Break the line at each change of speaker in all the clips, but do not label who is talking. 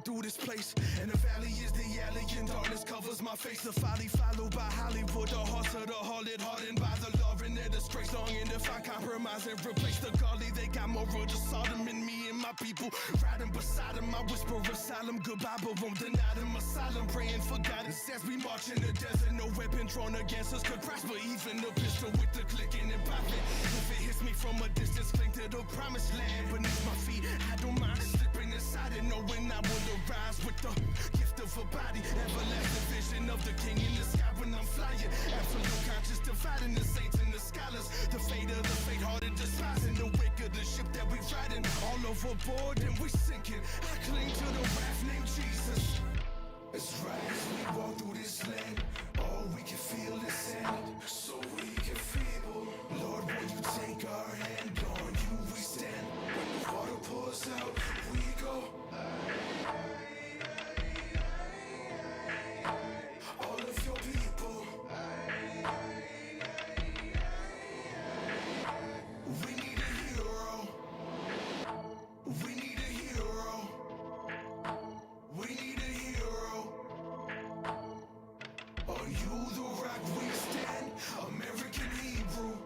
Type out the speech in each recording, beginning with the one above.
through this place. And the valley is the alley, and darkness covers my face. The folly followed by Hollywood, the hearts of the harlot, hardened by the law and their disgrace. Longing to find compromise and replace the golly. They got more of the Sodom in me and my people riding beside them. I whisper asylum goodbye, but won't deny them asylum. Praying for guidance as we march in the desert. No weapon drawn against us could prosper, even the pistol with the clicking and popping. If it hits me from a distance, cling to the promised land beneath my feet. I don't mind slipping inside it, knowing I will arise with the gift of a body. Everlasting vision of the king in the sky when I'm flying. Absolute conscious dividing the saints and the scholars. The fate of the faint-hearted despising the wake of the ship that we riding. All overboard and we sinking. I cling to the raft named Jesus. It's right as we walk through this land, all we can feel is sand, so weak and feeble. Lord, will you take our hand? On you we stand. When the water pours out, we go. All of your people, we need a hero. We need a hero. We need a hero. On you the rock we stand, American Hebrew.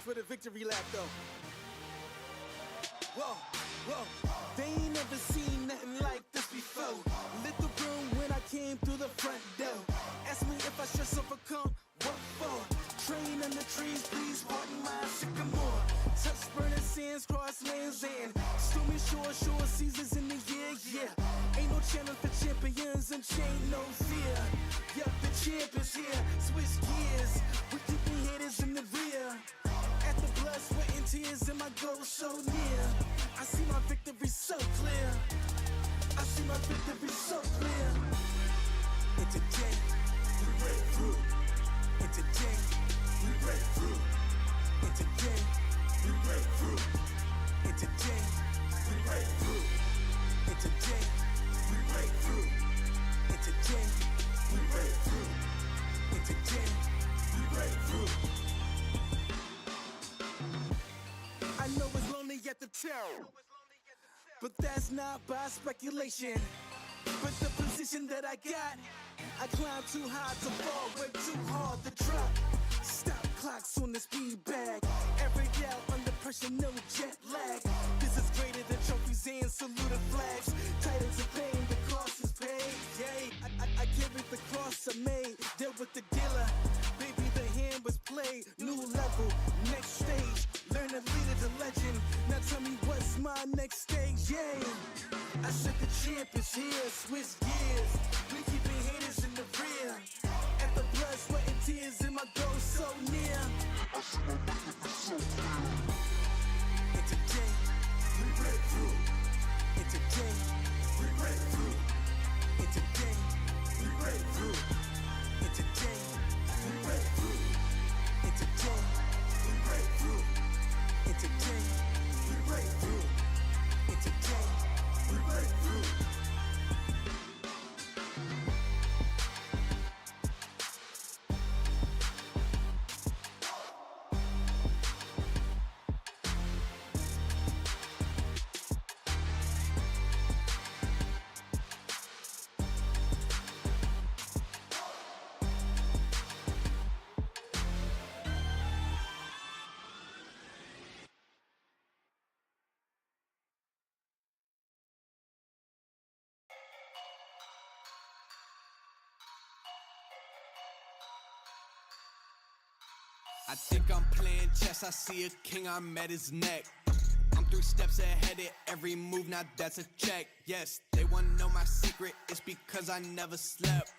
For the victory lap though. Whoa, whoa. They ain't never seen nothing like this before. Lit the room when I came through the front door. Ask me if I should overcome, what for? Train in the trees, please pardon my sycamore. Touch burning sands, cross lands and stormy shore seasons in the year, yeah. Ain't no challenge for champions and chain no fear. Yup, the champ is here, switch gears. We're keeping haters in the rear. At the blood, sweat and tears and my goal so near. I see my victory so clear. I see my victory so clear. And today, we break through. And today, we break through. And today, we break through. And today, we break through. And today, we break through. And today, we break through. And today, we break through. I know it's lonely at the top, but that's not by speculation. But the position that I got, I climb too high to fall, way too hard to drop. Stop clocks on the speed bag. Every out under pressure, no jet lag. This is greater than trophies and saluted flags. Titles of fame, the cost is paid. Yay, I carried the cross I made. Dealt with the dealer, baby, the hand was played. New level, next stage. Learn to lead as a legend. Now tell me what's my next stage, yeah. I said the champ is here, switch gears. We keeping haters in the rear. At the blood, sweat and tears and my goal so near. I see my victory so clear. And today, we break through. And today, we break through. And today, we break through. And today, we break through. And today, we break through. And today, we break through. And today, we break through.
I think I'm playing chess, I see a king, I'm at his neck. I'm 3 steps ahead of every move, now that's a check. Yes, they wanna know my secret, it's because I never slept.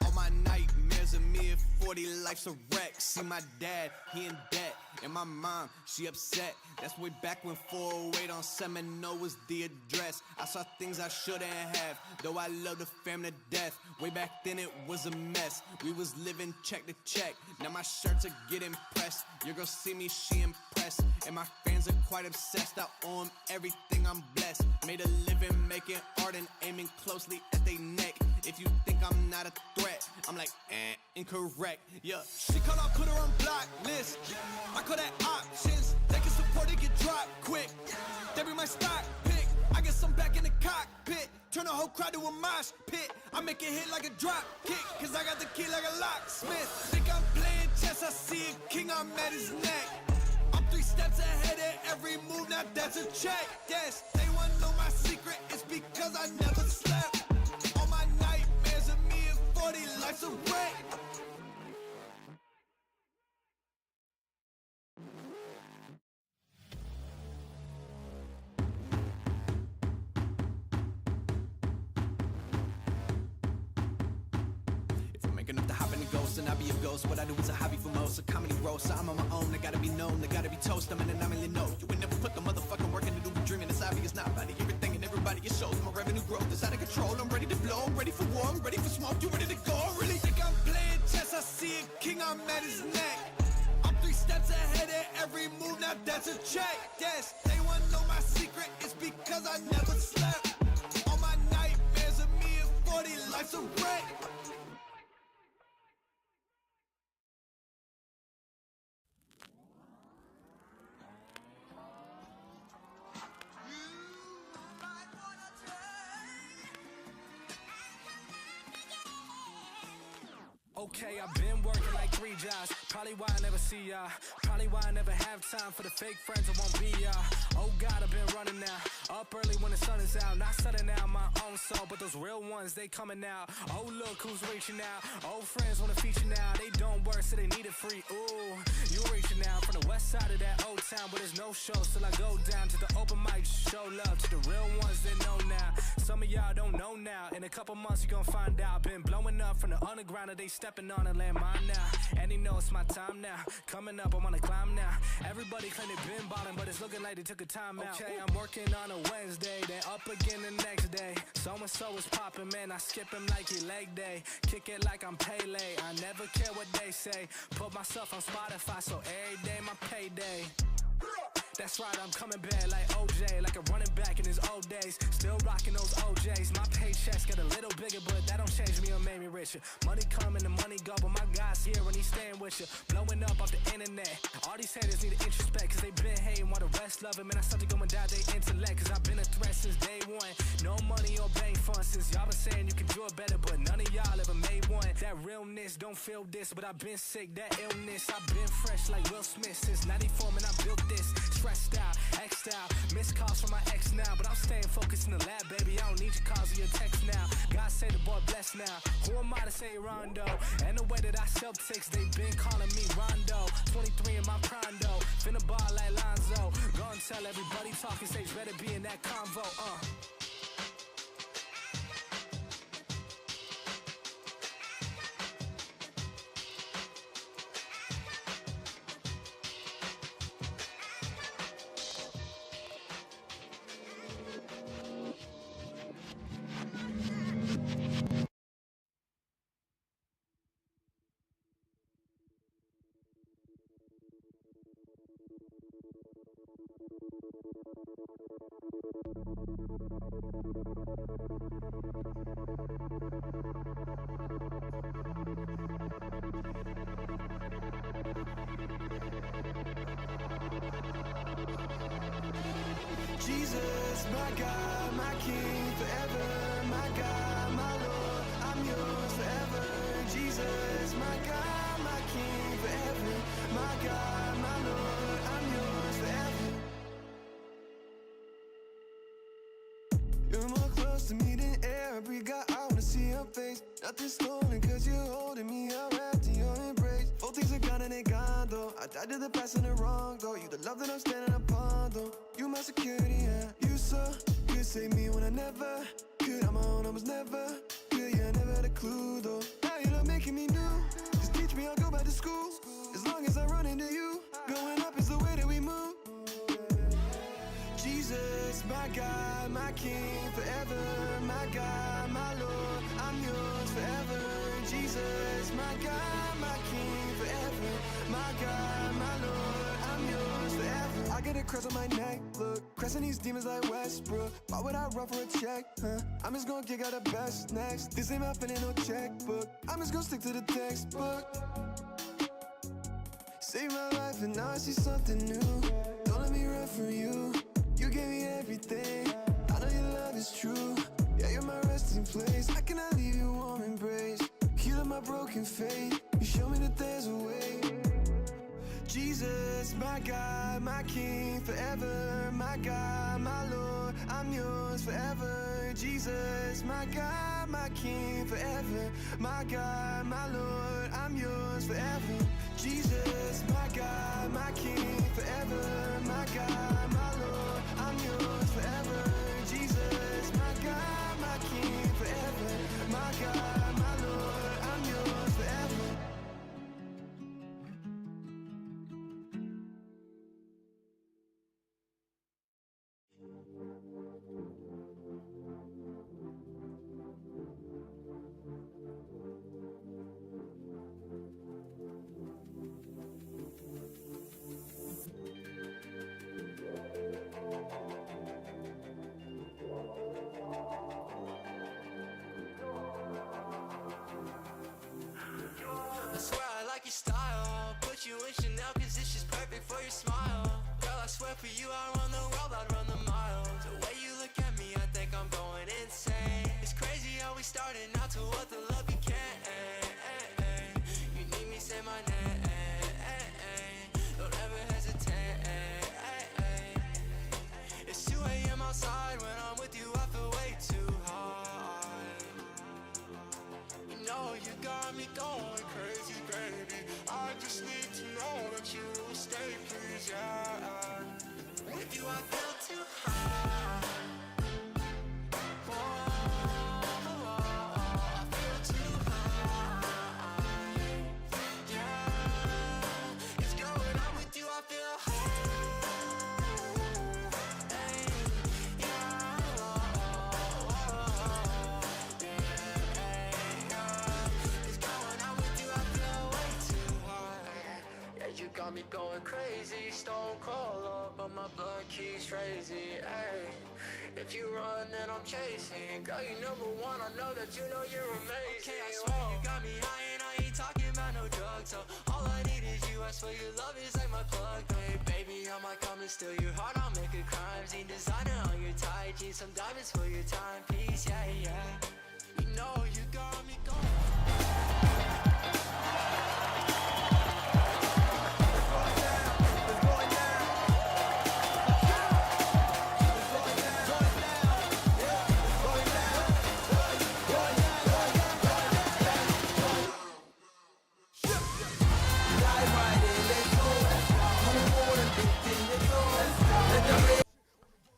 All my nightmares of me at 40, life's a wreck. See my dad, he in debt, and my mom, she upset. That's way back when 408 on Seminole was the address. I saw things I shouldn't have, though I love the fam to death. Way back then it was a mess, we was living check to check. Now my shirts are getting pressed, your girl see me, she impressed. rest. And my fans are quite obsessed. I owe them everything, I'm blessed. Made a living making art and aiming closely at they neck. If you think I'm not a threat, I'm like, incorrect. Yeah, she call, I put her on blacklist. I call that options. They can support it, get dropped quick. They be my stock pick. I get some back in the cockpit. Turn the whole crowd to a mosh pit. I make it hit like a drop kick, cause I got the key like a locksmith. Think I'm playing chess, I see a king, I'm at his neck. I'm 3 steps ahead of every move, now that's a check. Yes, they wanna know my secret, it's because I never slept. All my nightmares of me at 40, life's a wreck. Enough to hop in the ghost and I be a ghost. What I do is a hobby for most, a comedy roast. So I'm on my own, I gotta be known, I gotta be toast. I'm in an anomaly, no. You would never put the motherfucking work into the dreaming. It's obvious, not body, everything and everybody. It shows my revenue growth is out of control. I'm ready to blow, I'm ready for war, I'm ready for smoke. You ready to go? I really think I'm playing chess. I see a king, I'm at his neck. I'm 3 steps ahead of every move, now that's a check. Yes, they wanna know my secret, it's because I never slept. All my nightmares of me at 40, life's a wreck.
Okay, I've been working like 3 jobs. Probably why I never see ya. Probably why I never have time for the fake friends that won't be ya. Oh God, I've been running now. Up early when the sun is out. Not setting out my own soul, but those real ones, they coming out. Oh look who's reaching out. Old friends wanna feature now. They don't work, so they need it free. Ooh, you reaching out from the west side of that old town, but there's no show till I go down to the open mic. Show love to the real ones that know now. Some of y'all don't know now. In a couple months you gon' find out. Been blowing up from the underground and they stepping on a landmine now. And they know it's my time now. Coming up, I'm on a climb now. Everybody claim they been ballin', but it's looking like they took a time out. Okay, I'm working on a Wednesday, then up again the next day. So-and-so is popping, man, I skip him like he leg day. Kick it like I'm Pele, I never care what they say. Put myself on Spotify, so every day my payday. That's right, I'm coming back like OJ, like a running back in his old days. Still rocking those OJs. My paychecks get a little bigger, but that don't change me or make me richer. Money come and the money go, but my God's here and he's staying with you. Blowing up off the internet. All these haters need to introspect, cause they been hating while the rest love him. And I start to go and die they intellect, cause I've been a threat since day one. No money or bank funds, since y'all been saying you can do it better, but none of y'all ever made one. That realness don't feel this, but I've been sick, that illness. I've been fresh like Will Smith since 94, man, I built this. Stressed out, X'd out, missed calls from my ex now, but I'm staying focused in the lab, baby. I don't need your calls or your text now. God say the boy blessed now. Who am I to say Rondo? And the way that I sell ticks, they been calling me Rondo. 23 in my prime though, finna ball like Lonzo. Go and tell everybody talking stage better be in that convo.
Jesus, my God, my King, forever. My God, my Lord, I'm yours forever. Jesus, my God, my King, forever. My God, my Lord, I'm yours forever. You're more close to me than air. Every guy I wanna see your face. Nothing's stolen, cause you're holding me up wrapped in your embrace. All things are gone and they gone though. I died to the past and the wrong though. You the love that I'm standing upon though. You my security, yeah. You so good, save me when I never could. On my own, I was never good, yeah, I never had a clue though. Now you're not making me new. Just teach me, I'll go back to school. As long as I run into you, going up is the way that we move. Jesus, my God, my King, forever. My God, my Lord, I'm yours forever. Jesus, my God, my King, forever. My God, my Lord, I'm yours forever.
got a cross on my neck, look. Crashing these demons like Westbrook. Why would I run for a check, huh? I'm just gonna kick out the best next. This ain't my feeling, no checkbook. I'm just gonna stick to the textbook. Saved my life and now I see something new. Don't let me run from you. You gave me everything. I know your love is true. Yeah, you're my resting place. I cannot leave you warm embrace. Healing my broken faith. You show me that there's a way. Jesus, my God, my King, forever. My God, my Lord, I'm yours forever. Jesus, my God, my King, forever. My God, my Lord, I'm yours forever. Jesus, my God, my King, forever. My God, my Lord, I'm yours forever. Jesus, my God, my King, forever. My God, my Lord, I'm yours forever.
I swear I like your style. Put you in Chanel cause it's just perfect for your smile. Girl, I swear for you I run the world, I'd run the miles. The way you look at me, I think I'm going insane. It's crazy how we started out to what the love you can't. You need me, say my name. Don't ever hesitate. It's 2 a.m. outside. When I'm with you I feel way too high. You know you got me going crazy, baby. I just need to know that you will stay, please, yeah. With you I feel too high. I feel too high. Yeah, it's going on with you, I feel high. You got me going crazy, stone cold up, but my blood keeps crazy, ayy. If you run, then I'm chasing. Girl, you number one, I know that you know you're amazing. Okay, I swear you got me high and I ain't talking about no drugs. So all I need is you, I swear your love is like my plug. Hey, baby, I might come and steal your heart, I'll make a crime scene. Designer on your tight jeans, some diamonds for your timepiece, yeah, yeah. You know you got me going.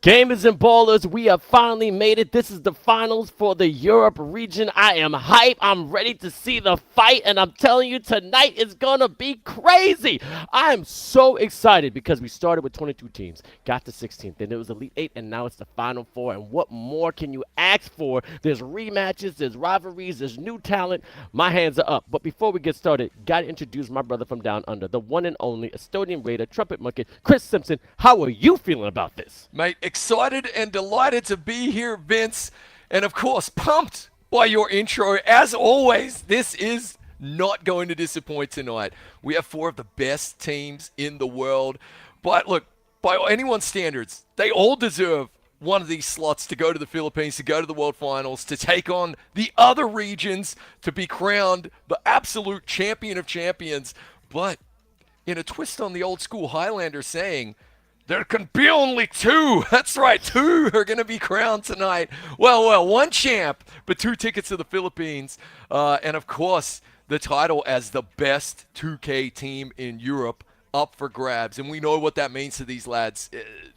Gamers and ballers, we have finally made it. This is the finals for the Europe region. I am hype. I'm ready to see the fight, and I'm telling you, tonight is going to be crazy. I am so excited because we started with 22 teams, got to 16th, then it was Elite 8, and now it's the Final 4. And what more can you ask for? There's rematches, there's rivalries, there's new talent. My hands are up. But before we get started, got to introduce my brother from down under, the one and only Estonian Raider, Trumpet Monkey, Chris Simpson. How are you feeling about this?
Mate, excited and delighted to be here, Vince. And of course, pumped by your intro. As always, this is not going to disappoint tonight. We have 4 of the best teams in the world. But look, by anyone's standards, they all deserve one of these slots to go to the Philippines, to go to the World Finals, to take on the other regions, to be crowned the absolute champion of champions. But in a twist on the old school Highlander saying, there can be only 2. That's right, 2 are going to be crowned tonight. Well, 1 champ, but 2 tickets to the Philippines. And, of course, the title as the best 2K team in Europe up for grabs. And we know what that means to these lads.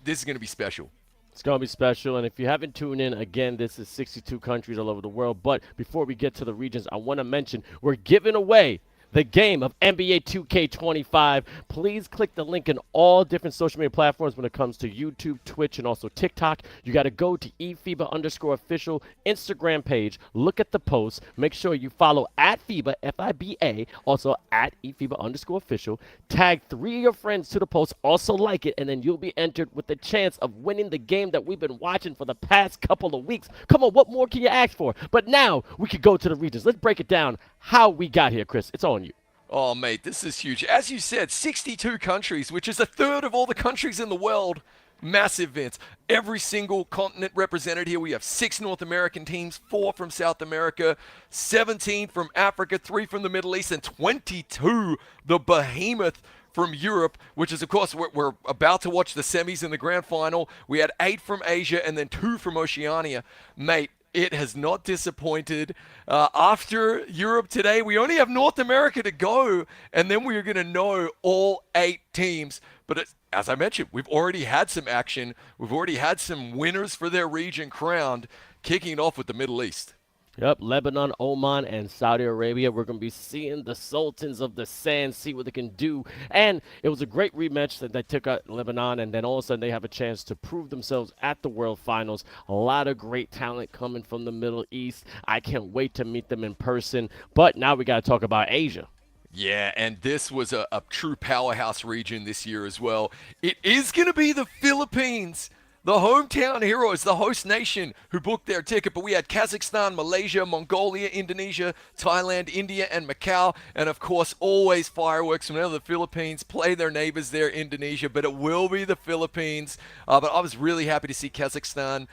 This is going to be special.
It's going to be special, and if you haven't tuned in, again, this is 62 countries all over the world. But before we get to the regions, I want to mention we're giving away the game of NBA 2K25. Please click the link in all different social media platforms when it comes to YouTube, Twitch, and also TikTok. You got to go to eFIBA_official Instagram page. Look at the post. Make sure you follow at FIBA, FIBA, also at eFIBA_official. Tag 3 of your friends to the post. Also like it, and then you'll be entered with the chance of winning the game that we've been watching for the past couple of weeks. Come on, what more can you ask for? But now we could go to the regions. Let's break it down how we got here, Chris. It's on you.
Oh, mate, this is huge. As you said, 62 countries, which is a third of all the countries in the world. Massive events. Every single continent represented here. We have 6 North American teams, 4 from South America, 17 from Africa, 3 from the Middle East, and 22, the behemoth from Europe, which is, of course, we're about to watch the semis and the grand final. We had 8 from Asia and then 2 from Oceania. Mate, it has not disappointed. After Europe today, we only have North America to go, and then we're going to know all 8 teams. But as I mentioned, we've already had some action. We've already had some winners for their region crowned, kicking it off with the Middle East.
Yep, Lebanon, Oman, and Saudi Arabia. We're going to be seeing the Sultans of the Sand, see what they can do. And it was a great rematch that they took out Lebanon, and then all of a sudden they have a chance to prove themselves at the World Finals. A lot of great talent coming from the Middle East. I can't wait to meet them in person. But now we got to talk about Asia.
Yeah, and this was a true powerhouse region this year as well. It is going to be the Philippines, the hometown heroes, the host nation who booked their ticket. But we had Kazakhstan, Malaysia, Mongolia, Indonesia, Thailand, India, and Macau. And, of course, always fireworks whenever the Philippines play their neighbors there, Indonesia. But it will be the Philippines. But I was really happy to see Kazakhstan,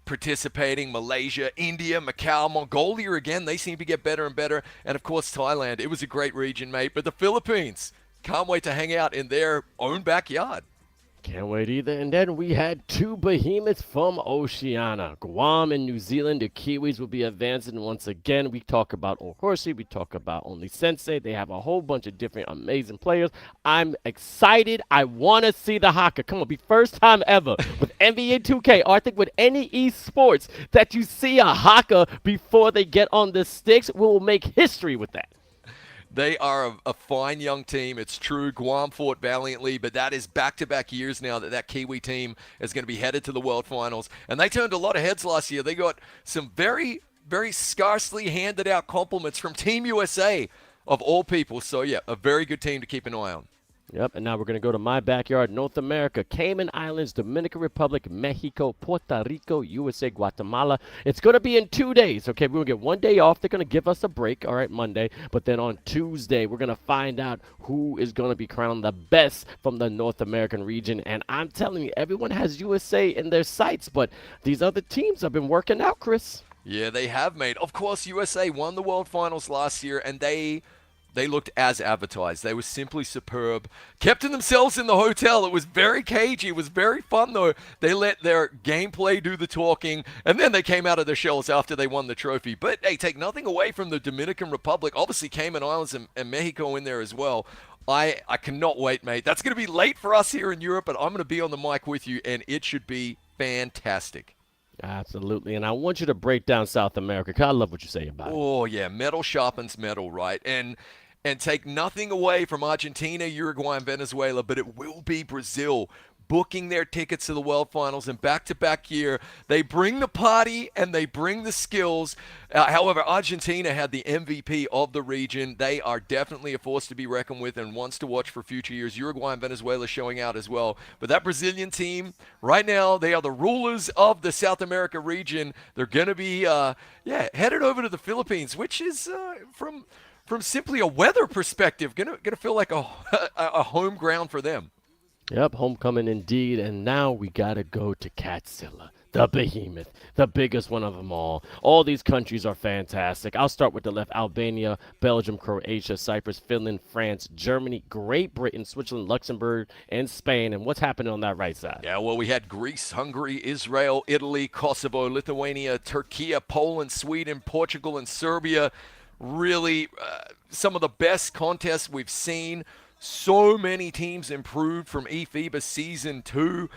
participating. Malaysia, India, Macau, Mongolia again. They seem to get better and better. And, of course, Thailand. It was a great region, mate. But the Philippines, can't wait to hang out in their own backyard.
Can't wait either. And then we had 2 behemoths from Oceania. Guam and New Zealand. The Kiwis will be advancing once again. We talk about Old Horsey. We talk about Only Sensei. They have a whole bunch of different amazing players. I'm excited. I want to see the Haka. Come on, be first time ever with NBA 2K, or I think with any esports, that you see a Haka before they get on the sticks. We will make history with that.
They are a fine young team. It's true. Guam fought valiantly, but that is back-to-back years now that Kiwi team is going to be headed to the World Finals. And they turned a lot of heads last year. They got some very, very scarcely handed-out compliments from Team USA, of all people. So, yeah, a very good team to keep an eye on.
Yep, and now we're going to go to my backyard, North America, Cayman Islands, Dominican Republic, Mexico, Puerto Rico, USA, Guatemala. It's going to be in 2 days, okay? We're going to get 1 day off. They're going to give us a break, all right, Monday. But then on Tuesday, we're going to find out who is going to be crowned the best from the North American region. And I'm telling you, everyone has USA in their sights, but these other teams have been working out, Chris.
Yeah, they have, mate. Of course, USA won the World Finals last year, and they looked as advertised. They were simply superb. Kept to themselves in the hotel. It was very cagey. It was very fun, though. They let their gameplay do the talking, and then they came out of their shells after they won the trophy. But, hey, take nothing away from the Dominican Republic. Obviously, Cayman Islands and Mexico in there as well. I cannot wait, mate. That's going to be late for us here in Europe, but I'm going to be on the mic with you, and it should be fantastic.
Absolutely, and I want you to break down South America, because I love what you say about it.
Oh, yeah, metal sharpens metal, right? And take nothing away from Argentina, Uruguay, and Venezuela, but it will be Brazil booking their tickets to the World Finals in back-to-back year. They bring the party and they bring the skills. However, Argentina had the MVP of the region. They are definitely a force to be reckoned with and ones to watch for future years. Uruguay and Venezuela showing out as well. But that Brazilian team, right now, they are the rulers of the South America region. They're going to be, headed over to the Philippines, which is from simply a weather perspective, gonna feel like a home ground for them.
Yep, homecoming indeed. And now we got to go to Catzilla, the behemoth, the biggest one of them all. All these countries are fantastic. I'll start with the left. Albania, Belgium, Croatia, Cyprus, Finland, France, Germany, Great Britain, Switzerland, Luxembourg, and Spain. And what's happening on that right side?
Yeah, well, we had Greece, Hungary, Israel, Italy, Kosovo, Lithuania, Turkey, Poland, Sweden, Portugal, and Serbia. Really, some of the best contests we've seen So many teams improved from eFIBA Season 2.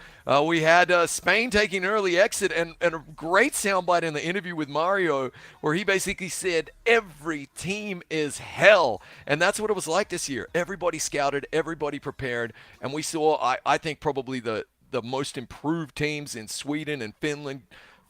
We had Spain taking an early exit, and a great soundbite in the interview with Mario where he basically said every team is hell. And that's what it was like this year. Everybody scouted, everybody prepared, and we saw, I think, probably the most improved teams in Sweden and Finland.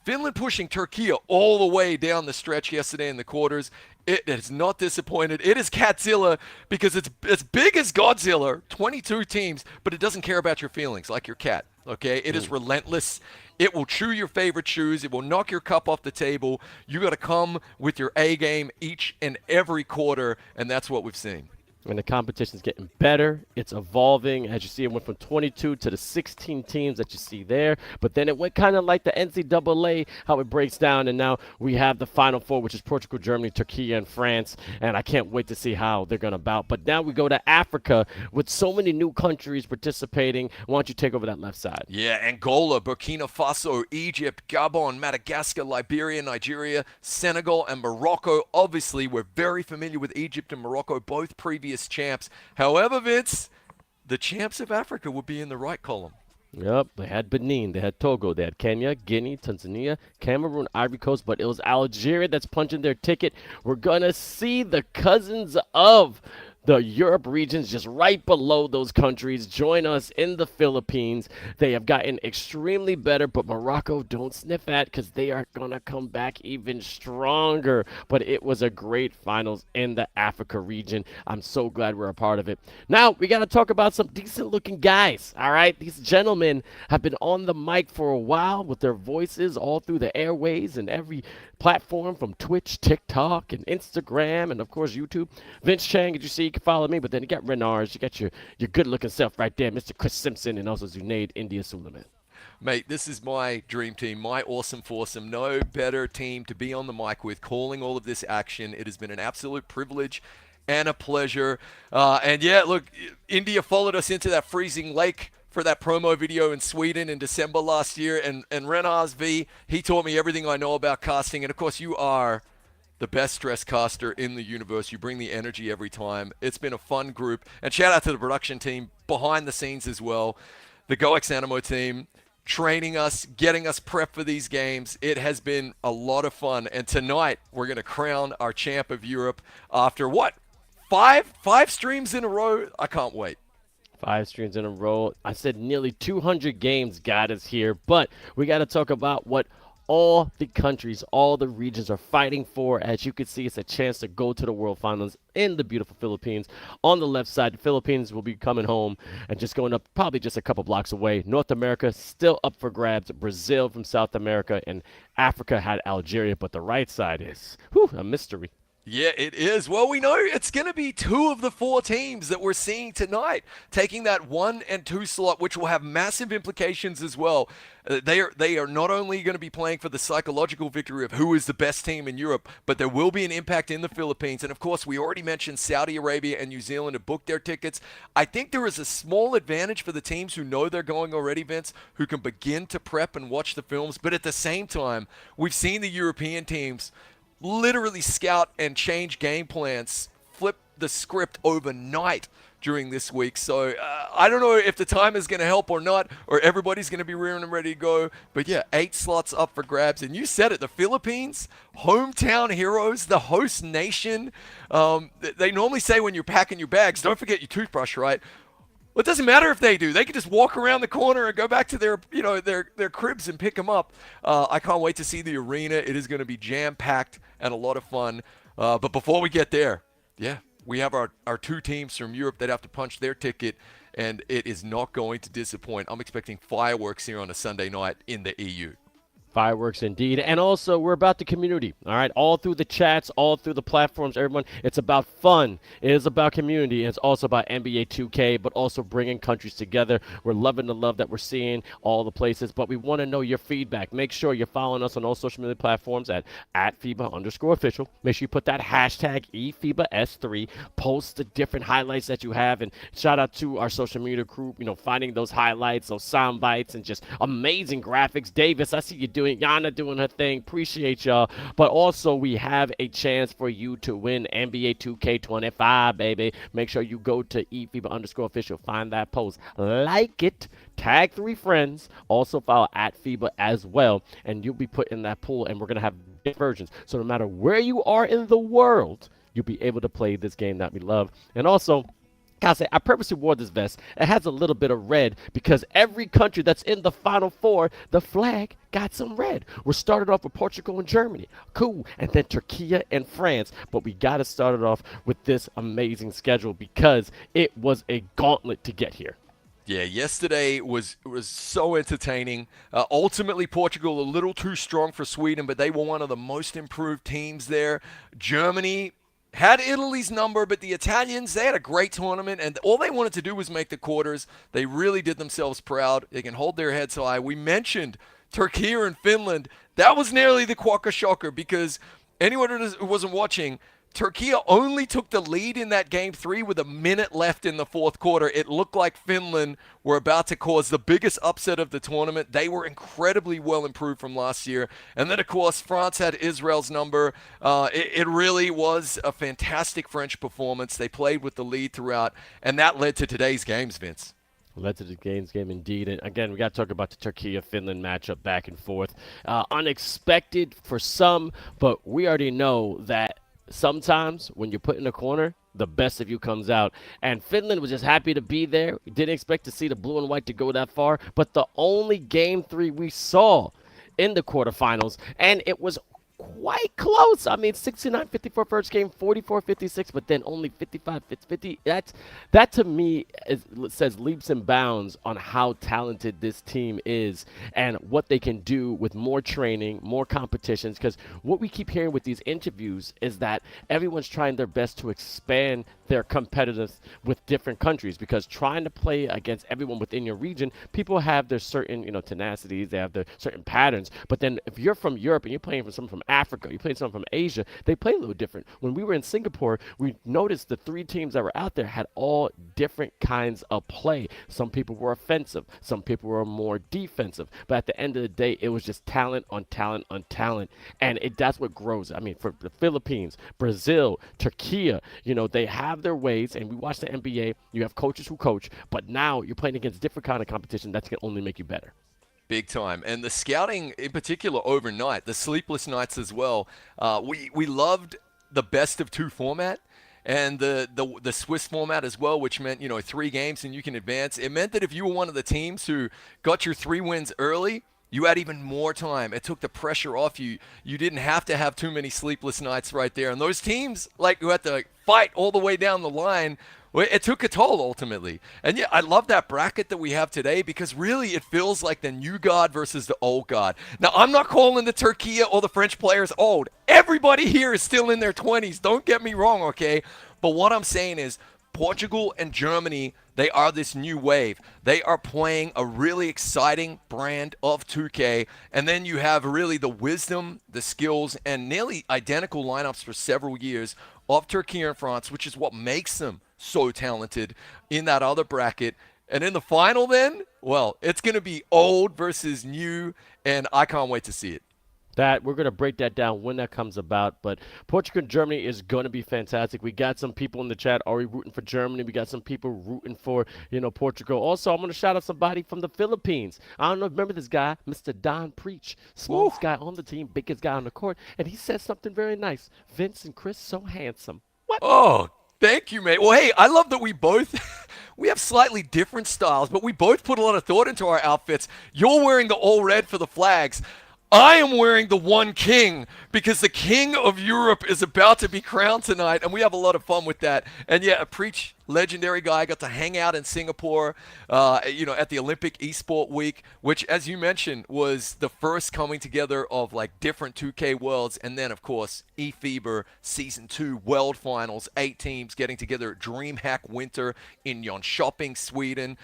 Finland pushing Türkiye all the way down the stretch yesterday in the quarters. It has not disappointed. It is Catzilla because it's as big as Godzilla, 22 teams, but it doesn't care about your feelings like your cat, okay? It is relentless. It will chew your favorite shoes. It will knock your cup off the table. You got to come with your A game each and every quarter, and that's what we've seen.
And the competition's getting better. It's evolving. As you see, it went from 22 to the 16 teams that you see there. But then it went kind of like the NCAA, how it breaks down. And now we have the Final Four, which is Portugal, Germany, Turkey, and France. And I can't wait to see how they're going to bout. But now we go to Africa with so many new countries participating. Why don't you take over that left side?
Yeah, Angola, Burkina Faso, Egypt, Gabon, Madagascar, Liberia, Nigeria, Senegal, and Morocco. Obviously, we're very familiar with Egypt and Morocco, both previous champs. However, Vince, the champs of Africa would be in the right column.
Yep, they had Benin, they had Togo, they had Kenya, Guinea, Tanzania, Cameroon, Ivory Coast, but it was Algeria that's punching their ticket. We're going to see the cousins of the Europe regions just right below those countries join us in the Philippines. They have gotten extremely better, but Morocco, don't sniff at because they are going to come back even stronger. But it was a great finals in the Africa region. I'm so glad we're a part of it. Now, we got to talk about some decent-looking guys, all right? These gentlemen have been on the mic for a while with their voices all through the airways and every platform from Twitch, TikTok, and Instagram, and, of course, YouTube. Vince Chang, as you see, you can follow me, but then you got Renars, you got your good-looking self right there, Mr. Chris Simpson, and also Zunaid India Suleiman.
Mate, this is my dream team, my awesome foursome. No better team to be on the mic with, calling all of this action. It has been an absolute privilege and a pleasure. And, yeah, look, India followed us into that freezing lake for that promo video in Sweden in December last year. And Renars V, he taught me everything I know about casting. And, of course, you are the best stress caster in the universe. You bring the energy every time. It's been a fun group. And shout out to the production team behind the scenes as well. The 𝐂𝐄𝐄 team training us, getting us prepped for these games. It has been a lot of fun. And tonight, we're going to crown our champ of Europe after what? Five streams in a row? I can't wait.
5 streams in a row. I said nearly 200 games got us here, but we got to talk about what all the countries, all the regions are fighting for. As you can see, it's a chance to go to the World Finals in the beautiful Philippines. On the left side, the Philippines will be coming home and just going up probably just a couple blocks away. North America still up for grabs. Brazil from South America, and Africa had Algeria, but the right side is a mystery.
Yeah, it is. Well, we know it's going to be 2 of the 4 teams that we're seeing tonight taking that 1 and 2 slot, which will have massive implications as well. They are not only going to be playing for the psychological victory of who is the best team in Europe, but there will be an impact in the Philippines. And, of course, we already mentioned Saudi Arabia and New Zealand have booked their tickets. I think there is a small advantage for the teams who know they're going already, Vince, who can begin to prep and watch the films. But at the same time, we've seen the European teams literally scout and change game plans, flip the script overnight during this week. So I don't know if the time is going to help or not, or everybody's going to be rearing and ready to go. But yeah, 8 slots up for grabs. And you said it, the Philippines, hometown heroes, the host nation. They normally say when you're packing your bags, don't forget your toothbrush, right? Well, it doesn't matter if they do. They can just walk around the corner and go back to their cribs and pick them up. I can't wait to see the arena. It is going to be jam-packed and a lot of fun. But before we get there, yeah, we have our 2 teams from Europe that have to punch their ticket, and it is not going to disappoint. I'm expecting fireworks here on a Sunday night in the EU.
Fireworks indeed. And also, we're about the community, all right? All through the chats, all through the platforms, everyone. It's about fun. It is about community. And it's also about NBA 2K, but also bringing countries together. We're loving the love that we're seeing all the places, but we want to know your feedback. Make sure you're following us on all social media platforms at @FIBA_official. Make sure you put that hashtag eFIBAS3. Post the different highlights that you have. And shout out to our social media crew, finding those highlights, those sound bites, and just amazing graphics. Davis, I see you doing doing, Yana doing her thing. Appreciate y'all. But also, we have a chance for you to win NBA 2K25, baby. Make sure you go to @eFIBA_official. Find that post. Like it. Tag 3 friends. Also follow @FIBA as well. And you'll be put in that pool. And we're going to have different versions. So no matter where you are in the world, you'll be able to play this game that we love. And also, gotta say, I purposely wore this vest. It has a little bit of red because every country that's in the Final Four, the flag got some red. We're started off with Portugal and Germany. Cool. And then Türkiye and France. But we got to start it off with this amazing schedule because it was a gauntlet to get here.
Yeah, yesterday was so entertaining. Ultimately, Portugal a little too strong for Sweden, but they were one of the most improved teams there. Germany had Italy's number, but the Italians, they had a great tournament, and all they wanted to do was make the quarters. They really did themselves proud. They can hold their heads high. We mentioned Türkiye and Finland. That was nearly the quokka shocker because anyone who wasn't watching, Türkiye only took the lead in that game 3 with a minute left in the fourth quarter. It looked like Finland were about to cause the biggest upset of the tournament. They were incredibly well improved from last year. And then, of course, France had Israel's number. It really was a fantastic French performance. They played with the lead throughout, and that led to today's games, Vince.
Led to the game indeed. And again, we got to talk about the Türkiye-Finland matchup back and forth. Unexpected for some, but we already know that sometimes when you're put in a corner, the best of you comes out. And Finland was just happy to be there. We didn't expect to see the blue and white to go that far. But the only game 3 we saw in the quarterfinals, and it was quite close. I mean, 69-54 first game, 44-56, but then only 55-50. That to me says leaps and bounds on how talented this team is and what they can do with more training, more competitions. Because what we keep hearing with these interviews is that everyone's trying their best to expand their competitiveness with different countries, because trying to play against everyone within your region, people have their certain, tenacities, they have their certain patterns. But then if you're from Europe and you're playing for someone from Africa, you're playing someone from Asia, they play a little different. When we were in Singapore, we noticed the 3 teams that were out there had all different kinds of play. Some people were offensive, some people were more defensive. But at the end of the day, it was just talent on talent on talent. And that's what grows. I mean, for the Philippines, Brazil, Türkiye, they have their ways, and we watch the NBA, you have coaches who coach, but now you're playing against different kind of competition that's going to only make you better.
Big time. And the scouting in particular overnight, the sleepless nights as well, we loved the best of 2 format and the Swiss format as well, which meant 3 games and you can advance. It meant that if you were one of the teams who got your 3 wins early, you had even more time. It took the pressure off you. You didn't have to have too many sleepless nights right there. And those teams, who had to fight all the way down the line, it took a toll ultimately. And yeah, I love that bracket that we have today because really it feels like the new guard versus the old guard. Now, I'm not calling the Türkiye or the French players old. Everybody here is still in their 20s. Don't get me wrong, okay? But what I'm saying is Portugal and Germany, they are this new wave. They are playing a really exciting brand of 2K. And then you have really the wisdom, the skills, and nearly identical lineups for several years of Türkiye and France, which is what makes them so talented in that other bracket. And in the final then, well, it's going to be old versus new, and I can't wait to see it.
That we're going to break that down when that comes about. But Portugal and Germany is going to be fantastic. We got some people in the chat already rooting for Germany. We got some people rooting for, Portugal. Also, I'm going to shout out somebody from the Philippines. I don't know, remember this guy, Mr. Don Preach, smallest guy on the team, biggest guy on the court. And he said something very nice. Vince and Chris, so handsome. What?
Oh, thank you, mate. Well, hey, I love that we both, we have slightly different styles, but we both put a lot of thought into our outfits. You're wearing the all red for the flags. I am wearing the one king because the king of Europe is about to be crowned tonight, and we have a lot of fun with that. And yeah, a Preach legendary guy got to hang out in Singapore, at the Olympic Esport Week, which, as you mentioned, was the first coming together of different 2K worlds. And then, of course, eFIBA Season 2 World Finals, 8 teams getting together at DreamHack Winter in Jönköping, Sweden.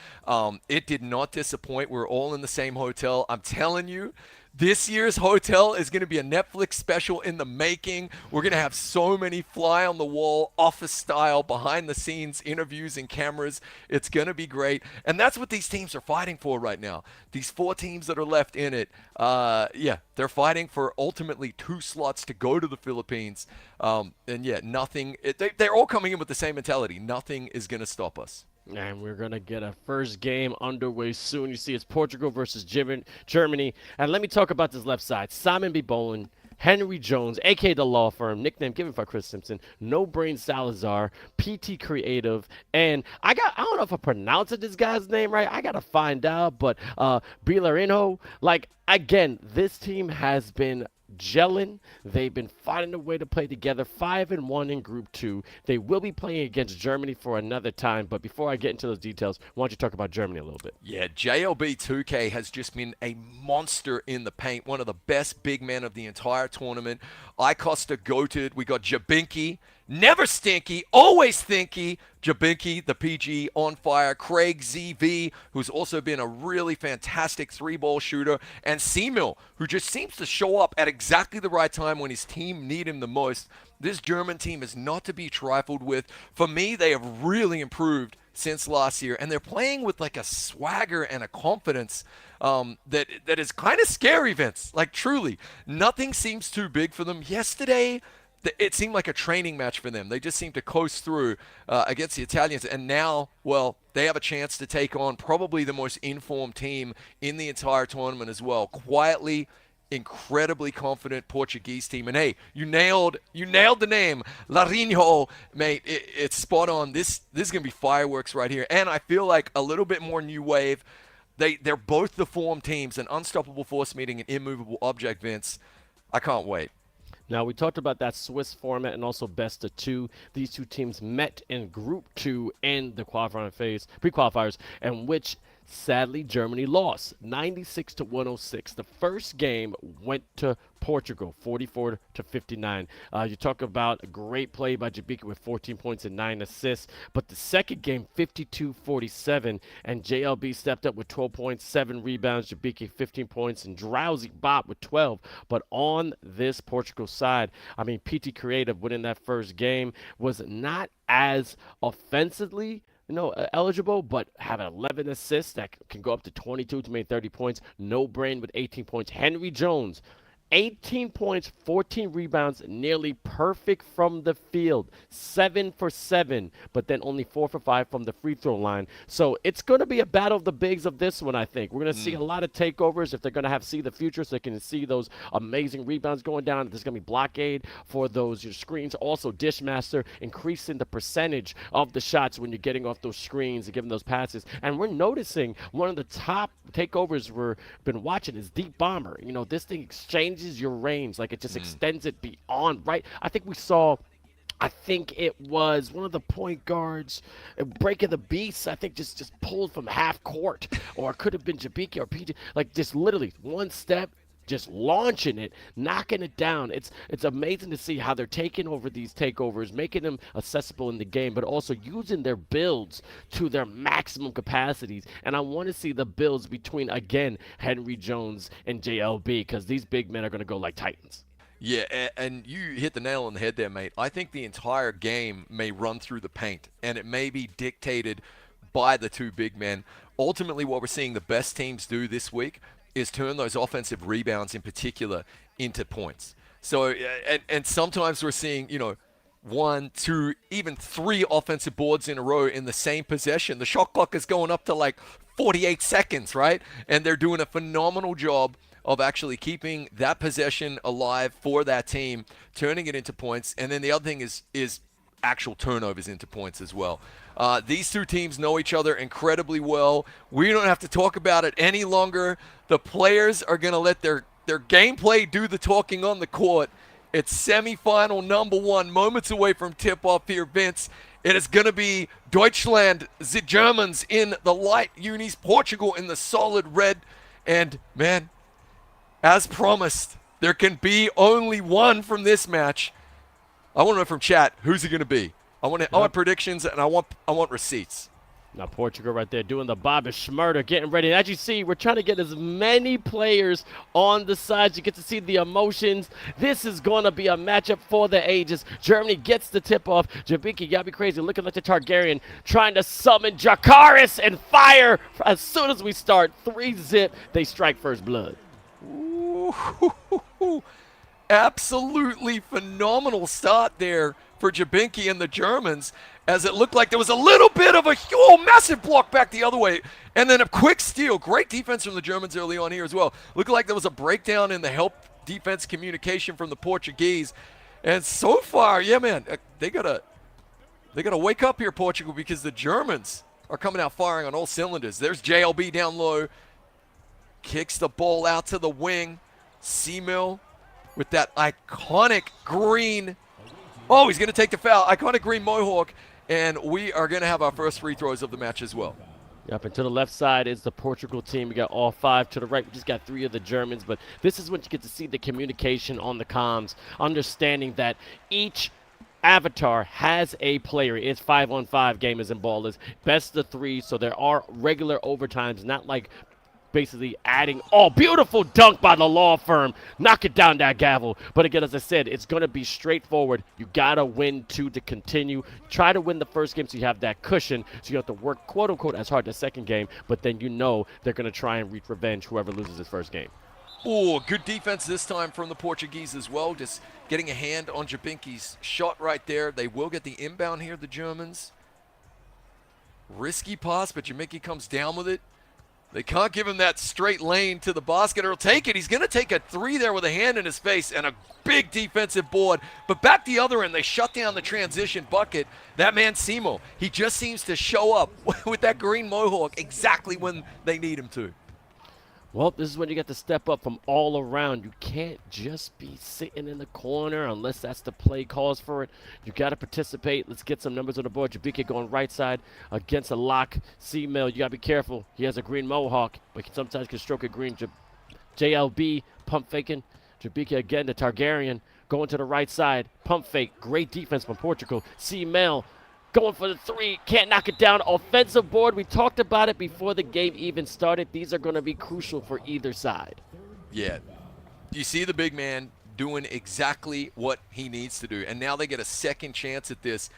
It did not disappoint. We're all in the same hotel. I'm telling you, this year's hotel is going to be a Netflix special in the making. We're going to have so many fly-on-the-wall, office-style, behind-the-scenes interviews interviews and cameras. It's going to be great. And that's what these teams are fighting for right now. These 4 teams that are left in it, they're fighting for ultimately 2 slots to go to the Philippines. They're all coming in with the same mentality. Nothing is going to stop us.
And we're going to get a first game underway soon. You see, it's Portugal versus Germany. And let me talk about this left side. Simon B. Bowen, Henry Jones, a.k.a. The Law Firm, nickname given by Chris Simpson, No Brain Salazar, PT and I don't know if I'm pronouncing this guy's name right. I got to find out. But Bilarino, again, this team has been gelling. They've been finding a way to play together. 5-1 in Group 2. They will be playing against Germany for another time. But before I get into those details, why don't you talk about Germany a little bit?
Yeah, JLB2K has just been a monster in the paint. One of the best big men of the entire tournament. 𝐂𝐇𝐄𝐂. We got Jabinki. Never stinky, always thinky. Jabinki, the PG, on fire. Craig ZV, who's also been a really fantastic 3-ball shooter. And Seamil, who just seems to show up at exactly the right time when his team need him the most. This German team is not to be trifled with. For me, they have really improved since last year. And they're playing with a swagger and a confidence that is kind of scary, Vince. Truly, nothing seems too big for them. Yesterday, it seemed like a training match for them. They just seemed to coast through against the Italians. And now, they have a chance to take on probably the most informed team in the entire tournament as well. Quietly, incredibly confident Portuguese team. And hey, you nailed the name, Larinho, mate. It's spot on. This is going to be fireworks right here. And I feel like a little bit more new wave. They're both the form teams, an unstoppable force meeting an immovable object, Vince. I can't wait.
Now, we talked about that Swiss format and also best of 2. These 2 teams met in Group 2 in the qualifying phase, pre-qualifiers, in which, sadly, Germany lost 96-106. The first game went to Portugal, 44-59. You talk about a great play by Jabika with 14 points and 9 assists. But the second game, 52-47, and JLB stepped up with 12 points, 7 rebounds. Jabika 15 points, and Drowsy Bob with 12. But on this Portugal side, PT Creative winning that first game was not as offensively eligible, but have 11 assists that can go up to 22 to make 30 points. No Brain with 18 points. Henry Jones, 18 points, 14 rebounds, nearly perfect from the field. 7 for 7, but then only 4 for 5 from the free throw line. So it's going to be a battle of the bigs of this one, I think. We're going to see a lot of takeovers if they're going to see the future, so they can see those amazing rebounds going down. There's going to be blockade for those screens. Also, Dishmaster increasing the percentage of the shots when you're getting off those screens and giving those passes. And we're noticing one of the top takeovers we've been watching is Deep Bomber. This thing exchanges your range, it just extends it beyond, right? I think it was one of the point guards, Breaking the Beast, I think just pulled from half court, or it could have been Jabiki or PJ, just literally one step, just launching it, knocking it down. It's amazing to see how they're taking over these takeovers, making them accessible in the game, but also using their builds to their maximum capacities. And I want to see the builds between, again, Henry Jones and JLB, because these big men are going to go like Titans.
Yeah, and you hit the nail on the head there, mate. I think the entire game may run through the paint, and it may be dictated by the 2 big men. Ultimately, what we're seeing the best teams do this week is turn those offensive rebounds in particular into points. So, and sometimes we're seeing, 1, 2, even 3 offensive boards in a row in the same possession. The shot clock is going up to 48 seconds, right? And they're doing a phenomenal job of actually keeping that possession alive for that team, turning it into points. And then the other thing is actual turnovers into points as well. These 2 teams know each other incredibly well. We don't have to talk about it any longer. The players are going to let their gameplay do the talking on the court. It's semifinal number 1, moments away from tip-off here, Vince. It is going to be Deutschland, the Germans in the light unis, Portugal in the solid red. And, man, as promised, there can be only one from this match. I want to know from chat, who's it going to be? I want predictions, and I want receipts.
Now Portugal right there doing the Bobby Schmurder, getting ready. And as you see, we're trying to get as many players on the sides. You get to see the emotions. This is going to be a matchup for the ages. Germany gets the tip off. Jabiki, you gotta be crazy, looking like the Targaryen, trying to summon Jakaris and fire. As soon as we start, 3-zip, they strike first blood.
Ooh, absolutely phenomenal start there for Jabinki and the Germans, as it looked like there was a little bit of a massive block back the other way, and then a quick steal. Great defense from the Germans early on here as well. Looked like there was a breakdown in the help defense communication from the Portuguese, and so far, yeah, man, they gotta wake up here, Portugal, because the Germans are coming out firing on all cylinders. There's JLB down low, kicks the ball out to the wing. 𝐂𝐄𝐂 with that iconic green. Oh, he's going to take the foul. Iconic green mohawk. And we are going to have our first free throws of the match as well.
Yep, and to the left side is the Portugal team. We got all 5. To the right, we just got 3 of the Germans. But this is when you get to see the communication on the comms, understanding that each avatar has a player. It's 5-on-5 gamers and ballers. Best of 3, so there are regular overtimes, not like basically adding. Oh, beautiful dunk by the law firm. Knock it down, that gavel. But again, as I said, it's going to be straightforward. You got to win 2 to continue. Try to win the first game so you have that cushion. So you have to work, quote unquote, as hard the second game. But then you know they're going to try and wreak revenge whoever loses his first game.
Oh, good defense this time from the Portuguese as well. Just getting a hand on Jabinki's shot right there. They will get the inbound here, the Germans. Risky pass, but Jabinki comes down with it. They can't give him that straight lane to the basket, or he'll take it. He's going to take a 3 there with a hand in his face and a big defensive board. But back the other end, they shut down the transition bucket. That man, 𝐂𝐄𝐂, he just seems to show up with that green mohawk exactly when they need him to.
Well, this is when you get to step up from all around. You can't just be sitting in the corner unless that's the play calls for it. You got to participate. Let's get some numbers on the board. Jabiki going right side against a lock. 𝐂𝐄𝐂, you got to be careful. He has a green mohawk, but he sometimes can stroke a green. JLB, pump faking. Jabiki again, the Targaryen, going to the right side. Pump fake. Great defense from Portugal. 𝐂𝐄𝐂 going for the 3, can't knock it down. Offensive board, we talked about it before the game even started. These are going to be crucial for either side.
Yeah, you see the big man doing exactly what he needs to do, and now they get a second chance at this.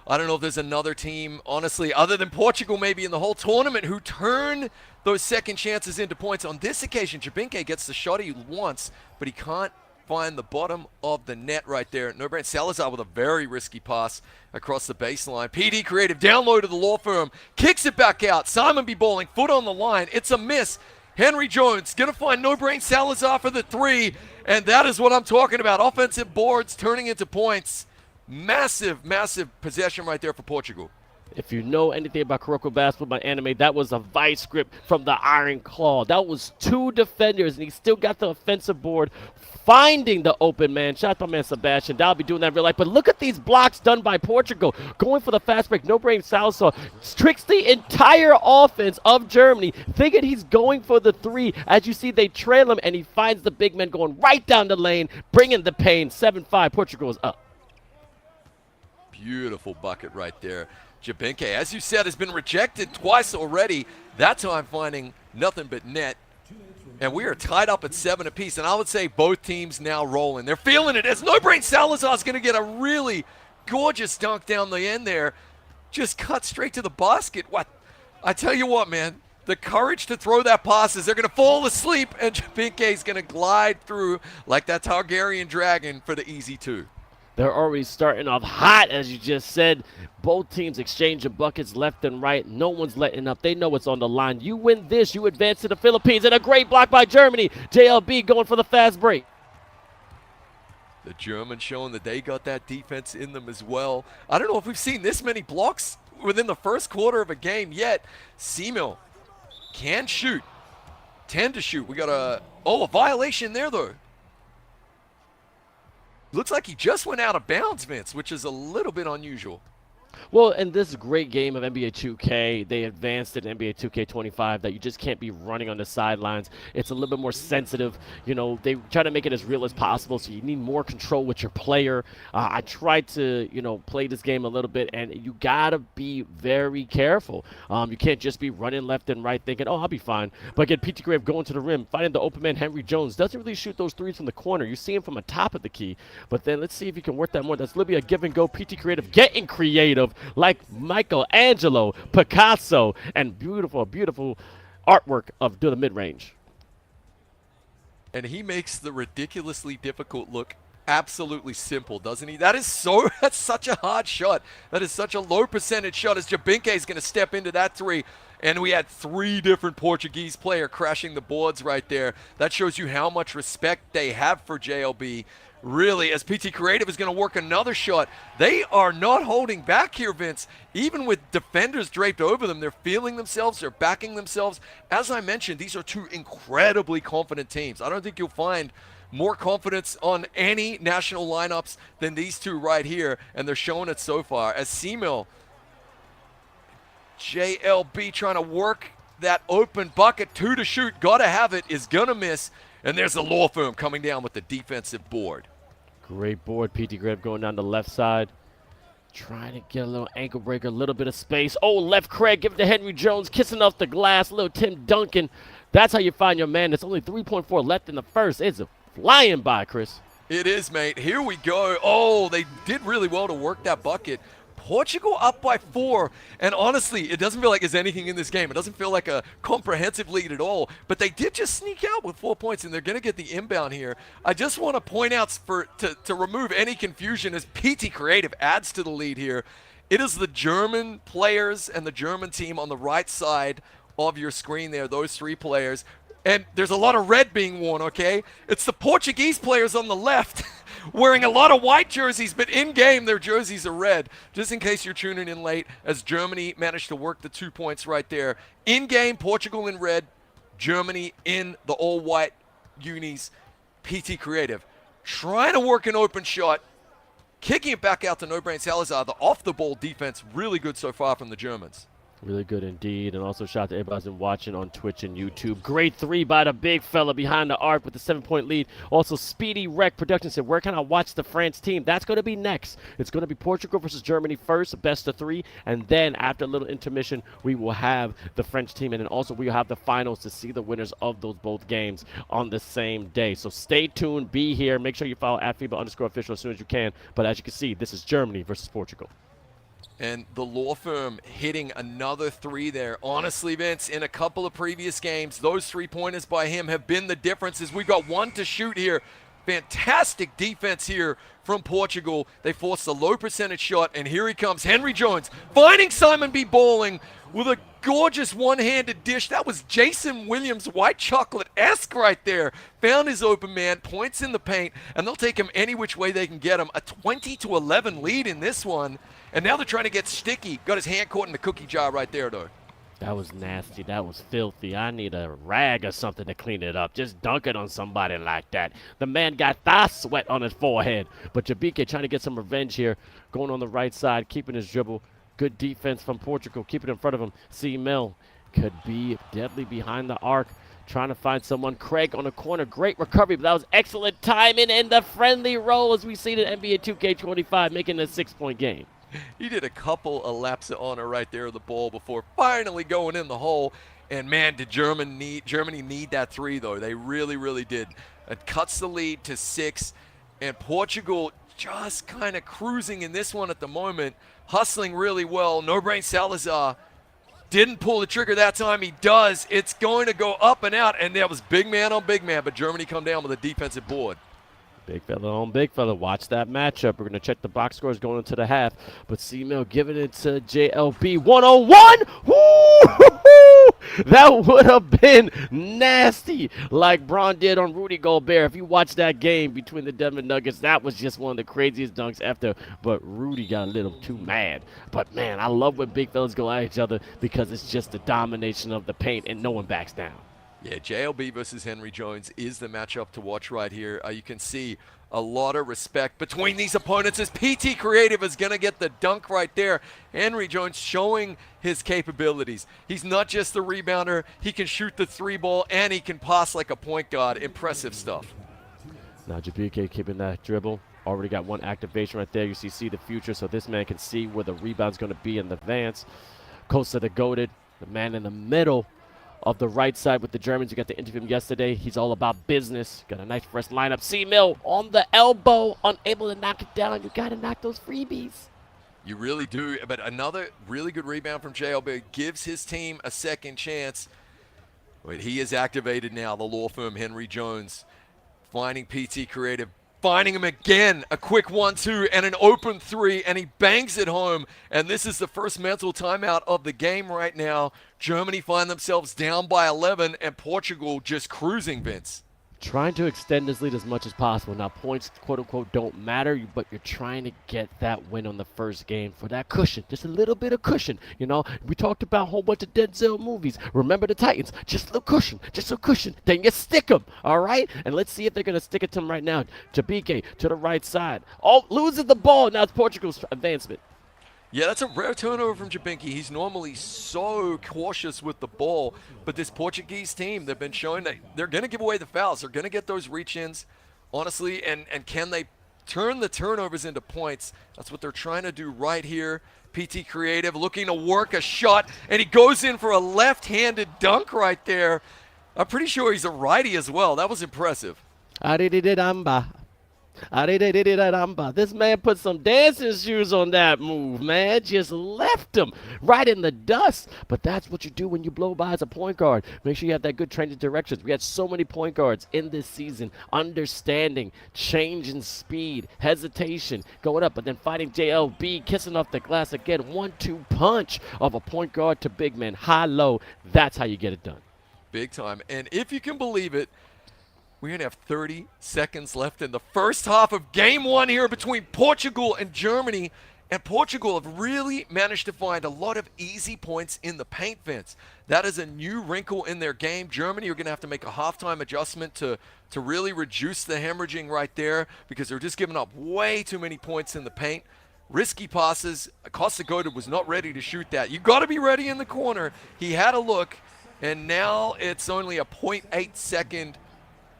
I don't know if there's another team, honestly, other than Portugal maybe in the whole tournament, who turn those second chances into points. On this occasion, Jabinki gets the shot he wants, but he can't find the bottom of the net right there. No-brain Salazar with a very risky pass across the baseline. PD Creative down low to the law firm. Kicks it back out. Simon B. Bowling, foot on the line. It's a miss. Henry Jones going to find No-brain Salazar for the 3. And that is what I'm talking about. Offensive boards turning into points. Massive, massive possession right there for Portugal.
If you know anything about Kuroko basketball, my anime, that was a vice grip from the Iron Claw. That was 2 defenders, and he still got the offensive board, finding the open man. Shout out to my man Sebastian. That'll be doing that in real life. But look at these blocks done by Portugal. Going for the fast break. No-brain Salazar tricks the entire offense of Germany, thinking he's going for the 3. As you see, they trail him, and he finds the big man going right down the lane, bringing the pain. 7-5. Portugal is up.
Beautiful bucket right there. Jabinki, as you said, has been rejected twice already. That time finding nothing but net. And we are tied up at 7 apiece. And I would say both teams now rolling. They're feeling it as No-brain Salazar is going to get a really gorgeous dunk down the end there. Just cut straight to the basket. What? I tell you what, man. The courage to throw that pass is they're going to fall asleep. And Jabinki is going to glide through like that Targaryen dragon for the easy 2.
They're already starting off hot, as you just said. Both teams exchanging buckets left and right. No one's letting up. They know what's on the line. You win this, you advance to the Philippines. And a great block by Germany. JLB going for the fast break.
The Germans showing that they got that defense in them as well. I don't know if we've seen this many blocks within the first quarter of a game yet. 𝐂𝐄𝐂 can shoot. 10 to shoot. We got a violation there, though. Looks like he just went out of bounds, Vince, which is a little bit unusual.
Well, in this great game of NBA 2K, they advanced in NBA 2K25 that you just can't be running on the sidelines. It's a little bit more sensitive. You know, they try to make it as real as possible, so you need more control with your player. I tried to, you know, play this game a little bit, and you got to be very careful. You can't just be running left and right thinking, oh, I'll be fine. But again, P.T. Grave going to the rim, finding the open man, Henry Jones. Doesn't really shoot those threes from the corner. You see him from the top of the key. But then let's see if you can work that more. That's literally a give and go. P.T. Creative getting creative, like Michelangelo, Picasso, and beautiful, beautiful artwork of the mid-range.
And he makes the ridiculously difficult look absolutely simple, doesn't he? That's such a hard shot. That is such a low percentage shot as Jabinke is going to step into that three. And we had 3 different Portuguese players crashing the boards right there. That shows you how much respect they have for JLB. Really, as PT Creative is going to work another shot. They are not holding back here, Vince. Even with defenders draped over them, they're feeling themselves, they're backing themselves. As I mentioned, these are 2 incredibly confident teams. I don't think you'll find more confidence on any national lineups than these 2 right here, and they're showing it so far. As 𝐂𝐄𝐂, JLB trying to work that open bucket, 2 to shoot, gotta have it, is gonna miss. And there's the law firm coming down with the defensive board.
Great board. P.T. Grave going down the left side. Trying to get a little ankle breaker, a little bit of space. Oh, left Craig, give it to Henry Jones, kissing off the glass. Little Tim Duncan. That's how you find your man. It's only 3.4 left in the first. It's flying by, Chris.
It is, mate. Here we go. Oh, they did really well to work that bucket. Portugal up by 4, and honestly, it doesn't feel like there's anything in this game. It doesn't feel like a comprehensive lead at all, but they did just sneak out with 4 points, and they're going to get the inbound here. I just want to point out to remove any confusion as PT Creative adds to the lead here. It is the German players and the German team on the right side of your screen there, those 3 players. And there's a lot of red being worn, okay? It's the Portuguese players on the left wearing a lot of white jerseys, but in-game their jerseys are red. Just in case you're tuning in late, as Germany managed to work the 2 points right there. In-game, Portugal in red, Germany in the all-white unis. PT Creative trying to work an open shot, kicking it back out to No Brain Salazar. The off-the-ball defense really good so far from the Germans.
Really good indeed. And also shout out to everybody who's been watching on Twitch and YouTube. Great 3 by the big fella behind the arc with the 7-point lead. Also, Speedy Rec Productions said, where can I watch the France team? That's going to be next. It's going to be Portugal versus Germany first, best of 3. And then after a little intermission, we will have the French team. And then also we will have the finals to see the winners of those both games on the same day. So stay tuned. Be here. Make sure you follow @FIBA_official as soon as you can. But as you can see, this is Germany versus Portugal.
And the law firm hitting another 3 there. Honestly, Vince, in a couple of previous games, those 3-pointers by him have been the difference as we got 1 to shoot here. Fantastic defense here from Portugal. They forced a low percentage shot, and here he comes, Henry Jones, finding Simon B. Balling with a gorgeous one-handed dish. That was Jason Williams, white chocolate-esque right there. Found his open man, points in the paint, and they'll take him any which way they can get him. A 20-11 lead in this one, and now they're trying to get sticky. Got his hand caught in the cookie jar right there, though.
That was nasty. That was filthy. I need a rag or something to clean it up. Just dunk it on somebody like that. The man got thigh sweat on his forehead. But Jabinke trying to get some revenge here. Going on the right side, keeping his dribble. Good defense from Portugal. Keep it in front of him. 𝐂𝐄𝐂 could be deadly behind the arc. Trying to find someone. Craig on the corner. Great recovery. But that was excellent timing and the friendly roll as we see the NBA 2K25 making a 6-point game.
He did a couple of laps of honor right there of the ball before finally going in the hole. And man, did Germany need that 3 though. They really, really did. It cuts the lead to 6. And Portugal just kind of cruising in this one at the moment. Hustling really well. No Brain Salazar didn't pull the trigger that time. He does. It's going to go up and out. And that was big man on big man. But Germany come down with a defensive board.
Big fella on big fella. Watch that matchup. We're going to check the box scores going into the half. But 𝐂𝐄𝐂 giving it to JLB. 1-on-1. Woo! That would have been nasty like Braun did on Rudy Gobert. If you watch that game between the Denver Nuggets, that was just one of the craziest dunks after. But Rudy got a little too mad. But, man, I love when big fellas go at each other because it's just the domination of the paint and no one backs down.
Yeah, JLB versus Henry Jones is the matchup to watch right here. You can see a lot of respect between these opponents as PT Creative is going to get the dunk right there. Henry Jones showing his capabilities. He's not just the rebounder. He can shoot the three ball, and he can pass like a point guard. Impressive stuff.
Now Jabike keeping that dribble. Already got one activation right there. You see the future, so this man can see where the rebound's going to be in the advance. Costa the goated, the man in the middle of the right side with the Germans. You got to interview him yesterday. He's all about business. Got a nice fresh lineup. C-Mill on the elbow, unable to knock it down. You got to knock those freebies.
You really do. But another really good rebound from JLB gives his team a second chance. But he is activated now, the law firm Henry Jones. Finding PT Creative. Finding him again, a quick 1-2 and an open 3, and he bangs it home. And this is the first mental timeout of the game right now. Germany find themselves down by 11, and Portugal just cruising, Vince.
Trying to extend this lead as much as possible. Now, points, quote-unquote, don't matter, but you're trying to get that win on the first game for that cushion. Just a little bit of cushion. You know, we talked about a whole bunch of Denzel movies. Remember the Titans. Just a little cushion. Just a cushion. Then you stick them, all right? And let's see if they're going to stick it to him right now. Jabike to the right side. Oh, loses the ball. Now it's Portugal's advancement.
Yeah, that's a rare turnover from Jabinki. He's normally so cautious with the ball, but this Portuguese team, they've been showing that they're going to give away the fouls. They're going to get those reach-ins, honestly, and can they turn the turnovers into points? That's what they're trying to do right here. PT Creative looking to work a shot, and he goes in for a left-handed dunk right there. I'm pretty sure he's a righty as well. That was impressive.
This man put some dancing shoes on that move, man. Just left him right in the dust. But that's what you do when you blow by as a point guard. Make sure you have that good change of directions. We had so many point guards in this season. Understanding, changing speed, hesitation, going up, but then fighting JLB, kissing off the glass again. 1-2 punch of a point guard to big man. High-low. That's how you get it done.
Big time. And if you can believe it, we're going to have 30 seconds left in the first half of game one here between Portugal and Germany. And Portugal have really managed to find a lot of easy points in the paint, Vince. That is a new wrinkle in their game. Germany are going to have to make a halftime adjustment to really reduce the hemorrhaging right there because they're just giving up way too many points in the paint. Risky passes. 𝐂𝐇𝐄𝐂 was not ready to shoot that. You got to be ready in the corner. He had a look, and now it's only a 0.8 second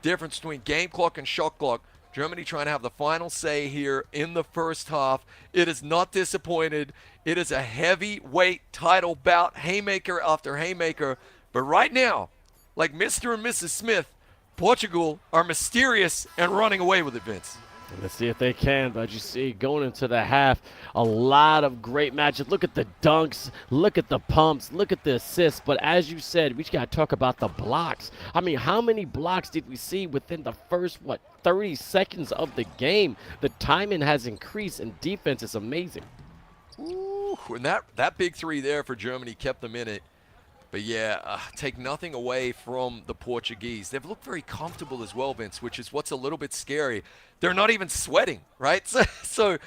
difference between game clock and shot clock. Germany trying to have the final say here in the first half. It is not disappointed. It is a heavyweight title bout, haymaker after haymaker. But right now, like Mr. and Mrs. Smith, Portugal are mysterious and running away with it, Vince.
Let's see if they can, but you see, going into the half, a lot of great matches. Look at the dunks, look at the pumps, look at the assists. But as you said, we just got to talk about the blocks. I mean, how many blocks did we see within the first, 30 seconds of the game? The timing has increased, and defense is amazing.
Ooh, and that big three there for Germany kept them in it. But yeah, take nothing away from the Portuguese. They've looked very comfortable as well, Vince, which is what's a little bit scary. They're not even sweating, right? So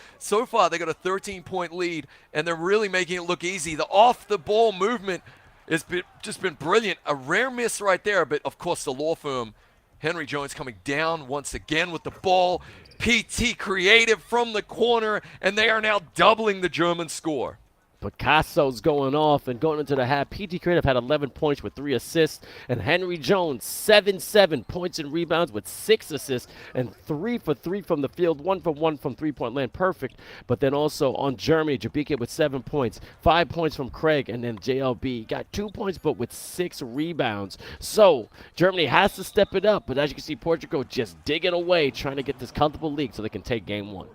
far, they got a 13-point lead, and they're really making it look easy. The off-the-ball movement has just been brilliant. A rare miss right there, but of course the law firm, Henry Jones coming down once again with the ball. PT Creative from the corner, and they are now doubling the German score.
Picasso's going off and going into the half. PT Creative had 11 points with 3 assists. And Henry Jones, 7 points and rebounds with 6 assists and 3 for 3 from the field, 1 for 1 from three-point land. Perfect. But then also on Germany, Jabike with 7 points, 5 points from Craig, and then JLB got 2 points but with 6 rebounds. So Germany has to step it up. But as you can see, Portugal just digging away, trying to get this comfortable lead so they can take game one.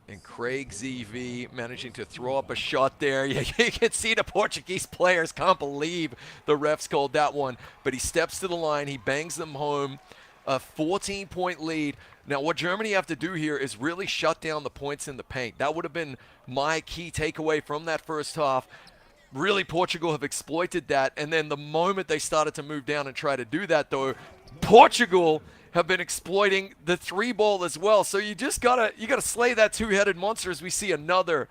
And 𝐂𝐄𝐂 managing to throw up a shot there. You can see the Portuguese players can't believe the refs called that one. But he steps to the line. He bangs them home. A 14-point lead. Now, what Germany have to do here is really shut down the points in the paint. That would have been my key takeaway from that first half. Really, Portugal have exploited that. And then the moment they started to move down and try to do that, though, Portugal have been exploiting the 3-ball as well. So you gotta slay that two-headed monster as we see another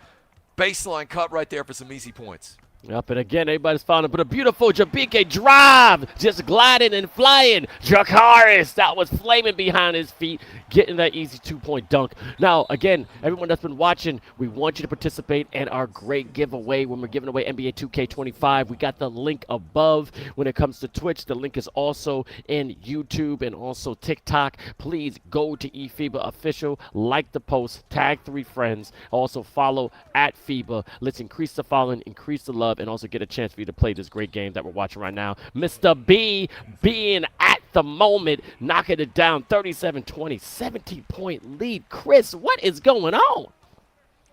baseline cut right there for some easy points.
Up and again, everybody's found it, but a beautiful Jabike drive, just gliding and flying. Jakaris, that was flaming behind his feet, getting that easy 2-point dunk. Now, again, everyone that's been watching, we want you to participate in our great giveaway when we're giving away NBA 2K25. We got the link above. When it comes to Twitch, the link is also in YouTube and also TikTok. Please go to eFIBA Official, like the post, tag 3 friends, also follow at FIBA. Let's increase the following, increase the love, and also get a chance for you to play this great game that we're watching right now. Mr. B being at the moment, knocking it down 37-20, 17-point lead. Chris, what is going on?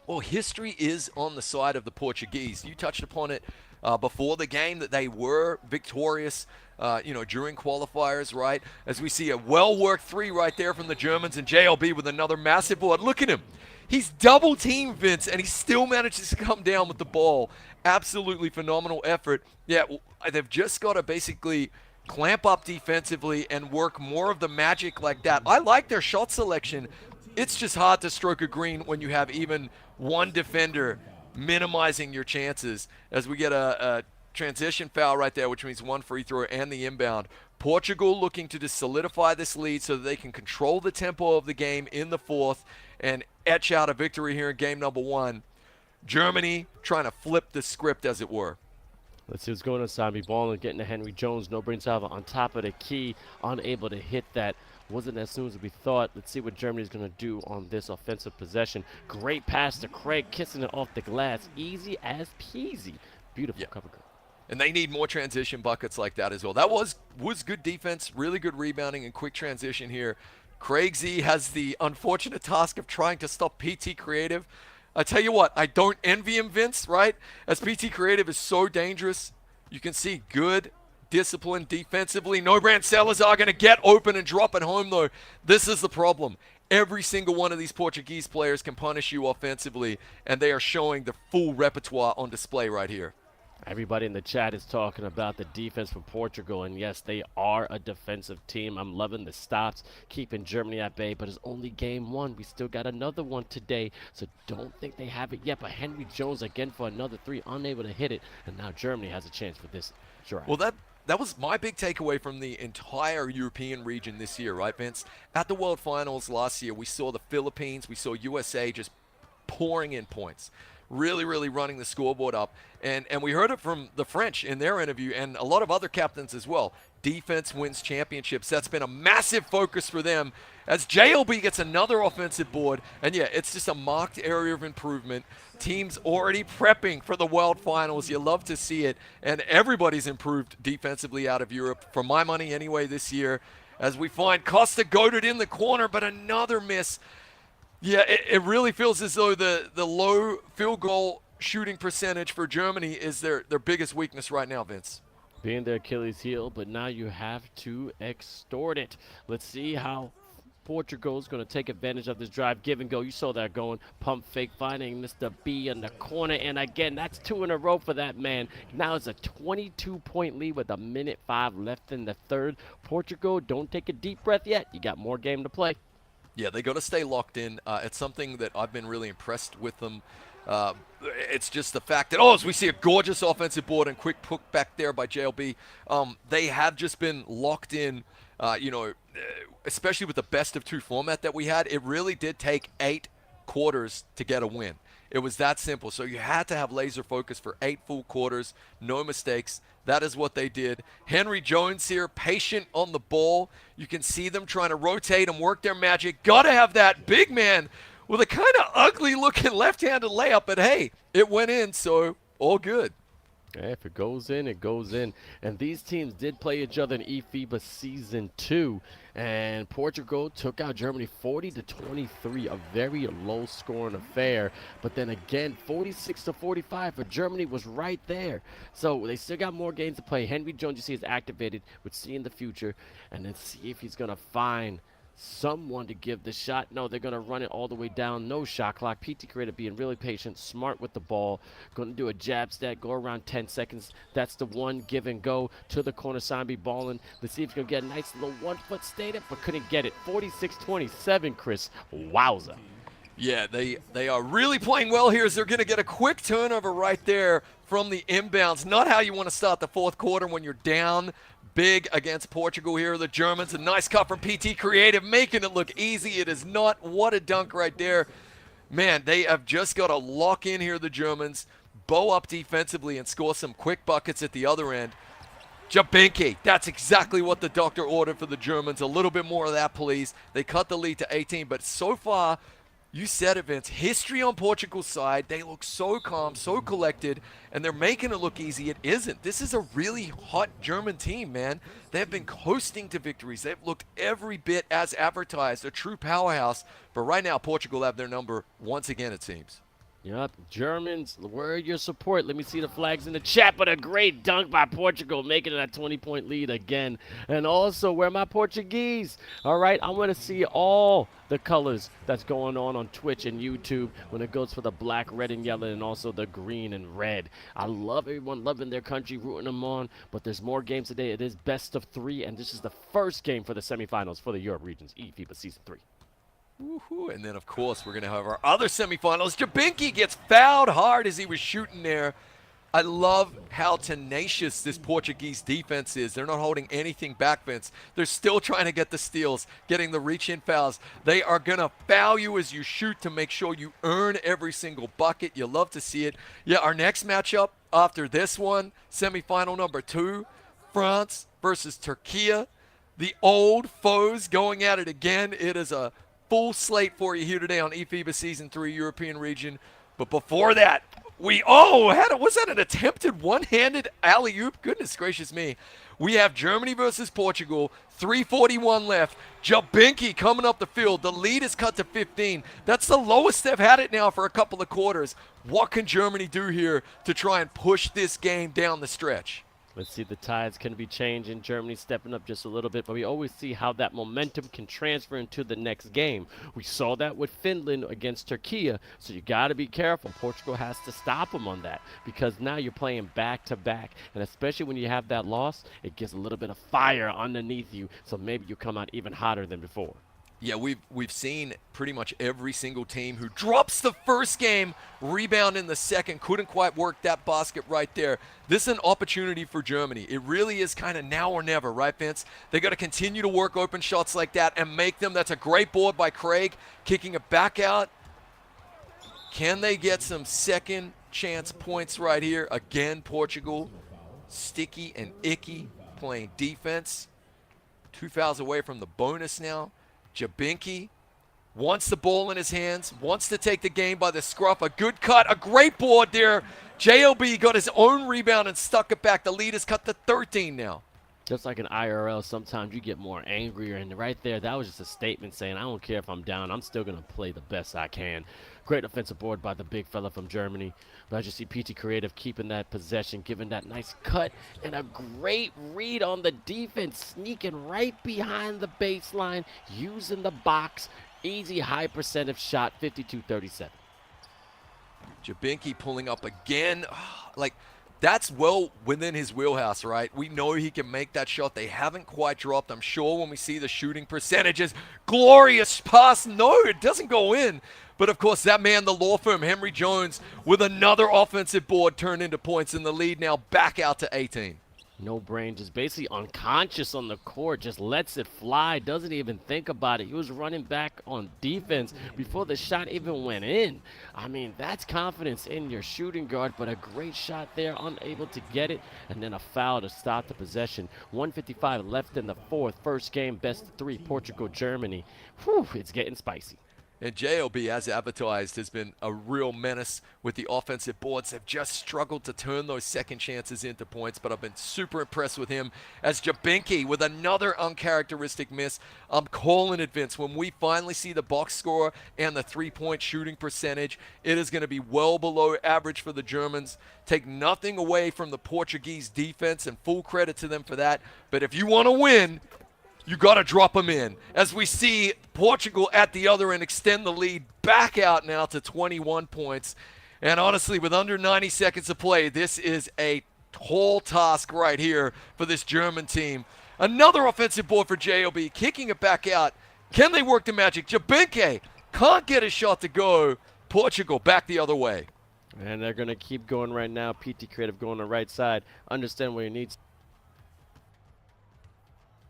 Well, history is on the side of the Portuguese. You touched upon it before the game that they were victorious, during qualifiers, right? As we see a well-worked 3 right there from the Germans, and JLB with another massive board. Look at him. He's double-teamed, Vince, and he still manages to come down with the ball. Absolutely phenomenal effort. Yeah, they've just got to basically clamp up defensively and work more of the magic like that. I like their shot selection. It's just hard to stroke a green when you have even one defender minimizing your chances. As we get a transition foul right there, which means 1 free throw and the inbound. Portugal looking to just solidify this lead so that they can control the tempo of the game in the 4th and etch out a victory here in game number 1. Germany trying to flip the script, as it were.
Let's see what's going on. Sambi Ballin getting to Henry Jones. No brain salvo on top of the key. Unable to hit that. Wasn't as soon as we thought. Let's see what Germany's going to do on this offensive possession. Great pass to Craig, kissing it off the glass. Easy as peasy. Beautiful cover girl.
And they need more transition buckets like that as well. That was good defense, really good rebounding and quick transition here. Craig Z has the unfortunate task of trying to stop PT Creative. I tell you what, I don't envy him, Vince, right? As PT Creative is so dangerous. You can see good discipline defensively. No brand sellers are going to get open and drop it home, though. This is the problem. Every single one of these Portuguese players can punish you offensively, and they are showing the full repertoire on display right here.
Everybody in the chat is talking about the defense for Portugal, and yes, they are a defensive team. I'm loving the stops, keeping Germany at bay, but it's only game 1. We still got another one today, so don't think they have it yet. But Henry Jones again for another 3, unable to hit it, and now Germany has a chance for this drive.
Well, that was my big takeaway from the entire European region this year, right, Vince? At the World Finals last year, we saw the Philippines, we saw USA just pouring in points. Really, really running the scoreboard up. And we heard it from the French in their interview and a lot of other captains as well. Defense wins championships. That's been a massive focus for them as JLB gets another offensive board. And yeah, it's just a marked area of improvement. Teams already prepping for the World Finals. You love to see it. And everybody's improved defensively out of Europe, for my money anyway, this year. As we find Costa goaded in the corner, but another miss. Yeah, it really feels as though the low field goal shooting percentage for Germany is their biggest weakness right now, Vince.
Being their Achilles heel, but now you have to extort it. Let's see how Portugal's going to take advantage of this drive, give and go. You saw that going. Pump fake, finding Mr. B in the corner. And again, that's 2 in a row for that man. Now it's a 22-point lead with 1:05 left in the 3rd. Portugal, don't take a deep breath yet. You got more game to play.
Yeah, they got to stay locked in. It's something that I've been really impressed with them. It's just the fact that, as we see a gorgeous offensive board and quick hook back there by JLB, they have just been locked in, especially with the best of 2 format that we had. It really did take 8 quarters to get a win. It was that simple. So you had to have laser focus for 8 full quarters, no mistakes. That is what they did. Henry Jones here, patient on the ball. You can see them trying to rotate and work their magic. Got to have that big man with a kind of ugly-looking left-handed layup, but hey, it went in, so all good.
Yeah, if it goes in, it goes in. And these teams did play each other in eFIBA Season 2. And Portugal took out Germany 40-23, a very low-scoring affair. But then again, 46-45 for Germany was right there. So they still got more games to play. Henry Jones, you see, is activated. We'll see in the future. And then see if he's going to find someone to give the shot. No, they're going to run it all the way down. No shot clock. PT Creator being really patient, smart with the ball. Going to do a jab stat, go around 10 seconds. That's the one, give and go to the corner. Sambi balling. Let's see if he's going to get a nice little 1-foot stay there, but couldn't get it. 46-27, Chris. Wowza.
Yeah, they are really playing well here as they're going to get a quick turnover right there from the inbounds. Not how you want to start the fourth quarter when you're down big against Portugal here. The Germans, a nice cut from PT Creative, making it look easy. It is not. What a dunk right there. Man, they have just got to lock in here, the Germans, bow up defensively and score some quick buckets at the other end. 𝐂𝐄𝐂, that's exactly what the doctor ordered for the Germans. A little bit more of that, please. They cut the lead to 18, but so far, you said it, Vince, history on Portugal's side. They look so calm, so collected, and they're making it look easy. It isn't. This is a really hot German team, man. They've been coasting to victories. They've looked every bit as advertised, a true powerhouse. But right now, Portugal have their number once again, it seems.
Yep, Germans, where are your support? Let me see the flags in the chat, but a great dunk by Portugal, making it a 20-point lead again. And also, where are my Portuguese? All right, I want to see all the colors that's going on Twitch and YouTube when it goes for the black, red, and yellow, and also the green and red. I love everyone loving their country, rooting them on, but there's more games today. It is best of 3, and this is the first game for the semifinals for the Europe regions, eFIBA Season 3.
Woohoo. And then, of course, we're going to have our other semifinals. 𝐂𝐄𝐂 gets fouled hard as he was shooting there. I love how tenacious this Portuguese defense is. They're not holding anything back, Vince. They're still trying to get the steals, getting the reach-in fouls. They are going to foul you as you shoot to make sure you earn every single bucket. You love to see it. Yeah, our next matchup after this one, semifinal number 2, France versus Türkiye. The old foes going at it again. It is a full slate for you here today on eFIBA Season 3 European region. But before that, was that an attempted one-handed alley-oop? Goodness gracious me. We have Germany versus Portugal, 3:41 left. 𝐂𝐄𝐂 coming up the field. The lead is cut to 15. That's the lowest they've had it now for a couple of quarters. What can Germany do here to try and push this game down the stretch?
Let's see, the tides can be changing. Germany stepping up just a little bit, but we always see how that momentum can transfer into the next game. We saw that with Finland against Türkiye, so you got to be careful. Portugal has to stop them on that because now you're playing back-to-back, and especially when you have that loss, it gives a little bit of fire underneath you, so maybe you come out even hotter than before.
Yeah, we've seen pretty much every single team who drops the first game, rebound in the second, couldn't quite work that basket right there. This is an opportunity for Germany. It really is kind of now or never, right, Vince? They got to continue to work open shots like that and make them. That's a great board by Craig, kicking it back out. Can they get some second chance points right here? Again, Portugal, sticky and icky, playing defense. 2 fouls away from the bonus now. 𝐂𝐄𝐂 wants the ball in his hands, wants to take the game by the scruff. A good cut, a great board there. 𝐿B got his own rebound and stuck it back. The lead is cut to 13 now.
Just like in IRL, sometimes you get more angrier, and right there, that was just a statement saying, I don't care if I'm down, I'm still going to play the best I can. Great offensive board by the big fella from Germany. But as you see, PT Creative keeping that possession, giving that nice cut, and a great read on the defense, sneaking right behind the baseline, using the box. Easy, high percentage shot, 52-37.
𝐂𝐄𝐂 pulling up again. Like, that's well within his wheelhouse, right? We know he can make that shot. They haven't quite dropped. I'm sure when we see the shooting percentages, glorious pass. No, it doesn't go in. But, of course, that man, the law firm, Henry Jones, with another offensive board turned into points, and the lead now back out to 18.
No brain, just basically unconscious on the court, just lets it fly, doesn't even think about it. He was running back on defense before the shot even went in. I mean, that's confidence in your shooting guard, but a great shot there, unable to get it, and then a foul to stop the possession. 1:55 left in the fourth. First game, best of 3, Portugal, Germany. Whew, it's getting spicy.
And 𝐿𝐵, as advertised, has been a real menace with the offensive boards. They've just struggled to turn those second chances into points, but I've been super impressed with him. As 𝐂𝐄𝐂 with another uncharacteristic miss. I'm calling it, Vince. When we finally see the box score and the three-point shooting percentage, it is going to be well below average for the Germans. Take nothing away from the Portuguese defense, and full credit to them for that. But if you want to win, you got to drop them in. As we see Portugal at the other end extend the lead back out now to 21 points. And honestly, with under 90 seconds to play, this is a tall task right here for this German team. Another offensive board for 𝐿𝐵, kicking it back out. Can they work the magic? 𝐂𝐄𝐂 Can't get a shot to go. Portugal back the other way.
And they're going to keep going right now. PT Creative going on the right side. Understand where he needs.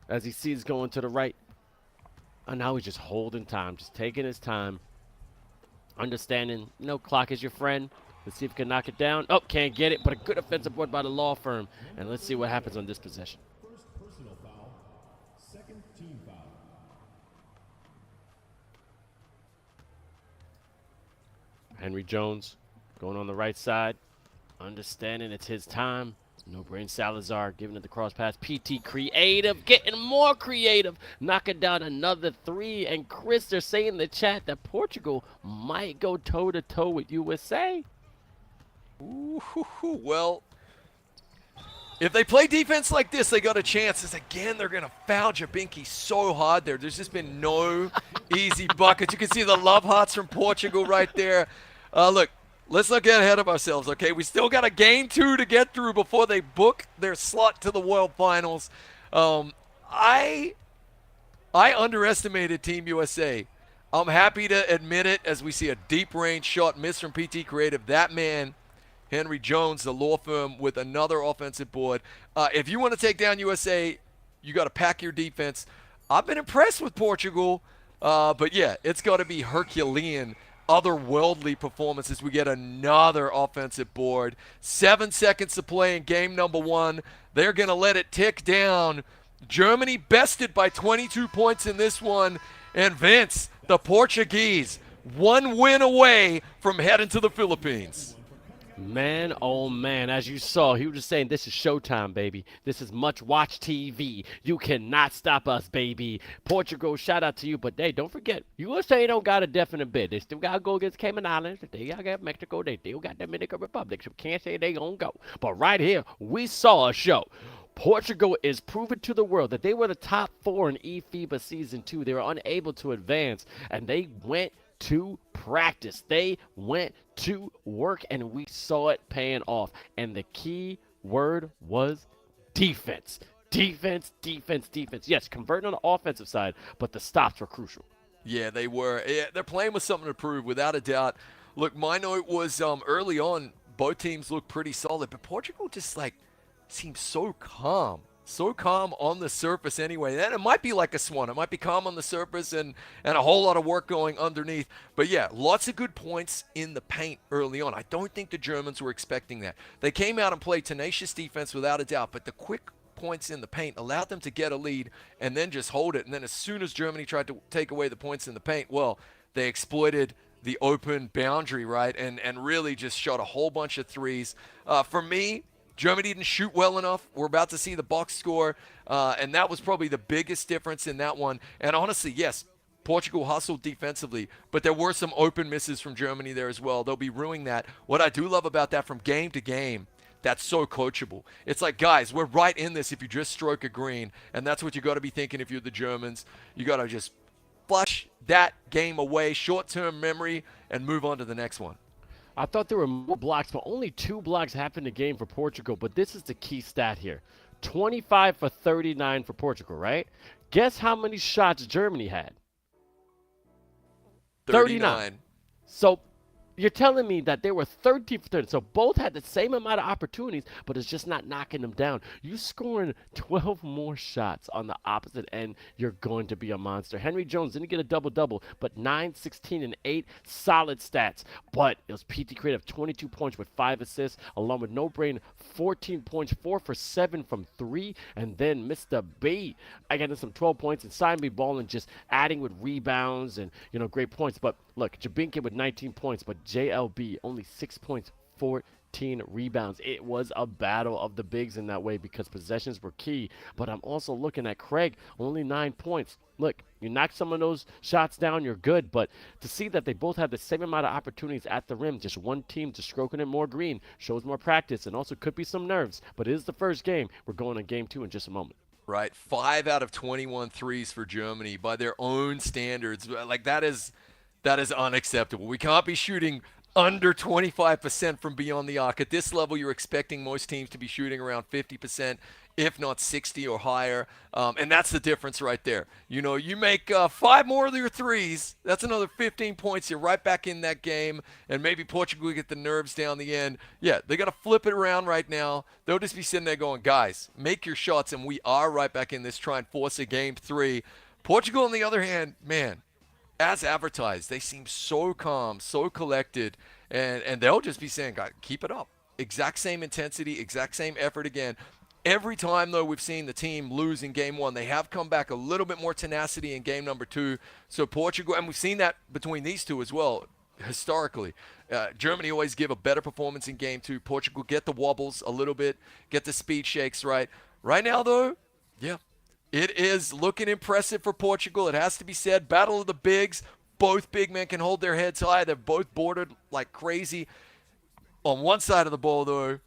As he sees going to the right. And now he's just holding time, just taking his time. Understanding, clock is your friend. Let's see if he can knock it down. Oh, can't get it, but a good offensive board by the law firm. And let's see what happens on this possession.
First personal foul, second team foul.
Henry Jones going on the right side. Understanding it's his time. No brain Salazar giving it the cross pass. PT Creative getting more creative. Knocking down another 3. And Chris, they're saying in the chat that Portugal might go toe-to-toe with USA.
Ooh, well, if they play defense like this, they got a chance. As again, they're going to foul 𝐂𝐄𝐄𝐄 so hard there. There's just been no easy buckets. You can see the love hearts from Portugal right there. Look, let's not get ahead of ourselves, okay? We still got a game 2 to get through before they book their slot to the World Finals. I underestimated Team USA. I'm happy to admit it as we see a deep range shot miss from PT Creative. That man, Henry Jones, the law firm, with another offensive board. If you want to take down USA, you got to pack your defense. I've been impressed with Portugal, but yeah, it's got to be Herculean, otherworldly performances. We get another offensive board. 7 seconds to play in game number 1. They're going to let it tick down. Germany bested by 22 points in this one. And Vince, the Portuguese, 1 win away from heading to the Philippines.
Man, oh man, as you saw, he was just saying this is showtime, baby. This is much watch TV. You cannot stop us, baby. Portugal, shout out to you, but hey, don't forget, USA don't got a definite bid. They still got to go against Cayman Islands. They got to get Mexico. They still got Dominican Republic, so can't say they gonna go. But right here, we saw a show. Portugal is proving to the world that they were the top 4 in eFIBA Season 2. They were unable to advance, and they went to practice. They went to work, and we saw it paying off. And the key word was defense. Defense, defense, defense. Yes, converting on the offensive side, but the stops were crucial.
Yeah, they were. Yeah, they're playing with something to prove, without a doubt. Look, my note was early on, both teams looked pretty solid, but Portugal just seems so calm. So calm on the surface anyway. And it might be like a swan. It might be calm on the surface and a whole lot of work going underneath. But yeah, lots of good points in the paint early on. I don't think the Germans were expecting that. They came out and played tenacious defense without a doubt, but the quick points in the paint allowed them to get a lead and then just hold it. And then as soon as Germany tried to take away the points in the paint, well, they exploited the open boundary, right? And really just shot a whole bunch of threes. For me, Germany didn't shoot well enough. We're about to see the box score, and that was probably the biggest difference in that one. And honestly, yes, Portugal hustled defensively, but there were some open misses from Germany there as well. They'll be ruining that. What I do love about that, from game to game, that's so coachable. It's like, guys, we're right in this if you just stroke a green, and that's what you got to be thinking if you're the Germans. You got to just flush that game away, short-term memory, and move on to the next one.
I thought there were more blocks, but only 2 blocks happened in the game for Portugal. But this is the key stat here. 25 for 39 for Portugal, right? Guess how many shots Germany had? 39. So you're telling me that they were 13 for 30. So both had the same amount of opportunities, but it's just not knocking them down. You scoring 12 more shots on the opposite end, you're going to be a monster. Henry Jones didn't get a double-double, but 9, 16, and 8 solid stats. But it was PT Creative, 22 points with 5 assists, along with No Brain, 14 points, 4 for 7 from 3. And then Mr. B, I got some 12 points, and Simon B. Ballin just adding with rebounds and, great points. But look, 𝐂𝐄𝐄𝐄 with 19 points, but JLB only 6 points, 14 rebounds. It was a battle of the bigs in that way because possessions were key. But I'm also looking at Craig, only 9 points. Look, you knock some of those shots down, you're good. But to see that they both had the same amount of opportunities at the rim, just one team just stroking it more green, shows more practice, and also could be some nerves. But it is the first game. We're going to game 2 in just a moment.
Right, 5 out of 21 threes for Germany by their own standards. Like, that is unacceptable. We can't be shooting under 25% from beyond the arc. At this level, you're expecting most teams to be shooting around 50%, if not 60 or higher. And that's the difference right there. You know, you make 5 more of your threes, that's another 15 points. You're right back in that game. And maybe Portugal get the nerves down the end. Yeah, they got to flip it around right now. They'll just be sitting there going, guys, make your shots. And we are right back in this, try and force a game 3. Portugal, on the other hand, man, as advertised, they seem so calm, so collected, and they'll just be saying, God, keep it up. Exact same intensity, exact same effort again. Every time, though, we've seen the team lose in game 1, they have come back a little bit more tenacity in game number 2. So Portugal, and we've seen that between these two as well, historically. Germany always give a better performance in game 2. Portugal get the wobbles a little bit, get the speed shakes right. Right now, though, yeah. It is looking impressive for Portugal. It has to be said. Battle of the bigs. Both big men can hold their heads high. They've both bordered like crazy. On one side of the ball, though,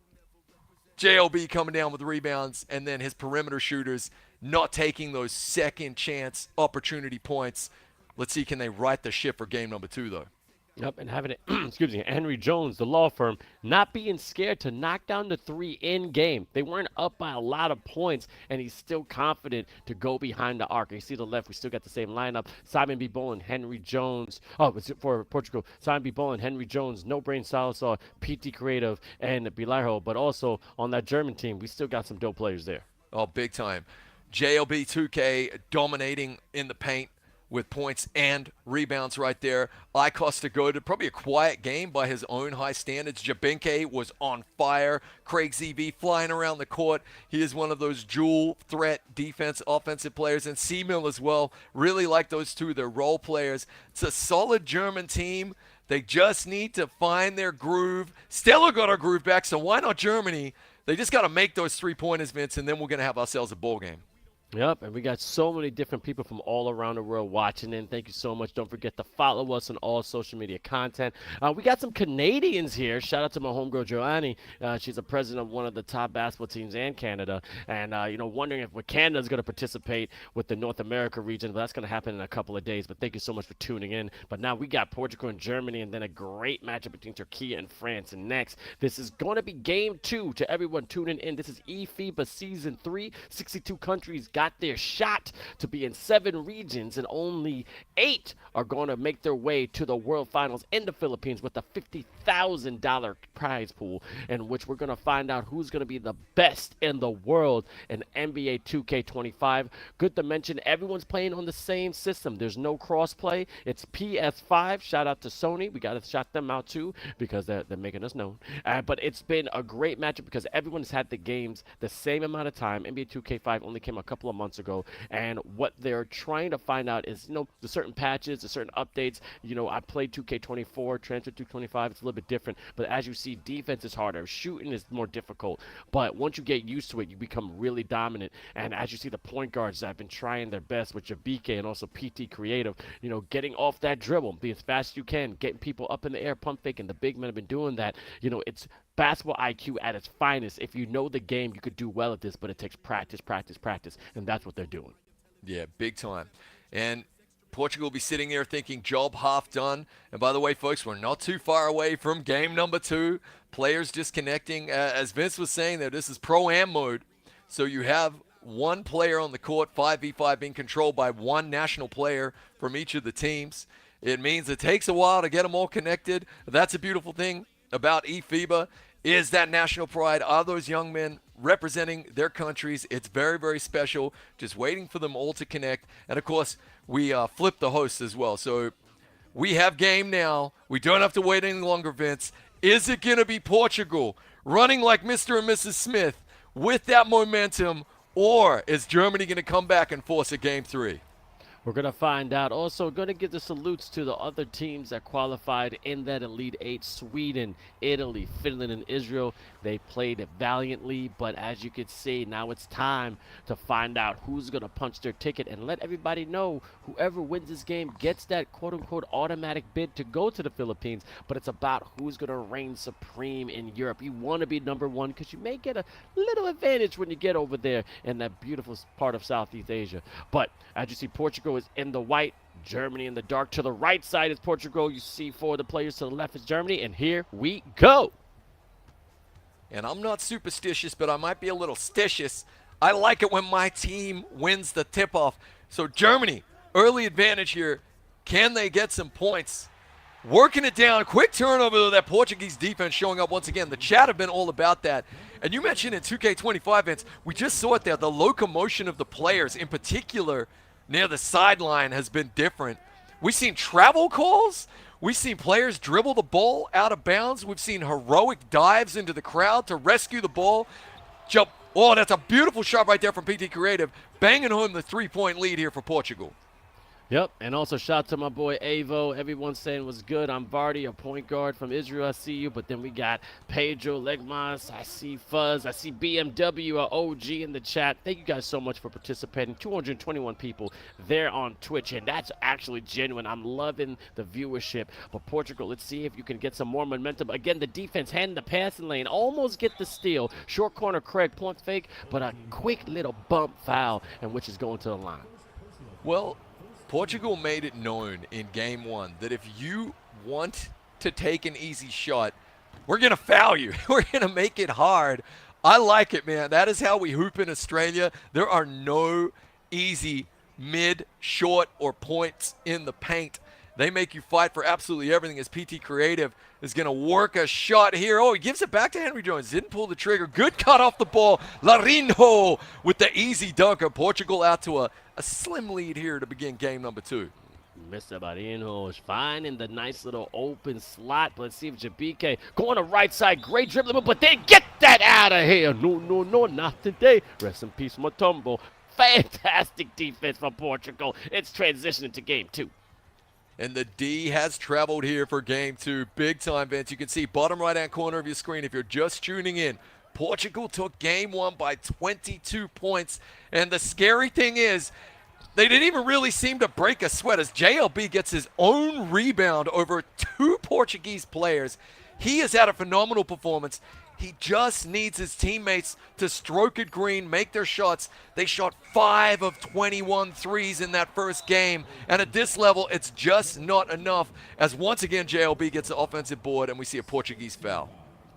JLB coming down with rebounds, and then his perimeter shooters not taking those second chance opportunity points. Let's see, can they right the ship for game number 2, though?
Yep, and having it, excuse me, Henry Jones, the law firm, not being scared to knock down the 3 in game. They weren't up by a lot of points, and he's still confident to go behind the arc. You see the left, we still got the same lineup. Simon B. Bowen, Henry Jones. Oh, for Portugal, Simon B. Bowen, Henry Jones, No Brain Salazar, PT Creative, and Bilarho. But also on that German team, we still got some dope players there.
Oh, big time. JLB 2K dominating in the paint with points and rebounds right there. 𝐂𝐇𝐄𝐂, probably a quiet game by his own high standards. Jabinke was on fire. 𝐂𝐄𝐓 flying around the court. He is one of those dual threat defense, offensive players. And Seamill as well. Really like those two. They're role players. It's a solid German team. They just need to find their groove. Stella got our groove back, so why not Germany? They just got to make those 3-pointers, Vince, and then we're going to have ourselves a ball game.
Yep, and we got so many different people from all around the world watching in. Thank you so much. Don't forget to follow us on all social media content. We got some Canadians here. Shout out to my homegirl, Joannie. She's the president of one of the top basketball teams in Canada. And, wondering if Canada's going to participate with the North America region. But that's going to happen in a couple of days. But thank you so much for tuning in. But now we got Portugal and Germany, and then a great matchup between Türkiye and France. And next, this is going to be game 2 to everyone tuning in. This is eFIBA Season 3. 62 countries got their shot to be in 7 regions, and only 8 are going to make their way to the World Finals in the Philippines with a $50,000 prize pool, in which we're going to find out who's going to be the best in the world in NBA 2K25. Good to mention, everyone's playing on the same system. There's no cross-play. It's PS5. Shout out to Sony. We got to shout them out too, because they're making us known. But it's been a great matchup because everyone's had the games the same amount of time. NBA 2K5 only came a couple of months ago, and what they're trying to find out is, the certain patches, the certain updates. I played 2K24, transferred to 25. It's a little bit different, but as you see, defense is harder, shooting is more difficult, but once you get used to it, you become really dominant. And as you see, the point guards that have been trying their best with Jabike and also PT Creative, getting off that dribble, be as fast as you can, getting people up in the air, pump faking. The big men have been doing that. It's basketball IQ at its finest. If you know the game, you could do well at this, but it takes practice, and that's what they're doing.
Yeah, big time. And Portugal will be sitting there thinking, job half done. And by the way, folks, we're not too far away from game number 2. Players disconnecting. As Vince was saying there, this is Pro-Am mode. So you have one player on the court, 5v5, being controlled by one national player from each of the teams. It means it takes a while to get them all connected. That's a beautiful thing about eFIBA, is that national pride. Are those young men representing their countries? It's very, very special. Just waiting for them all to connect. And, of course, we flip the hosts as well. So we have game now. We don't have to wait any longer, Vince. Is it going to be Portugal running like Mr. and Mrs. Smith with that momentum, or is Germany going to come back and force a game 3?
We're going to find out. Also, going to give the salutes to the other teams that qualified in that Elite 8. Sweden, Italy, Finland, and Israel. They played valiantly, but as you can see, now it's time to find out who's going to punch their ticket and let everybody know whoever wins this game gets that quote-unquote automatic bid to go to the Philippines. But it's about who's going to reign supreme in Europe. You want to be number 1 because you may get a little advantage when you get over there in that beautiful part of Southeast Asia. But as you see, Portugal Portugal is in the white, Germany in the dark. To the right side is Portugal. You see 4 of the players. To the left is Germany. And here we go.
And I'm not superstitious, but I might be a little stitious. I like it when my team wins the tip-off. So Germany, early advantage here. Can they get some points? Working it down. Quick turnover, though, that Portuguese defense showing up once again. The chat have been all about that. And you mentioned in 2K25, Vince, we just saw it there. The locomotion of the players, in particular, near the sideline has been different. We've seen travel calls. We've seen players dribble the ball out of bounds. We've seen heroic dives into the crowd to rescue the ball. Jump. Oh, that's a beautiful shot right there from 𝐂𝐄𝐄𝐂, banging home the 3-point lead here for Portugal.
Yep, and also shout out to my boy Avo. Everyone saying it was good. I'm Vardy, a point guard from Israel. I see you. But then we got Pedro Legmas. I see Fuzz. I see BMW, a OG in the chat. Thank you guys so much for participating. 221 people there on Twitch, and that's actually genuine. I'm loving the viewership. But Portugal, let's see if you can get some more momentum. Again, the defense handing the passing lane. Almost get the steal. Short corner, Craig, point fake, but a quick little bump foul, and which is going to the line.
Well, Portugal made it known in game 1 that if you want to take an easy shot, we're going to foul you. We're going to make it hard. I like it, man. That is how we hoop in Australia. There are no easy mid, short, or points in the paint. They make you fight for absolutely everything as 𝐂𝐄𝐄𝐂 is going to work a shot here. Oh, he gives it back to Henry Jones. Didn't pull the trigger. Good cut off the ball. Larinho with the easy dunker. Portugal out to a slim lead here to begin game number 2.
Mr. Marinho is finding the nice little open slot. Let's see if 𝐂𝐄𝐄𝐂 going to right side. Great dribbling move, but then get that out of here. No, not today. Rest in peace, Mutombo. Fantastic defense from Portugal. It's transitioning to game 2.
And the D has traveled here for game 2. Big time, Vince. You can see bottom right-hand corner of your screen if you're just tuning in. Portugal took game 1 by 22 points. And the scary thing is, they didn't even really seem to break a sweat as JLB gets his own rebound over 2 Portuguese players. He has had a phenomenal performance. He just needs his teammates to stroke it green, make their shots. They shot 5 of 21 threes in that first game. And at this level, it's just not enough as once again JLB gets the offensive board and we see a Portuguese foul.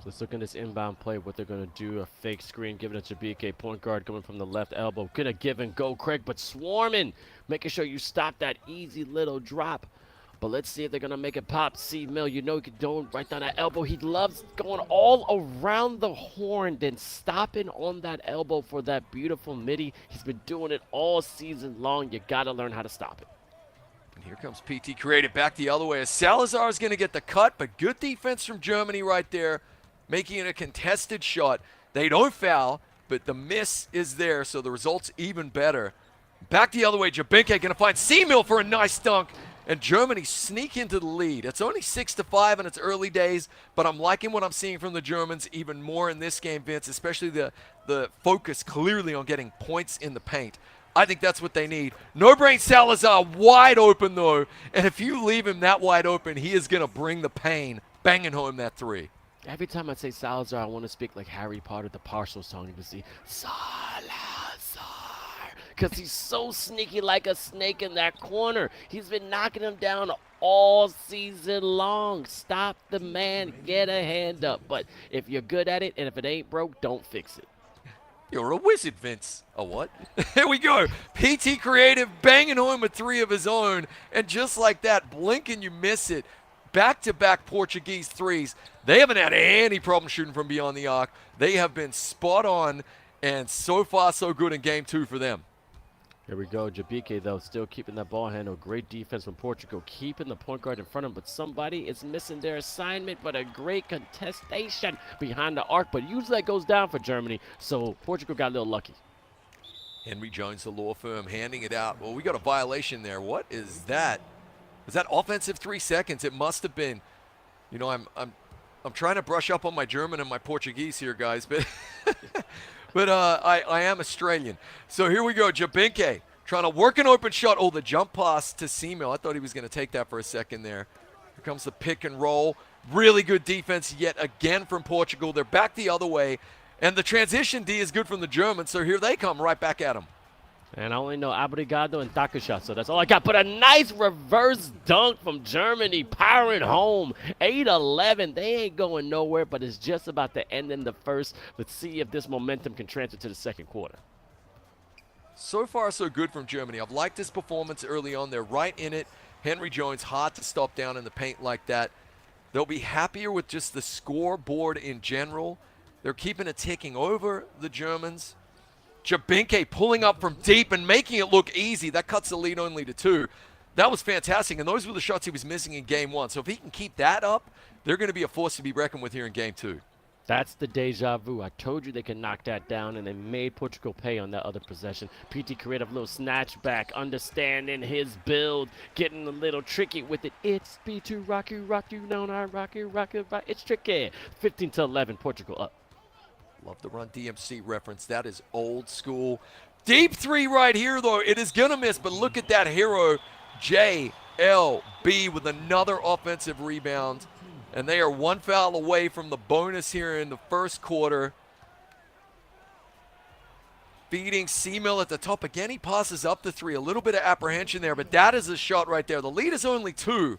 Let's look at this inbound play, what they're going to do. A fake screen, giving it to 𝐂𝐄𝐄𝐂, point guard coming from the left elbow. Gonna give and go, Craig, but swarming. Making sure you stop that easy little drop. But let's see if they're going to make it pop. 𝐂𝐄𝐄𝐂, you know he can do right down that elbow. He loves going all around the horn, then stopping on that elbow for that beautiful midi. He's been doing it all season long. You got to learn how to stop it.
And here comes 𝐂𝐄𝐄𝐂 back the other way. As Salazar is going to get the cut, but good defense from Germany right there, making it a contested shot. They don't foul, but the miss is there, so the result's even better. Back the other way, 𝐂𝐄𝐄𝐂 going to find 𝐂𝐄𝐄𝐂 for a nice dunk. And Germany sneak into the lead. It's only 6-5 in its early days, but I'm liking what I'm seeing from the Germans even more in this game, Vince, especially the focus clearly on getting points in the paint. I think that's what they need. No-brain Salazar wide open, though, and if you leave him that wide open, he is going to bring the pain, banging home that 3.
Every time I say Salazar, I want to speak like Harry Potter, the Partial song. You can see Salazar. Because he's so sneaky like a snake in that corner. He's been knocking him down all season long. Stop the man. Get a hand up. But if you're good at it and if it ain't broke, don't fix it.
You're a wizard, Vince. A what? Here we go. 𝐂𝐄𝐄𝐂 banging home with 3 of his own. And just like that, blink and you miss it. Back-to-back Portuguese threes. They haven't had any problem shooting from beyond the arc. They have been spot on. And so far, so good in game 2 for them.
Here we go. 𝐂𝐄𝐄𝐂, though, still keeping that ball handle. Great defense from Portugal, keeping the point guard in front of him. But somebody is missing their assignment. But a great contestation behind the arc. But usually that goes down for Germany. So Portugal got a little lucky.
Henry Jones, the law firm, handing it out. Well, we got a violation there. What is that? Was that offensive 3 seconds? It must have been. You know, I'm trying to brush up on my German and my Portuguese here, guys. But But I am Australian. So here we go. 𝐂𝐄𝐄𝐂 trying to work an open shot. Oh, the jump pass to 𝐂𝐄𝐄𝐂. I thought he was going to take that for a second there. Here comes the pick and roll. Really good defense yet again from Portugal. They're back the other way. And the transition D is good from the Germans. So here they come right back at him.
And I only know Abrigado and Takusha, so that's all I got. But a nice reverse dunk from Germany, powering home. 8-11. They ain't going nowhere, but it's just about to end in the first. Let's see if this momentum can transfer to the second quarter.
So far, so good from Germany. I've liked this performance early on. They're right in it. Henry Jones, hard to stop down in the paint like that. They'll be happier with just the scoreboard in general. They're keeping it ticking over, the Germans. 𝐂𝐄𝐂 pulling up from deep and making it look easy. That cuts the lead only to 2. That was fantastic, and those were the shots he was missing in Game 1. So if he can keep that up, they're going to be a force to be reckoned with here in Game 2.
That's the deja vu. I told you they could knock that down, and they made Portugal pay on that other possession. PT creative little snatch back, understanding his build, getting a little tricky with it. It's B2 rock you, don't I rock you, it's tricky. 15-11, Portugal up.
Love the Run DMC reference. That is old school. Deep 3 right here, though. It is going to miss, but look at that hero, JLB, with another offensive rebound. And they are 1 foul away from the bonus here in the first quarter. Feeding 𝐂𝐄𝐂 at the top. Again, he passes up the 3. A little bit of apprehension there, but that is a shot right there. The lead is only 2.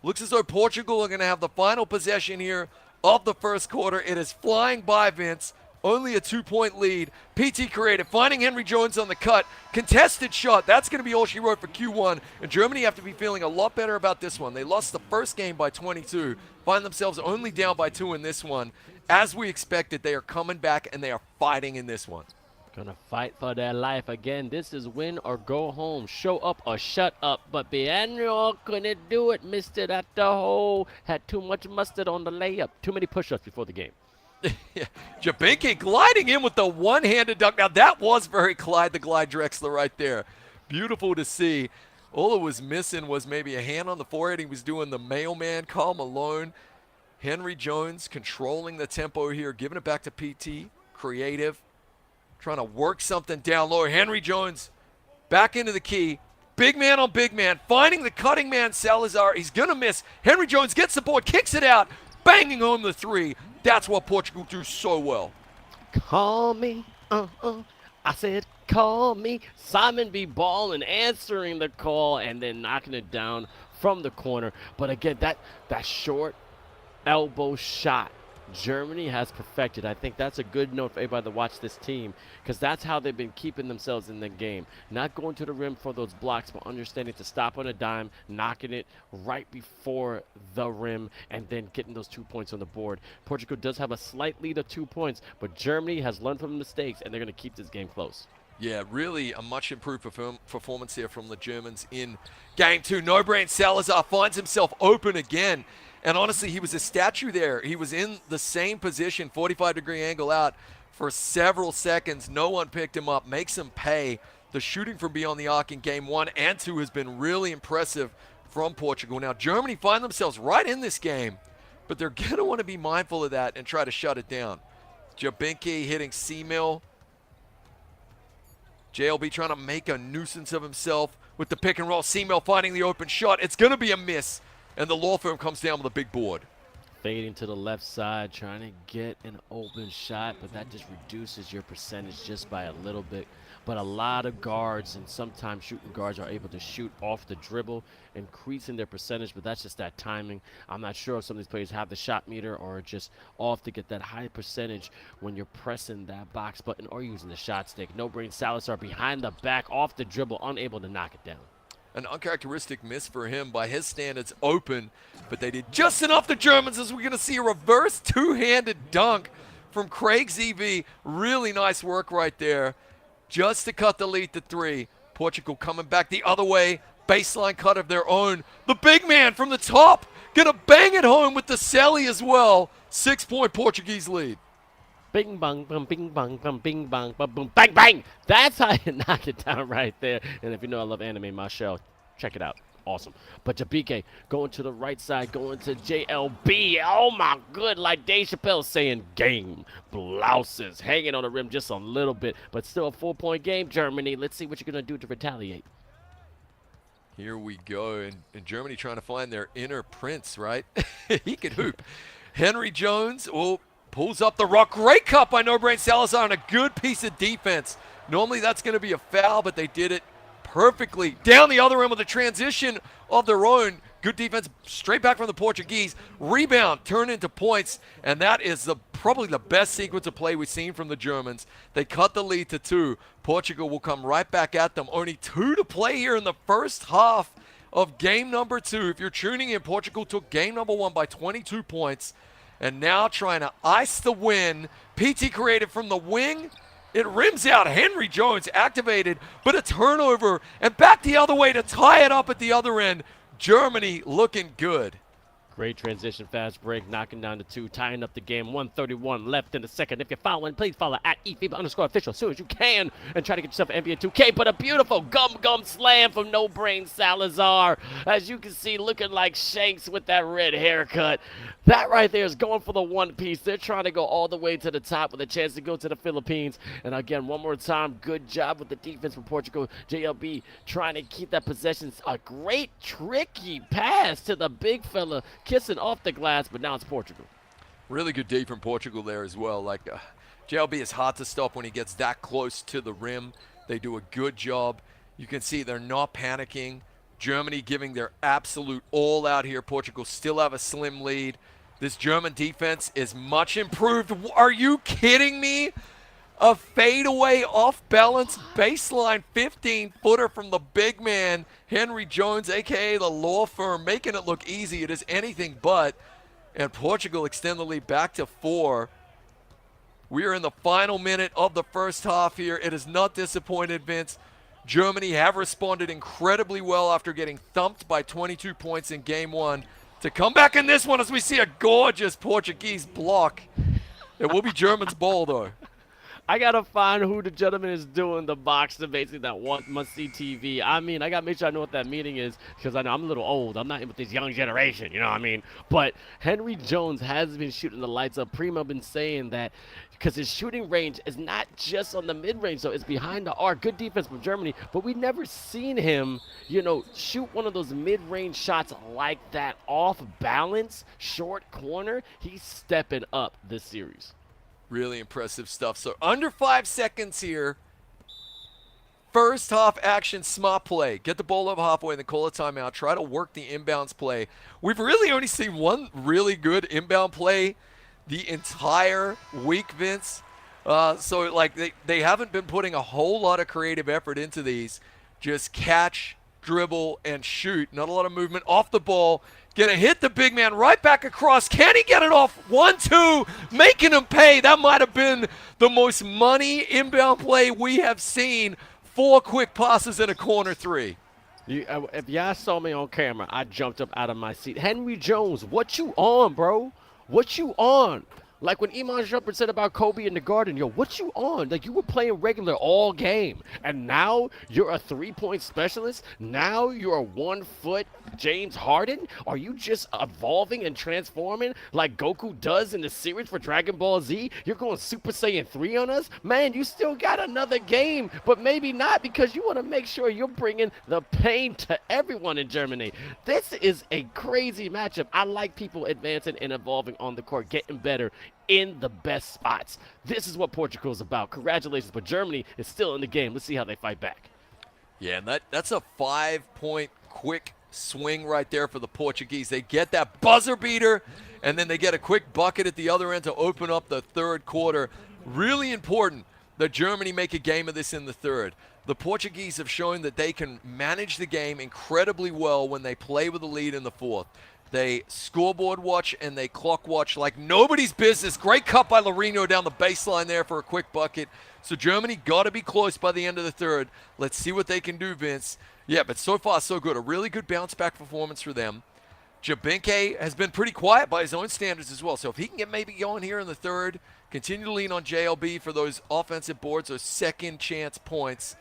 Looks as though Portugal are going to have the final possession here of the first quarter. It is flying by, Vince. Only a 2-point lead. PT creative, finding Henry Jones on the cut. Contested shot. That's going to be all she wrote for Q1. And Germany have to be feeling a lot better about this one. They lost the first game by 22. Find themselves only down by 2 in this one. As we expected, they are coming back and they are fighting in this one.
Gonna fight for their life again. This is win or go home. Show up or shut up. But Biennial couldn't do it. Missed it at the hole. Had too much mustard on the layup. Too many push-ups before the game.
Yeah. 𝐂𝐄𝐂 gliding in with the one-handed dunk. Now, that was very Clyde the Glide Drexler right there. Beautiful to see. All it was missing was maybe a hand on the forehead. He was doing the mailman, Karl Malone. Henry Jones controlling the tempo here, giving it back to PT. Creative. Trying to work something down low. Henry Jones back into the key. Big man on big man. Finding the cutting man, Salazar. He's going to miss. Henry Jones gets the board, kicks it out, banging home the 3. That's what Portugal do so well.
Call me, I said call me. Simon B. Ballin answering the call and then knocking it down from the corner. But again, that short elbow shot Germany has perfected. I think that's a good note for everybody to watch this team, because that's how they've been keeping themselves in the game. Not going to the rim for those blocks, but understanding to stop on a dime, knocking it right before the rim, and then getting those 2 points on the board. Portugal does have a slight lead of 2 points, but Germany has learned from the mistakes, and they're going to keep this game close.
Yeah, really a much improved performance here from the Germans in Game 2. No Brain Salazar finds himself open again. And honestly, he was a statue there. He was in the same position, 45-degree angle out for several seconds. No one picked him up, makes him pay. The shooting from beyond the arc in Game 1 and 2 has been really impressive from Portugal. Now, Germany find themselves right in this game, but they're going to want to be mindful of that and try to shut it down. 𝐂𝐄𝐂 hitting 𝐂𝐄𝐂. JLB trying to make a nuisance of himself with the pick and roll. 𝐂𝐄𝐂 finding the open shot. It's going to be a miss. And the law firm comes down with a big board.
Fading to the left side, trying to get an open shot, but that just reduces your percentage just by a little bit. But a lot of guards, and sometimes shooting guards, are able to shoot off the dribble, increasing their percentage, but that's just that timing. I'm not sure if some of these players have the shot meter or just off to get that high percentage when you're pressing that box button or using the shot stick. No Brain Salazar behind the back, off the dribble, unable to knock it down.
An uncharacteristic miss for him by his standards, open, but they did just enough, the Germans, as we're going to see a reverse two-handed dunk from 𝐂𝐄𝐂. Really nice work right there, just to cut the lead to 3. Portugal coming back the other way, baseline cut of their own. The big man from the top, going to bang it home with the celly as well. 6-point Portuguese lead.
Bing bang bum bing bang bum bing bang bum boom bang bang. That's how you knock it down right there. And if you know I love anime, Marshall, check it out. Awesome. But 𝐂𝐄𝐂 going to the right side, going to JLB. Oh my good, like Dave Chappelle saying game blouses. Hanging on the rim just a little bit, but still a 4-point game, Germany. Let's see what you're gonna do to retaliate.
Here we go, and Germany trying to find their inner prince, right? He could hoop. Henry Jones, pulls up the rock. Great cut by No Brain Salazar, and a good piece of defense Normally that's going to be a foul, but they did it perfectly. Down the other end with a transition of their own. Good defense straight back from the Portuguese. Rebound, turn into points, and that is probably the best sequence of play we've seen from the Germans. They cut the lead to 2. Portugal will come right back at them. Only 2 to play here in the first half of game number 2. If you're tuning in, Portugal took game number 1 by 22 points, and now trying to ice the win. PT created from the wing. It rims out. Henry Jones activated, but a turnover, and back the other way to tie it up at the other end. Germany looking good.
Great transition, fast break, knocking down the 2, tying up the game. 1:31 left in the second. If you're following, please follow at @eFIBA_official as soon as you can and try to get yourself an NBA 2K. But a beautiful gum slam from No Brain Salazar. As you can see, looking like Shanks with that red haircut. That right there is going for the one piece. They're trying to go all the way to the top with a chance to go to the Philippines. And again, one more time, good job with the defense from Portugal. JLB trying to keep that possession. A great tricky pass to the big fella, kissing off the glass, but now it's Portugal.
Really good D from Portugal there as well. JLB is hard to stop when he gets that close to the rim. They do a good job. You can see they're not panicking. Germany giving their absolute all out here. Portugal still have a slim lead. This German defense is much improved. Are you kidding me? A fadeaway off-balance baseline 15-footer from the big man, Henry Jones, a.k.a. the law firm, making it look easy. It is anything but. And Portugal extend the lead back to 4. We are in the final minute of the first half here. It is not disappointed, Vince. Germany have responded incredibly well after getting thumped by 22 points in game 1 to come back in this one as we see a gorgeous Portuguese block. It will be German's ball, though.
I got to find who the gentleman is doing the box to basically that must-see TV. I mean, I got to make sure I know what that meeting is because I know I'm a little old. I'm not in with this young generation, you know what I mean? But Henry Jones has been shooting the lights up. Primo been saying that because his shooting range is not just on the mid-range, so it's behind the arc. Good defense from Germany, but we've never seen him, shoot one of those mid-range shots like that off balance, short corner. He's stepping up this series.
Really impressive stuff. So under 5 seconds here. First half action, smart play. Get the ball over halfway and then call a timeout. Try to work the inbounds play. We've really only seen one really good inbound play the entire week, Vince. So they haven't been putting a whole lot of creative effort into these. Just catch, dribble, and shoot. Not a lot of movement off the ball. Gonna hit the big man right back across. Can he get it off? 1-2, making him pay. That might have been the most money inbound play we have seen. 4 quick passes and a corner 3.
If y'all saw me on camera, I jumped up out of my seat. Henry Jones, what you on, bro? What you on? Like when Iman Shumpert said about Kobe in the Garden, yo, what you on? Like you were playing regular all game, and now you're a 3-point specialist? Now you're a 1-foot James Harden? Are you just evolving and transforming like Goku does in the series for Dragon Ball Z? You're going Super Saiyan 3 on us? Man, you still got another game, but maybe not because you want to make sure you're bringing the pain to everyone in Germany. This is a crazy matchup. I like people advancing and evolving on the court, getting better in the best spots. This is what Portugal is about. Congratulations, but Germany is still in the game. Let's see how they fight back.
Yeah, and that's a 5-point quick swing right there for the Portuguese. They get that buzzer beater, and then they get a quick bucket at the other end to open up the third quarter. Really important that Germany make a game of this in the third. The Portuguese have shown that they can manage the game incredibly well when they play with a lead in the fourth. They scoreboard watch and they clock watch like nobody's business. Great cut by Lourinho down the baseline there for a quick bucket. So Germany got to be close by the end of the third. Let's see what they can do, Vince. Yeah, but so far so good. A really good bounce-back performance for them. 𝐂𝐄𝐂 has been pretty quiet by his own standards as well. So if he can get maybe going here in the third, continue to lean on JLB for those offensive boards, those second chance points,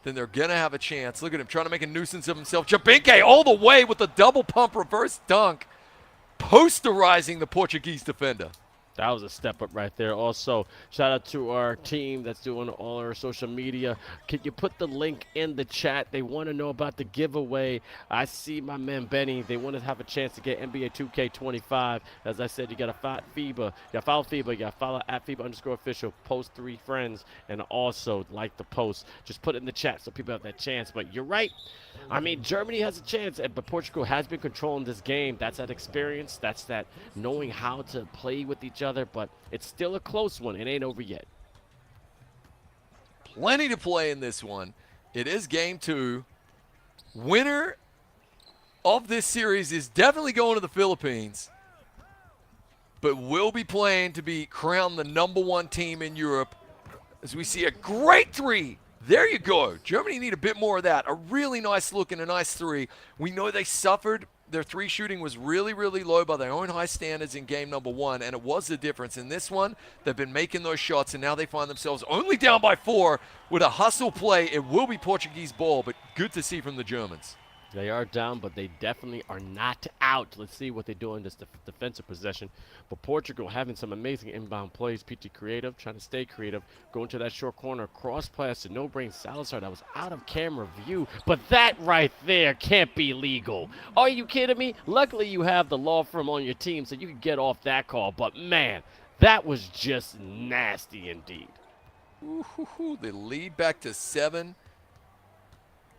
then they're going to have a chance. Look at him trying to make a nuisance of himself. 𝐂𝐄𝐂 all the way with a double pump reverse dunk, posterizing the Portuguese defender.
That was a step up right there. Also, shout out to our team that's doing all our social media. Can you put the link in the chat? They want to know about the giveaway. I see my man Benny. They want to have a chance to get NBA 2K25. As I said, you got to follow FIBA. You got to follow FIBA. You got to follow at FIBA_official. Post 3 friends. And also like the post. Just put it in the chat so people have that chance. But you're right. I mean, Germany has a chance, but Portugal has been controlling this game. That's that experience. That's that knowing how to play with each other. But it's still a close one. It ain't over yet.
Plenty to play in this one. It is game 2. Winner of this series is definitely going to the Philippines, but will be playing to be crowned the #1 team in Europe as we see a great 3. There you go. Germany need a bit more of that. A really nice look and a nice 3. We know they suffered. Their 3 shooting was really, really low by their own high standards in game #1, and it was the difference. In this one, they've been making those shots, and now they find themselves only down by 4 with a hustle play. It will be Portuguese ball, but good to see from the Germans.
They are down, but they definitely are not out. Let's see what they do in this defensive possession. But Portugal having some amazing inbound plays. PT creative, trying to stay creative. Going to that short corner, cross pass to no-brain Salazar. That was out of camera view. But that right there can't be legal. Are you kidding me? Luckily, you have the law firm on your team, so you can get off that call. But, man, that was just nasty indeed.
Ooh, the lead back to 7.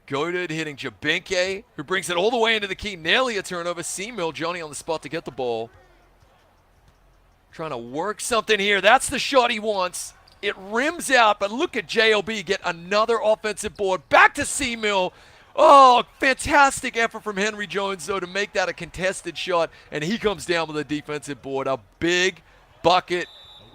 Goated hitting Jabinke, who brings it all the way into the key. Nearly a turnover. 𝐂𝐄𝐄�ㄔ, Johnny on the spot to get the ball. Trying to work something here. That's the shot he wants. It rims out, but look at JLB get another offensive board. Back to 𝐂𝐄𝐄�ㄔ. Oh, fantastic effort from Henry Jones, though, to make that a contested shot. And he comes down with a defensive board. A big bucket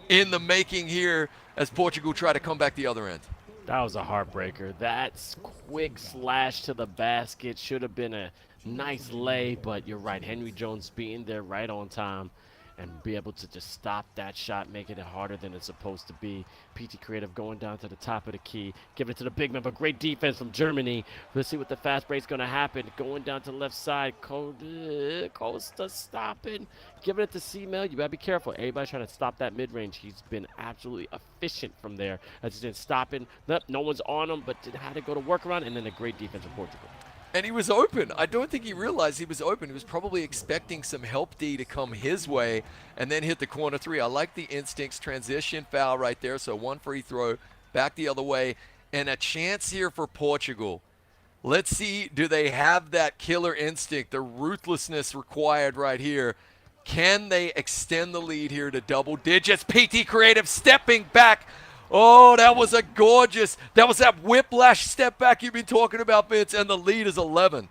in the making here as Portugal try to come back the other end.
That was a heartbreaker. That quick slash to the basket should have been a nice lay, but you're right. Henry Jones being there right on time and be able to just stop that shot, making it harder than it's supposed to be. PT Creative going down to the top of the key, giving it to the big man, but great defense from Germany. Let's see what the fast break's going to happen. Going down to the left side, Costa stopping, giving it to 𝐂𝐄𝐄�ㄒ. You got to be careful. Everybody's trying to stop that mid-range. He's been absolutely efficient from there. As he's been stopping. No one's on him, but had to go to work around, and then a great defense of Portugal.
And he was open. I don't think he realized he was open. He was probably expecting some help D to come his way and then hit the corner 3. I like the instincts. Transition foul right there. So 1 free throw back the other way. And a chance here for Portugal. Let's see, do they have that killer instinct, the ruthlessness required right here? Can they extend the lead here to double digits? PT Creative stepping back. Oh, that was a gorgeous, that was that whiplash step back you've been talking about, Vince, and the lead is 11.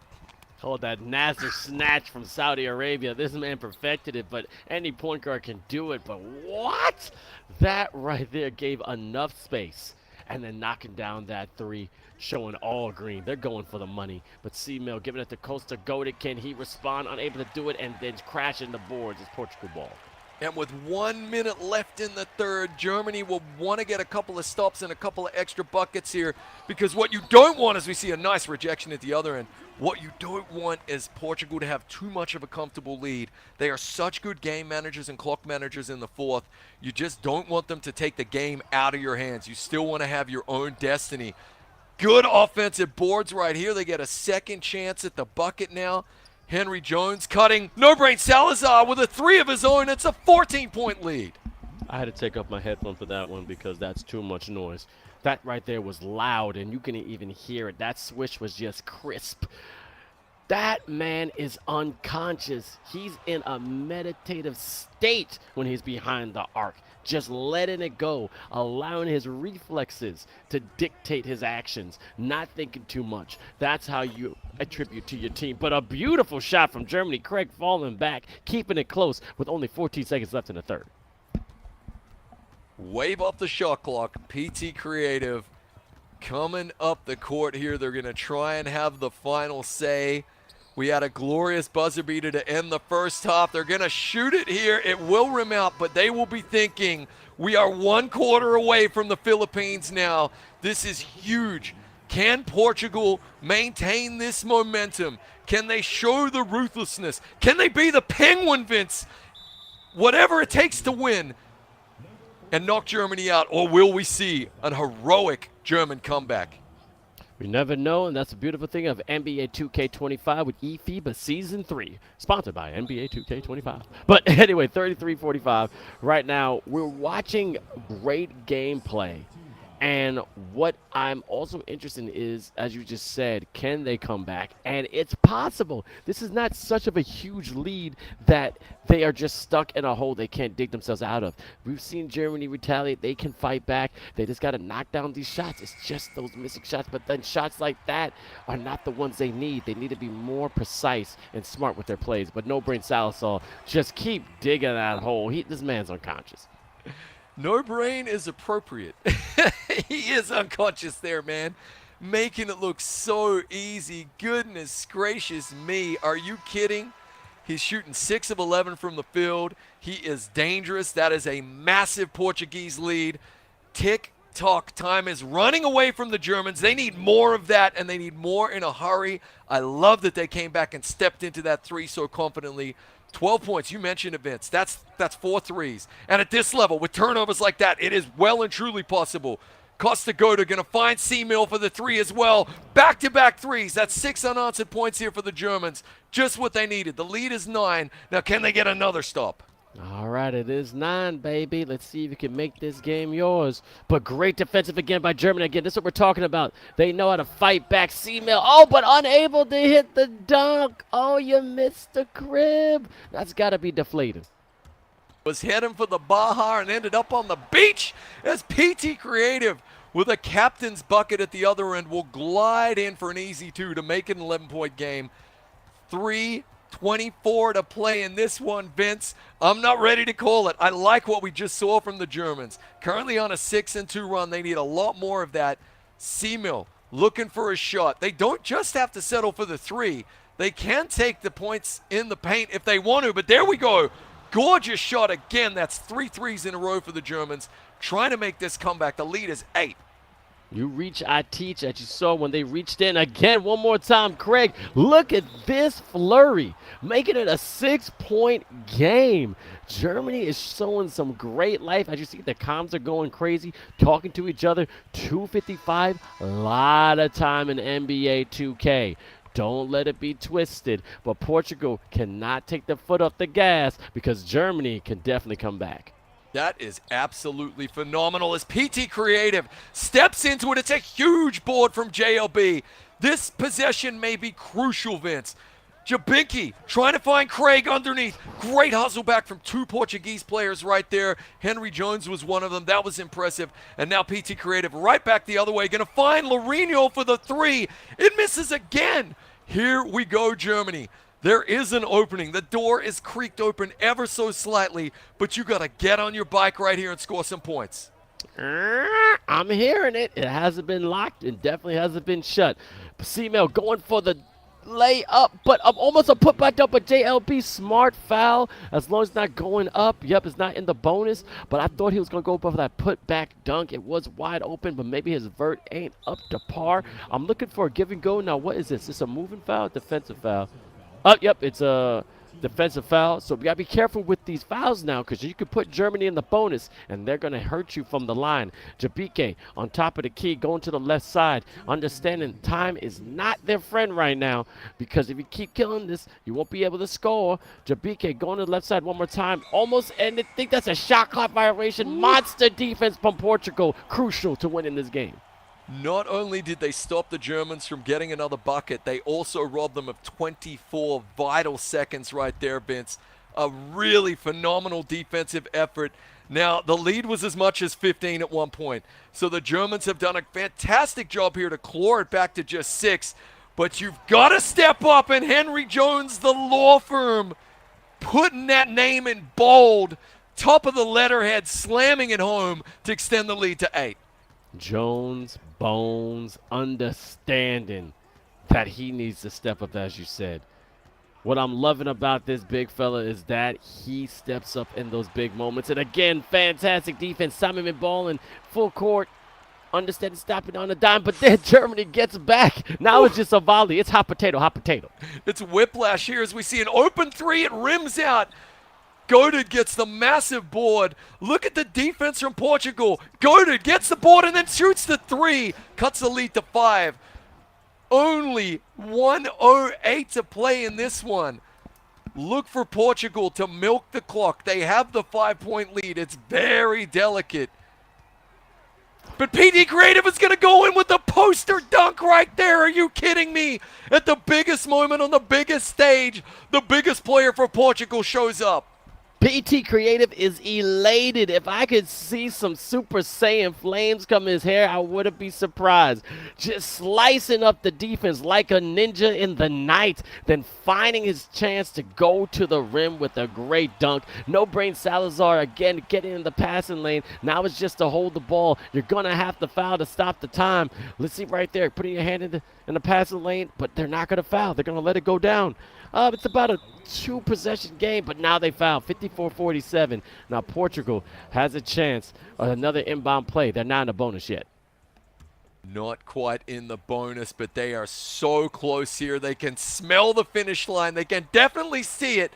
Oh, that Nasser snatch from Saudi Arabia. This man perfected it, but any point guard can do it. But what? That right there gave enough space. And then knocking down that 3, showing all green. They're going for the money. But 𝐂𝐄𝐄�ㄒ giving it to Costa. Goated. Can he respond? Unable to do it, and then crashing the boards. It's Portugal ball.
And with 1 minute left in the third, Germany will want to get a couple of stops and a couple of extra buckets here, because what you don't want is we see a nice rejection at the other end. What you don't want is Portugal to have too much of a comfortable lead. They are such good game managers and clock managers in the fourth. You just don't want them to take the game out of your hands. You still want to have your own destiny. Good offensive boards right here. They get a second chance at the bucket now. Henry Jones cutting. No-brain Salazar with a 3 of his own. It's a 14-point lead.
I had to take off my headphone for that one because that's too much noise. That right there was loud, and you can even hear it. That swish was just crisp. That man is unconscious. He's in a meditative state when he's behind the arc, just letting it go, allowing his reflexes to dictate his actions, not thinking too much. That's how you attribute to your team. But a beautiful shot from Germany. Craig falling back, keeping it close with only 14 seconds left in the third.
Wave up the shot clock. PT Creative coming up the court here. They're going to try and have the final say. We had a glorious buzzer beater to end the first half. They're going to shoot it here. It will rim out, but they will be thinking we are 1 quarter away from the Philippines now. This is huge. Can Portugal maintain this momentum? Can they show the ruthlessness? Can they be the Penguin, Vince? whatever it takes to win and knock Germany out, or will we see an heroic German comeback?
We never know, and that's the beautiful thing of NBA 2K25 with eFIBA Season 3, sponsored by NBA 2K25. But anyway, 33-45. Right now, we're watching great gameplay. And what I'm also interested in is, as you just said, can they come back? And it's possible. This is not such of a huge lead that they are just stuck in a hole they can't dig themselves out of. We've seen Germany retaliate. They can fight back. They just got to knock down these shots. It's just those missing shots. But then shots like that are not the ones they need. They need to be more precise and smart with their plays. But no brain Salasol, just keep digging that hole. This man's unconscious.
No brain is appropriate. He is unconscious there, man. Making it look so easy. Goodness gracious me. Are you kidding? He's shooting 6 of 11 from the field. He is dangerous. That is a massive Portuguese lead. Tick-tock. Time is running away from the Germans. They need more of that, and they need more in a hurry. I love that they came back and stepped into that 3 so confidently. 12 points. You mentioned it, Vince. That's 4 threes. And at this level, with turnovers like that, it is well and truly possible. 𝐂𝐇𝐄𝐂 going to find 𝐂𝐄𝐄𝐊 for the 3 as well. Back-to-back threes. That's 6 unanswered points here for the Germans. Just what they needed. The lead is 9. Now, can they get another stop?
All right, it is 9, baby. Let's see if you can make this game yours. But great defensive again by Germany. Again, this is what we're talking about. They know how to fight back. 𝐂𝐄𝐄𝐊. Oh, but unable to hit the dunk. Oh, you missed the crib. That's got to be deflating.
Was heading for the Baja and ended up on the beach as 𝐂𝐇𝐄𝐂 with a captain's bucket at the other end will glide in for an easy 2 to make it an 11-point game. 3:24 to play in this one, Vince. I'm not ready to call it. I like what we just saw from the Germans. Currently on a 6-2 run. They need a lot more of that. 𝐂𝐄𝐄 looking for a shot. They don't just have to settle for the 3. They can take the points in the paint if they want to, but there we go. Gorgeous shot again. That's 3 threes in a row for the Germans. Trying to make this comeback. The lead is 8.
You reach, I teach, as you saw when they reached in. Again, one more time, Craig. Look at this flurry, making it a 6-point game. Germany is showing some great life. As you see, the comms are going crazy, talking to each other. 2:55, a lot of time in NBA 2K. Don't let it be twisted. But Portugal cannot take their foot off the gas because Germany can definitely come back.
That is absolutely phenomenal as 𝐂𝐇𝐄𝐂 steps into it. It's a huge board from JLB. This possession may be crucial, Vince. Jabinki trying to find Craig underneath. Great hustle back from 2 Portuguese players right there. Henry Jones was one of them. That was impressive. And now 𝐂𝐇𝐄𝐂 right back the other way. Going to find Lourinho for the 3. It misses again. Here we go, Germany. There is an opening. The door is creaked open ever so slightly, but you got to get on your bike right here and score some points.
I'm hearing it. It hasn't been locked. It definitely hasn't been shut. 𝐂𝐄𝐄 going for the layup, but almost a putback up, but JLB smart foul. As long as it's not going up. Yep, it's not in the bonus, but I thought he was going to go for that putback dunk. It was wide open, but maybe his vert ain't up to par. I'm looking for a give and go. Now, what is this? Is this a moving foul? Defensive foul? Oh, yep, it's a defensive foul. So we got to be careful with these fouls now because you could put Germany in the bonus, and they're going to hurt you from the line. Jabike on top of the key, going to the left side, understanding time is not their friend right now because if you keep killing this, you won't be able to score. Jabike going to the left side one more time. Almost, and I think that's a shot clock violation. Monster defense from Portugal. Crucial to winning this game.
Not only did they stop the Germans from getting another bucket, they also robbed them of 24 vital seconds right there, Vince. A really phenomenal defensive effort. Now, the lead was as much as 15 at one point. So the Germans have done a fantastic job here to claw it back to just 6. But you've got to step up, and Henry Jones, the law firm, putting that name in bold, top of the letterhead, slamming it home to extend the lead to 8.
Jones, Bones, understanding that he needs to step up, as you said. What I'm loving about this big fella is that he steps up in those big moments. And again, fantastic defense. Simon McBall full court. Understanding stopping on a dime, but then Germany gets back. Now it's just a volley. It's hot potato, hot potato.
It's whiplash here as we see an open 3. It rims out. Goated gets the massive board. Look at the defense from Portugal. Goated gets the board and then shoots the 3. Cuts the lead to 5. Only 1:08 to play in this one. Look for Portugal to milk the clock. They have the 5-point lead. It's very delicate. But PT Creative is going to go in with the poster dunk right there. Are you kidding me? At the biggest moment on the biggest stage, the biggest player for Portugal shows up.
PT Creative is elated. If I could see some Super Saiyan flames come in his hair, I wouldn't be surprised. Just slicing up the defense like a ninja in the night, then finding his chance to go to the rim with a great dunk. No Brain Salazar again getting in the passing lane. Now it's just to hold the ball. You're going to have to foul to stop the time. Let's see right there, putting your hand in the passing lane, but they're not going to foul. They're going to let it go down. It's about a 2-possession game, but now they foul, 54-47. Now Portugal has a chance of another inbound play. They're not in the bonus yet.
Not quite in the bonus, but they are so close here. They can smell the finish line. They can definitely see it.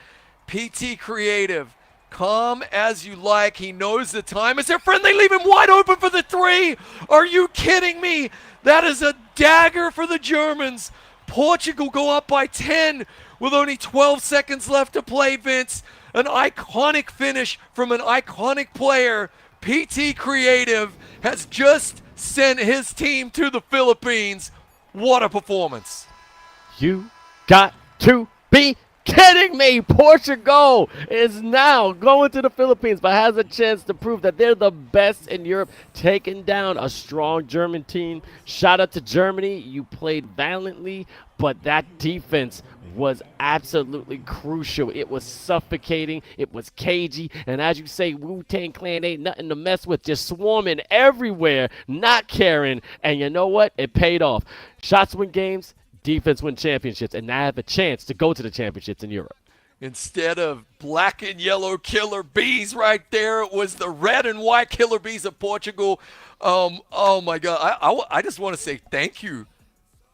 PT Creative, calm as you like. He knows the time. Is their friend? They leave him wide open for the 3. Are you kidding me? That is a dagger for the Germans. Portugal go up by 10 with only 12 seconds left to play, Vince. An iconic finish from an iconic player. PT Creative has just sent his team to the Philippines. What a performance.
You got to be kidding me. Portugal is now going to the Philippines, but has a chance to prove that they're the best in Europe, taking down a strong German team. Shout out to Germany. You played valiantly, but that defense was absolutely crucial. It was suffocating. It was cagey. And as you say, Wu-Tang Clan ain't nothing to mess with. Just swarming everywhere, not caring. And you know what? It paid off. Shots win games. Defense win championships, and now have a chance to go to the championships in Europe.
Instead of black and yellow killer bees right there, it was the red and white killer bees of Portugal. Oh my God. I just want to say thank you.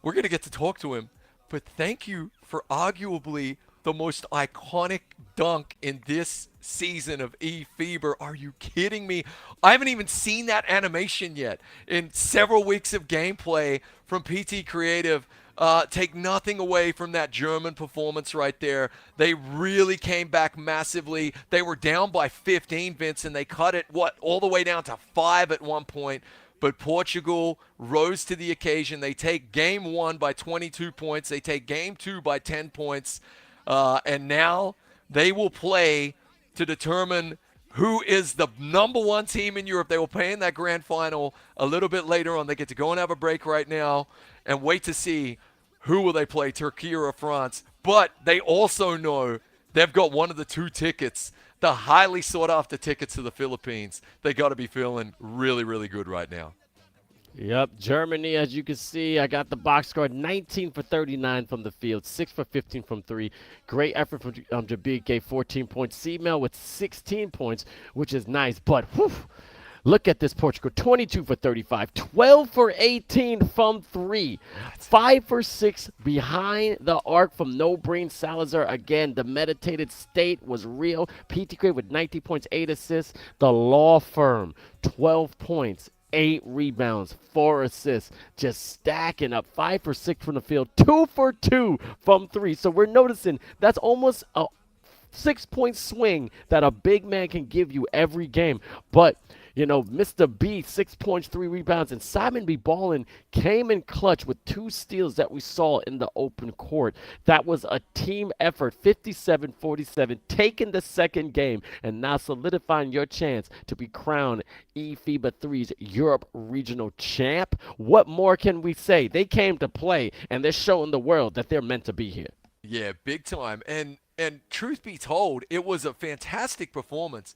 We're going to get to talk to him, but thank you for arguably the most iconic dunk in this season of eFIBA. Are you kidding me? I haven't even seen that animation yet in several weeks of gameplay from PT Creative. Take nothing away from that German performance right there. They really came back massively. They were down by 15, Vince, and they cut it, all the way down to 5 at one point. But Portugal rose to the occasion. They take game 1 by 22 points. They take game 2 by 10 points. And now they will play to determine who is the number 1 team in Europe. They will play in that grand final a little bit later on. They get to go and have a break right now and wait to see who will they play, Turkey or France. But they also know they've got one of the 2 tickets, the highly sought-after tickets to the Philippines. They got to be feeling really, really good right now.
Yep, Germany, as you can see, I got the box score, 19 for 39 from the field, 6 for 15 from 3. Great effort from Jabir, gave 14 points. C-Mel with 16 points, which is nice. But, whew, look at this Portugal, 22 for 35, 12 for 18 from 3, 5 for 6 behind the arc from No Brain Salazar. Again, the meditated state was real. PT Creative with 19 points, 8 assists. The Law Firm, 12 points, 8 rebounds, 4 assists, just stacking up. 5 for 6 from the field, 2 for 2 from 3. So we're noticing that's almost a 6-point swing that a big man can give you every game. But you know, Mr. B, 6 points, 3 rebounds, and Simon B. Ballin came in clutch with 2 steals that we saw in the open court. That was a team effort, 57-47, taking the second game and now solidifying your chance to be crowned eFIBA 3's Europe Regional Champ. What more can we say? They came to play, and they're showing the world that they're meant to be here.
Yeah, big time. And truth be told, it was a fantastic performance.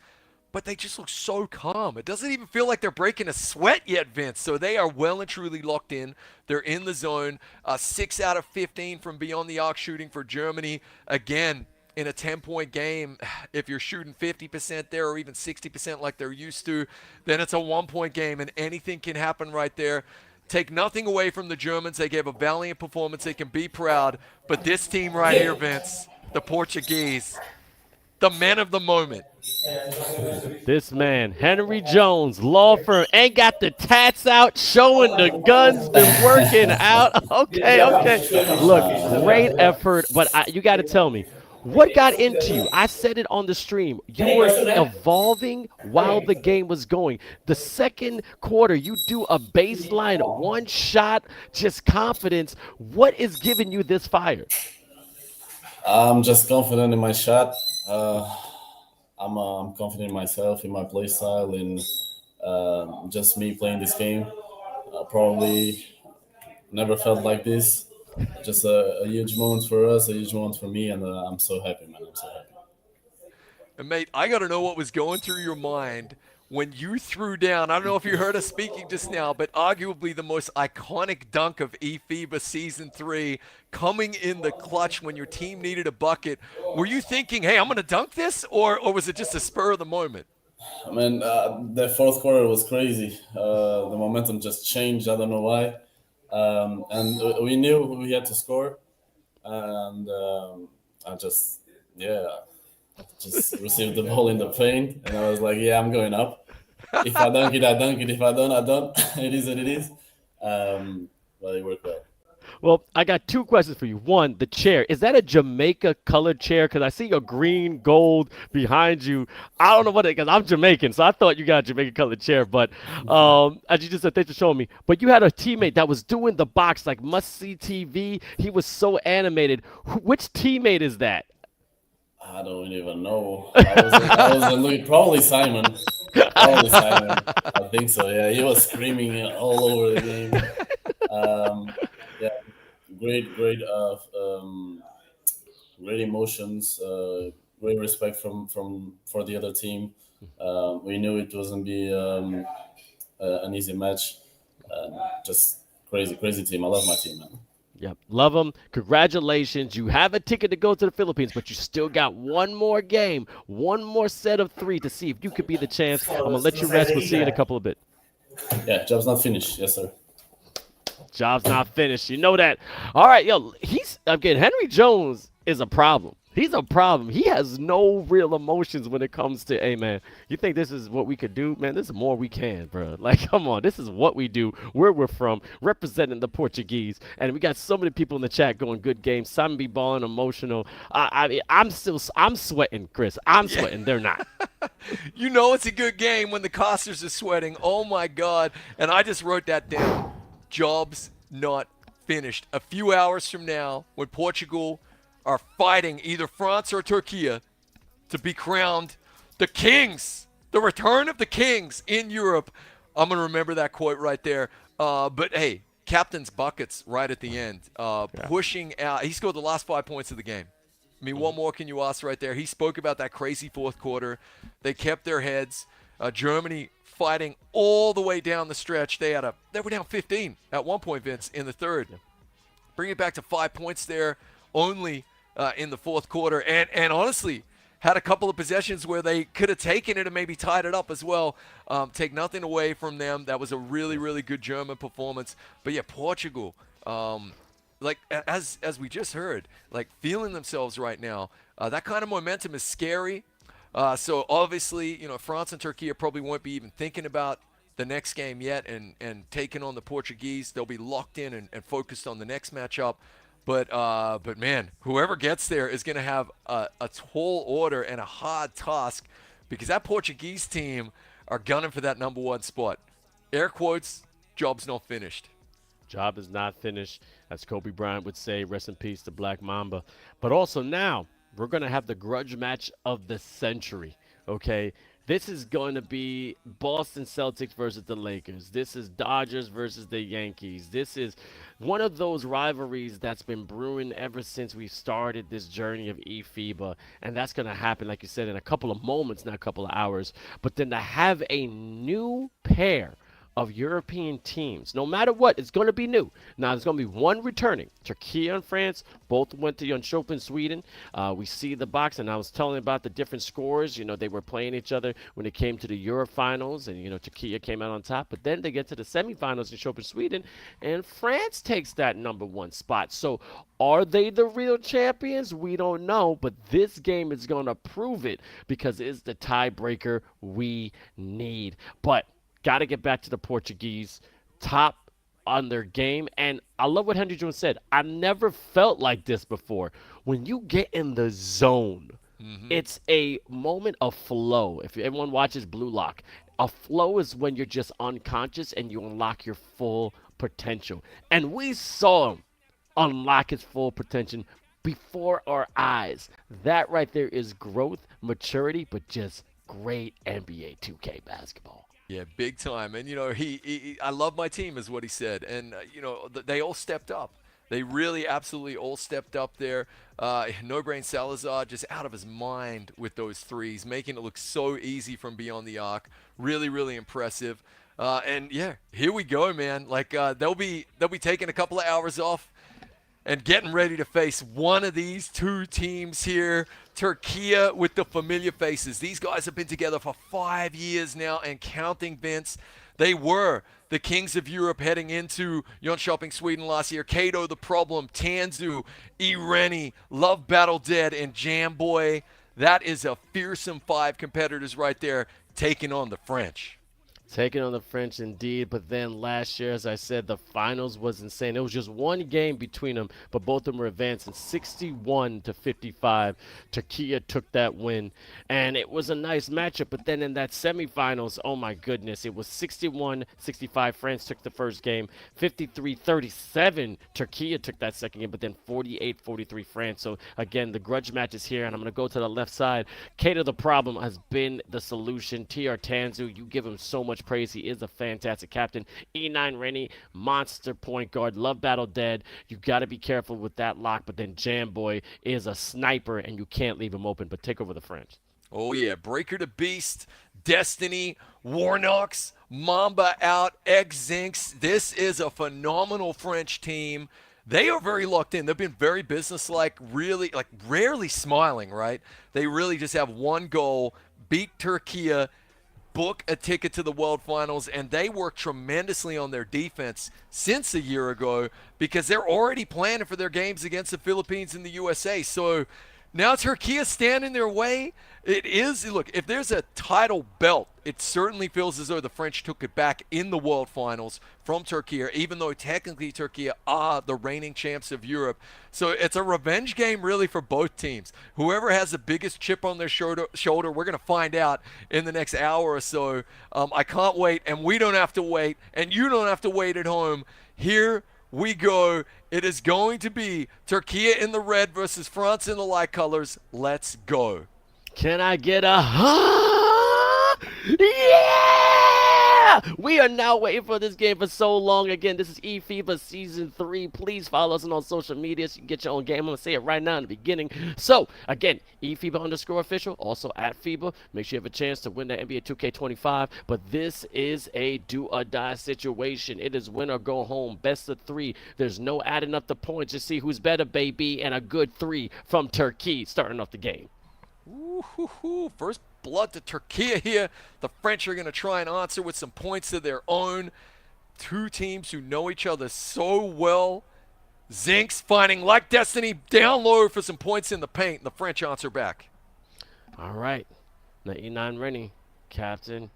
But they just look so calm. It doesn't even feel like they're breaking a sweat yet, Vince. So they are well and truly locked in. They're in the zone. 6 out of 15 from beyond the arc shooting for Germany. Again, in a 10-point game, if you're shooting 50% there or even 60% like they're used to, then it's a 1-point game and anything can happen right there. Take nothing away from the Germans. They gave a valiant performance. They can be proud. But this team right here, Vince, the Portuguese, the man of the moment.
This man, Henry Jones, law firm, ain't got the tats out, showing the guns, been working out. Okay. Look, great effort, but you got to tell me, what got into you? I said it on the stream. You were evolving while the game was going. The second quarter, you do a baseline, one shot, just confidence. What is giving you this fire?
I'm just confident in my shot. I'm confident in myself, in my play style, in just me playing this game. Probably never felt like this. Just a huge moment for us, a huge moment for me, and I'm so happy, man. I'm so happy.
And mate, I got to know what was going through your mind when you threw down. I don't know if you heard us speaking just now, but arguably the most iconic dunk of eFIBA Season 3, coming in the clutch when your team needed a bucket. Were you thinking, hey, I'm going to dunk this, or was it just a spur of the moment?
I mean, the fourth quarter was crazy. The momentum just changed. I don't know why. And we knew we had to score. And I just received the ball in the paint. And I was like, yeah, I'm going up. If I dunk it, I dunk it. If I don't, I don't. It is what it is. But it worked well.
Well, I got two questions for you. One, the chair. Is that a Jamaica colored chair? Because I see a green, gold behind you. I don't know what it is, because I'm Jamaican, so I thought you got a Jamaican colored chair. But as you just said, thanks for showing me. But you had a teammate that was doing the box like must-see TV. He was so animated. Which teammate is that?
I don't even know. I was looking, probably Simon. Probably Simon. I think so, yeah. He was screaming all over the game. Yeah, great emotions, great respect for the other team. We knew it wasn't be an easy match. Just crazy team. I love my team, man.
Yep, love them. Congratulations. You have a ticket to go to the Philippines, but you still got one more game, one more set of 3 to see if you could be the chance. I'm going to let you rest. We'll see you in a couple of bit.
Yeah, job's not finished. Yes, sir.
Job's not finished. You know that. All right, yo, Henry Jones is a problem. He's a problem. He has no real emotions when it comes to, hey, man, you think this is what we could do? Man, this is more we can, bro. Like, come on. This is what we do, where we're from, representing the Portuguese. And we got so many people in the chat going, good game. Some be balling emotional. I'm sweating, Chris. I'm sweating. They're not.
You know it's a good game when the casters are sweating. Oh, my God. And I just wrote that down. Job's not finished. A few hours from now, when Portugal are fighting either France or Türkiye to be crowned the kings, the return of the kings in Europe, I'm going to remember that quote right there. But, hey, captain's buckets right at the end, pushing out. He scored the last 5 points of the game. I mean, what more can you ask right there? He spoke about that crazy fourth quarter. They kept their heads. Germany fighting all the way down the stretch. They were down 15 at one point, Vince, in the third. Bring it back to 5 points there only in the fourth quarter. And honestly, had a couple of possessions where they could have taken it and maybe tied it up as well. Take nothing away from them. That was a really, really good German performance. But, yeah, Portugal, like as we just heard, like feeling themselves right now. That kind of momentum is scary. So obviously, France and Türkiye probably won't be even thinking about the next game yet and taking on the Portuguese. They'll be locked in and focused on the next matchup. But man, whoever gets there is going to have a tall order and a hard task, because that Portuguese team are gunning for that number 1 spot. Air quotes, job's not finished.
Job is not finished, as Kobe Bryant would say. Rest in peace to Black Mamba. But also now, we're going to have the grudge match of the century, okay? This is going to be Boston Celtics versus the Lakers. This is Dodgers versus the Yankees. This is one of those rivalries that's been brewing ever since we started this journey of eFIBA. And that's going to happen, like you said, in a couple of moments, not a couple of hours. But then to have a new pair of European teams, no matter what, it's going to be new. Now, there's going to be one returning. Turkey and France both went to Jönköping, Sweden. We see the box, and I was telling about the different scores. You know, they were playing each other when it came to the Euro finals, and, you know, Turkey came out on top. But then they get to the semifinals in Jönköping, Sweden, and France takes that #1 spot. So are they the real champions? We don't know, but this game is going to prove it because it's the tiebreaker we need. But got to get back to the Portuguese, top on their game. And I love what Henry Jones said. I never felt like this before. When you get in the zone, it's a moment of flow. If everyone watches Blue Lock, a flow is when you're just unconscious and you unlock your full potential. And we saw him unlock his full potential before our eyes. That right there is growth, maturity, but just great NBA 2K basketball.
Yeah, big time. And, you know, I love my team is what he said. And, you know, they all stepped up. They really absolutely all stepped up there. No Brain Salazar just out of his mind with those threes, making it look so easy from beyond the arc. Really, really impressive. And, yeah, here we go, man. Like, they'll be taking a couple of hours off and getting ready to face one of these two teams here. Türkiye with the familiar faces. These guys have been together for 5 years now and counting, Vince. They were the kings of Europe heading into Jönköping, Sweden last year. 𝐂𝐄𝐄 the Problem, 𝐶𝐇𝐄𝐂, 𝐸RENI, Love Battle Dead, and Jamboy. That is a fearsome 5 competitors right there taking on the French.
Taking on the French indeed, but then last year, as I said, the finals was insane. It was just one game between them, but both of them were advancing 61-55. Türkiye took that win, and it was a nice matchup. But then in that semifinals, oh my goodness, it was 61-65. France took the first game, 53-37. Türkiye took that second game, but then 48-43 France. So again, the grudge match is here, and I'm going to go to the left side. 𝐂𝐄𝐄 the Problem has been the solution. TR Tanzu, you give him so much praise. He is a fantastic captain. 𝐸RENI, monster point guard. Love Battle Dead. You got to be careful with that lock, but then Jamboy is a sniper, and you can't leave him open, but take over the French.
Oh, yeah. Breaker to Beast, Destiny, Warnox, Mamba out, 𝐂𝐄𝐄𝐂. This is a phenomenal French team. They are very locked in. They've been very businesslike, really, like rarely smiling, right? They really just have one goal, beat Türkiye, book a ticket to the World Finals, and they work tremendously on their defense since a year ago because they're already planning for their games against the Philippines and the USA. So now Türkiye stand in their way. It is, look, if there's a title belt, it certainly feels as though the French took it back in the World Finals from Türkiye, even though technically Türkiye are the reigning champs of Europe. So it's a revenge game really for both teams. Whoever has the biggest chip on their shoulder, we're going to find out in the next hour or so. I can't wait, and we don't have to wait, and you don't have to wait at home. Here we go. It is going to be Türkiye in the red versus France in the light colors. Let's go.
Can I get a huh? Yeah! We are now waiting for this game for so long. Again, this is eFIBA Season 3. Please follow us on social media so you can get your own game. I'm going to say it right now in the beginning. So, again, eFIBA_official, also at FIBA. Make sure you have a chance to win that NBA 2K25. But this is a do-or-die situation. It is win or go home. Best of 3. There's no adding up the points. Just see who's better, baby. And a good 3 from Türkiye starting off the game.
Ooh, first blood to Türkiye here. The French are going to try and answer with some points of their own. Two teams who know each other so well. zinx finding, like Destiny, down low for some points in the paint. The French answer back.
All right. Now 𝐸RENI, captain,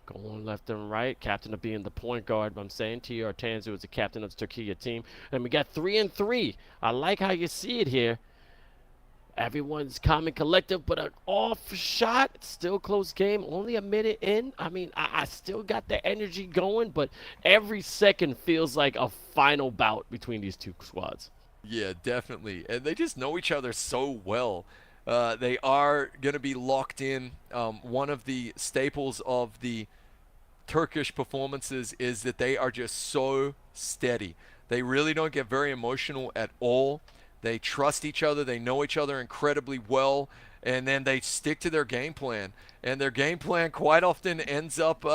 going left and right. Captain of being the point guard, but I'm saying TR Tanzu is the captain of the Türkiye team. And we got 3 and 3. I like how you see it here. Everyone's calm and collective, but an off shot, still close game, only a minute in. I mean, I still got the energy going, but every second feels like a final bout between these two squads.
Yeah, definitely. And they just know each other so well. They are going to be locked in. One of the staples of the Turkish performances is that they are just so steady. They really don't get very emotional at all. They trust each other. They know each other incredibly well. and then they stick to their game plan. And their game plan quite often ends up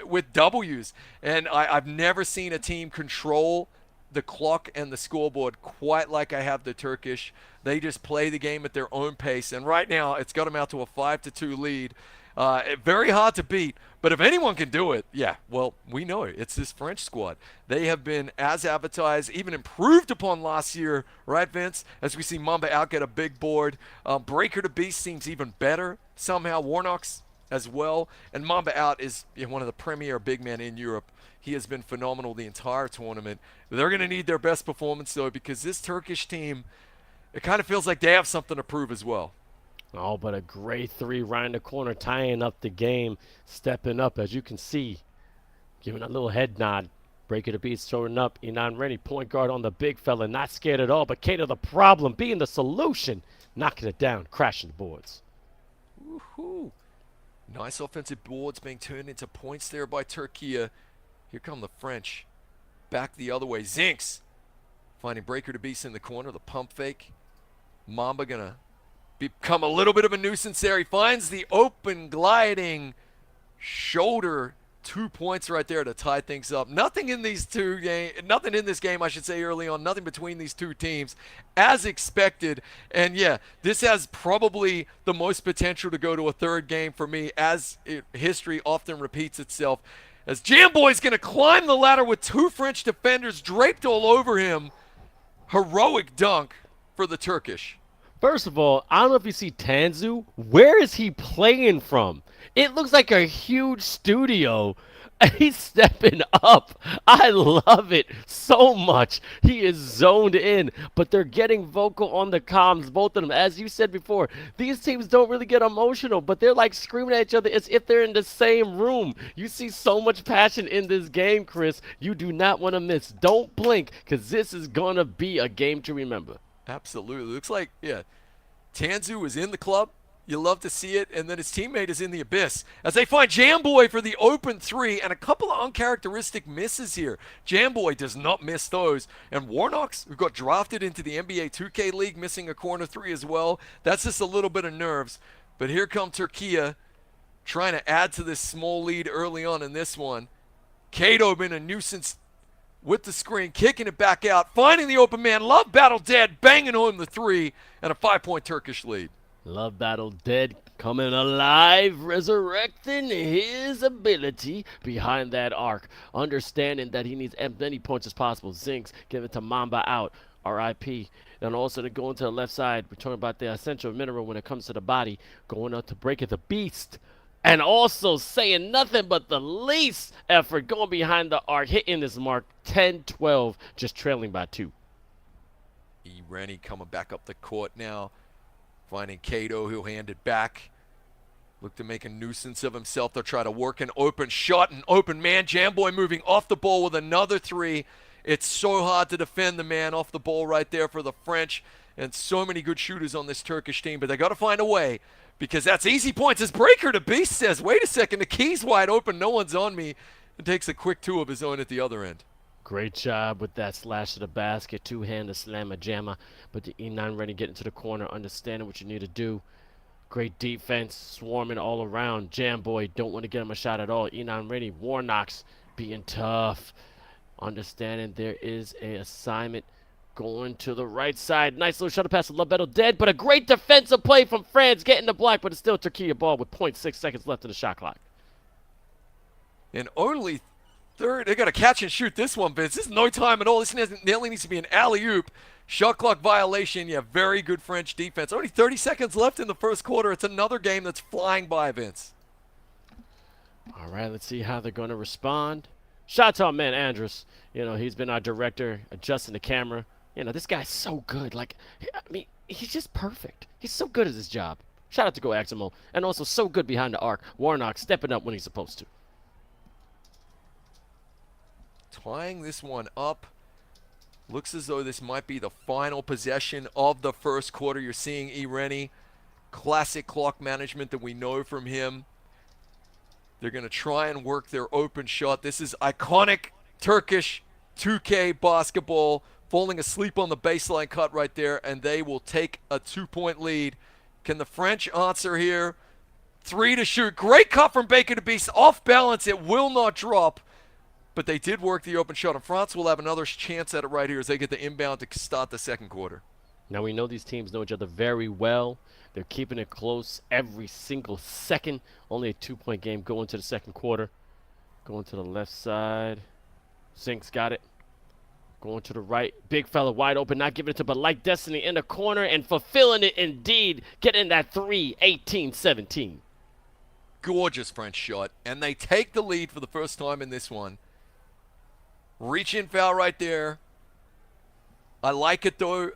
with W's. And I've never seen a team control the clock and the scoreboard quite like I have the Turkish. They just play the game at their own pace. And right now, it's got them out to a 5-2 lead. Very hard to beat. But if anyone can do it, yeah, well, we know it. It's this French squad. They have been, as advertised, even improved upon last year, right, Vince? As we see Mamba out get a big board. Breaker to Beast seems even better somehow. Warnock's as well. And Mamba out is one of the premier big men in Europe. He has been phenomenal the entire tournament. They're going to need their best performance, though, because this Turkish team, it kind of feels like they have something to prove as well.
Oh, but a great three right in the corner, tying up the game, stepping up, as you can see, giving a little head nod. Breaker the Beast showing up. Inan Rennie, point guard on the big fella, not scared at all, but Kato the problem, being the solution, knocking it down, crashing the boards.
Woohoo! Nice offensive boards being turned into points there by Türkiye. Here come the French. Back the other way. Zinks finding Breaker to Beast in the corner. The pump fake. Mamba going to become a little bit of a nuisance there. He finds the open gliding shoulder. 2 points right there to tie things up. Nothing in this game, I should say, early on. Nothing between these two teams, as expected. And yeah, this has probably the most potential to go to a third game for me, as history often repeats itself. As Jamboy's going to climb the ladder with two French defenders draped all over him. Heroic dunk for the Turkish.
First of all, I don't know if you see Tanzu. Where is he playing from? It looks like a huge studio. He's stepping up. I love it so much. He is zoned in, but they're getting vocal on the comms, both of them. As you said before, these teams don't really get emotional, but they're like screaming at each other as if they're in the same room. You see so much passion in this game, Chris. You do not want to miss. Don't blink, because this is going to be a game to remember.
Absolutely. Looks like, yeah, Tanzu is in the club. You love to see it. And then his teammate is in the abyss as they find Jamboy for the open three, and a couple of uncharacteristic misses here. Jamboy does not miss those. And Warnock's, who got drafted into the NBA 2K League, missing a corner three as well. That's just a little bit of nerves. But here come Türkiye trying to add to this small lead early on in this one. Kato been a nuisance with the screen, kicking it back out, finding the open man. Love Battle Dead, banging home the three, and a 5-point Turkish lead. Love
Battle Dead coming alive, resurrecting his ability behind that arc, understanding that he needs as many points as possible. Zinks give it to Mamba out, RIP. And also to go into the left side, we're talking about the essential mineral when it comes to the body, going up to Breaker the Beast. And also saying nothing but the least effort, going behind the arc, hitting this mark, 10-12, just trailing by 2.
Rennie coming back up the court now, finding Kato, who'll hand it back. Look to make a nuisance of himself. They'll try to work an open shot, an open man. Jamboy moving off the ball with another three. It's so hard to defend the man off the ball right there for the French. And so many good shooters on this Turkish team, but they got to find a way, because that's easy points. As Breaker to Beast says, wait a second, the key's wide open, no one's on me. And takes a quick two of his own at the other end.
Great job with that slash to the basket, two-handed slammer jammer. But the E9 ready to get into the corner, understanding what you need to do. Great defense, swarming all around. Jamboy don't want to get him a shot at all. E9 ready, Warnock's being tough. Understanding there is a assignment going to the right side. Nice little shuttle pass to Love Battle Dead, but a great defensive play from France, getting the block, but it's still Türkiye ball with 0.6 seconds left in the shot clock.
And only third, they got to catch and shoot this one, Vince. This is no time at all. This only needs to be an alley-oop. Shot clock violation. Yeah, very good French defense. Only 30 seconds left in the first quarter. It's another game that's flying by, Vince.
All right, let's see how they're going to respond. Shout out to our man, Andrus. You know, he's been our director, adjusting the camera. You know, this guy's so good. Like, I mean, he's just perfect. He's so good at his job. Shout out to 𝐂𝐄𝐄𝐄. And also so good behind the arc. Warnock stepping up when he's supposed to.
Tying this one up. Looks as though this might be the final possession of the first quarter. You're seeing Rennie. Classic clock management that we know from him. They're going to try and work their open shot. This is iconic Turkish 2K basketball. Falling asleep on the baseline cut right there, and they will take a 2-point lead Can the French answer here? 3 to shoot. Great cut from Baker to Beast. Off balance. It will not drop. But they did work the open shot. And France will have another chance at it right here as they get the inbound to start the second quarter.
Now we know these teams know each other very well. They're keeping it close every single second. Only a 2-point game going to the second quarter. Going to the left side. Zinks got it. Going to the right. Big fella wide open. Not giving it to, but like Destiny in the corner and fulfilling it indeed. Getting that 3, 18-17.
Gorgeous French shot. And they take the lead for the first time in this one. Reach-in foul right there. I like it, though.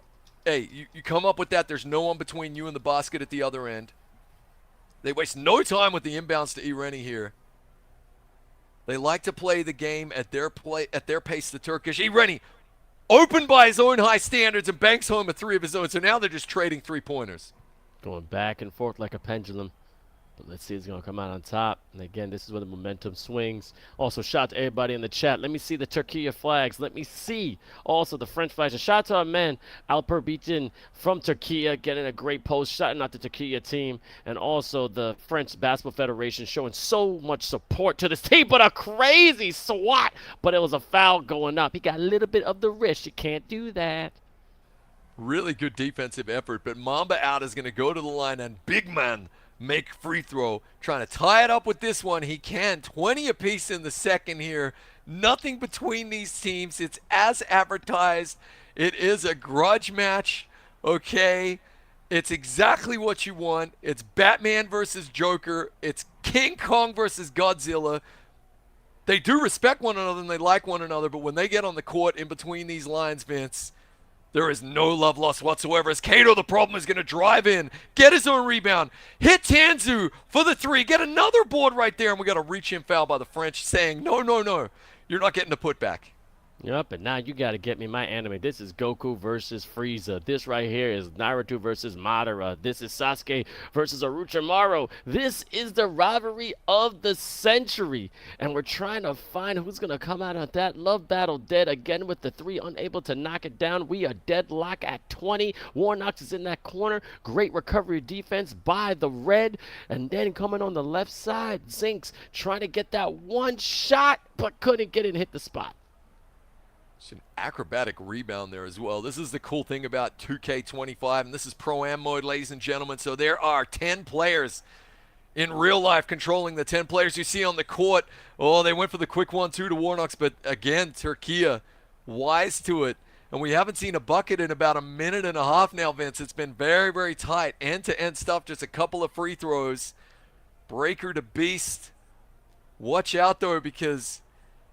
Hey, you come up with that. There's no one between you and the basket at the other end. They waste no time with the inbounds to Ireni here. They like to play the game at their pace, the Turkish. Ireni, opened by his own high standards and banks home a 3 of his own. So now they're just trading 3-pointers.
Going back and forth like a pendulum. But let's see who's going to come out on top. And again, this is where the momentum swings. Also, shout out to everybody in the chat. Let me see the Türkiye flags. Let me see also the French flags. And shout out to our man, Alper Beaton from Türkiye, getting a great post. Shouting out the Türkiye team. And also the French Basketball Federation showing so much support to this team. But a crazy swat. But it was a foul going up. He got a little bit of the wrist. You can't do that.
Really good defensive effort. But Mamba out is going to go to the line. And big man make free throw. Trying to tie it up with this one. He can. 20 apiece in the second here. Nothing between these teams. It's as advertised. It is a grudge match. Okay. It's exactly what you want. It's Batman versus Joker. It's King Kong versus Godzilla. They do respect one another and they like one another, but when they get on the court in between these lines, Vince, there is no love lost whatsoever as 𝐂𝐄𝐄, the problem, is going to drive in, get his own rebound, hit Tanzu for the 3, get another board right there, and we got a reach-in foul by the French saying, no, no, no, you're not getting a putback.
Yep, and now you got to get me my anime. This is Goku versus Frieza. This right here is Naruto versus Madara. This is Sasuke versus Orochimaru. This is the rivalry of the century. And we're trying to find who's going to come out on that. Love Battle dead again with the 3, unable to knock it down. We are deadlock at 20. Warnox is in that corner. Great recovery defense by the red. And then coming on the left side, Zinks trying to get that one shot, but couldn't get it and hit the spot.
It's an acrobatic rebound there as well. This is the cool thing about 2K25, and this is Pro-Am mode, ladies and gentlemen. So there are 10 players in real life controlling the 10 players you see on the court. Oh, they went for the quick 1-2 to Warnox, but again, Türkiye wise to it. And we haven't seen a bucket in about a minute and a half now, Vince. It's been very, very tight. End-to-end stuff, just a couple of free throws. Breaker to Beast. Watch out, though, because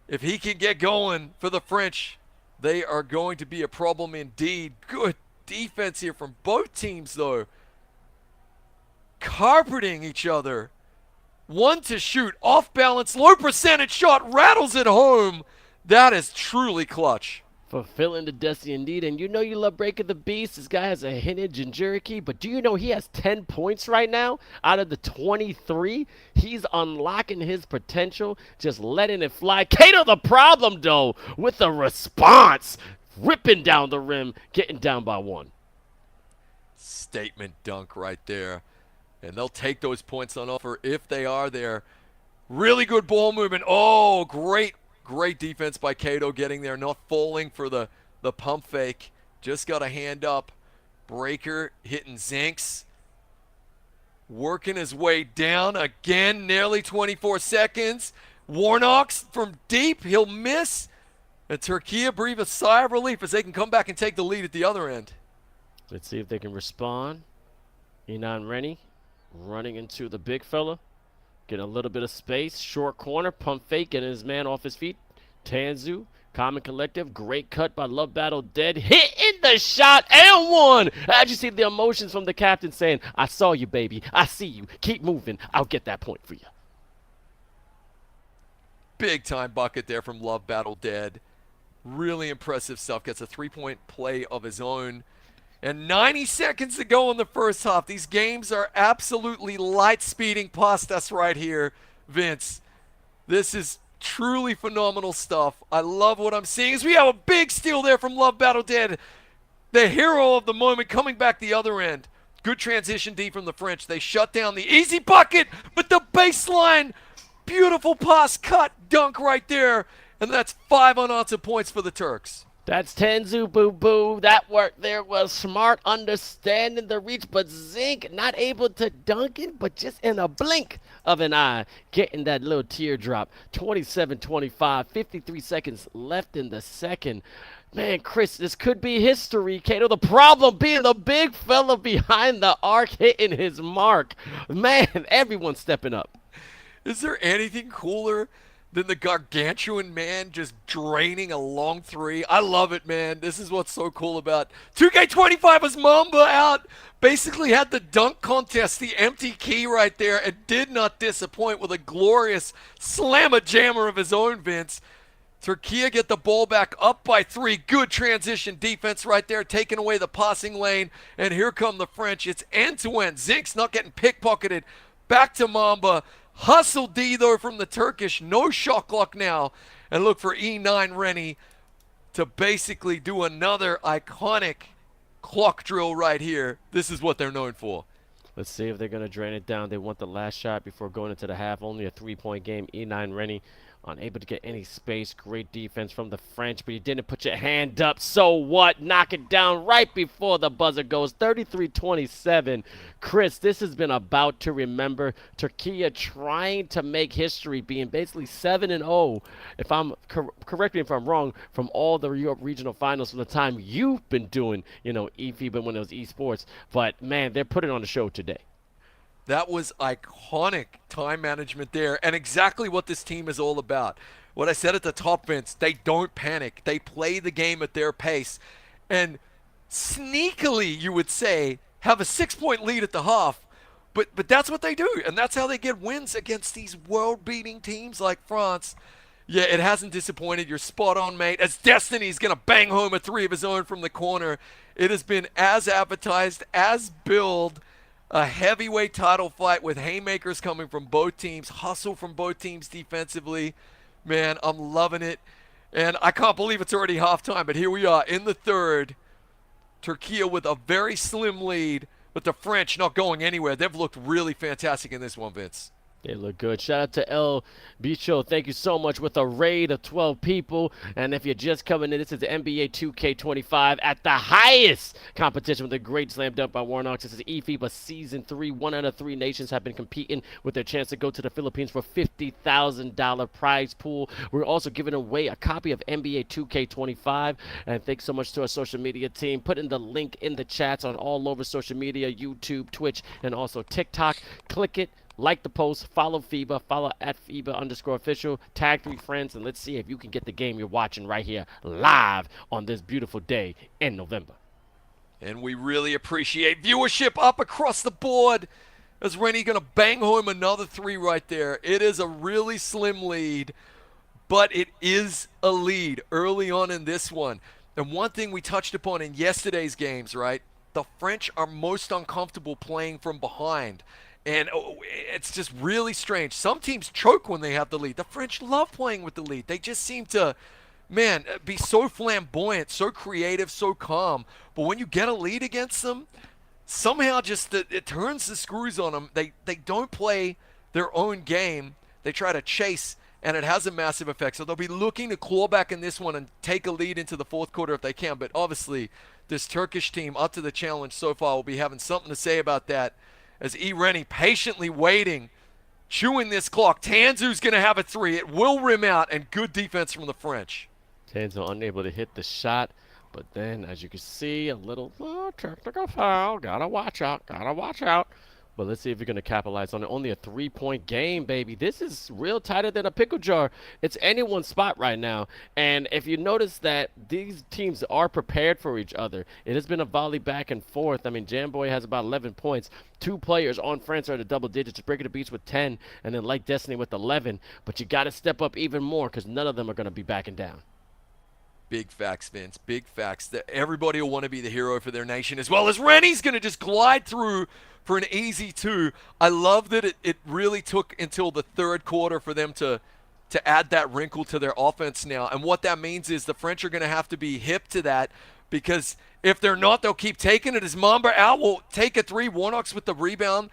if he can get going for the French, they are going to be a problem indeed. Good defense here from both teams, though. Carpeting each other. 1 to shoot. Off balance. Low percentage shot. Rattles it home. That is truly clutch.
Fulfilling the destiny indeed. And you know you love Breaker the Beast. This guy has a hidden Jinchuriki, but do you know he has 10 points right now out of the 23? He's unlocking his potential, just letting it fly. 𝐂𝐄𝐄 the problem, though, with the response. Ripping down the rim, getting down by 1.
Statement dunk right there. And they'll take those points on offer if they are there. Really good ball movement. Oh, great defense by 𝐂𝐄𝐄 getting there, not falling for the pump fake. Just got a hand up. Breaker hitting Zinks. Working his way down again, nearly 24 seconds. Warnox from deep, he'll miss. And Türkiye breathe a sigh of relief as they can come back and take the lead at the other end.
Let's see if they can respond. Inan Rennie running into the big fella. Getting a little bit of space. Short corner. Pump fake. Getting his man off his feet. Tanzu. Common Collective. Great cut by Love Battle Dead. Hitting the shot and 1. How'd you see the emotions from the captain saying, I saw you, baby. I see you. Keep moving. I'll get that point for you.
Big time bucket there from Love Battle Dead. Really impressive stuff. Gets a 3-point play of his own. And 90 seconds to go in the first half. These games are absolutely light speeding past us right here, Vince. This is truly phenomenal stuff. I love what I'm seeing as we have a big steal there from Love Battle Dead. The hero of the moment coming back the other end. Good transition D from the French. They shut down the easy bucket, but the baseline, beautiful pass, cut, dunk right there. And that's 5 unanswered points for the Turks.
That's Tanzu Boo Boo. That work there was smart, understanding the reach, but Zink not able to dunk it, but just in a blink of an eye, getting that little teardrop. 27-25, 53 seconds left in the second. Man, Chris, this could be history. Kato, the problem being the big fella behind the arc hitting his mark. Man, everyone's stepping up.
Is there anything cooler than the gargantuan man just draining a long three? I love it, man. This is what's so cool about 2K25 was Mamba out. Basically had the dunk contest, the empty key right there, and did not disappoint with a glorious slammer-jammer of his own, Vince. Türkiye get the ball back up by 3. Good transition defense right there, taking away the passing lane. And here come the French. It's end-to-end. Zink's not getting pickpocketed. Back to Mamba. Hustle D, though, from the Turkish. No shot clock now. And look for E9 Rennie to basically do another iconic clock drill right here. This is what they're known for.
Let's see if they're going to drain it down. They want the last shot before going into the half. Only a 3-point game. E9 Rennie unable to get any space. Great defense from the French, but you didn't put your hand up. So what? Knock it down right before the buzzer goes. 33-27. Chris, this has been a bout to remember. Türkiye trying to make history, being basically 7-0. If I'm correct me if I'm wrong, from all the Europe regional finals from the time you've been doing, eFIBA when it was esports. But man, they're putting on the show today.
That was iconic time management there, and exactly what this team is all about. What I said at the top, Vince, they don't panic. They play the game at their pace, and sneakily, you would say, have a 6-point lead at the half. But that's what they do, and that's how they get wins against these world-beating teams like France. Yeah, it hasn't disappointed. You're spot on, mate. As Destiny's going to bang home a 3 of his own from the corner, it has been as advertised, as billed. A heavyweight title fight with haymakers coming from both teams, hustle from both teams defensively. Man, I'm loving it. And I can't believe it's already halftime, but here we are in the third. Türkiye with a very slim lead, but the French not going anywhere. They've looked really fantastic in this one, Vince.
They look good. Shout out to 𝐂𝐇𝐄𝐂. Thank you so much with a raid of 12 people. And if you're just coming in, this is the NBA 2K25 at the highest competition with a great slam dunk by Warnox. This is eFIBA Season 3. 1 out of 3 nations have been competing with their chance to go to the Philippines for $50,000 prize pool. We're also giving away a copy of NBA 2K25. And thanks so much to our social media team. Putting the link in the chats on all over social media, YouTube, Twitch, and also TikTok. Click it. Like the post, follow FIBA, follow at FIBA_official, tag 3 friends, and let's see if you can get the game you're watching right here live on this beautiful day in November.
And we really appreciate viewership up across the board. As Rennie going to bang home another 3 right there. It is a really slim lead, but it is a lead early on in this one. And one thing we touched upon in yesterday's games, right? The French are most uncomfortable playing from behind. And it's just really strange. Some teams choke when they have the lead. The French love playing with the lead. They just seem to, man, be so flamboyant, so creative, so calm. But when you get a lead against them, somehow just it turns the screws on them. They don't play their own game. They try to chase, and it has a massive effect. So they'll be looking to claw back in this one and take a lead into the fourth quarter if they can. But obviously, this Turkish team up to the challenge so far will be having something to say about that. As Rennie patiently waiting, chewing this clock. Tanzu's going to have a 3. It will rim out, and good defense from the French.
Tanzu unable to hit the shot, but then, as you can see, a little technical foul. Gotta watch out. Gotta watch out. But let's see if you're going to capitalize on it. Only a 3-point game, baby. This is real tighter than a pickle jar. It's anyone's spot right now. And if you notice that these teams are prepared for each other, it has been a volley back and forth. I mean, Jamboy has about 11 points. 2 players on France are at the double digits. Breaking the Beats with 10, and then Like Destiny with 11. But you got to step up even more because none of them are going to be backing down.
Big facts, Vince. Big facts. Everybody will want to be the hero for their nation, as well as Rennie's going to just glide through for an easy 2. I love that it really took until the third quarter for them to add that wrinkle to their offense now. And what that means is the French are going to have to be hip to that, because if they're not, they'll keep taking it. As Mamba out will take a three. Warnock's with the rebound.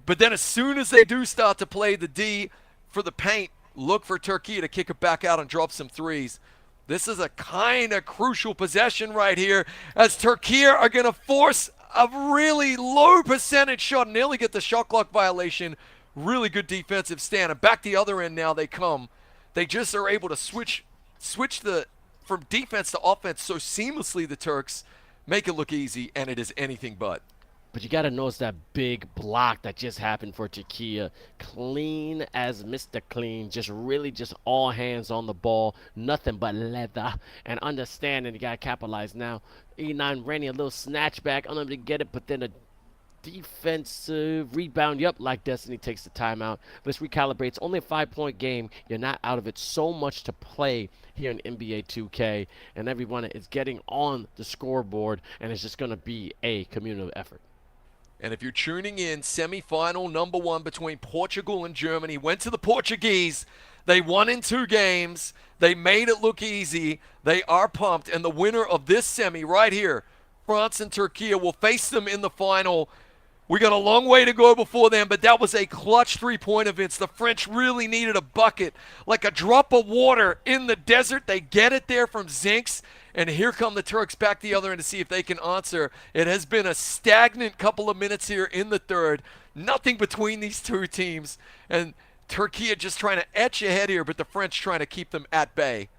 But then as soon as they do start to play the D for the paint, look for Türkiye to kick it back out and drop some threes. This is a kind of crucial possession right here, as Türkiye are going to force a really low percentage shot, nearly get the shot clock violation. Really good defensive stand. And back the other end now they come. They just are able to switch from defense to offense so seamlessly, the Turks make it look easy, and it is anything but.
But you got to notice that big block that just happened for Türkiye. Clean as Mr. Clean. Just really just all hands on the ball. Nothing but leather. And understanding you got to capitalize now. E9 Rennie, a little snatch back. Unable to get it, but then a defensive rebound. Yep, like Destiny takes the timeout. Let's recalibrate. It's only a 5-point game. You're not out of it. So much to play here in NBA 2K. And everyone is getting on the scoreboard. And it's just going to be a communal effort.
And if you're tuning in, semi-final number 1 between Portugal and Germany. Went to the Portuguese. They won in 2 games. They made it look easy. They are pumped. And the winner of this semi right here, France and Türkiye, will face them in the final. We got a long way to go before then, but that was a clutch three-point Vince. The French really needed a bucket, like a drop of water in the desert. They get it there from Zinks, and here come the Turks back the other end to see if they can answer. It has been a stagnant couple of minutes here in the third. Nothing between these two teams, and Türkiye just trying to etch ahead here, but the French trying to keep them at bay.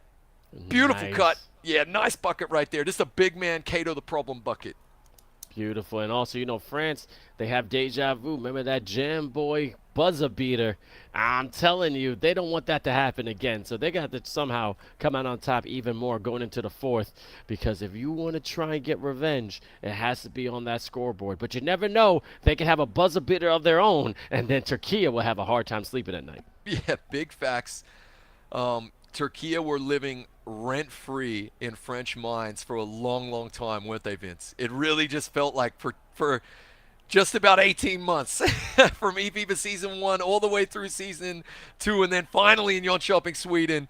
Beautiful cut. Yeah, nice bucket right there. Just a big man, 𝐂𝐄𝐄 the problem bucket.
Beautiful. And also, you know, France, they have deja vu. Remember that Jam Boy buzzer beater? I'm telling you, they don't want that to happen again. So they got to somehow come out on top even more going into the fourth, because if you want to try and get revenge, it has to be on that scoreboard. But you never know. They can have a buzzer beater of their own, and then Türkiye will have a hard time sleeping at night.
Yeah, big facts. Türkiye were living rent-free in French minds for a long, long time, weren't they, Vince? It really just felt like for just about 18 months from eFIBA Season 1 all the way through Season 2, and then finally in Jönköping, Sweden,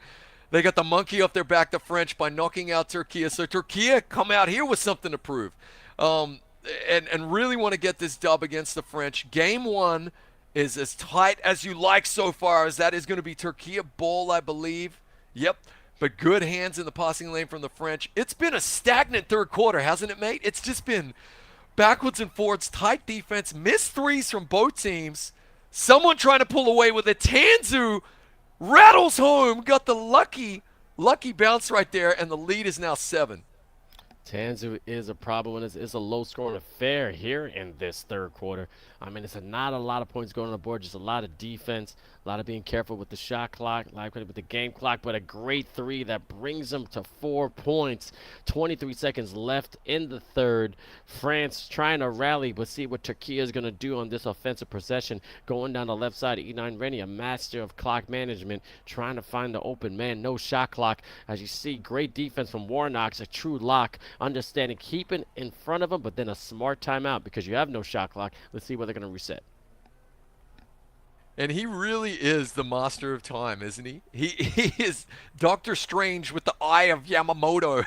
they got the monkey off their back, the French, by knocking out Türkiye. So Türkiye come out here with something to prove, and really want to get this dub against the French. Game 1 is as tight as you like so far, as that is going to be Türkiye ball, I believe. Yep. But good hands in the passing lane from the French. It's been a stagnant third quarter, hasn't it, mate? It's just been backwards and forwards, tight defense, missed threes from both teams. Someone trying to pull away with it. 𝐂𝐄𝐄 rattles home, got the lucky bounce right there, and the lead is now 7.
𝐂𝐄𝐄 is a problem, and it's a low-scoring affair here in this third quarter. I mean, it's not a lot of points going on the board, just a lot of defense, a lot of being careful with the shot clock, like with the game clock, but a great three that brings them to 4 points. 23 seconds left in the third. France trying to rally, but see what Türkiye is going to do on this offensive possession. Going down the left side, E9 Rennie, a master of clock management, trying to find the open man. No shot clock. As you see, great defense from Warnock's, a true lock. Understanding, keeping in front of him, but then a smart timeout because you have no shot clock. Let's see where they're going to reset.
And he really is the master of time, isn't he? He is Doctor Strange with the eye of Yamamoto.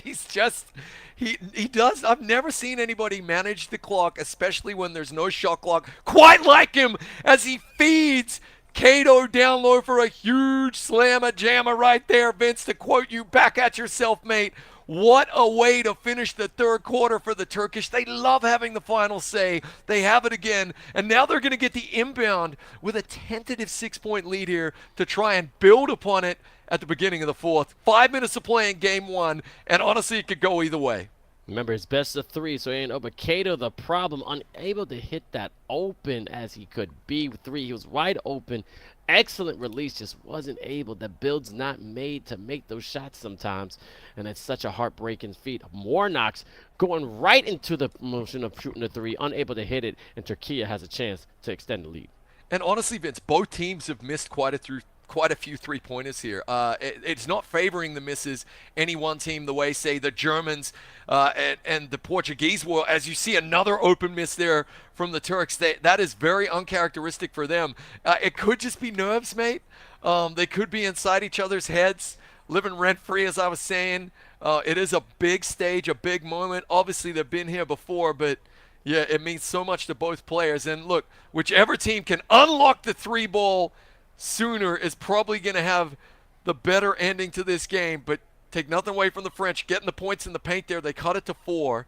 He's just, he does, I've never seen anybody manage the clock, especially when there's no shot clock, quite like him, as he feeds 𝐂𝐄𝐄 down low for a huge slammer jammer right there, Vince, to quote you, back at yourself, mate. What a way to finish the third quarter for the Turkish. They love having the final say. They have it again, and now they're going to get the inbound with a tentative 6-point lead here to try and build upon it at the beginning of the fourth. 5 minutes of play in game 1, and honestly, it could go either way.
Remember, it's best of 3, so he ain't open. 𝐂𝐄𝐄, the problem, unable to hit that open as he could be with 3. He was wide open. Excellent release, just wasn't able. The build's not made to make those shots sometimes, and it's such a heartbreaking feat. Warnock's going right into the motion of shooting the 3, unable to hit it, and Türkiye has a chance to extend the lead.
And honestly, Vince, both teams have missed quite a few three-pointers here. It's not favoring the misses any one team the way, say, the Germans and the Portuguese were. As you see another open miss there from the Turks, that is very uncharacteristic for them. It could just be nerves, mate. They could be inside each other's heads, living rent-free, as I was saying. It is a big stage, a big moment. Obviously, they've been here before, but yeah, it means so much to both players. And look, whichever team can unlock the 3-ball sooner is probably going to have the better ending to this game. But take nothing away from the French. Getting the points in the paint there. They cut it to 4.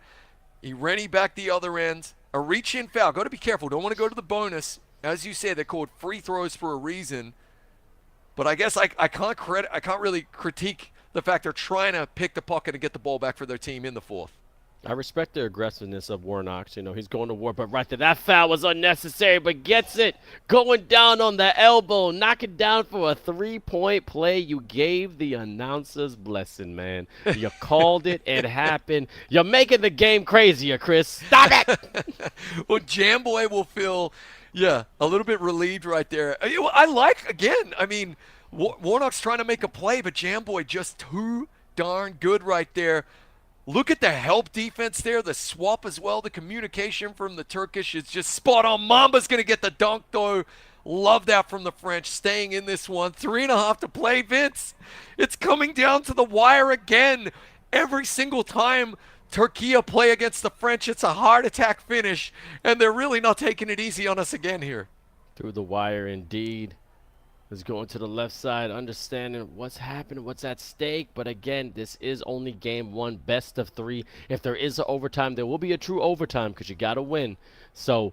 Rennie back the other end. A reach-in foul. Got to be careful. Don't want to go to the bonus. As you said, they're called free throws for a reason. But I guess I can't really critique the fact they're trying to pick the pocket and get the ball back for their team in the 4th.
I respect the aggressiveness of Warnock. You know, he's going to war, but right there, that foul was unnecessary, but gets it. Going down on the elbow, knock it down for a 3-point play. You gave the announcers blessing, man. You called it. It happened. You're making the game crazier, Chris. Stop it.
Well, Jamboy will feel, a little bit relieved right there. I like, again, I mean, Warnock's trying to make a play, but Jamboy just too darn good right there. Look at the help defense there, the swap as well. The communication from the Turkish is just spot on. Mamba's going to get the dunk, though. Love that from the French, staying in this one. 3.5 to play, Vince. It's coming down to the wire again. Every single time Türkiye play against the French, it's a heart attack finish, and they're really not taking it easy on us again here.
Through the wire, indeed. Is going to the left side, understanding what's happening, what's at stake. But again, this is only game 1, best of 3. If there is an overtime, there will be a true overtime because you got to win. So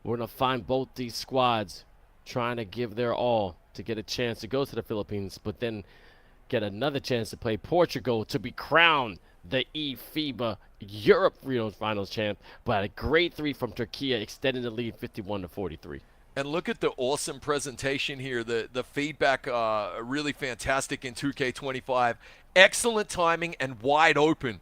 we're going to find both these squads trying to give their all to get a chance to go to the Philippines, but then get another chance to play Portugal to be crowned the eFIBA Europe Finals champ. But a great 3 from Türkiye, extending the lead 51-43.
And look at the awesome presentation here. The feedback really fantastic in 2K25. Excellent timing and wide open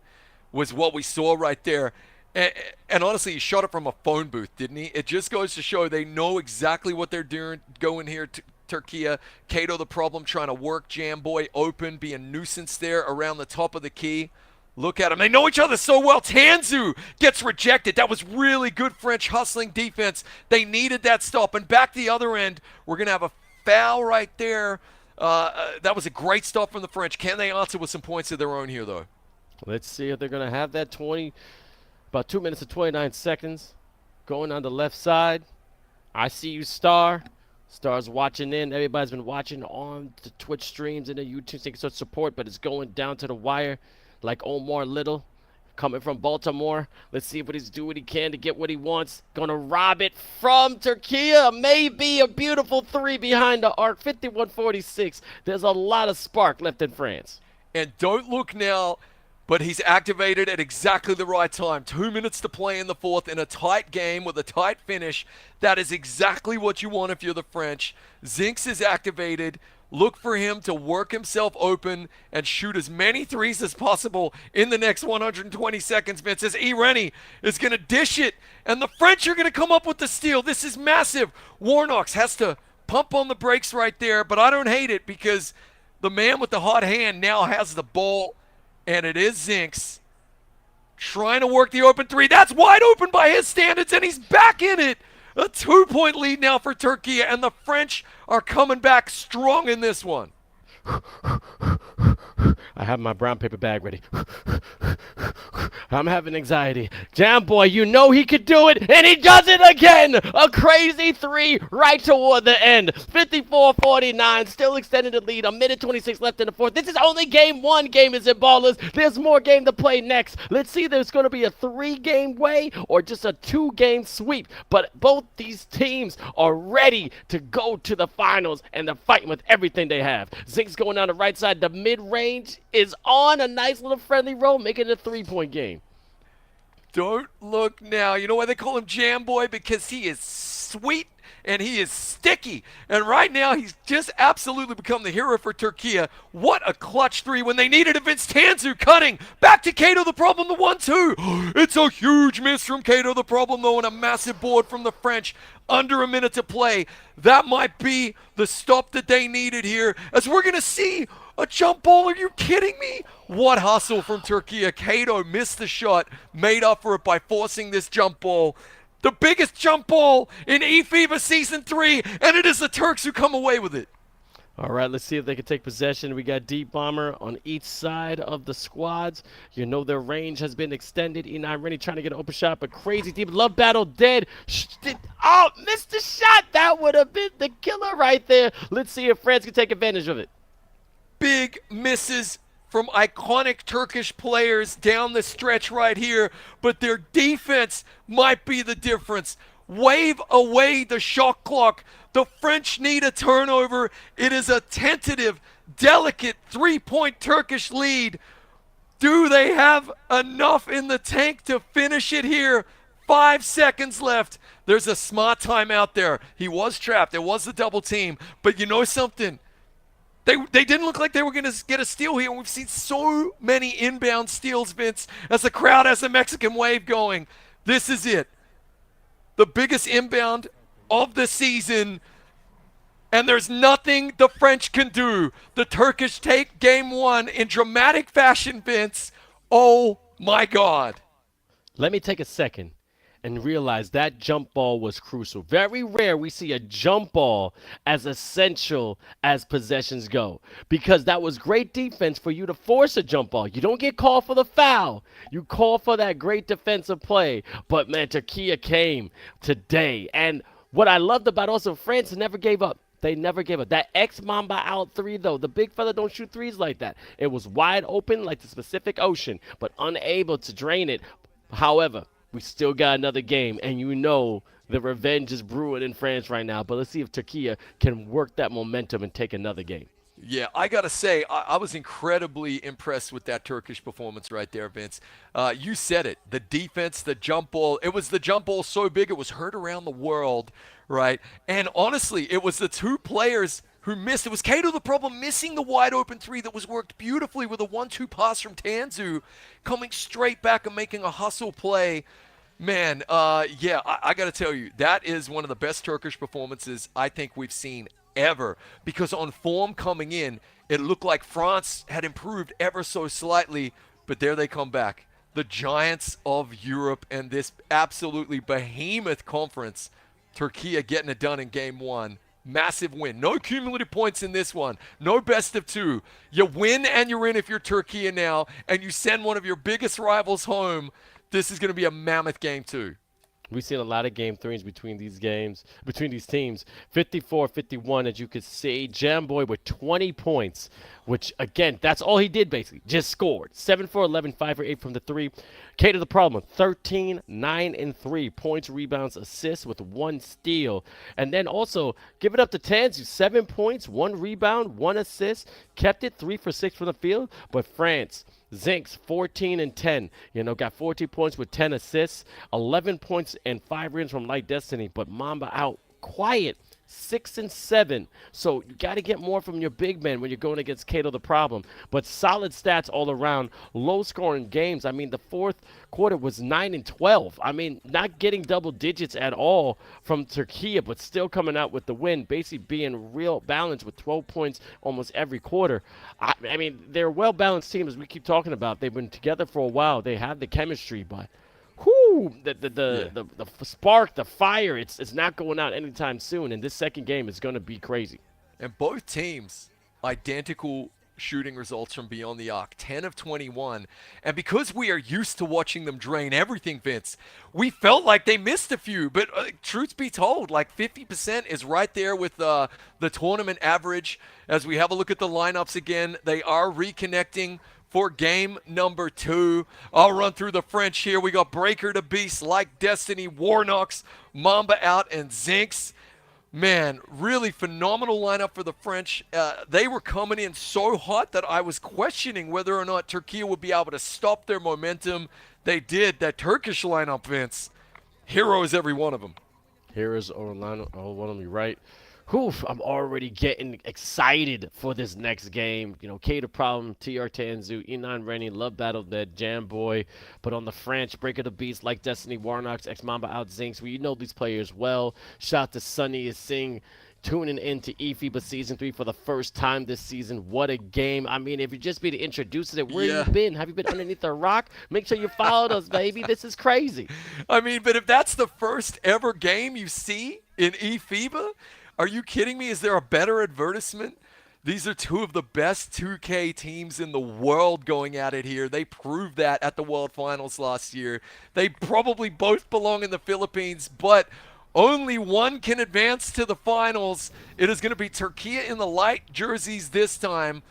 was what we saw right there. And honestly, he shot it from a phone booth, didn't he? It just goes to show they know exactly what they're doing going here to Türkiye. 𝐂𝐄𝐄 the problem, trying to work Jamboy open, be a nuisance there around the top of the key. Look at them. They know each other so well. 𝐶ANZHU gets rejected. That was really good French hustling defense. They needed that stop. And back the other end, we're going to have a foul right there. That was a great stop from the French. Can they answer with some points of their own here, though?
Let's see if they're going to have that 20. About 2 minutes and 29 seconds. Going on the left side. I see you, Star. Star's watching in. Everybody's been watching on the Twitch streams and the YouTube thing, so support, but it's going down to the wire. Like Omar Little, coming from Baltimore. Let's see what he's doing what he can to get what he wants. Gonna rob it from Türkiye. Maybe a beautiful 3 behind the arc. 51-46. There's a lot of spark left in France.
And don't look now, but he's activated at exactly the right time. 2 minutes to play in the 4th in a tight game with a tight finish. That is exactly what you want if you're the French. Zinks is activated. Look for him to work himself open and shoot as many 3s as possible in the next 120 seconds, Vince, as Rennie is going to dish it, and the French are going to come up with the steal. This is massive. Warnock has to pump on the brakes right there, but I don't hate it because the man with the hot hand now has the ball, and it is Zinks trying to work the open 3. That's wide open by his standards, and he's back in it. A 2-point lead now for Türkiye, and the French are coming back strong in this one.
I have my brown paper bag ready. I'm having anxiety. Jamboy, you know he could do it, and he does it again! A crazy 3 right toward the end. 54-49, still extending the lead. A minute 26 left in the 4th. This is only game 1, Gamers and Ballers. There's more game to play next. Let's see if there's going to be a 3-game way or just a 2-game sweep. But both these teams are ready to go to the finals, and they're fighting with everything they have. Zink's going down the right side. The mid-range is on a nice little friendly roll, making it a 3-point game.
Don't look now. You know why they call him Jamboy? Because he is sweet and he is sticky. And right now, he's just absolutely become the hero for Türkiye. What a clutch 3 when they needed it. 𝐶ANZHU cutting. Back to 𝐂𝐄𝐄 the problem, the 1-2. It's a huge miss from 𝐂𝐄𝐄 the problem, though, and a massive board from the French. Under a minute to play. That might be the stop that they needed here, as we're going to see a jump ball. Are you kidding me? What hustle from Türkiye. 𝐂𝐄𝐄 missed the shot, made up for it by forcing this jump ball. The biggest jump ball in eFIBA Season 3, and it is the Turks who come away with it.
All right, let's see if they can take possession. We got Deep Bomber on each side of the squads. You know their range has been extended. E9 Rennie trying to get an open shot, but crazy deep. Love Battle dead. Oh, missed the shot. That would have been the killer right there. Let's see if France can take advantage of it.
Big misses from iconic Turkish players down the stretch right here, but their defense might be the difference. Wave away the shot clock. The French need a turnover. It is a tentative, delicate 3-point Turkish lead. Do they have enough in the tank to finish it here? 5 seconds left. There's a smart timeout there. He was trapped. There was a double team. But you know something? They didn't look like they were going to get a steal here. We've seen so many inbound steals, Vince, as the crowd has a Mexican wave going. This is it. The biggest inbound of the season, and there's nothing the French can do. The Turkish take game one in dramatic fashion, Vince. Oh my God.
Let me take a second and realize that jump ball was crucial. Very rare we see a jump ball as essential as possessions go, because that was great defense for you to force a jump ball. You don't get called for the foul. You call for that great defensive play. But, man, Türkiye came today. And what I loved about also, France never gave up. They never gave up. That Mamba out three, though, the big fella don't shoot threes like that. It was wide open like the Pacific Ocean, but unable to drain it. However, we still got another game, and you know the revenge is brewing in France right now. But let's see if Türkiye can work that momentum and take another game.
Yeah, I got to say, I was incredibly impressed with that Turkish performance right there, Vince. You said it. The defense, the jump ball. It was the jump ball so big it was heard around the world, right? And honestly, it was the two players who missed. It was 𝐂𝐄𝐄 the problem, missing the wide open three that was worked beautifully with a 1-2 pass from 𝐶𝐇𝐄𝐂, coming straight back and making a hustle play. Man, yeah, I got to tell you, that is one of the best Turkish performances I think we've seen ever, because on form coming in, it looked like France had improved ever so slightly, but there they come back. The giants of Europe and this absolutely behemoth conference, Türkiye getting it done in game one. Massive win. No cumulative points in this one. No best of two. You win and you're in if you're Türkiye now, and you send one of your biggest rivals home. This is going to be a mammoth game too.
We've seen a lot of game threes between these teams. 54-51, as you could see. Jamboy with 20 points, which, again, that's all he did, basically. Just scored. 7 for 11, 5 for 8 from the three. 𝐂𝐄𝐄 the problem, 13, 9, and 3. Points, rebounds, assists with 1 steal. And then also, give it up to 𝐶𝐇𝐄. 7 points, 1 rebound, 1 assist. Kept it 3 for 6 from the field. But France, 𝐂𝐄𝐄 14 and 10, got 14 points with 10 assists, 11 points and 5 rebounds from Light Destiny, but Mamba out quiet, 6 and 7. So you got to get more from your big men when you're going against 𝐂𝐄𝐄 the problem. But solid stats all around, low scoring games. I mean, the fourth quarter was 9 and 12. I mean, not getting double digits at all from Türkiye, but still coming out with the win, basically being real balanced with 12 points almost every quarter. I mean, they're a well-balanced team, as we keep talking about. They've been together for a while. They have the chemistry, but the spark, the fire, it's not going out anytime soon, and this second game is going to be crazy.
And both teams, identical shooting results from beyond the arc, 10 of 21. And because we are used to watching them drain everything, Vince, we felt like they missed a few. But truth be told, like 50% is right there with the tournament average. As we have a look at the lineups again, they are reconnecting for game number 2. I'll run through the French here. We got Breaker to Beast, Like Destiny, Warnox, Mamba out, and 𝐶𝐇𝐄𝐄. Man, really phenomenal lineup for the French. They were coming in so hot that I was questioning whether or not Türkiye would be able to stop their momentum. They did. That Turkish lineup, Vince, heroes every one of them.
Heroes Orlando, one of me, right? I'm already getting excited for this next game. 𝐂𝐄𝐄 the problem, TR Tanzu, E9 Rennie, Love Battle Dead, Jamboy. But on the French, Breaker the Beast, Like Destiny, Warnox, Mamba out, 𝐶𝐇𝐄𝐄. We know these players well. Shout to Sunny is Singh, tuning into eFIBA Season 3 for the first time this season. What a game. I mean, if you just be to introduce it, where have you been? Have you been underneath a rock? Make sure you followed us, baby. This is crazy.
I mean, but if that's the first ever game you see in eFIBA, are you kidding me? Is there a better advertisement? These are two of the best 2K teams in the world going at it here. They proved that at the World Finals last year. They probably both belong in the Philippines, but only one can advance to the finals. It is going to be Türkiye in the light jerseys this time.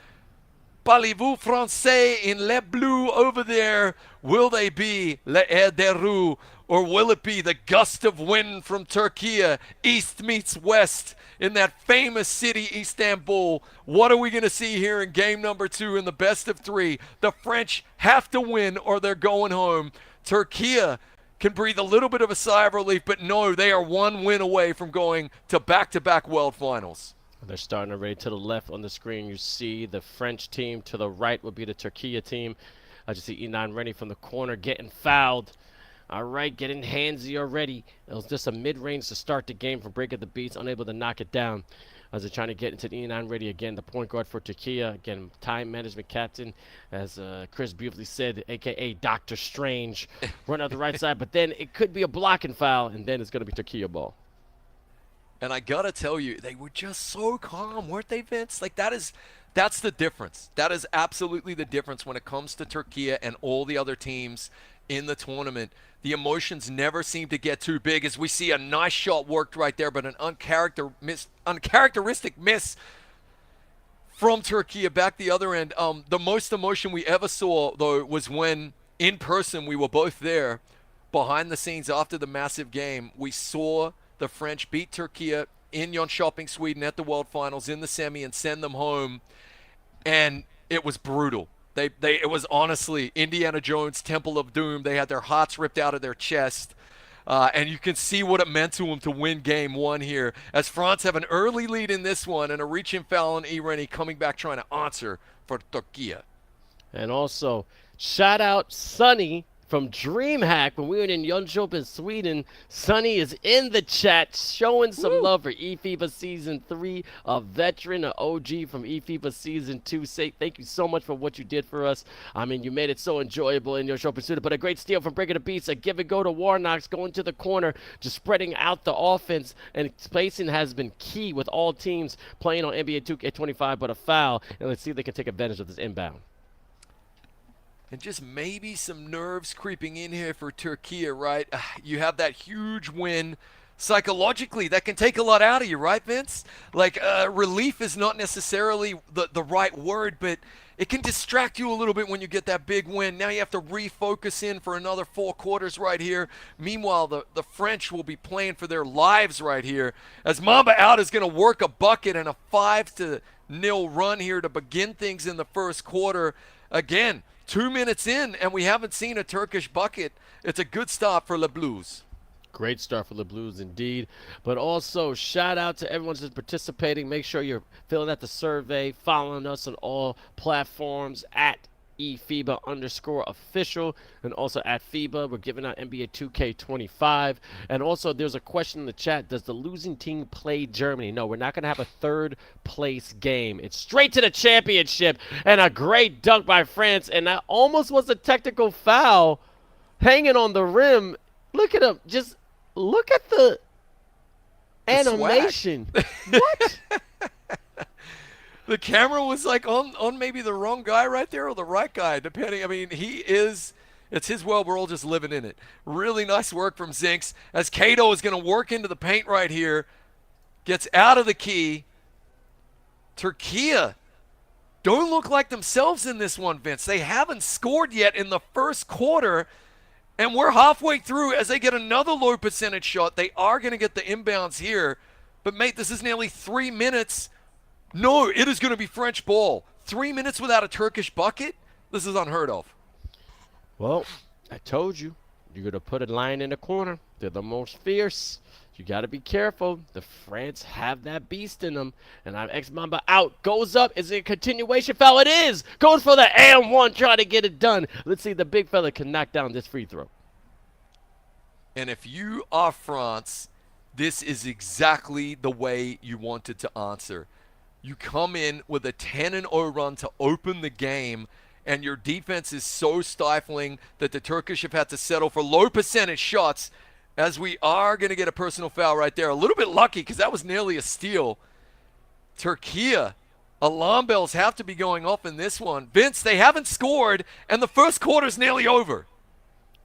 Parlez-vous français in Les Bleus over there? Will they be Le Air des Roues, or will it be the gust of wind from Türkiye? East meets west in that famous city, Istanbul. What are we going to see here in game number 2 in the best of 3? The French have to win or they're going home. Türkiye can breathe a little bit of a sigh of relief, but no, they are one win away from going to back-to-back world finals.
They're starting already. To the left on the screen, you see the French team. To the right would be the Türkiye team. I just see E9 ready from the corner, getting fouled. All right, getting handsy already. It was just a mid-range to start the game for Break of the Beats, unable to knock it down. As they're trying to get into the E9 ready again, the point guard for Türkiye. Again, time management captain, as Chris beautifully said, a.k.a. Dr. Strange. Run out the right side, but then it could be a blocking foul, and then it's going to be Türkiye ball.
And I gotta tell you, they were just so calm, weren't they, Vince? Like, that's the difference. That is absolutely the difference when it comes to Türkiye and all the other teams in the tournament. The emotions never seem to get too big, as we see a nice shot worked right there, but an uncharacteristic miss from Türkiye back the other end. The most emotion we ever saw, though, was when in person we were both there behind the scenes after the massive game. We saw the French beat Türkiye in Jönköping, Sweden at the World Finals in the semi and send them home. And it was brutal. It was honestly Indiana Jones' Temple of Doom. They had their hearts ripped out of their chest. And you can see what it meant to them to win game 1 here, as France have an early lead in this one and a reaching foul on Irani coming back trying to answer for Türkiye.
And also, shout out Sonny from DreamHack when we were in Jönköping, Sweden. Sonny is in the chat showing some love for eFIBA Season 3, a veteran, an OG from eFIBA Season 2. Say thank you so much for what you did for us. I mean, you made it so enjoyable in Jönköping, Sweden. But a great steal from Breaking the Beats, a give and go to Warnox, going to the corner, just spreading out the offense. And spacing has been key with all teams playing on NBA 2K25, but a foul. And let's see if they can take advantage of this inbound.
And just maybe some nerves creeping in here for Türkiye, right? You have that huge win. Psychologically, that can take a lot out of you, right, Vince? Like, relief is not necessarily the right word, but it can distract you a little bit when you get that big win. Now you have to refocus in for another 4 quarters right here. Meanwhile, the French will be playing for their lives right here, as Mamba Out is going to work a bucket and a 5-0 run here to begin things in the first quarter. Again, 2 minutes in, and we haven't seen a Turkish bucket. It's a good start for Les Bleus.
Great start for the Blues indeed. But also, shout out to everyone that's participating. Make sure you're filling out the survey, following us on all platforms at eFIBA_official, and also at FIBA. We're giving out NBA 2K25. And also, there's a question in the chat. Does the losing team play Germany? No, we're not going to have a third place game. It's straight to the championship. And a great dunk by France. And that almost was a technical foul hanging on the rim. Look at him. Just look at the animation. What?
The camera was like on maybe the wrong guy right there or the right guy, depending. I mean, it's his world. We're all just living in it. Really nice work from Zinks, as Kato is going to work into the paint right here. Gets out of the key. Türkiye don't look like themselves in this one, Vince. They haven't scored yet in the first quarter, and we're halfway through as they get another low percentage shot. They are going to get the inbounds here. But, mate, this is nearly 3 minutes. No, it is going to be French ball. 3 minutes without a Turkish bucket? This is unheard of.
Well, I told you. You're going to put a line in the corner. They're the most fierce. You got to be careful. The France have that beast in them. And I'm X-Mamba out. Goes up. Is it a continuation foul? It is. Goes for the and one. Trying to get it done. Let's see if the big fella can knock down this free throw.
And if you are France, this is exactly the way you wanted to answer. You come in with a 10-0 run to open the game, and your defense is so stifling that the Turkish have had to settle for low percentage shots, as we are going to get a personal foul right there. A little bit lucky, because that was nearly a steal. Türkiye Alarm bells have to be going off in this one. Vince, they haven't scored, and the first quarter's nearly over.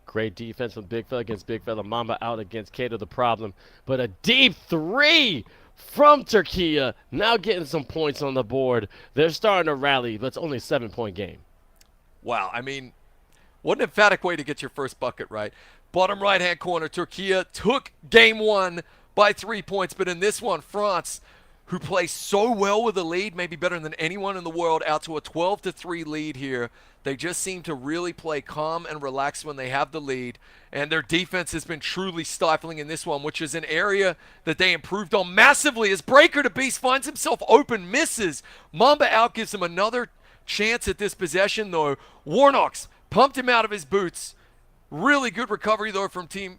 Great defense from Big Fella against Big Fella. Mamba out against 𝐂𝐄𝐄𝐂 the problem. But a deep three from Türkiye. Now getting some points on the board. They're starting to rally, but it's only a 7-point game.
Wow, I mean, what an emphatic way to get your first bucket, right? Bottom right-hand corner, Türkiye took game 1 by 3 points, but in this one, France, who plays so well with the lead, maybe better than anyone in the world, out to a 12-3 lead here. They just seem to really play calm and relaxed when they have the lead, and their defense has been truly stifling in this one, which is an area that they improved on massively as Breaker to Beast finds himself open, misses. Mamba out gives him another chance at this possession, though. Warnock's pumped him out of his boots. Really good recovery, though, from Team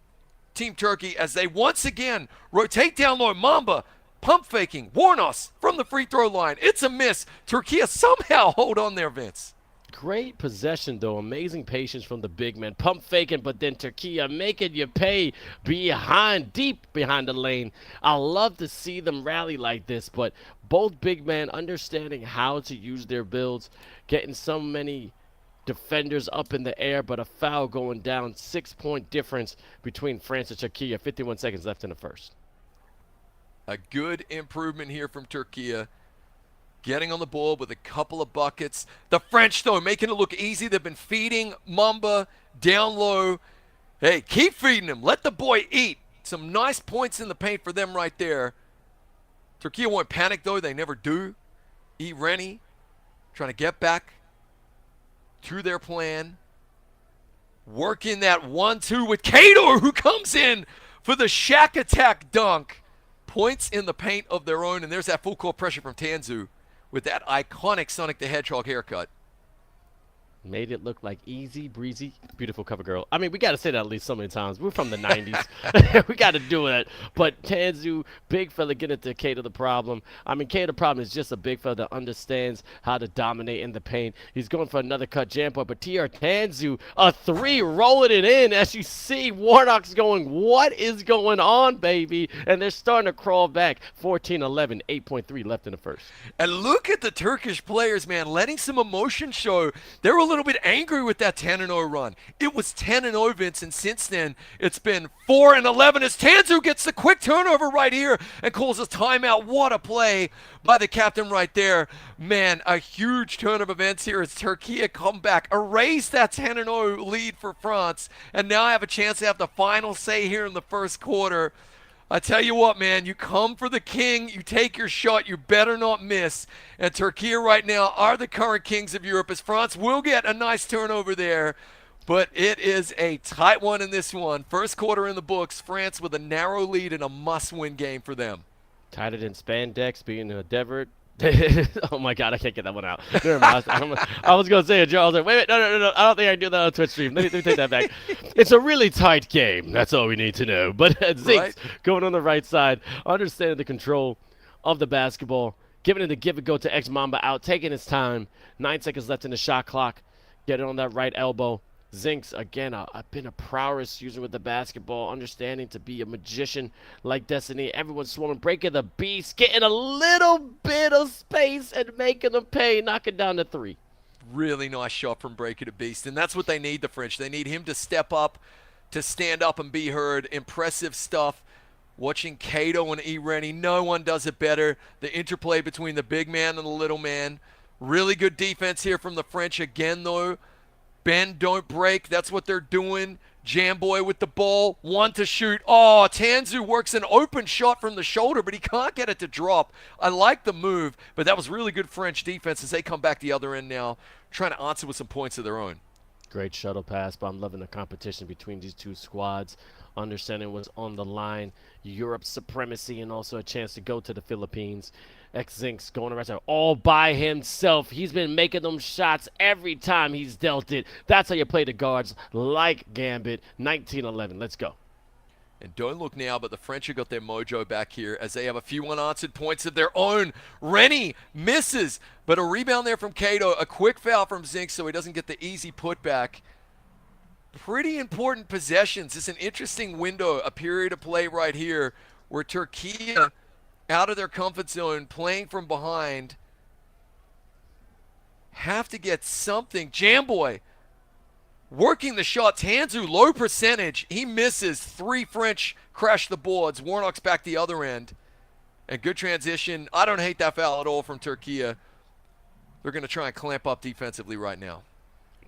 Turkey as they once again rotate down low. Mamba pump faking. Warnock's from the free throw line. It's a miss. Türkiye somehow hold on there, Vince.
Great possession, though. Amazing patience from the big man. Pump faking, but then Türkiye making you pay deep behind the lane. I love to see them rally like this, but both big men understanding how to use their builds, getting so many defenders up in the air, but a foul going down. 6-point difference between France and Türkiye. 51 seconds left in the first.
A good improvement here from Türkiye. Getting on the board with a couple of buckets. The French, though, making it look easy. They've been feeding Mamba down low. Hey, keep feeding him. Let the boy eat. Some nice points in the paint for them right there. Türkiye won't panic, though. They never do. 𝐂𝐔𝐓 trying to get back to their plan. Working that 1-2 with 𝐂𝐄𝐄𝐄, who comes in for the shack attack dunk. Points in the paint of their own, and there's that full court pressure from 𝐂𝐄𝐄𝐄 with that iconic Sonic the Hedgehog haircut.
Made it look like easy breezy, beautiful cover girl. I mean, we got to say that at least so many times. We're from the 90s. We got to do it. But 𝐂𝐄𝐄𝐄, big fella, getting to 𝐂𝐄𝐄 the problem. I mean, 𝐂𝐄𝐄 the problem is just a big fella that understands how to dominate in the paint. He's going for another cut jam point, but 𝐂𝐄𝐄𝐄, a 3, rolling it in. As you see, Warnock's going, what is going on, baby? And they're starting to crawl back. 14-11, 8.3 left in the first.
And look at the Turkish players, man, letting some emotion show. They were a little bit angry with that 10-0 run. It was 10-0, Vince, and since then it's been 4-11 as 𝐂𝐄𝐄 gets the quick turnover right here and calls a timeout. What a play by the captain right there. Man, a huge turn of events here as Türkiye come back, erase that 10-0 lead for France, and now I have a chance to have the final say here in the first quarter. I tell you what, man, you come for the king, you take your shot, you better not miss. And Türkiye right now are the current kings of Europe, as France will get a nice turnover there. But it is a tight one in this one. First quarter in the books, France with a narrow lead and a must-win game for them.
Tighter than spandex, being a Devert. Oh my God, I can't get that one out. Never mind. I was going to say a joke. I was like, wait, no. I don't think I can do that on Twitch stream. Let me take that back. It's a really tight game. That's all we need to know. But Zinks going on the right side, understanding the control of the basketball, giving it the give and go to Mamba out, taking his time. 9 seconds left in the shot clock. Get it on that right elbow. Zinks, again, I've been a prowess user with the basketball, understanding to be a magician like Destiny. Everyone's swarming, breaking the beast, getting a little bit of space and making them pay, knocking down the 3.
Really nice shot from Breaker to Beast, and that's what they need, the French. They need him to step up, to stand up and be heard. Impressive stuff. Watching 𝐂𝐄𝐄 and 𝐂𝐔𝐓, no one does it better. The interplay between the big man and the little man. Really good defense here from the French again, though. Bend, don't break. That's what they're doing. Jamboy with the ball. 1 to shoot. Oh, 𝐂𝐄𝐄 works an open shot from the shoulder, but he can't get it to drop. I like the move, but that was really good French defense as they come back the other end now, trying to answer with some points of their own.
Great shuttle pass, but I'm loving the competition between these two squads. Understanding what's on the line. Europe's supremacy and also a chance to go to the Philippines. 𝐂𝐄𝐄 going around all by himself. He's been making them shots every time he's dealt it. That's how you play the guards like Gambit. 19-11. Let's go.
And don't look now, but the French have got their mojo back here as they have a few unanswered points of their own. Rennie misses, but a rebound there from 𝐂𝐄𝐄. A quick foul from Zinks so he doesn't get the easy putback. Pretty important possessions. It's an interesting window, a period of play right here where Türkiye out of their comfort zone, playing from behind, have to get something. Jamboy working the shot. 𝐂𝐄𝐄𝐂, low percentage. He misses. 3 French crash the boards. Warnock's back the other end. And good transition. I don't hate that foul at all from Türkiye. They're going to try and clamp up defensively right now.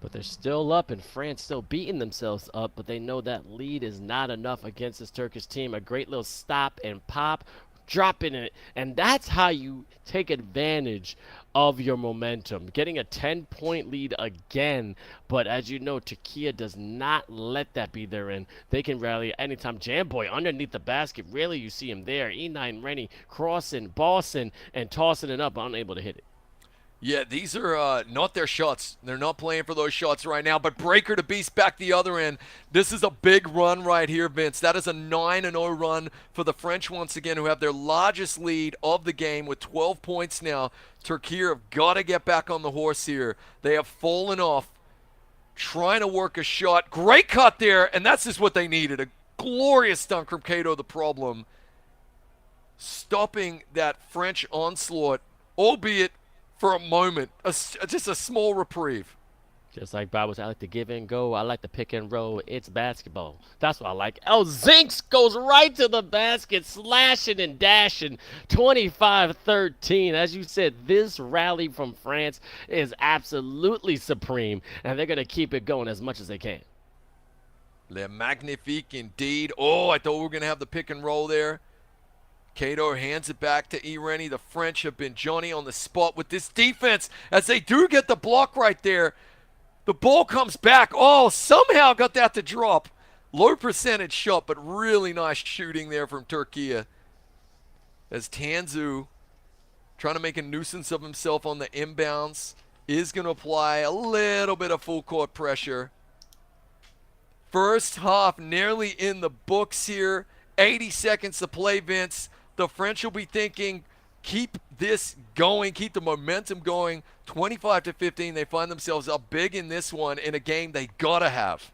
But they're still up, and France still beating themselves up, but they know that lead is not enough against this Turkish team. A great little stop and pop, dropping it, and that's how you take advantage of your momentum. Getting a 10-point lead again, but as you know, Türkiye does not let that be their end. They can rally anytime. Jamboy underneath the basket, rarely you see him there. E9 Rennie crossing, bossing, and tossing it up, unable to hit it.
Yeah, these are not their shots. They're not playing for those shots right now, but Breaker to Beast back the other end. This is a big run right here, Vince. That is a 9-0 run for the French once again, who have their largest lead of the game with 12 points now. Türkiye have got to get back on the horse here. They have fallen off, trying to work a shot. Great cut there, and that's just what they needed. A glorious dunk from 𝐂𝐄𝐄𝐂, the problem. Stopping that French onslaught, albeit for a moment, just a small reprieve.
Just like Bob was, I like to give and go. I like to pick and roll. It's basketball. That's what I like. 𝐂𝐄𝐄𝐂𝐄 goes right to the basket, slashing and dashing. 25-13. As you said, this rally from France is absolutely supreme, and they're going to keep it going as much as they can.
Le magnifique indeed. Oh, I thought we were going to have the pick and roll there. 𝐂𝐄𝐄 hands it back to Rennie. The French have been Johnny on the spot with this defense as they do get the block right there. The ball comes back. Oh, somehow got that to drop. Low percentage shot, but really nice shooting there from Türkiye. As 𝐂𝐄𝐄𝐂, trying to make a nuisance of himself on the inbounds, is going to apply a little bit of full court pressure. First half nearly in the books here. 80 seconds to play, Vince. The French will be thinking, keep this going, keep the momentum going. 25-15, they find themselves up big in this one in a game they gotta have.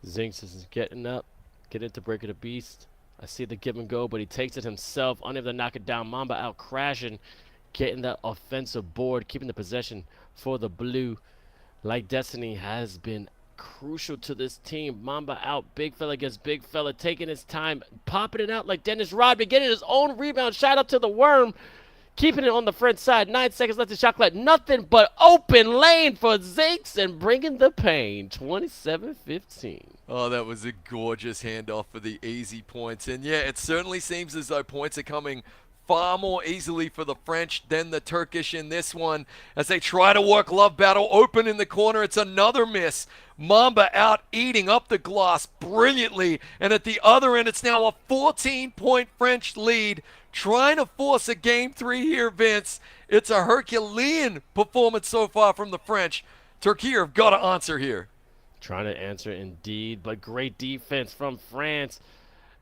𝐂𝐄𝐄𝐂 is getting up, getting to Breaker the Beast. I see the give and go, but he takes it himself, unable to knock it down. Mamba out crashing, getting that offensive board, keeping the possession for the blue. Like Destiny has been crucial to this team. Mamba out, big fella against big fella, taking his time, popping it out like Dennis Rodman, getting his own rebound, shot up to the worm, keeping it on the French side. 9 seconds left to shot clock. Nothing but open lane for 𝐂𝐄𝐄𝐂 and bringing the pain. 27-15.
Oh, that was a gorgeous handoff for the easy points. And yeah, it certainly seems as though points are coming far more easily for the French than the Turkish in this one as they try to work love battle. Open in the corner. It's another miss. Mamba out eating up the glass brilliantly. And at the other end, it's now a 14-point French lead. Trying to force a game 3 here, Vince. It's a Herculean performance so far from the French. Türkiye have got to answer here.
Trying to answer indeed, but great defense from France.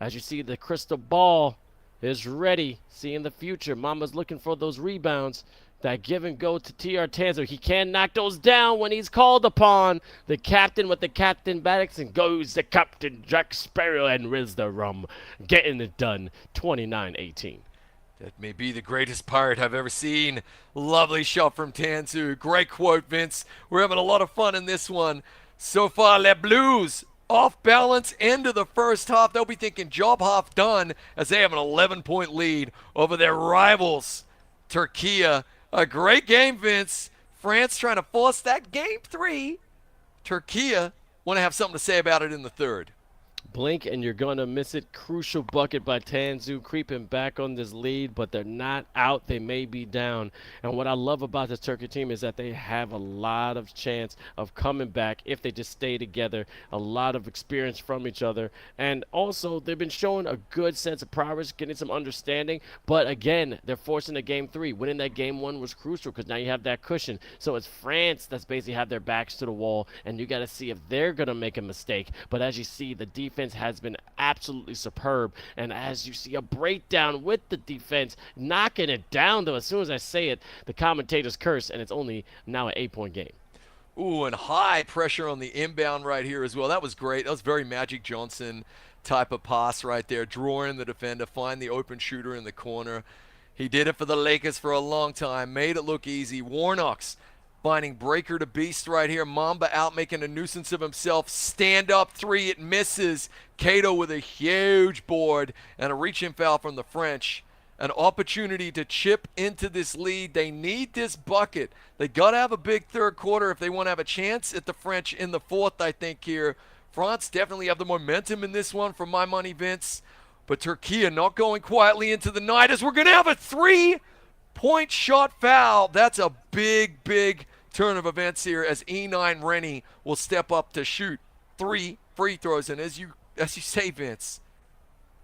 As you see, the crystal ball is ready, seeing the future. Mamba's looking for those rebounds. That give and go to 𝐻𝐄𝐄𝐂𝐂. He can knock those down when he's called upon. The captain with the captain backs, and goes the captain Jack Sparrow and Riz the Rum. Getting it done. 29-18.
That may be the greatest pirate I've ever seen. Lovely shot from 𝐂𝐄𝐄𝐂. Great quote, Vince. We're having a lot of fun in this one. So far, Les Blues off balance into the first half. They'll be thinking job half done as they have an 11-point lead over their rivals, Türkiye. A great game, Vince. France trying to force that game 3. Türkiye want to have something to say about it in the third.
Blink and you're going to miss it. Crucial bucket by 𝐂𝐄𝐄𝐂, creeping back on this lead, but they're not out. They may be down. And what I love about this Turkey team is that they have a lot of chance of coming back if they just stay together. A lot of experience from each other. And also, they've been showing a good sense of prowess, getting some understanding. But again, they're forcing a game 3. Winning that game 1 was crucial because now you have that cushion. So it's France that's basically have their backs to the wall, and you got to see if they're going to make a mistake. But as you see, the defense has been absolutely superb, and as you see a breakdown with the defense knocking it down, though as soon as I say it, the commentators curse, and it's only now an 8-point game.
Ooh, and high pressure on the inbound right here as well. That was great. That was very Magic Johnson type of pass right there. Draw in the defender, find the open shooter in the corner. He did it for the Lakers for a long time, made it look easy. Warnock's finding Breaker to Beast right here. Mamba out making a nuisance of himself. Stand up three, it misses. 𝐂𝐄𝐄 with a huge board and a reach-in foul from the French. An opportunity to chip into this lead. They need this bucket. They got to have a big third quarter if they want to have a chance at the French in the fourth, I think, here. France definitely have the momentum in this one for my money, Vince. But Türkiye not going quietly into the night as we're going to have a 3-point shot foul. That's a big, big turn of events here as E9 Rennie will step up to shoot 3 free throws. And as you say, Vince,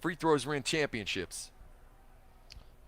free throws win championships.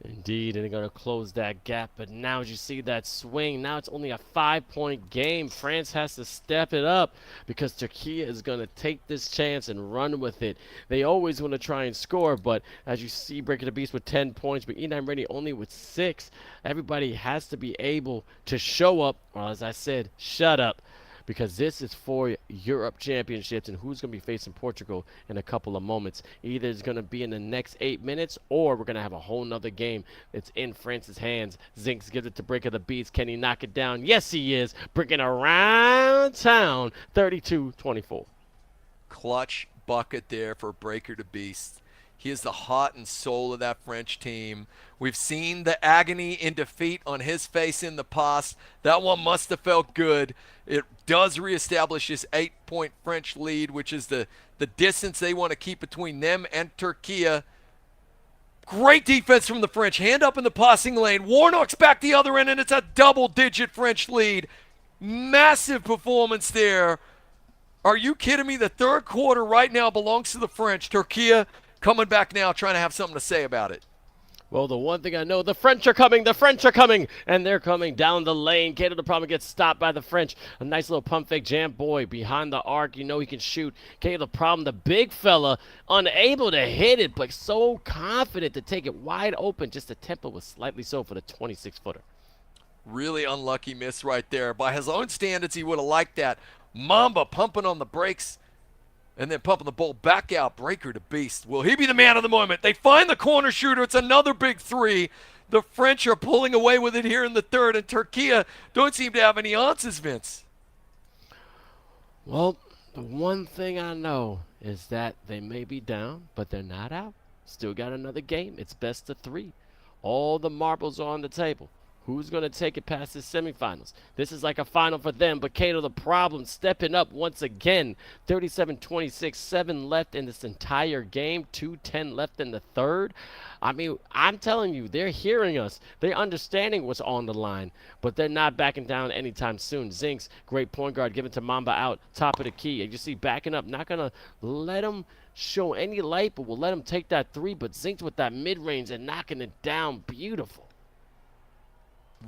Indeed, and they're going to close that gap. But now as you see that swing, now it's only a 5-point game. France has to step it up because Türkiye is going to take this chance and run with it. They always want to try and score, but as you see, Breaker the Beast with 10 points, but E9 Ready only with 6. Everybody has to be able to show up, or as I said, shut up. Because this is for Europe Championships, and who's going to be facing Portugal in a couple of moments. Either it's going to be in the next 8 minutes, or we're going to have a whole nother game. It's in France's hands. Zinks gives it to Breaker the Beast. Can he knock it down? Yes, he is. Breaking around town, 32-24.
Clutch bucket there for Breaker the Beast. He is the heart and soul of that French team. We've seen the agony in defeat on his face in the past. That one must have felt good. It does reestablish this 8-point French lead, which is the distance they want to keep between them and Türkiye. Great defense from the French. Hand up in the passing lane. Warnock's back the other end, and it's a double-digit French lead. Massive performance there. Are you kidding me? The third quarter right now belongs to the French. Türkiye coming back now, trying to have something to say about it.
Well, the one thing I know, the French are coming, and they're coming down the lane. 𝐂𝐄𝐄 the problem gets stopped by the French. A nice little pump fake jam boy behind the arc. You know he can shoot. 𝐂𝐄𝐄 the problem, the big fella, unable to hit it, but so confident to take it wide open. Just the tempo was slightly so for the 26-footer.
Really unlucky miss right there. By his own standards, he would have liked that. Mamba pumping on the brakes. And then pumping the ball back out. Breaker to Beast. Will he be the man of the moment? They find the corner shooter. It's another big three. The French are pulling away with it here in the third. And Türkiye don't seem to have any answers, Vince.
Well, the one thing I know is that they may be down, but they're not out. Still got another game. It's best of 3. All the marbles are on the table. Who's going to take it past the semifinals? This is like a final for them, but 𝐂𝐄𝐄 the problem stepping up once again. 37-26, 7 left in this entire game, 2:10 left in the third. I mean, I'm telling you, they're hearing us. They're understanding what's on the line, but they're not backing down anytime soon. Zinks, great point guard, given to Mamba out, top of the key. And you see, backing up, not going to let him show any light, but we'll let him take that 3. But Zinks with that mid-range and knocking it down, beautiful.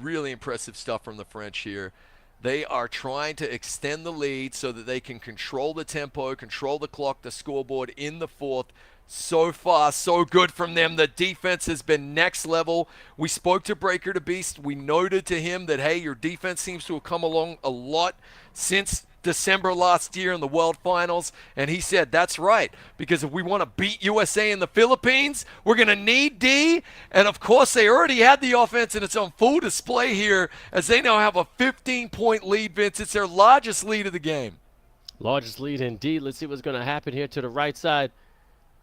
Really impressive stuff from the French here. They are trying to extend the lead so that they can control the tempo, control the clock, the scoreboard in the fourth. So far, so good from them. The defense has been next level. We spoke to Breaker the Beast. We noted to him that, hey, your defense seems to have come along a lot since December last year in the World Finals, and he said that's right, because if we want to beat USA in the Philippines, we're going to need D, and of course they already had the offense, and it's on full display here as they now have a 15-point lead, Vince. It's their largest lead of the game.
Largest lead indeed. Let's see what's going to happen here to the right side.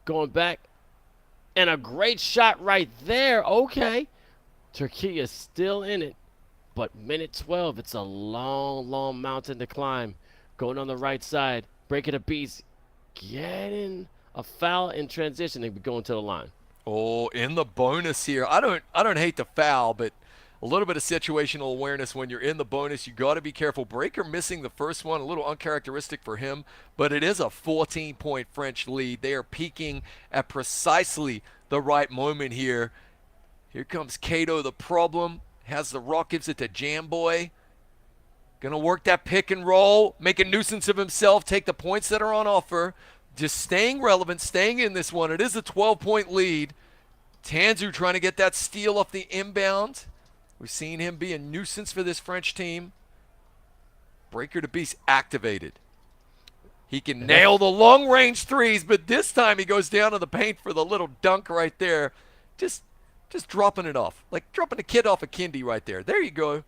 Going back, and a great shot right there. Okay, Türkiye is still in it, but minute 12, it's a long, long mountain to climb. Going on the right side, Breaker the Beast, getting a foul in transition. They be going to the line.
Oh, in the bonus here. I don't hate the foul, but a little bit of situational awareness when you're in the bonus. You got to be careful. Breaker missing the first one, a little uncharacteristic for him, but it is a 14-point French lead. They are peaking at precisely the right moment here. Here comes 𝐂𝐄𝐄 the problem. Has the rock, gives it to Jamboy. Going to work that pick and roll, make a nuisance of himself, take the points that are on offer. Just staying relevant, staying in this one. It is a 12-point lead. Tanzu trying to get that steal off the inbound. We've seen him be a nuisance for this French team. Breaker to Beast activated. He can nail the long-range threes, but this time he goes down to the paint for the little dunk right there. Just dropping it off. Like dropping a kid off a kindy right there. There you go.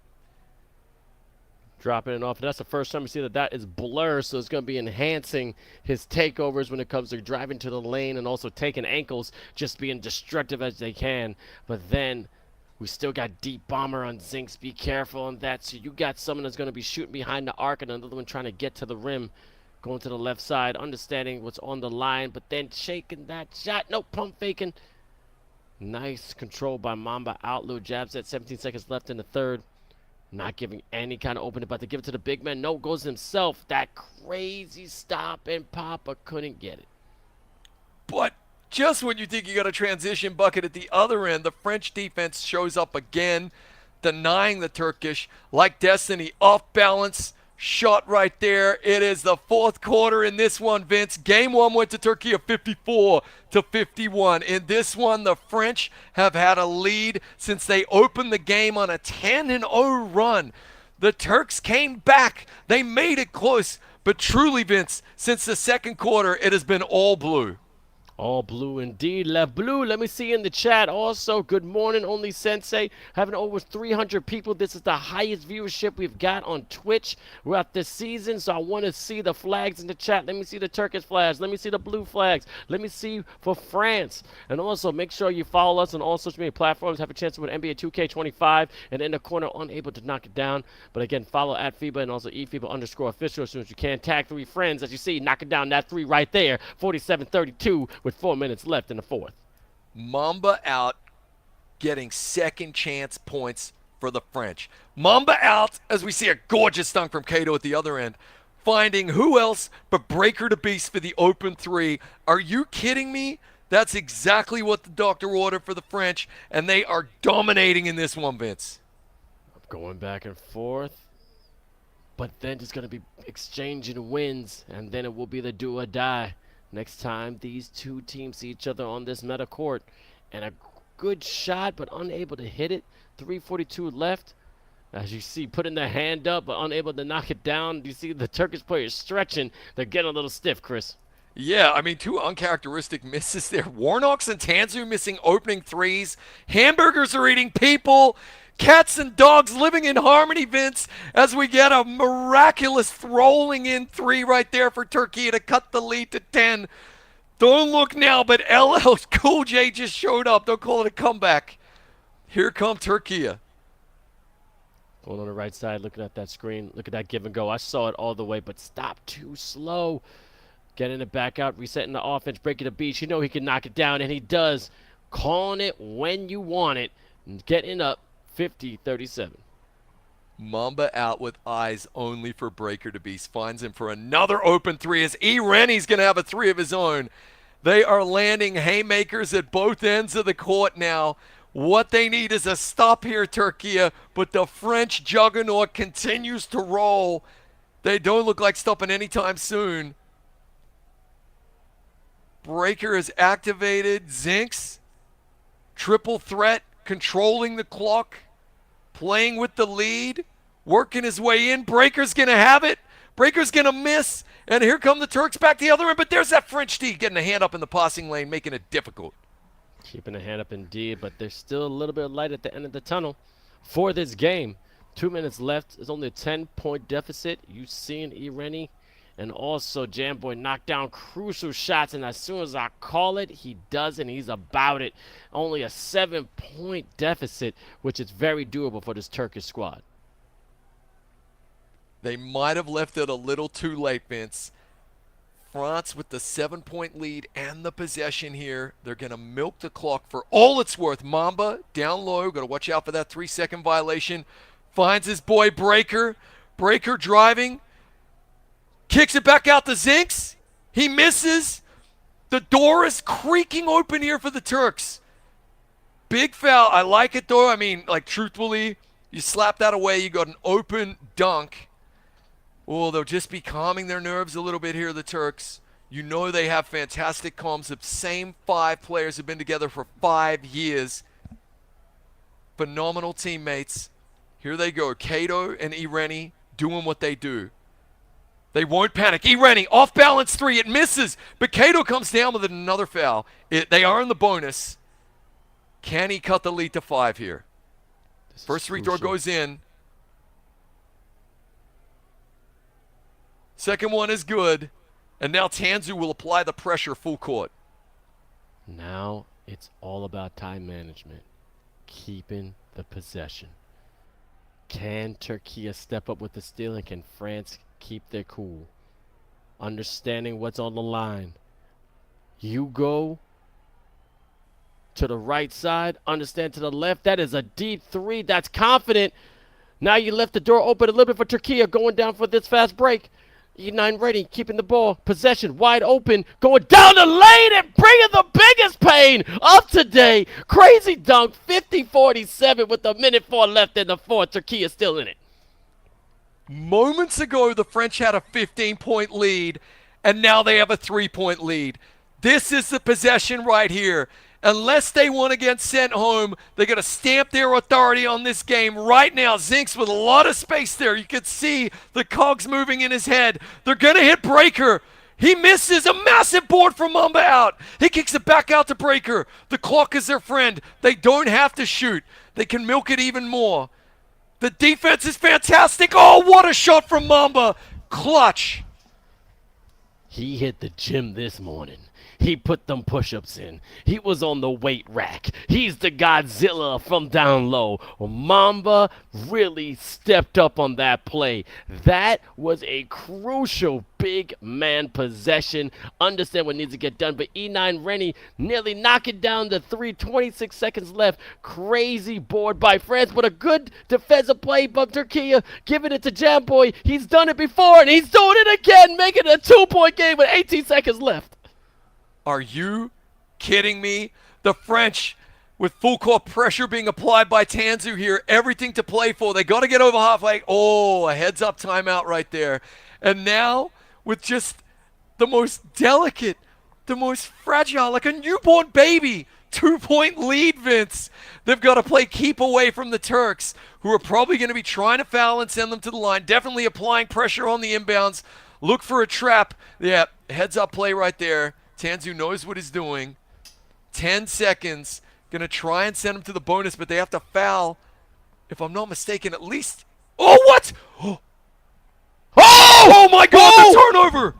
dropping it off. And that's the first time we see that is blur, so it's going to be enhancing his takeovers when it comes to driving to the lane and also taking ankles, just being destructive as they can. But then we still got deep bomber on Zinx. Be careful on that. So you got someone that's going to be shooting behind the arc and another one trying to get to the rim, going to the left side, understanding what's on the line, but then shaking that shot. No, pump faking. Nice control by Mamba. Out, little jabs at 17 seconds left in the third. Not giving any kind of opening, but to give it to the big man. No, goes himself. That crazy stop, and Papa couldn't get it.
But just when you think you got a transition bucket at the other end, the French defense shows up again, denying the Turkish. Like Destiny, off balance, shot right there. It is the fourth quarter in this one, Vince. Game one went to Turkey of 54-51. In this one, the French have had a lead since they opened the game on a 10-0 run. The Turks came back. They made it close. But truly, Vince, since the second quarter, it has been all blue.
All blue indeed. Left blue. Let me see in the chat also. Good morning, Only Sensei. Having over 300 people. This is the highest viewership we've got on Twitch throughout this season. So I want to see the flags in the chat. Let me see the Turkish flags. Let me see the blue flags. Let me see for France. And also make sure you follow us on all social media platforms. Have a chance to win NBA 2K25. And in the corner, unable to knock it down. But again, follow at FIBA and also eFIBA_official as soon as you can. Tag 3 friends. As you see, knocking down that 3 right there. 47-32 with 4 minutes left in the fourth.
Mamba out, getting second chance points for the French. Mamba out as we see a gorgeous dunk from 𝐂𝐄𝐄 at the other end. Finding who else but Breaker to Beast for the open 3. Are you kidding me? That's exactly what the doctor ordered for the French, and they are dominating in this one, Vince.
Going back and forth. But then it's going to be exchanging wins, and then it will be the do or die. Next time these two teams see each other on this meta court. And a good shot, but unable to hit it. 3:42 left. As you see, putting their hand up, but unable to knock it down. You see the Turkish players stretching. They're getting a little stiff, Chris.
Yeah, I mean, two uncharacteristic misses there. Warnox and Tanzu missing opening threes. Hamburgers are eating people. Cats and dogs living in harmony, Vince, as we get a miraculous rolling in 3 right there for Turkey to cut the lead to 10. Don't look now, but LL Cool J just showed up. Don't call it a comeback. Here come Turkey.
Going on the right side, looking at that screen. Look at that give and go. I saw it all the way, but stop too slow. Getting it back out, resetting the offense, breaking the beach. You know he can knock it down, and he does. Calling it when you want it. And getting up 50-37.
Mamba out with eyes only for Breaker to Beast. Finds him for another open 3 as Rennie's going to have a 3 of his own. They are landing haymakers at both ends of the court now. What they need is a stop here, Turkey, but the French juggernaut continues to roll. They don't look like stopping anytime soon. Breaker is activated. Zinx, triple threat, controlling the clock, playing with the lead, working his way in. Breaker's going to have it. Breaker's going to miss. And here come the Turks back the other end. But there's that French D getting a hand up in the passing lane, making it difficult.
Keeping a hand up indeed, but there's still a little bit of light at the end of the tunnel for this game. 2 minutes left. It's only a 10-point deficit. You seen Rennie. And also, Jamboy knocked down crucial shots, and as soon as I call it, he does, and he's about it. Only a 7-point deficit, which is very doable for this Turkish squad.
They might have left it a little too late, Vince. France with the 7-point lead and the possession here. They're going to milk the clock for all it's worth. Mamba down low. Got to watch out for that 3-second violation. Finds his boy Breaker. Breaker driving. Kicks it back out to Zinx. He misses. The door is creaking open here for the Turks. Big foul. I like it, though. I mean, like, truthfully, you slap that away, you got an open dunk. Oh, they'll just be calming their nerves a little bit here, the Turks. You know they have fantastic comms. The same 5 players have been together for 5 years. Phenomenal teammates. Here they go. 𝐂𝐄𝐄 and Rennie doing what they do. They won't panic. Rennie, off balance 3. It misses. But 𝐂𝐄𝐄 comes down with another foul. They are in the bonus. Can he cut the lead to 5 here? First free throw goes in. Second one is good. And now 𝐂𝐄𝐄 will apply the pressure full court.
Now it's all about time management. Keeping the possession. Can Türkiye step up with the steal, and can France keep their cool? Understanding what's on the line. You go to the right side, understand to the left. That is a deep three. That's confident. Now you left the door open a little bit for Türkiye, going down for this fast break. E9 ready, keeping the ball, possession wide open, going down the lane and bringing the biggest pain of today. Crazy dunk, 50-47 with a minute 4 left in the fourth. Türkiye still in it.
Moments ago, the French had a 15-point lead, and now they have a 3-point lead. This is the possession right here. Unless they want to get sent home, they're going to stamp their authority on this game right now. zinks with a lot of space there. You can see the cogs moving in his head. They're going to hit Breaker. He misses a massive board from Mamba out. He kicks it back out to Breaker. The clock is their friend. They don't have to shoot. They can milk it even more. The defense is fantastic. Oh, what a shot from Mamba. Clutch.
He hit the gym this morning. He put them push-ups in. He was on the weight rack. He's the Godzilla from down low. Mamba really stepped up on that play. That was a crucial big man possession. Understand what needs to get done, but E9 Rennie nearly knocking down the 3. 26 seconds left. Crazy board by France, but a good defensive play by Türkiye, giving it to Jamboy. He's done it before, and he's doing it again, making it a 2-point game with 18 seconds left.
Are you kidding me? The French, with full court pressure being applied by 𝐂𝐄𝐄 here, everything to play for. They got to get over halfway. Oh, a heads-up timeout right there. And now, with just the most delicate, the most fragile, like a newborn baby, 2-point lead, Vince. They've got to play keep away from the Turks, who are probably going to be trying to foul and send them to the line. Definitely applying pressure on the inbounds. Look for a trap. Yeah, heads-up play right there. 𝐂𝐄𝐄 knows what he's doing. 10 seconds. Going to try and send him to the bonus, but they have to foul, if I'm not mistaken, at least. Oh, what? Oh my God, the turnover.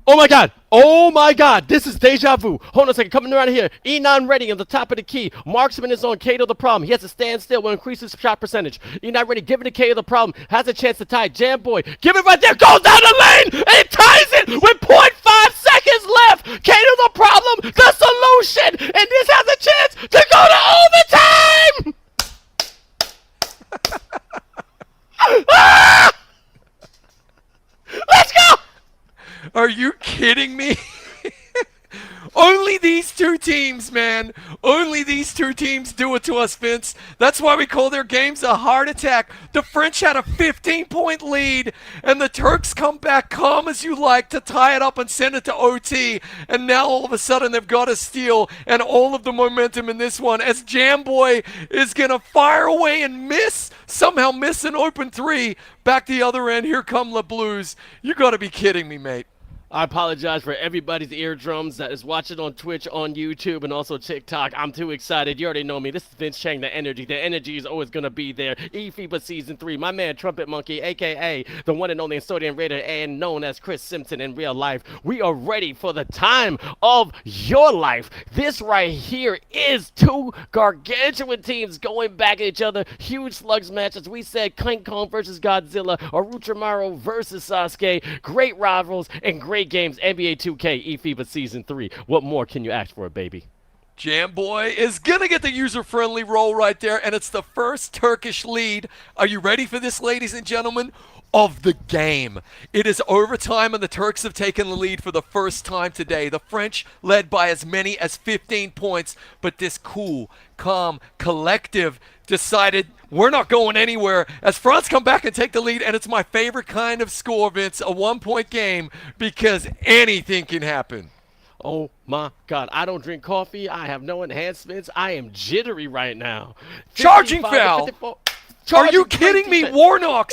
Oh my God. Oh my God. This is deja vu. Hold on a second. Coming around here. E9 ready on the top of the key. Marksman is on 𝐂𝐄𝐄 the problem. He has to stand still. Will increase his shot percentage. E9 ready. Giving to 𝐂𝐄𝐄 the problem. Has a chance to tie. Jamboy. Give it right there. Goes down the lane. And ties it with 0.5 seconds left. 𝐂𝐄𝐄 the problem. The solution. And this has a chance to go to overtime. Ah! Let's go.
Are you kidding me? Only these two teams, man. Only these two teams do it to us, Vince. That's why we call their games a heart attack. The French had a 15-point lead, and the Turks come back calm as you like to tie it up and send it to OT. And now all of a sudden they've got a steal, and all of the momentum in this one as Jamboy is going to fire away and somehow miss an open 3. Back the other end, here come the Blues. You got to be kidding me, mate.
I apologize for everybody's eardrums that is watching on Twitch, on YouTube, and also TikTok. I'm too excited. You already know me. This is Vince Chang, the energy. The energy is always going to be there. eFIBA Season 3. My man, Trumpet Monkey, a.k.a. the one and only Custodian Raider, and known as Chris Simpson in real life. We are ready for the time of your life. This right here is two gargantuan teams going back at each other. Huge slugs matches. We said 𝐂𝐄𝐄 versus Godzilla, Orochimaru versus Sasuke. Great rivals and great games. NBA 2K eFIBA Season 3. What more can you ask for, baby?
Jamboy is going to get the user-friendly roll right there, and it's the first Turkish lead. Are you ready for this, ladies and gentlemen? Of the game. It is overtime, and the Turks have taken the lead for the first time today. The French led by as many as 15 points, but this cool, calm collective decided we're not going anywhere as France come back and take the lead, and it's my favorite kind of score, Vince, a 1-point game, because anything can happen.
Oh my God, I don't drink coffee. I have no enhancements. I am jittery right now.
Charging foul. Are you kidding me? Warnox,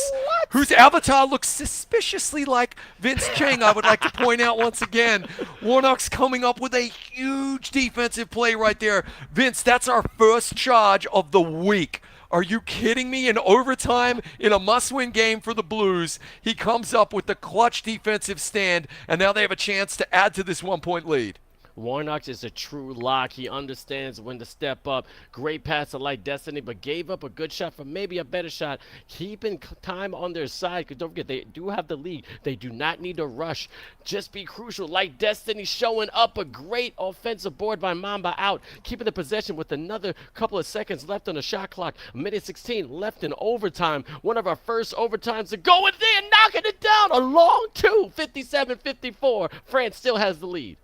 whose avatar looks suspiciously like Vince Chang, I would like to point out once again. Warnox coming up with a huge defensive play right there. Vince, that's our first charge of the week. Are you kidding me? In overtime, in a must-win game for the Blues, he comes up with the clutch defensive stand, and now they have a chance to add to this 1-point lead.
Warnock is a true lock. He understands when to step up. Great pass to Light Destiny, but gave up a good shot for maybe a better shot. Keeping time on their side, because don't forget, they do have the lead. They do not need to rush. Just be crucial. Light Destiny showing up. A great offensive board by Mamba out. Keeping the possession with another couple of seconds left on the shot clock. A minute 16 left in overtime. One of our first overtimes to go in there and knocking it down. A long two, 57-54. France still has the lead.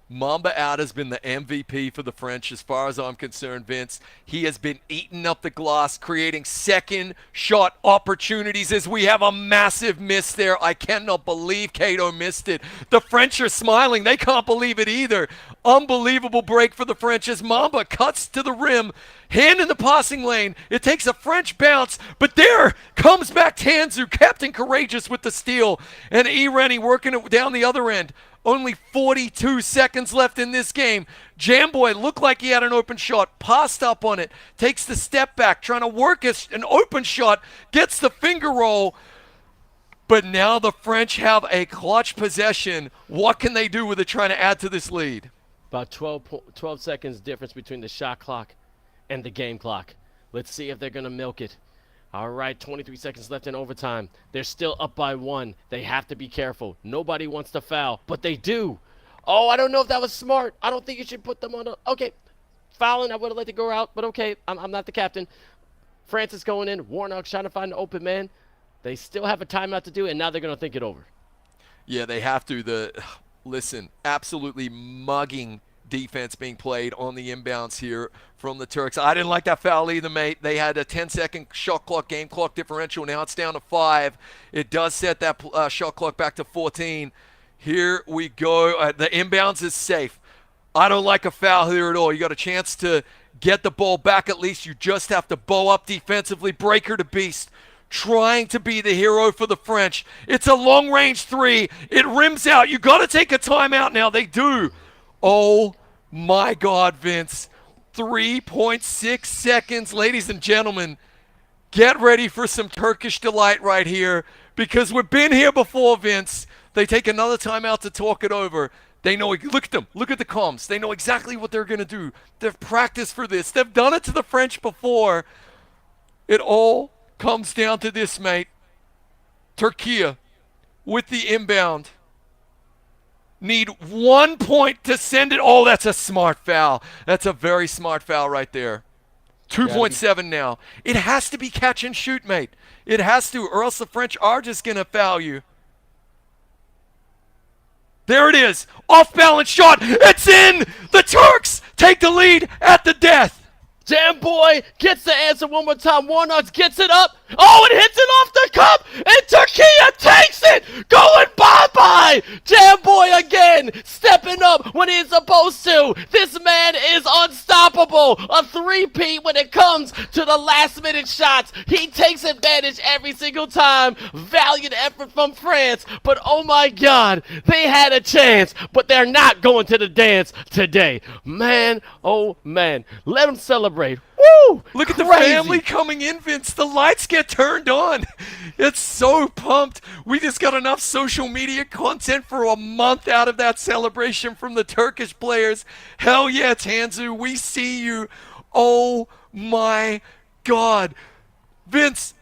Mamba out has been the MVP for the French as far as I'm concerned, Vince. He has been eating up the glass, creating second shot opportunities as we have a massive miss there. I cannot believe 𝐂𝐄𝐄 missed it. The French are smiling. They can't believe it either. Unbelievable break for the French as Mamba cuts to the rim, hand in the passing lane. It takes a French bounce, but there comes back Tanzu, Captain Courageous with the steal, and Rennie working it down the other end. Only 42 seconds left in this game. Jamboy looked like he had an open shot, passed up on it, takes the step back, trying to work an open shot, gets the finger roll. But now the French have a clutch possession. What can they do with it trying to add to this lead?
About 12 seconds difference between the shot clock and the game clock. Let's see if they're going to milk it. All right, 23 seconds left in overtime. They're still up by 1. They have to be careful. Nobody wants to foul, but they do. Oh, I don't know if that was smart. I don't think you should put them on a... Okay, fouling, I would have let it go out, but okay, I'm not the captain. Francis going in. Warnock trying to find an open man. They still have a timeout to do, and now they're going to think it over.
Yeah, they have to. Listen, absolutely mugging defense being played on the inbounds here from the Turks. I didn't like that foul either, mate. They had a 10-second shot clock, game clock differential. Now it's down to 5. It does set that shot clock back to 14. Here we go. The inbounds is safe. I don't like a foul here at all. You got a chance to get the ball back at least. You just have to bow up defensively. Breaker to beast. Trying to be the hero for the French. It's a long-range 3. It rims out. You got to take a timeout now. They do. Oh, my God, Vince. 3.6 seconds. Ladies and gentlemen, get ready for some Turkish delight right here because we've been here before, Vince. They take another timeout to talk it over. They know, look at them. Look at the comms. They know exactly what they're going to do. They've practiced for this. They've done it to the French before. It all comes down to this, mate. Türkiye with the inbound. Need 1 point to send it. Oh, that's a smart foul. That's a very smart foul right there. 2.7 now. It has to be catch and shoot, mate. It has to, or else the French are just going to foul you. There it is. Off-balance shot. It's in. The Turks take the lead at the death.
Jamboy gets the answer one more time. Warnock gets it up. Oh, it hits it off the cup. And Türkiye takes it. Going bye-bye. Jamboy again. Stepping up when he's supposed to. This man is unstoppable. A three-peat when it comes to the last-minute shots. He takes advantage every single time. Valiant effort from France. But, oh, my God, they had a chance. But they're not going to the dance today. Man, oh, man. Let them celebrate. Woo!
Look at the family coming in, Vince. The lights get turned on. It's so pumped. We just got enough social media content for a month out of that celebration from the Turkish players. Hell yeah, Tanzu. We see you. Oh, my God. Vince,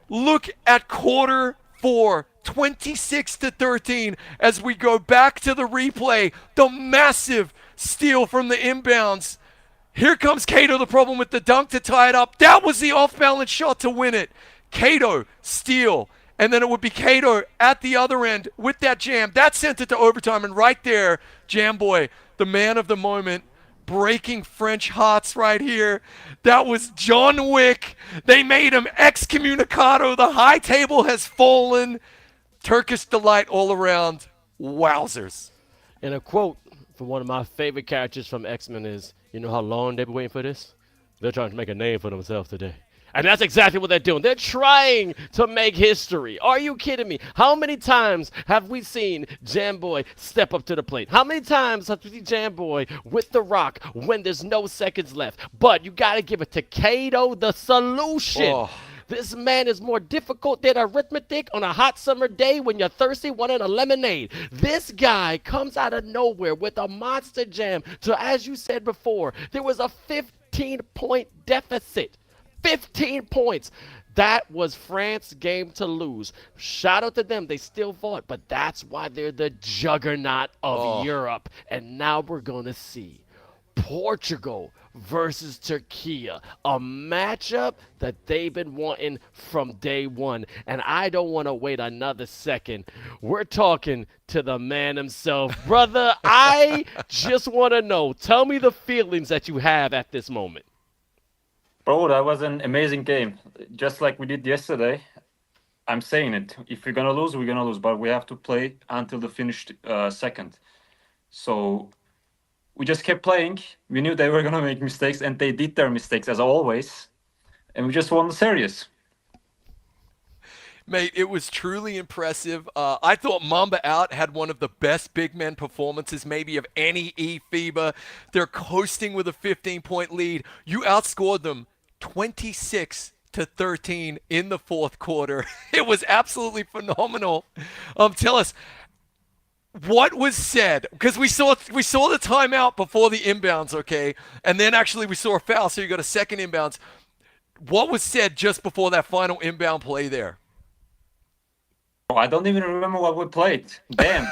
look at quarter 4. 26-13 as we go back to the replay. The massive steal from the inbounds. Here comes 𝐂𝐄𝐄, the problem with the dunk to tie it up. That was the off-balance shot to win it. 𝐂𝐄𝐄, steal. And then it would be 𝐂𝐄𝐄 at the other end with that jam. That sent it to overtime. And right there, Jamboy, the man of the moment, breaking French hearts right here. That was John Wick. They made him excommunicado. The high table has fallen. Turkish delight all around. Wowzers.
And a quote from one of my favorite characters from X-Men is, you know how long they've been waiting for this? They're trying to make a name for themselves today. And that's exactly what they're doing. They're trying to make history. Are you kidding me? How many times have we seen Jamboy step up to the plate? How many times have we seen Jamboy with the rock when there's no seconds left? But you got to give it to 𝐂𝐄𝐄, the solution.
Oh.
This man is more difficult than arithmetic on a hot summer day when you're thirsty wanting a lemonade. This guy comes out of nowhere with a monster jam. So as you said before, there was a 15-point deficit. 15 points. That was France's game to lose. Shout out to them. They still fought, but that's why they're the juggernaut of Europe. And now we're going to see Portugal versus Turkey, a matchup that they've been wanting from day one. And I don't want to wait another second. We're talking to the man himself. Brother, I just want to know, tell me the feelings that you have at this moment.
Bro, that was an amazing game. Just like we did yesterday. I'm saying it. If we're going to lose, we're going to lose. But we have to play until the finished second. So we just kept playing. We knew they were going to make mistakes, and they did their mistakes as always. And we just won the series.
Mate, it was truly impressive. I thought Mamba Out had one of the best big men performances maybe of any eFIBA. They're coasting with a 15-point lead. You outscored them 26-13 in the fourth quarter. It was absolutely phenomenal. Tell us, what was said? Because we saw the timeout before the inbounds, okay? And then actually we saw a foul, so you got a second inbounds. What was said just before that final inbound play there?
Oh, I don't even remember what we played. Damn.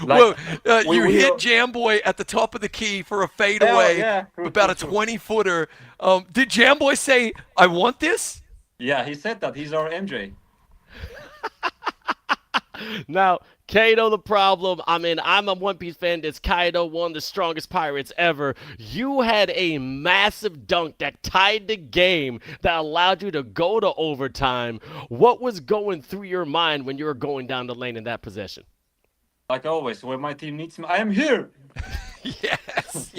Well, you hit Jamboy at the top of the key for a fadeaway, about a 20-footer. Did Jamboy say, I want this?
Yeah, he said that. He's our MJ.
Now, 𝐂𝐄𝐄 the problem. I mean, I'm a One Piece fan. This 𝐂𝐄𝐄, one of the strongest pirates ever. You had a massive dunk that tied the game that allowed you to go to overtime. What was going through your mind when you were going down the lane in that possession?
Like always, when my team needs me, I am here.
Yes.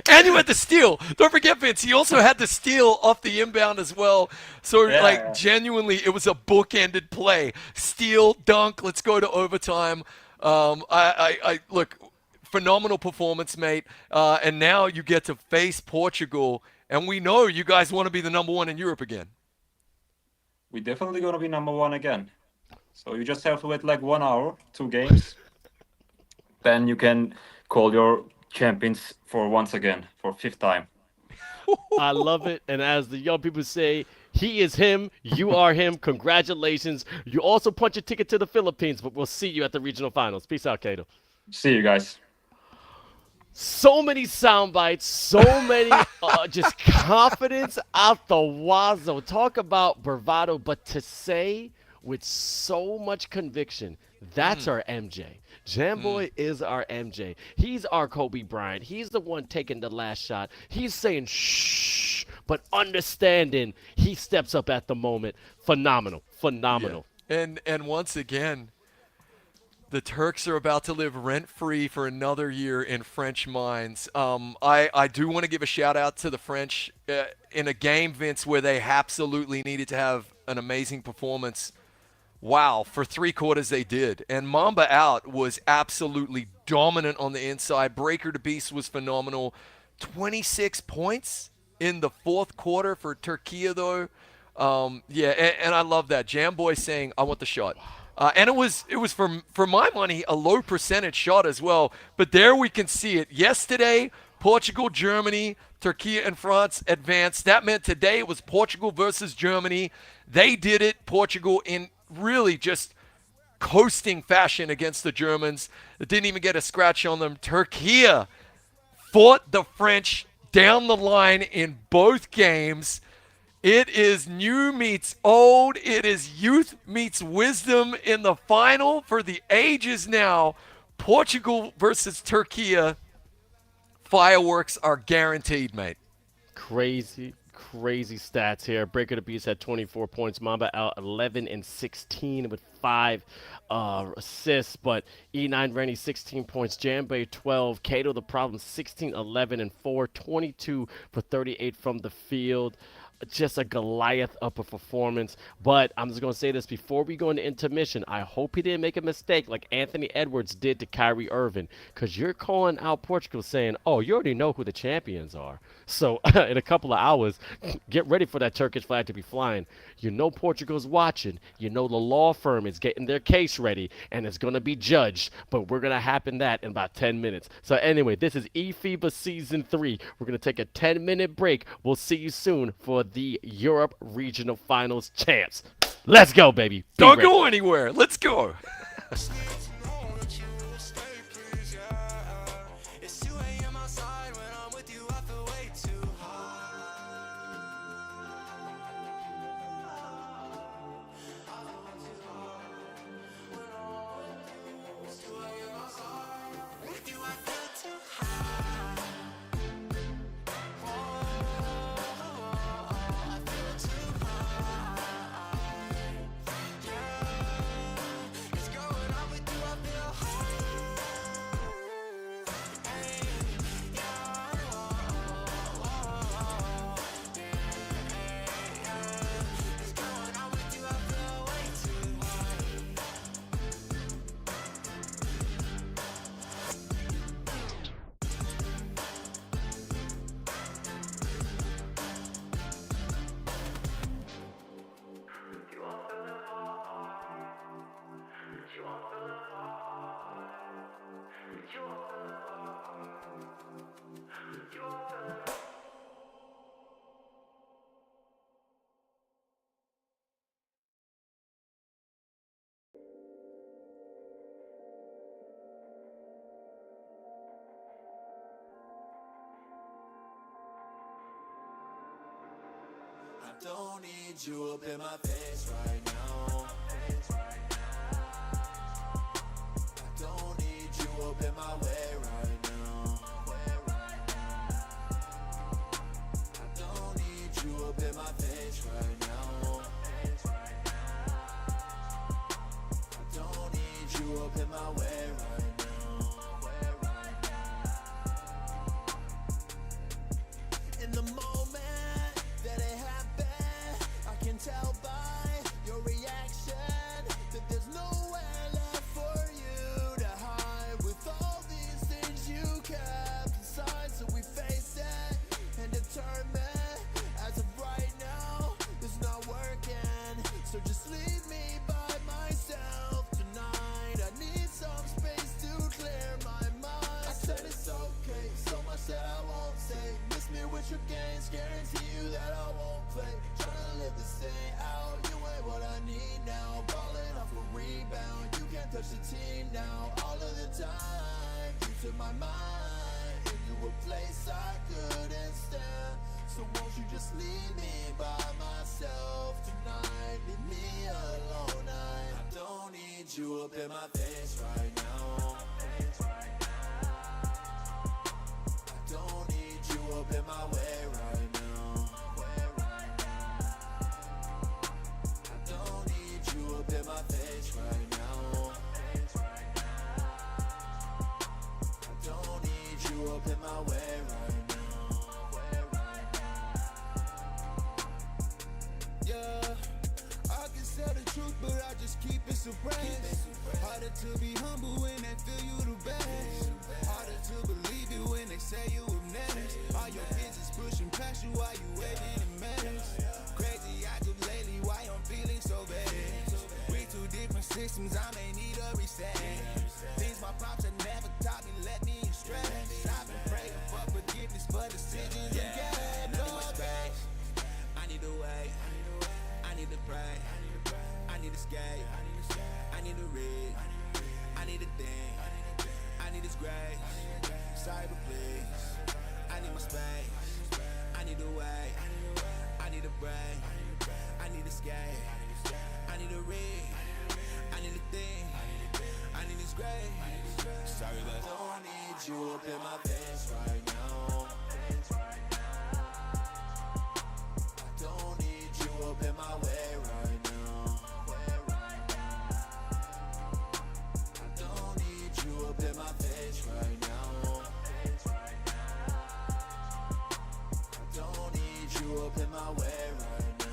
And you had the steal. Don't forget, Vince, he also had the steal off the inbound as well. So, genuinely, it was a bookended play. Steal, dunk, let's go to overtime. Look, phenomenal performance, mate. And now you get to face Portugal, and we know you guys want to be the number one in Europe again.
We're definitely going to be number one again. So you just have to wait like 1 hour, 2 games. Then you can call your champions for once again, for 5th time.
I love it. And as the young people say, he is him, you are him. Congratulations. You also punch your ticket to the Philippines, but we'll see you at the regional finals. Peace out, 𝐂𝐄𝐄.
See you guys.
So many sound bites, so many just confidence out the wazoo. Talk about bravado, but to say with so much conviction, that's our MJ. Jamboy is our MJ. He's our Kobe Bryant. He's the one taking the last shot. He's saying shh, but understanding he steps up at the moment. Phenomenal.
Yeah. And once again, the Turks are about to live rent-free for another year in French minds. I do want to give a shout-out to the French in a game, Vince, where they absolutely needed to have an amazing performance. Wow, for 3 quarters they did. And Mamba Out was absolutely dominant on the inside. Breaker to Beast was phenomenal. 26 points in the fourth quarter for Türkiye, though. And I love that. Jamboy saying, I want the shot. And it was for my money, a low percentage shot as well. But there we can see it. Yesterday, Portugal, Germany, Türkiye, and France advanced. That meant today it was Portugal versus Germany. They did it. Portugal in really just coasting fashion against the Germans. It didn't even get a scratch on them. Türkiye fought the French down the line in both games. It is new meets old. It is youth meets wisdom in the final for the ages now. Portugal versus Türkiye. Fireworks are guaranteed, mate.
Crazy stats here. Breaker the Beast had 24 points. Mamba Out 11 and 16 with 5 assists. But E9 Rennie 16 points. Jamboy 12. 𝐂𝐄𝐄 the problem 16, 11 and 4. 22 for 38 from the field. just a Goliath of a performance. But I'm just going to say this before we go into intermission. I hope he didn't make a mistake like Anthony Edwards did to Kyrie Irving, because you're calling out Portugal saying, oh, you already know who the champions are. So in a couple of hours, get ready for that Turkish flag to be flying. You know Portugal's watching. You know the law firm is getting their case ready, and it's going to be judged. But we're going to happen that in about 10 minutes. So anyway, this is eFIBA Season 3. We're going to take a 10-minute break. We'll see you soon for the Europe Regional Finals champs. Let's go, baby.
Don't go anywhere. Let's go.
I don't need you up in my face right now. I don't need you up in my way right now. I don't need you up in my face right now. I don't need you up in my way right now. In the moment that it happened, I can tell by your reaction that there's nowhere left for you to hide. With all these things you kept inside, so we face it and determine as of right now it's not working. So just leave me by myself tonight. I need some space to clear my mind. I said it's okay, so much that I won't say. Miss me with your games, guarantee you that I won't play. Tryna live this thing out, you ain't what I need now. Balling off a rebound, you can't touch the team now. All of the time, you took my mind into a place I couldn't stand. So won't you just leave me by myself tonight? Leave me alone. I don't need you up in my face right now. I don't need you up in my way right now. I don't need you up in my face right now. I don't need you up in my way right now.
Yeah, I can tell the truth, but I just keep it suppressed. Harder to be humble when they feel you the best. Harder to believe it when they say you up next. All your business pushing past you while you waiting in mess. Crazy I do lately, why I'm feeling so bad. We two different systems, I may need a reset. Things my pops had never taught me, let me in stress. I've been praying for forgiveness for decisions you got. I need my space, I need a way, I need to pray, I need to escape, I need to read, I need a thing, I need His grace. Sorry but please, I need my space, I need a way, I need a break, I need to escape, I need to read, I need a thing, I need His grace. Sorry but
I don't need you up in my face right now. I don't need you up in my way right now. I don't need you up in my face right now. I don't need you
you up in my way right now.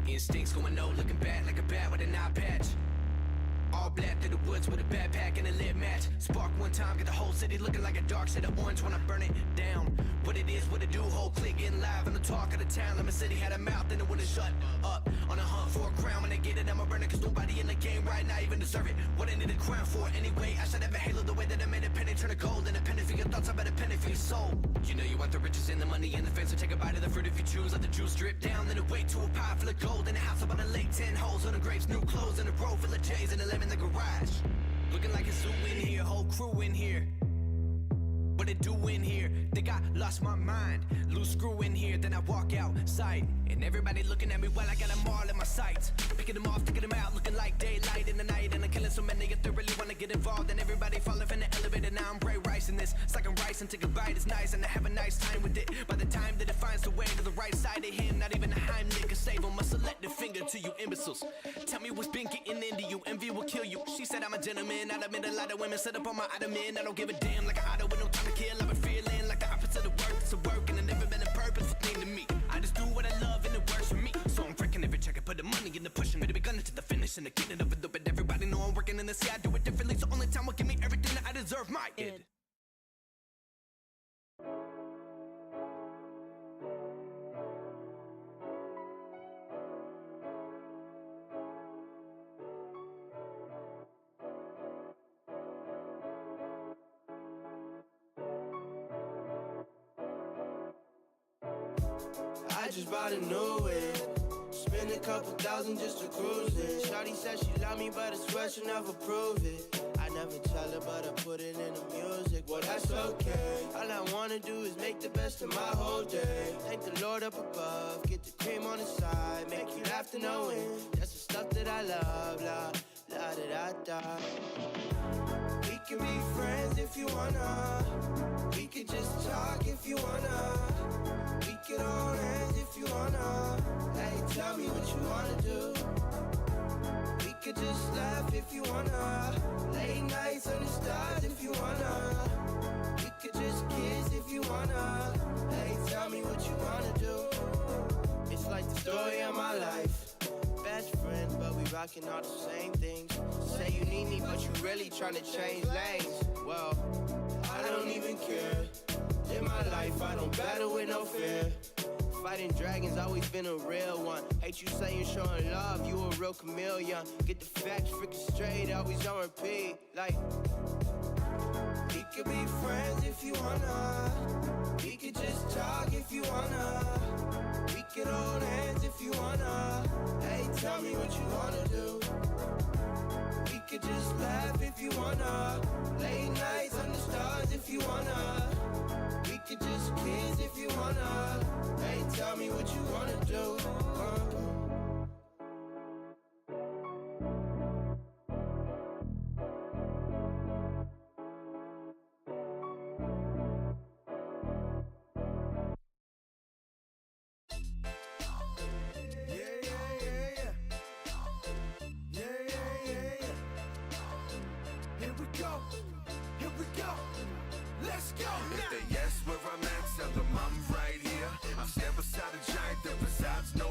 Instincts going no, looking bad like a bat with an eye patch. All black through the woods with a backpack and a lit match. Spark one time, get the whole city looking like a dark shade of orange when I burn it down. What it is, what it do, whole clique getting live on the talk of the town. Like my city had a mouth and it wouldn't shut up. On a hunt for a crown, when they get it, I'ma burn it, cause nobody in the game right now even deserve it. What I need a crown for anyway, I should have a halo the way that I made a penny turn to gold. And a penny for your thoughts, I bet a penny for your soul. You know you want the riches and the money and the fame, so take a bite of the fruit if you choose. Let the juice drip down, then away to a pie full of gold. In a house up on a lake, 10 holes on the grapes, new clothes, and a row full of J's and a lemon in the garage. Looking like a zoo in here, whole crew in here. What it do in here? Think I lost my mind. Loose screw in here, then I walk outside. And everybody looking at me while I got them all in my sights. Picking them off, taking them out, looking like daylight in the night. And I'm killing so many if they really wanna get involved. And everybody falling from the elevator, now I'm Bray Rice in this. It's like I'm rice and take a bite, it's nice. And I have a nice time with it. By the time that it finds the way to the right side of him, not even a Heimlich can save him. A selective finger to you imbeciles. Tell me what's been getting into you, envy will kill you. She said I'm a gentleman, I admit a lot of women set up on my ottoman. I don't give a damn like an auto with no time to kill. I've been feeling like the opposite of work, it's a work. And I never been a purpose thing to me. I just do what I love and it works for me. So I'm freaking every check, I put the money in the pushing. Ready to be gunning to the finish and I get it over the but everybody know I'm working in the sea, I do it differently. So only time will give me everything that I deserve, my id.
I just bought a new whip. Spend a couple thousand just to cruise it. Shawty said she love me, but I swear she'll never prove it. I never tell her, but I put it in the music. Well, that's okay. All I wanna do is make the best of my whole day. Thank the Lord up above, get the cream on the side, make you laugh to know it. That's the stuff that I love, la la da da da. We can be friends if you wanna. We could just talk if you wanna. We could hold hands if you wanna. Hey, tell me what you wanna do. We could just laugh if you wanna. Late nights under stars if you wanna. We could just kiss if you wanna. Hey, tell me what you wanna do. It's like the story of my life. Best friends, but we rocking all the same things. Say you need me, but you really tryna change lanes. Well, I don't even care. In my life, I don't battle with no fear. Fighting dragons, always been a real one. Hate you saying showing love, you a real chameleon. Get the facts freaking straight, always on repeat. Like, we could be friends if you wanna. We could just talk if you wanna. We could hold hands if you wanna. Hey, tell me what you wanna do. We could just laugh if you wanna. Late nights under stars if you wanna. We could just kiss if you wanna. Hey, tell me what you wanna do.
If they ask where I'm at, tell them I'm right here. I'm stand beside a giant that resides no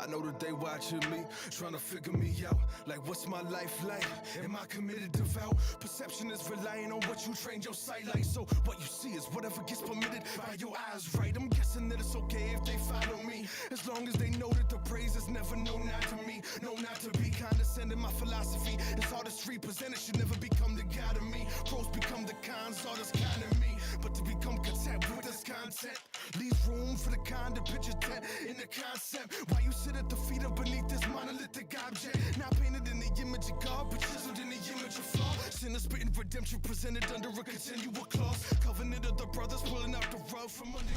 I know that they watching me, trying to figure me out. Like, what's my life like? Am I committed, devout? Perception is relying on what you trained your sight like. So what you see is whatever gets permitted by your eyes, right? I'm guessing that it's okay if they follow me, as long as they know that the praise is never no not to me. No, not to be condescending. My philosophy is artistry presented should never become the god of me. Pros become the cons, artists kind of me. But to become content with this content leaves room for the kind of picture tent in the concept. Why you sit at the feet of beneath this monolithic object, not painted in the image of God, but chiseled in the image of flaw. Sinner spitting redemption presented under a continual clause. Covenant of the brothers pulling out the rug from under.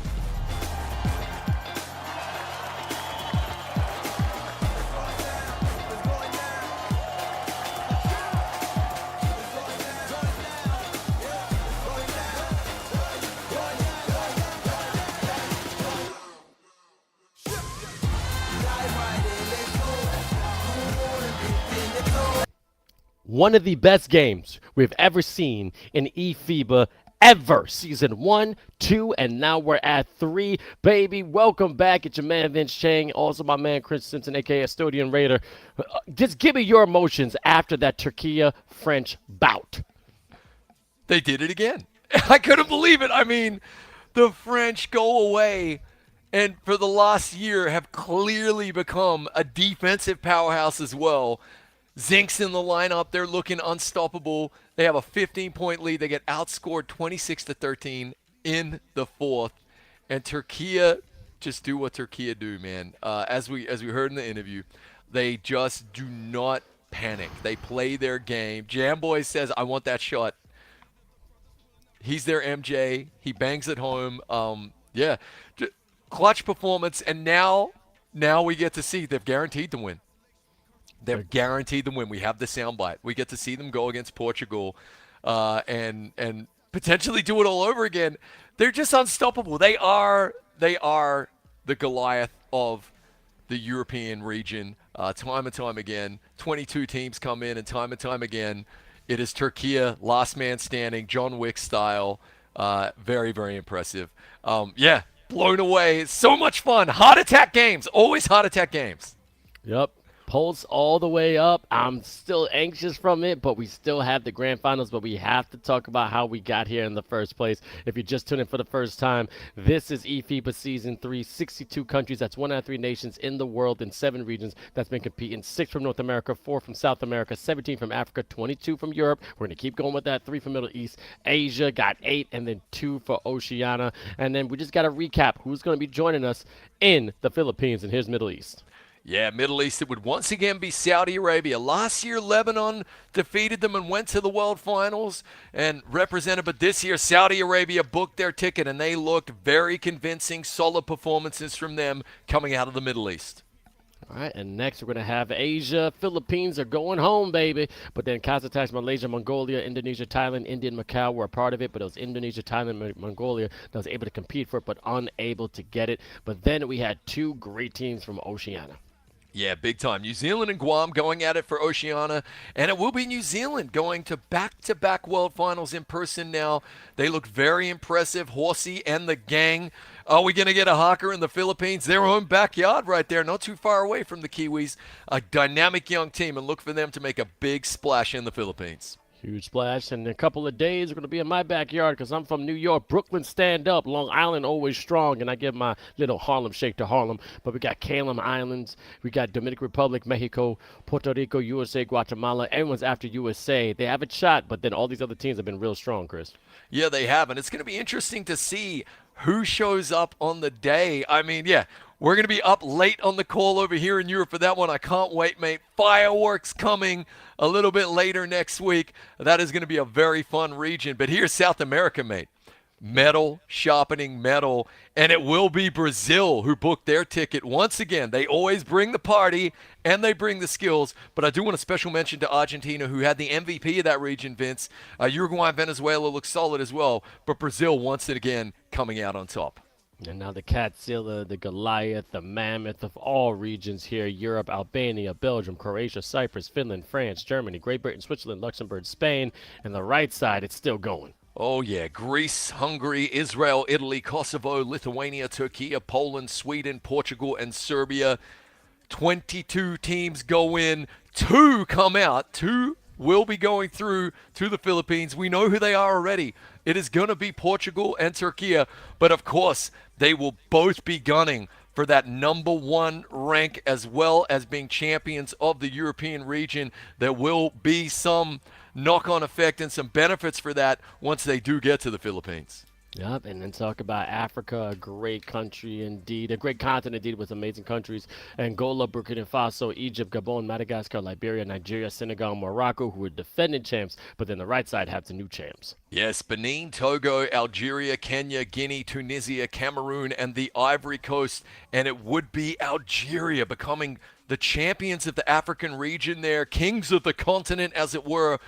One of the best games we've ever seen in eFIBA ever. Season 1, 2, and now we're at 3. Baby, welcome back. It's your man Vince Chang, also my man Chris Simpson, aka Estonian Raider. Just give me your emotions after that Türkiye-French bout.
They did it again. I couldn't believe it. I mean, the French go away and for the last year have clearly become a defensive powerhouse as well. Zink's in the lineup. They're looking unstoppable. They have a 15-point lead. They get outscored 26-13 in the fourth. And Türkiye just do what Türkiye do, man. As we heard in the interview, they just do not panic. They play their game. Jamboy says, I want that shot. He's their MJ. He bangs it home. Yeah, clutch performance. And now we get to see they've guaranteed to win. They're guaranteed to win. We have the soundbite. We get to see them go against Portugal and potentially do it all over again. They're just unstoppable. They are the Goliath of the European region. Time and time again, 22 teams come in, and time again, it is Türkiye, last man standing, John Wick style. Very, very impressive. Yeah, blown away. So much fun. Heart attack games. Always heart attack games.
Yep. Pulse all the way up. I'm still anxious from it, but we still have the grand finals. But we have to talk about how we got here in the first place. If you just tuned in for the first time, this is eFIBA Season 3, 62 countries. That's 1 out of 3 nations in the world in 7 regions that's been competing. 6 from North America, 4 from South America, 17 from Africa, 22 from Europe. We're going to keep going with that. 3 from Middle East. Asia got 8, and then 2 for Oceania. And then we just got to recap who's going to be joining us in the Philippines. And here's Middle East.
Yeah, Middle East, it would once again be Saudi Arabia. Last year, Lebanon defeated them and went to the World Finals and represented. But this year, Saudi Arabia booked their ticket, and they looked very convincing, solid performances from them coming out of the Middle East.
All right, and next we're going to have Asia. Philippines are going home, baby. But then Kazakhstan, Malaysia, Mongolia, Indonesia, Thailand, India, and Macau were a part of it. But it was Indonesia, Thailand, Mongolia that was able to compete for it, but unable to get it. But then we had 2 great teams from Oceania.
Yeah, big time. New Zealand and Guam going at it for Oceania, and it will be New Zealand going to back-to-back World Finals in person now. They look very impressive. Horsey and the gang. Are we going to get a hawker in the Philippines? Their own backyard right there, not too far away from the Kiwis. A dynamic young team, and look for them to make a big splash in the Philippines.
Huge splash. In a couple of days, we're going to be in my backyard because I'm from New York. Brooklyn, stand up. Long Island, always strong. And I give my little Harlem shake to Harlem. But we got Cayman Islands. We got Dominican Republic, Mexico, Puerto Rico, USA, Guatemala. Everyone's after USA. They have a shot, but then all these other teams have been real strong, Chris.
Yeah, they have. And it's going to be interesting to see who shows up on the day. I mean, yeah, we're going to be up late on the call over here in Europe for that one. I can't wait, mate. Fireworks coming a little bit later next week. That is going to be a very fun region. But here's South America, mate. Metal, sharpening metal. And it will be Brazil who booked their ticket. Once again, they always bring the party and they bring the skills. But I do want a special mention to Argentina, who had the MVP of that region, Vince. Uruguay and Venezuela look solid as well. But Brazil, once again, coming out on top.
And now the Catzilla, the Goliath, the Mammoth of all regions here: Europe, Albania, Belgium, Croatia, Cyprus, Finland, France, Germany, Great Britain, Switzerland, Luxembourg, Spain. And the right side, it's still going.
Oh, yeah. Greece, Hungary, Israel, Italy, Kosovo, Lithuania, Türkiye, Poland, Sweden, Portugal, and Serbia. 22 teams go in, 2 come out, 2 will be going through to the Philippines. We know who they are already. It is going to be Portugal and Türkiye, but of course, they will both be gunning for that number 1 rank as well as being champions of the European region. There will be some knock-on effect and some benefits for that once they do get to the Philippines.
Yep, and then talk about Africa, a great country indeed, a great continent indeed with amazing countries. Angola, Burkina Faso, Egypt, Gabon, Madagascar, Liberia, Nigeria, Senegal, Morocco, who are defending champs, but then the right side have the new champs.
Yes, Benin, Togo, Algeria, Kenya, Guinea, Tunisia, Cameroon, and the Ivory Coast. And it would be Algeria becoming the champions of the African region there, kings of the continent, as it were,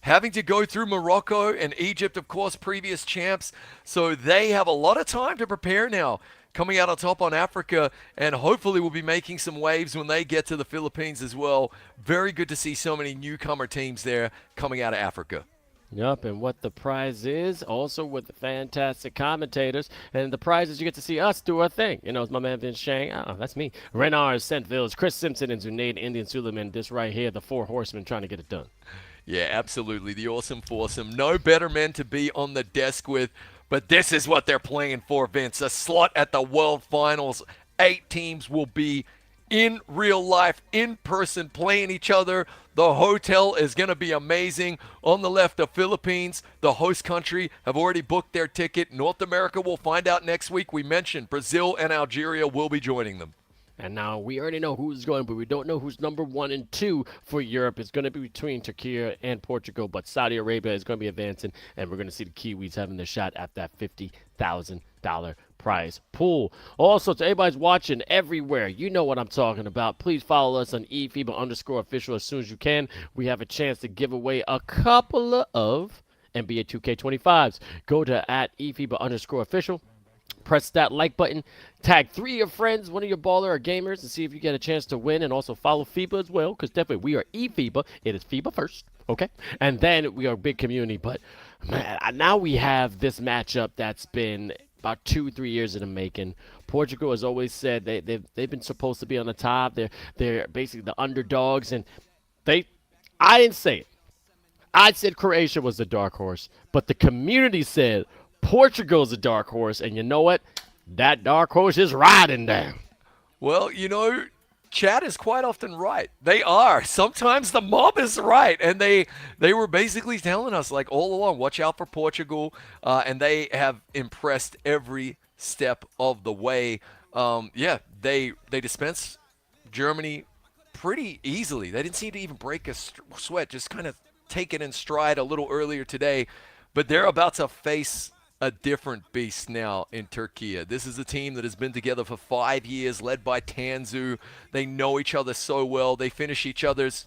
having to go through Morocco and Egypt, of course, previous champs. So they have a lot of time to prepare now, coming out on top on Africa, and hopefully will be making some waves when they get to the Philippines as well. Very good to see so many newcomer teams there coming out of Africa.
Yep, and what the prize is, also with the fantastic commentators, and the prize is you get to see us do our thing. You know, it's my man Vince Shang. Oh, that's me. Renard, St. Village, Chris Simpson, and Zunaid Indian Suleiman. This right here, the 4 horsemen trying to get it done.
Yeah, absolutely. The awesome foursome. No better men to be on the desk with, but this is what they're playing for, Vince. A slot at the World Finals. 8 teams will be in real life, in person, playing each other. The hotel is going to be amazing. On the left, the Philippines, the host country, have already booked their ticket. North America will find out next week. We mentioned Brazil and Algeria will be joining them.
And now we already know who's going, but we don't know who's number 1 and 2 for Europe. It's going to be between Türkiye and Portugal, but Saudi Arabia is going to be advancing, and we're going to see the Kiwis having their shot at that $50,000 prize pool. Also, to everybody's watching everywhere, you know what I'm talking about. Please follow us on eFIBA_official as soon as you can. We have a chance to give away a couple of NBA 2K25s. Go to @eFIBA_official. Press that like button, tag 3 of your friends, one of your baller or gamers, and see if you get a chance to win. And also follow FIBA as well, because definitely we are eFIBA. It is FIBA first, okay? And then we are a big community. But man, now we have this matchup that's been about 2-3 years in the making. Portugal has always said they've been supposed to be on the top. They're basically the underdogs, and I didn't say it. I said Croatia was the dark horse, but the community said Portugal's a dark horse, and you know what? That dark horse is riding down.
Well, you know, Chad is quite often right. They are. Sometimes the mob is right, and they were basically telling us, like, all along, watch out for Portugal, and they have impressed every step of the way. Yeah, they dispense Germany pretty easily. They didn't seem to even break a sweat, just kind of take it in stride a little earlier today, but they're about to face a different beast now in Türkiye. This is a team that has been together for 5 years, led by Tanzu. They know each other so well. They finish each other's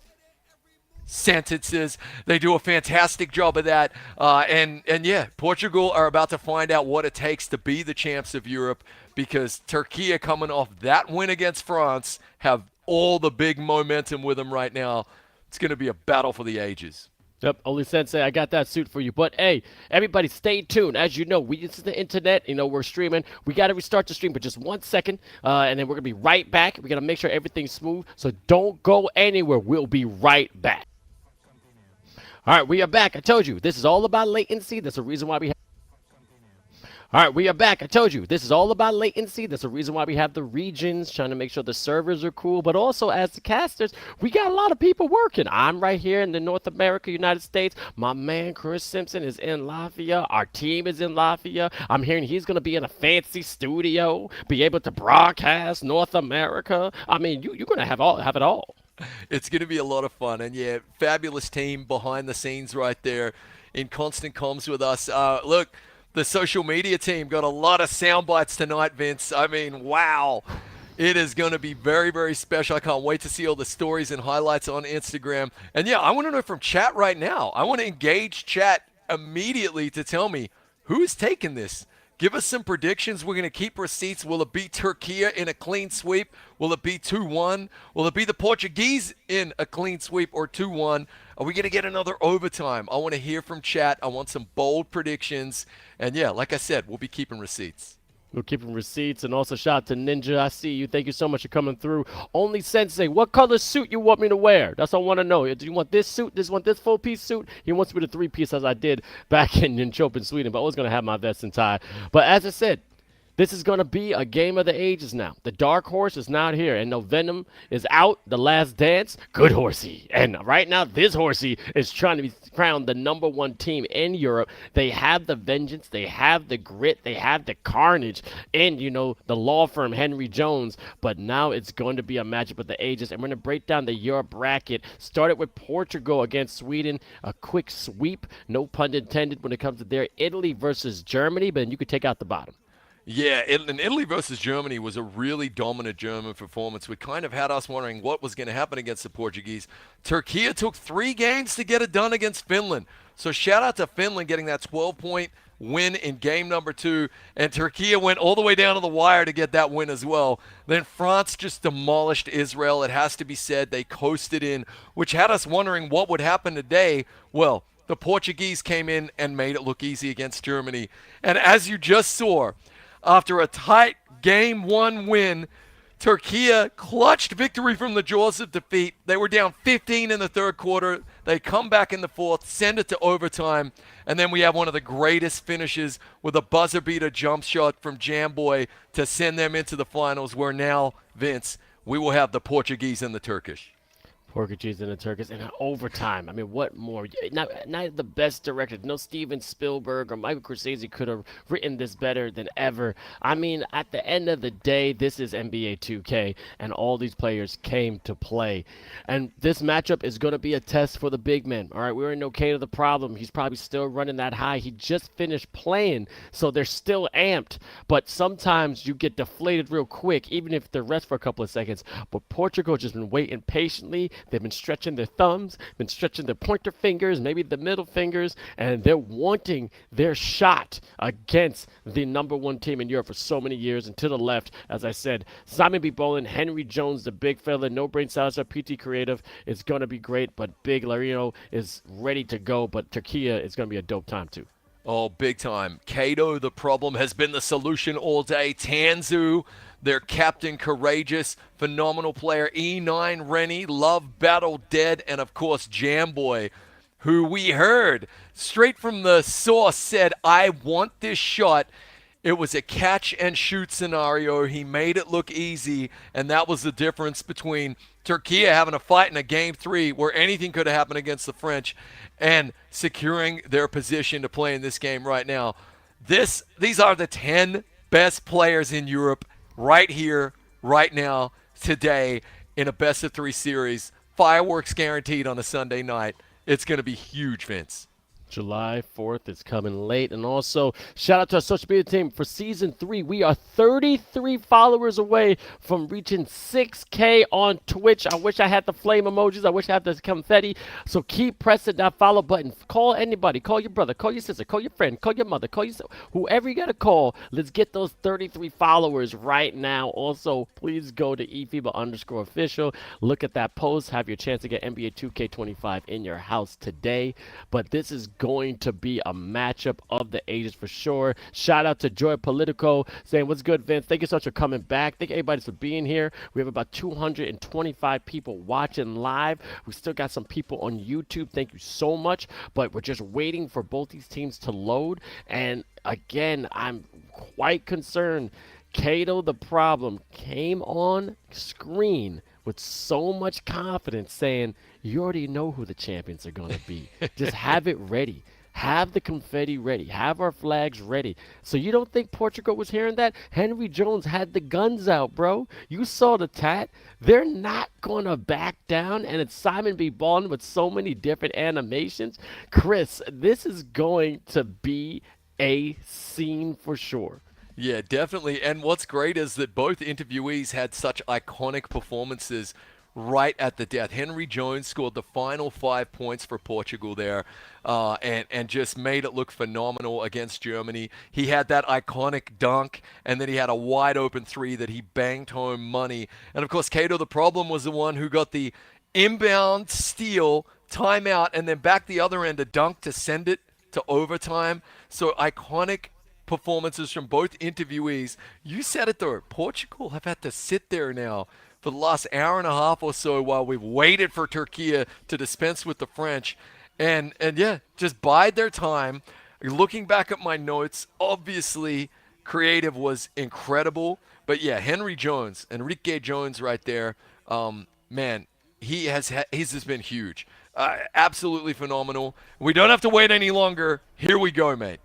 sentences. They do a fantastic job of that. And yeah, Portugal are about to find out what it takes to be the champs of Europe, because Türkiye, coming off that win against France, have all the big momentum with them right now. It's going to be a battle for the ages.
Yep, Oli Sensei, I got that suit for you. But hey, everybody stay tuned. As you know, we use the internet. You know, we're streaming. We got to restart the stream for just 1 second, and then we're going to be right back. We're going to make sure everything's smooth, so don't go anywhere. We'll be right back. All right, we are back. I told you, this is all about latency. That's the reason why we have... All right, we are back. I told you, this is all about latency. That's the reason why we have the regions, trying to make sure the servers are cool. But also, as the casters, we got a lot of people working. I'm right here in the North America, United States. My man, Chris Simpson, is in Latvia. Our team is in Latvia. I'm hearing he's going to be in a fancy studio, be able to broadcast North America. I mean, you're going to have it all.
It's going to be a lot of fun. And, yeah, fabulous team behind the scenes right there in constant comms with us. Look, the social media team got a lot of sound bites tonight, Vince. I mean, wow. It is going to be very, very special. I can't wait to see all the stories and highlights on Instagram. And, yeah, I want to know from chat right now. I want to engage chat immediately to tell me who's taking this. Give us some predictions. We're going to keep receipts. Will it be Türkiye in a clean sweep? Will it be 2-1? Will it be the Portuguese in a clean sweep or 2-1? Are we going to get another overtime? I want to hear from chat. I want some bold predictions. And, yeah, like I said, we'll be keeping receipts.
We're keeping receipts, and also shout out to Ninja. I see you. Thank you so much for coming through. Only Sensei, what color suit you want me to wear? That's all I want to know. Do you want this suit? Want this full-piece suit? He wants me to three-piece as I did back in Jönköping, Sweden, but I was going to have my vest and tie. But as I said, this is going to be a game of the ages now. The dark horse is not here, and no Venom is out. The Last Dance, good horsey. And right now, this horsey is trying to be crowned the #1 team in Europe. They have the vengeance, they have the grit, they have the carnage, and, the law firm Henry Jones. But now it's going to be a matchup of the ages, and we're going to break down the Europe bracket. Started with Portugal against Sweden, a quick sweep, no pun intended when it comes to their Italy versus Germany, but you could take out the bottom.
Yeah, and Italy versus Germany was a really dominant German performance, which kind of had us wondering what was going to happen against the Portuguese. Türkiye took 3 games to get it done against Finland. So shout out to Finland getting that 12-point win in game number 2, and Türkiye went all the way down to the wire to get that win as well. Then France just demolished Israel. It has to be said, they coasted in, which had us wondering what would happen today. Well, the Portuguese came in and made it look easy against Germany. And as you just saw, after a tight Game 1 win, Türkiye clutched victory from the jaws of defeat. They were down 15 in the third quarter. They come back in the fourth, send it to overtime, and then we have one of the greatest finishes with a buzzer-beater jump shot from Jamboy to send them into the finals, where now, Vince, we will have the Portuguese and the Turkish.
Portuguese and the Turkish in overtime. I mean, what more? Not the best directors. No Steven Spielberg or Michael Scorsese could have written this better than ever. I mean, at the end of the day, this is NBA 2K, and all these players came to play. And this matchup is going to be a test for the big men. All right, we're in okay to the problem. He's probably still running that high. He just finished playing, so they're still amped. But sometimes you get deflated real quick, even if they rest for a couple of seconds. But Portugal just been waiting patiently. They've been stretching their thumbs, been stretching their pointer fingers, maybe the middle fingers, and they're wanting their shot against the #1 team in Europe for so many years. And to the left, as I said, Simon B. Bolin, Henry Jones, the big fella, No Brain Salazar, PT Creative. It's going to be great, but Big Larino is ready to go. But Türkiye is going to be a dope time, too.
Oh, big time. 𝐂𝐄, the problem, has been the solution all day. Tanzu, their captain, courageous, phenomenal player. E9, Rennie, Love, Battle, Dead, and, of course, Jamboy, who we heard straight from the source said, I want this shot. It was a catch-and-shoot scenario. He made it look easy, and that was the difference between Türkiye having a fight in a Game 3 where anything could have happened against the French and securing their position to play in this game right now. These are the 10 best players in Europe right here, right now, today, in a best-of-3 series. Fireworks guaranteed on a Sunday night. It's going to be huge, Vince.
July 4th is coming late. And also, shout out to our social media team for Season 3. We are 33 followers away from reaching 6K on Twitch. I wish I had the flame emojis. I wish I had the confetti. So keep pressing that follow button. Call anybody. Call your brother. Call your sister. Call your friend. Call your mother. Call yourself. Whoever you got to call. Let's get those 33 followers right now. Also, please go to eFIBA_official. Look at that post. Have your chance to get NBA 2K25 in your house today. But this is going to be a matchup of the ages for sure. Shout out to Joy Politico saying, what's good, Vince? Thank you so much for coming back. Thank you everybody for being here. We have about 225 people watching live. We still got some people on YouTube. Thank you so much. But we're just waiting for both these teams to load. And again, I'm quite concerned. 𝐂𝐄, the problem, came on screen with so much confidence saying, you already know who the champions are going to be. Just have it ready. Have the confetti ready. Have our flags ready. So you don't think Portugal was hearing that? Henry Jones had the guns out, bro. You saw the tat. They're not going to back down. And it's Simon B. Ballin with so many different animations. Chris, this is going to be a scene for sure.
Yeah, definitely. And what's great is that both interviewees had such iconic performances right at the death. Henry Jones scored the final 5 points for Portugal there and just made it look phenomenal against Germany. He had that iconic dunk, and then he had a wide open 3 that he banged home money. And, of course, 𝐂𝐄, the problem, was the one who got the inbound steal, timeout, and then back the other end, a dunk to send it to overtime. So iconic performances from both interviewees. You said it though, Portugal have had to sit there now for the last hour and a half or so while we've waited for Türkiye to dispense with the French. And yeah, just bide their time. Looking back at my notes, obviously 𝐂𝐊 was incredible. But yeah, Henry Jones, Enrique Jones right there, man, he's just been huge. Absolutely phenomenal. We don't have to wait any longer. Here we go, mate.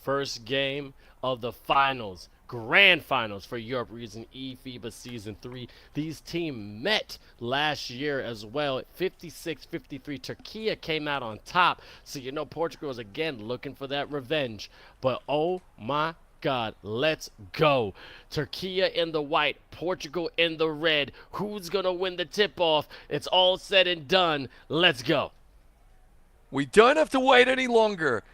First game of the finals, grand finals for Europe region eFIBA Season 3. These teams met last year as well. 56-53. Türkiye came out on top. So you know Portugal is again looking for that revenge. But oh my God, let's go. Türkiye in the white, Portugal in the red. Who's going to win the tip-off? It's all said and done. Let's go.
We don't have to wait any longer.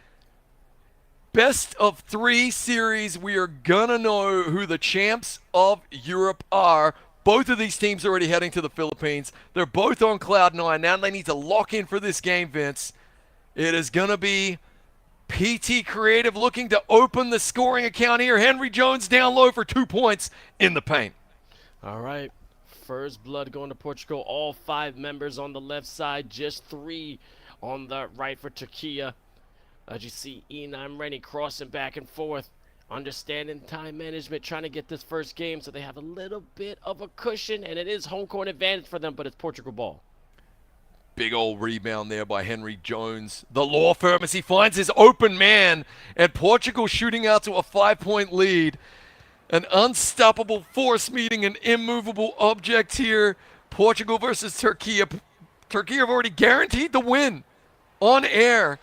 Best of 3 series. We are going to know who the champs of Europe are. Both of these teams are already heading to the Philippines. They're both on cloud 9. Now they need to lock in for this game, Vince. It is going to be PT 𝐂𝐊 looking to open the scoring account here. Henry Jones down low for 2 points in the paint.
All right. First blood going to Portugal. All 5 members on the left side. Just 3 on the right for Türkiye. As you see, 𝐂𝐄 Rennie crossing back and forth. Understanding time management. Trying to get this first game so they have a little bit of a cushion. And it is home court advantage for them, but it's Portugal ball.
Big old rebound there by Henry Jones. The law firm as he finds his open man. And Portugal shooting out to a 5-point lead. An unstoppable force meeting an immovable object here. Portugal versus Türkiye. Türkiye have already guaranteed the win on air.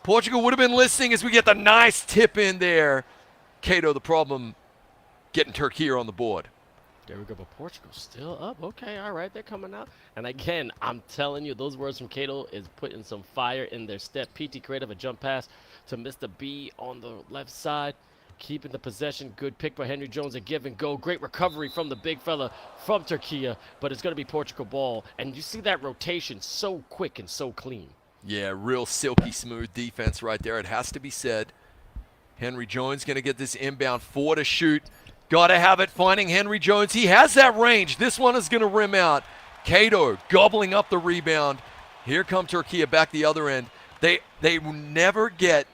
Portugal would have been listening as we get the nice tip in there. 𝐂𝐄 the problem getting Türkiye on the board.
There we go, but Portugal's still up. Okay, all right, they're coming out. And again, I'm telling you, those words from 𝐂𝐄 is putting some fire in their step. PT 𝐂𝐄 a jump pass to Mr. B on the left side. Keeping the possession. Good pick by Henry Jones. A give and go. Great recovery from the big fella from Türkiye. But it's going to be Portugal ball. And you see that rotation so quick and so clean.
Yeah, real silky smooth defense right there. It has to be said. Henry Jones going to get this inbound 4 to shoot. Got to have it, finding Henry Jones. He has that range. This one is going to rim out. 𝐂𝐄 gobbling up the rebound. Here come Türkiye back the other end. They will never get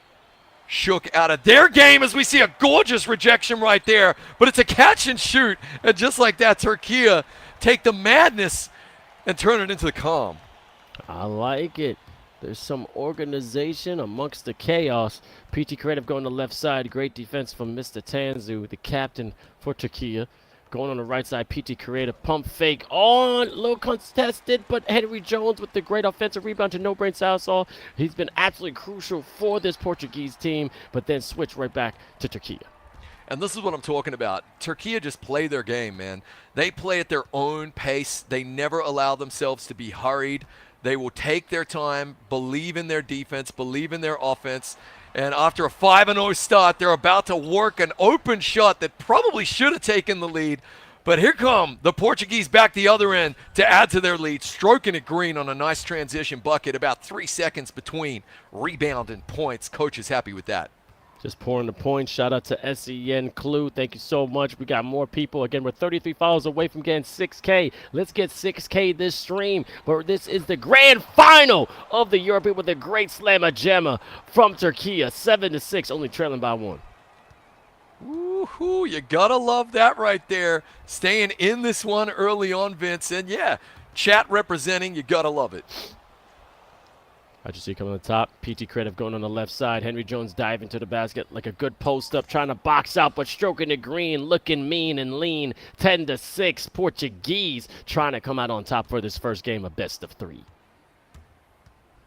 shook out of their game as we see a gorgeous rejection right there. But it's a catch and shoot. And just like that, Türkiye take the madness and turn it into the calm.
I like it. There's some organization amongst the chaos. PT 𝐂𝐄 going to the left side. Great defense from Mr. Tanzu, the captain for Türkiye. Going on the right side, PT 𝐂𝐄 pump fake on, low contested, but Henry Jones with the great offensive rebound to no-brain Southall. He's been absolutely crucial for this Portuguese team, but then switch right back to Türkiye.
And this is what I'm talking about. Türkiye just play their game, man. They play at their own pace. They never allow themselves to be hurried. They will take their time, believe in their defense, believe in their offense. And after a 5-0 start, they're about to work an open shot that probably should have taken the lead. But here come the Portuguese back the other end to add to their lead, stroking it green on a nice transition bucket, about 3 seconds between rebound and points. Coach is happy with that.
Just pouring the points. Shout out to 𝐂𝐄. Thank you so much. We got more people. Again, we're 33 followers away from getting 6K. Let's get 6K this stream. But this is the grand final of the European with a great slammer jammer from Türkiye. 7-6, only trailing by 1.
Woohoo, you gotta love that right there. Staying in this one early on, Vince. And yeah, chat representing, you gotta love it.
I just see coming on the top. PT 𝐂𝐄 going on the left side. Henry Jones diving to the basket like a good post up, trying to box out, but stroking the green, looking mean and lean. 10-6. Portuguese trying to come out on top for this first game of best of 3.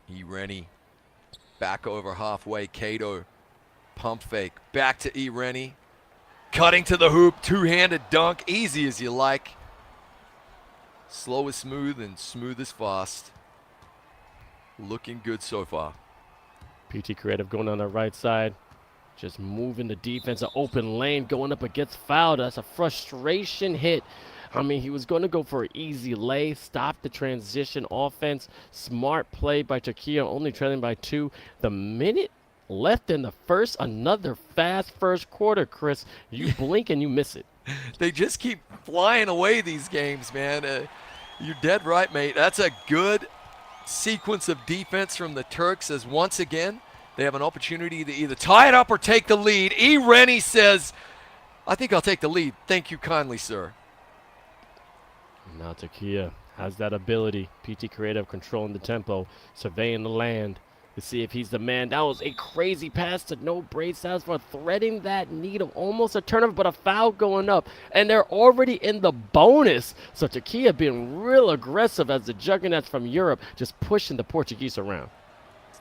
𝐂𝐄 back over halfway. 𝐂𝐄 pump fake. Back to 𝐂𝐄. Cutting to the hoop. Two-handed dunk. Easy as you like. Slow is smooth and smooth is fast. Looking good so far.
PT 𝐂𝐄 going on the right side. Just moving the defense. An open lane going up against fouled. That's a frustration hit. I mean, he was going to go for an easy lay. Stop the transition offense. Smart play by Türkiye. Only trailing by 2. The minute left in the first. Another fast first quarter, Chris. You blink and you miss it.
They just keep flying away these games, man. You're dead right, mate. That's a good sequence of defense from the Turks as once again they have an opportunity to either tie it up or take the lead. Rennie says, I think I'll take the lead. Thank you kindly, sir.
Now Türkiye has that ability. PT Creative controlling the tempo, surveying the land to see if he's the man. That was a crazy pass to no braid styles for threading that needle. Almost a turnover, but a foul going up. And they're already in the bonus. So Türkiye being real aggressive as the juggernauts from Europe just pushing the Portuguese around.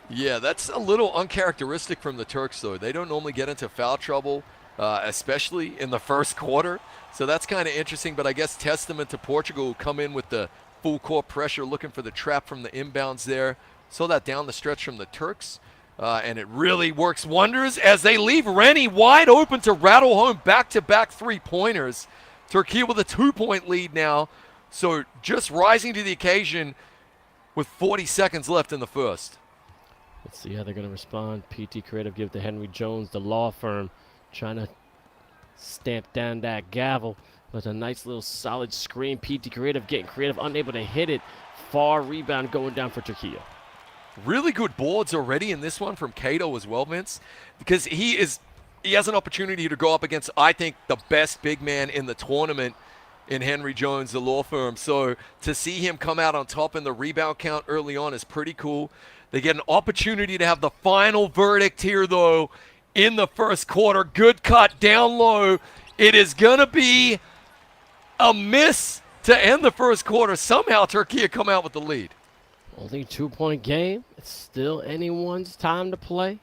Yeah, that's a little uncharacteristic from the Turks, though. They don't normally get into foul trouble, especially in the first quarter. So that's kind of interesting, but I guess testament to Portugal, who come in with the full court pressure, looking for the trap from the inbounds there. Saw that down the stretch from the Turks, and it really works wonders as they leave Rennie wide open to rattle home back-to-back three-pointers. Türkiye with a 2-point lead now, so just rising to the occasion with 40 seconds left in the first.
Let's see how they're going to respond. PT Creative give to Henry Jones, the law firm, trying to stamp down that gavel. But a nice little solid screen. PT Creative getting creative, unable to hit it. Far rebound going down for Türkiye.
Really good boards already in this one from 𝐂𝐄𝐄 as well, Vince, because he has an opportunity to go up against, I think, the best big man in the tournament in Henry Jones, the law firm. So to see him come out on top in the rebound count early on is pretty cool. They get an opportunity to have the final verdict here, though, in the first quarter. Good cut down low. It is going to be a miss to end the first quarter. Somehow Türkiye come out with the lead.
Only 2-point game. It's still anyone's time to play.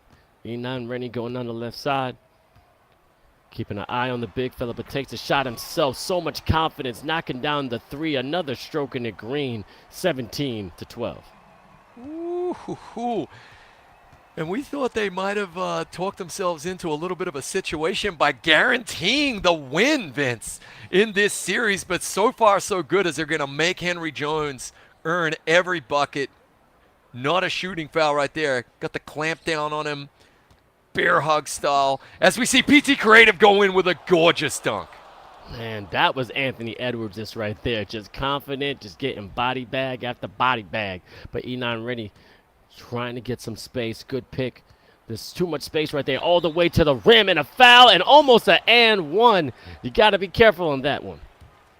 Rennie going on the left side. Keeping an eye on the big fella, but takes a shot himself. So much confidence, knocking down the three. Another stroke in the green, 17-12.
Ooh. And we thought they might have talked themselves into a little bit of a situation by guaranteeing the win, Vince, in this series. But so far, so good, as they're going to make Henry Jones earn every bucket. Not a shooting foul right there. Got the clamp down on him. Bear hug style. As we see PT Creative go in with a gorgeous dunk.
Man, that was Anthony Edwards just right there. Just confident, just getting body bag after body bag. But Rennie trying to get some space. Good pick. There's too much space right there. All the way to the rim and a foul and almost an and one. You got to be careful on that one.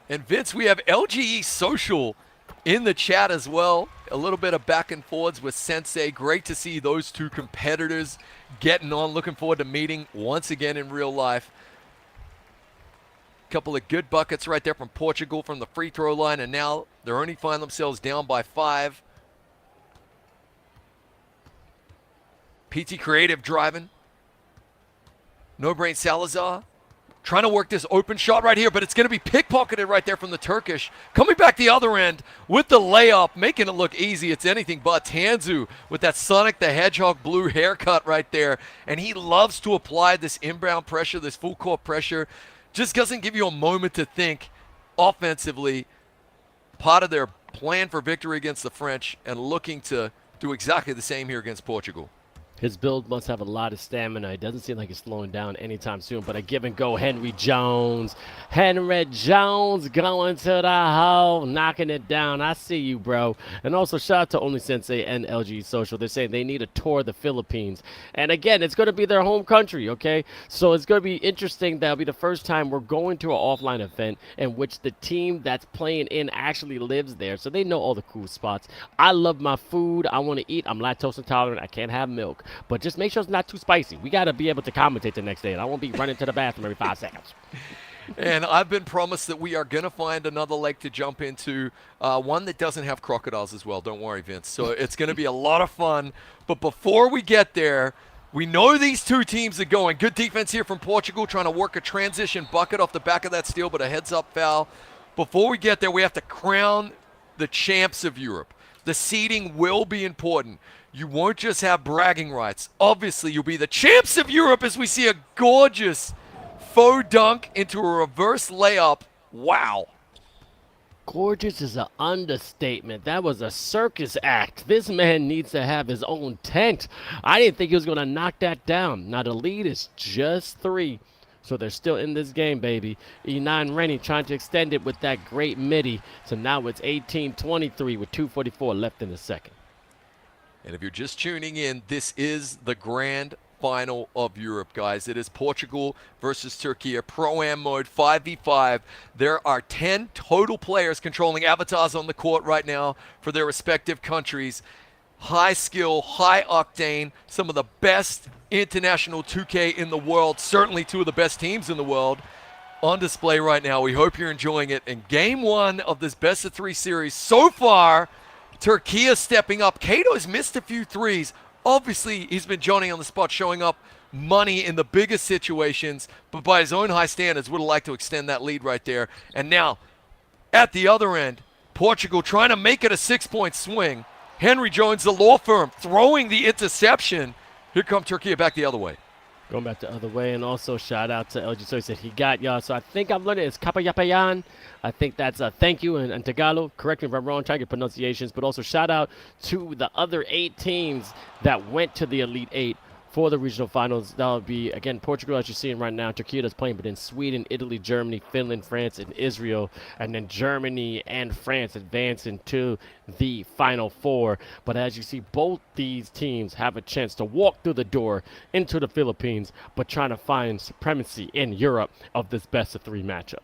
And Vince, we have LGE Social in the chat as well. A little bit of back and forwards with Sensei. Great to see those two competitors getting on. Looking forward to meeting once again in real life. Couple of good buckets right there from Portugal from the free throw line, and now they're only finding themselves down by 5. PT Creative driving. No Brain Salazar trying to work this open shot right here, but it's going to be pickpocketed right there from the Turkish. Coming back the other end with the layup, making it look easy. It's anything but. Tanzu with that Sonic the Hedgehog blue haircut right there, and he loves to apply this inbound pressure, this full court pressure. Just doesn't give you a moment to think offensively. Part of their plan for victory against the French, and looking to do exactly the same here against Portugal.
His build must have a lot of stamina. It doesn't seem like he's slowing down anytime soon, but a give and go. Henry Jones going to the hole, knocking it down. I see you, bro. And also shout out to Only Sensei and LG Social. They're saying they need a tour of the Philippines. And again, it's going to be their home country, okay? So it's going to be interesting. That'll be the first time we're going to an offline event in which the team that's playing in actually lives there. So they know all the cool spots. I love my food. I want to eat. I'm lactose intolerant. I can't have milk. But just make sure it's not too spicy. We got to be able to commentate the next day, and I won't be running to the bathroom every 5 seconds.
And I've been promised that we are going to find another lake to jump into, one that doesn't have crocodiles as well. Don't worry, Vince. So it's going to be a lot of fun. But before we get there, we know these two teams are going. Good defense here from Portugal, trying to work a transition bucket off the back of that steal, but a heads-up foul. Before we get there, we have to crown the champs of Europe. The seeding will be important. You won't just have bragging rights. Obviously, you'll be the champs of Europe as we see a gorgeous faux dunk into a reverse layup. Wow.
Gorgeous is an understatement. That was a circus act. This man needs to have his own tent. I didn't think he was going to knock that down. Now the lead is just 3. So they're still in this game, baby. E9 Rennie trying to extend it with that great midi. So now it's 18-23 with 2:44 left in the second.
And if you're just tuning in, this is the grand final of Europe, guys. It is Portugal versus Türkiye, Pro-Am mode, 5v5. There are 10 total players controlling avatars on the court right now for their respective countries. High skill, high octane, some of the best international 2K in the world, certainly 2 of the best teams in the world on display right now. We hope you're enjoying it. In game 1 of this best of 3 series, so far, Türkiye stepping up. 𝐂𝐄𝐄 has missed a few threes. Obviously, he's been Johnny on the spot, showing up money in the biggest situations, but by his own high standards, would have liked to extend that lead right there. And now, at the other end, Portugal trying to make it a 6-point swing. Henry Jones, the law firm, throwing the interception. Here come Türkiye back the other way.
Going back the other way, and also shout out to LG. So he said he got y'all. So I think I've learned it. It's Kapayapayan. I think that's a thank you in Tagalog. Correct me if I'm wrong. Try to get pronunciations. But also shout out to the other 8 teams that went to the Elite 8 for the regional finals. That would be, again, Portugal, as you're seeing right now. Türkiye is playing, but then Sweden, Italy, Germany, Finland, France, and Israel. And then Germany and France advancing to the Final 4. But as you see, both these teams have a chance to walk through the door into the Philippines, but trying to find supremacy in Europe of this best of 3 matchup.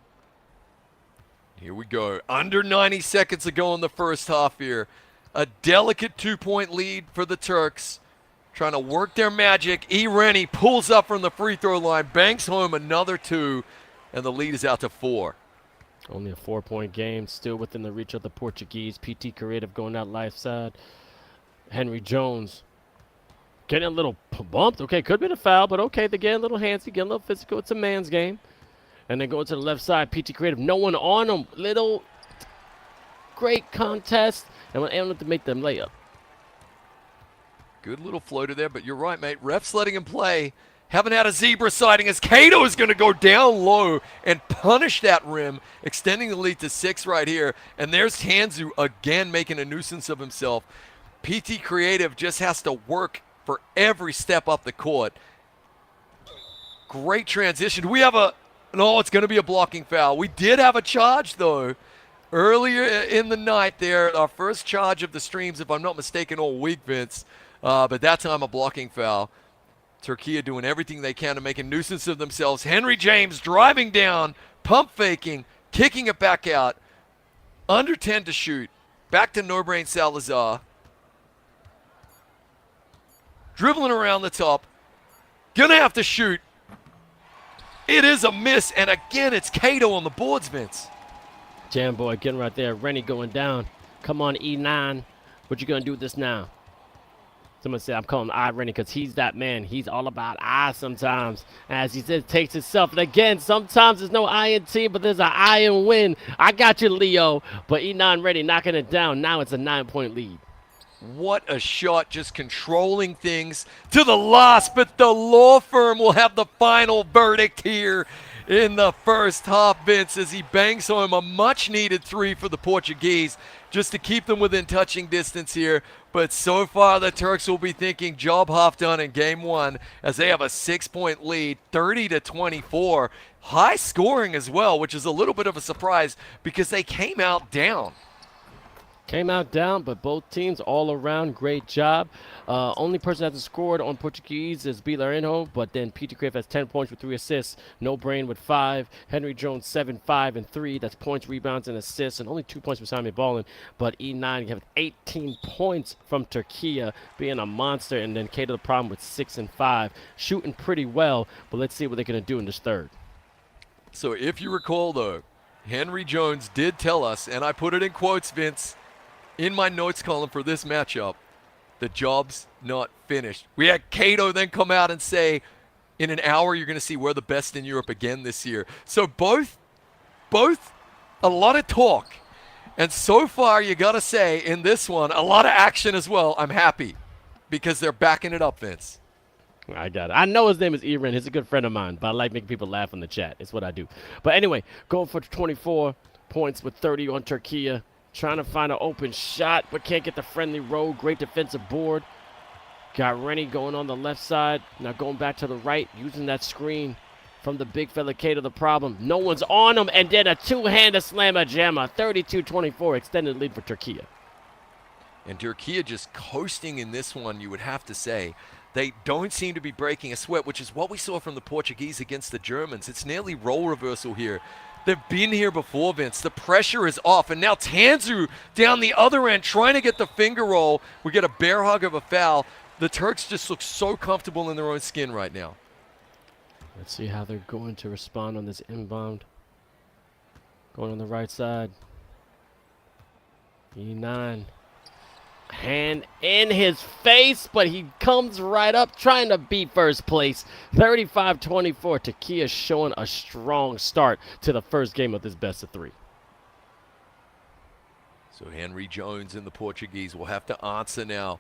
Here we go. Under 90 seconds to go in the first half here. A delicate 2-point lead for the Turks. Trying to work their magic. Rennie pulls up from the free throw line, banks home another 2, and the lead is out to 4.
Only a 4-point game, still within the reach of the Portuguese. PT Creative going out left side. Henry Jones getting a little bumped. Okay, could be a foul, but okay, they're getting a little handsy, getting a little physical. It's a man's game. And then going to the left side, PT Creative, no one on him. Little great contest, and we're able to make them layup.
Good little floater there, but you're right, mate. Refs letting him play. Haven't had a zebra sighting as 𝐂𝐄𝐄 is going to go down low and punish that rim, extending the lead to 6 right here. And there's Tanzu again making a nuisance of himself. PT Creative just has to work for every step up the court. Great transition. We have no, it's going to be a blocking foul. We did have a charge, though, earlier in the night there. Our first charge of the streams, if I'm not mistaken, all week, Vince. But that time a blocking foul. Türkiye doing everything they can to make a nuisance of themselves. Henry James driving down, pump faking, kicking it back out. Under 10 to shoot. Back to No Brain Salazar. Dribbling around the top. Gonna have to shoot. It is a miss, and again, it's 𝐂𝐄𝐄 on the boards, Vince.
Jam boy getting right there. Rennie going down. Come on, E9. What you gonna do with this now? Someone said I'm calling Rennie because he's that man. He's all about I sometimes. As he says, takes himself. And again, sometimes there's no I in team, but there's an I in win. I got you, Leo. But E9 Rennie knocking it down. Now it's a 9-point lead.
What a shot, just controlling things to the last, but the law firm will have the final verdict here in the first half, Vince, as he bangs home a much-needed 3 for the Portuguese just to keep them within touching distance here. But so far, the Turks will be thinking job half done in game 1 as they have a 6-point lead, 30-24. High scoring as well, which is a little bit of a surprise because they came out down.
Came out down, but both teams all around, great job. Only person that hasn't scored on Portuguese is Bilarinho, but then PT Creative has 10 points with 3 assists. No Brain with 5. Henry Jones 7, 5, and 3. That's points, rebounds, and assists, and only 2 points for Simon Ballin. But E9 you have 18 points from Türkiye, being a monster, and then 𝐂𝐄𝐄 the problem with 6 and 5. Shooting pretty well, but let's see what they're going to do in this third.
So if you recall, though, Henry Jones did tell us, and I put it in quotes, Vince, in my notes column for this matchup, the job's not finished. We had 𝐂𝐄𝐄 then come out and say, in an hour, you're going to see we're the best in Europe again this year. So both, a lot of talk. And so far, you got to say, in this one, a lot of action as well. I'm happy because they're backing it up, Vince.
I got it. I know his name is He's a good friend of mine, but I like making people laugh in the chat. It's what I do. But anyway, going for 24. points with 30 on Türkiye. Trying to find an open shot, but can't get the friendly roll. Great defensive board. Got Rennie going on the left side. Now going back to the right, using that screen from the big fella K to the problem. No one's on him, and then a two-handed slammer jammer. 32-24, extended lead for Türkiye.
And Türkiye just coasting in this one, you would have to say. They don't seem to be breaking a sweat, which is what we saw from the Portuguese against the Germans. It's nearly role reversal here. They've been here before, Vince. The pressure is off, and now 𝐂𝐄𝐄 down the other end trying to get the finger roll. We get a bear hug of a foul. The Turks just look so comfortable in their own skin right now.
Let's see how they're going to respond on this inbound. Going on the right side. E9. Hand in his face, but he comes right up trying to beat first place. 35-24. Türkiye showing a strong start to the first game of this best of three.
So Henry Jones and the Portuguese will have to answer now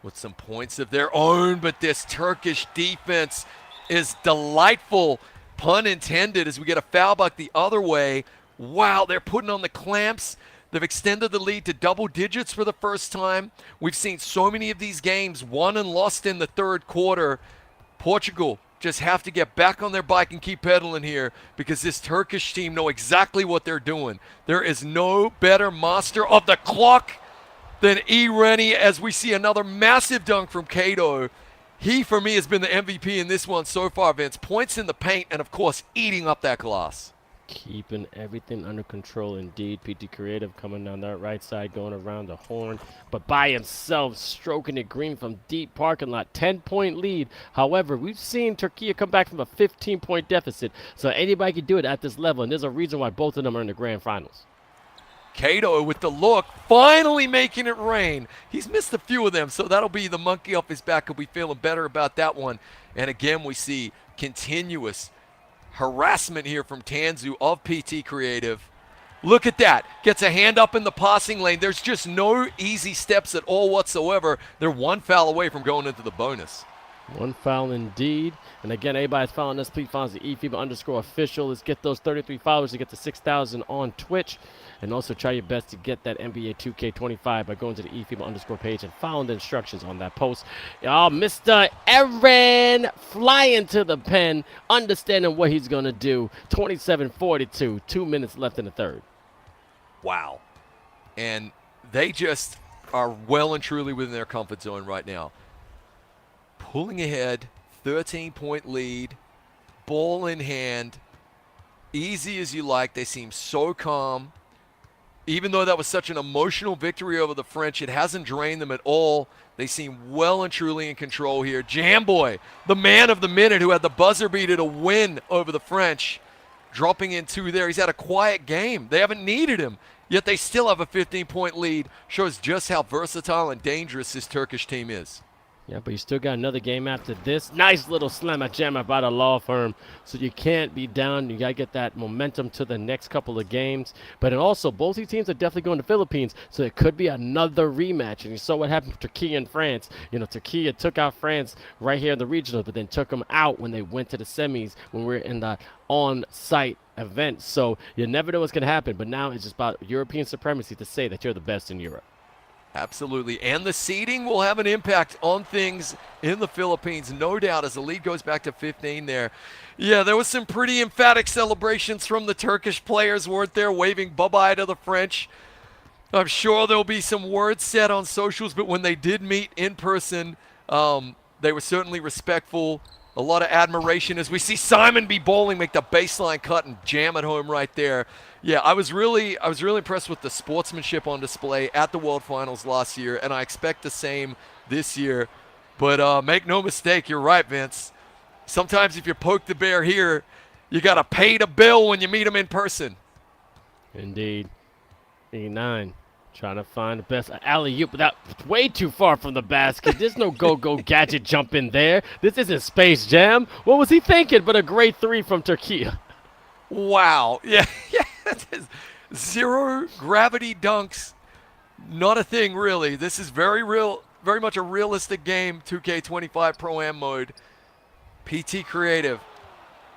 with some points of their own, but this Turkish defense is delightful, pun intended, as we get a foul back the other way. Wow, they're putting on the clamps. They've extended the lead to double digits for the first time. We've seen so many of these games won and lost in the third quarter. Portugal just have to get back on their bike and keep pedaling here, because this Turkish team know exactly what they're doing. There is no better master of the clock than Rennie, as we see another massive dunk from 𝐂𝐄𝐄. He, for me, has been the MVP in this one so far, Vince. Points in the paint and, of course, eating up that glass.
Keeping everything under control indeed. PT Creative coming down that right side, going around the horn, but by himself, stroking it green from deep parking lot. 10-point lead. However, we've seen Türkiye come back from a 15-point deficit, so anybody can do it at this level, and there's a reason why both of them are in the grand finals.
𝐂𝐄𝐄 with the look, finally making it rain. He's missed a few of them, so that'll be the monkey off his back. He'll be feeling better about that one. And again, we see continuous harassment here from 𝐂𝐄𝐄 of PT Creative. Look at that. Gets a hand up in the passing lane. There's just no easy steps at all whatsoever. They're one foul away from going into the bonus.
One foul indeed. And again, everybody's following us. Please follow us at @eFIBA_official. Let's get those 33 followers to get to 6,000 on Twitch. And also try your best to get that NBA 2K25 by going to the @eFIBA_ page and following the instructions on that post. Oh, Mr. Aaron flying to the pen, understanding what he's going to do. 27-42, 2 minutes left in the third.
Wow. And they just are well and truly within their comfort zone right now. Pulling ahead, 13-point lead, ball in hand, easy as you like. They seem so calm. Even though that was such an emotional victory over the French, it hasn't drained them at all. They seem well and truly in control here. Jamboy, the man of the minute who had the buzzer beater to win over the French, dropping in two there. He's had a quiet game. They haven't needed him, yet they still have a 15-point lead. Shows just how versatile and dangerous this Turkish team is.
Yeah, but you still got another game after this. Nice little slammer jammer by the law firm. So you can't be down. You got to get that momentum to the next couple of games. But then also, both these teams are definitely going to the Philippines. So it could be another rematch. And you saw what happened with Türkiye and France. You know, Türkiye took out France right here in the regional, but then took them out when they went to the semis when we were in the on-site event. So you never know what's going to happen. But now it's just about European supremacy to say that you're the best in Europe.
Absolutely. And the seeding will have an impact on things in the Philippines, no doubt, as the lead goes back to 15 there. Yeah, there was some pretty emphatic celebrations from the Turkish players, weren't there, waving bye-bye to the French. I'm sure there'll be some words said on socials, but when they did meet in person, they were certainly respectful. A lot of admiration as we see Simon B. Bowling make the baseline cut and jam it home right there. Yeah, I was really impressed with the sportsmanship on display at the World Finals last year, and I expect the same this year. But make no mistake, you're right, Vince. Sometimes if you poke the bear here, you got to pay the bill when you meet him in person.
Indeed. E9 trying to find the best alley-oop, but that's way too far from the basket. There's no go-go gadget jump in there. This isn't Space Jam. What was he thinking? But a great three from Türkiye.
Wow. Yeah. That is zero gravity dunks. Not a thing, really. This is very much a realistic game, 2K25 Pro-Am mode. PT Creative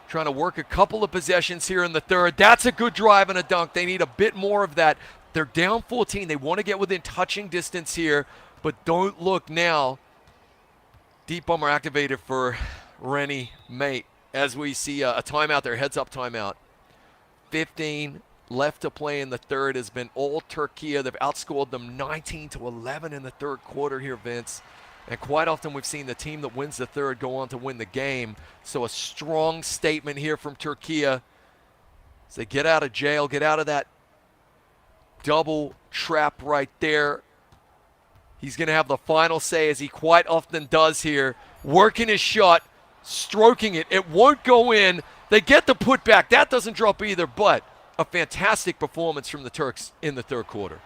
trying to work a couple of possessions here in the third. That's a good drive and a dunk. They need a bit more of that. They're down 14. They want to get within touching distance here, but don't look now. Deep bomber activated for Rennie Mate as we see a timeout there, heads up timeout. 15 left to play in the third. Has been all Türkiye. They've outscored them 19-11 in the third quarter here, Vince. And quite often we've seen the team that wins the third go on to win the game. So a strong statement here from Türkiye as they get out of jail, get out of that double trap right there. He's going to have the final say, as he quite often does here. Working his shot, stroking it. It won't go in. They get the putback. That doesn't drop either, but a fantastic performance from the Turks in the third quarter.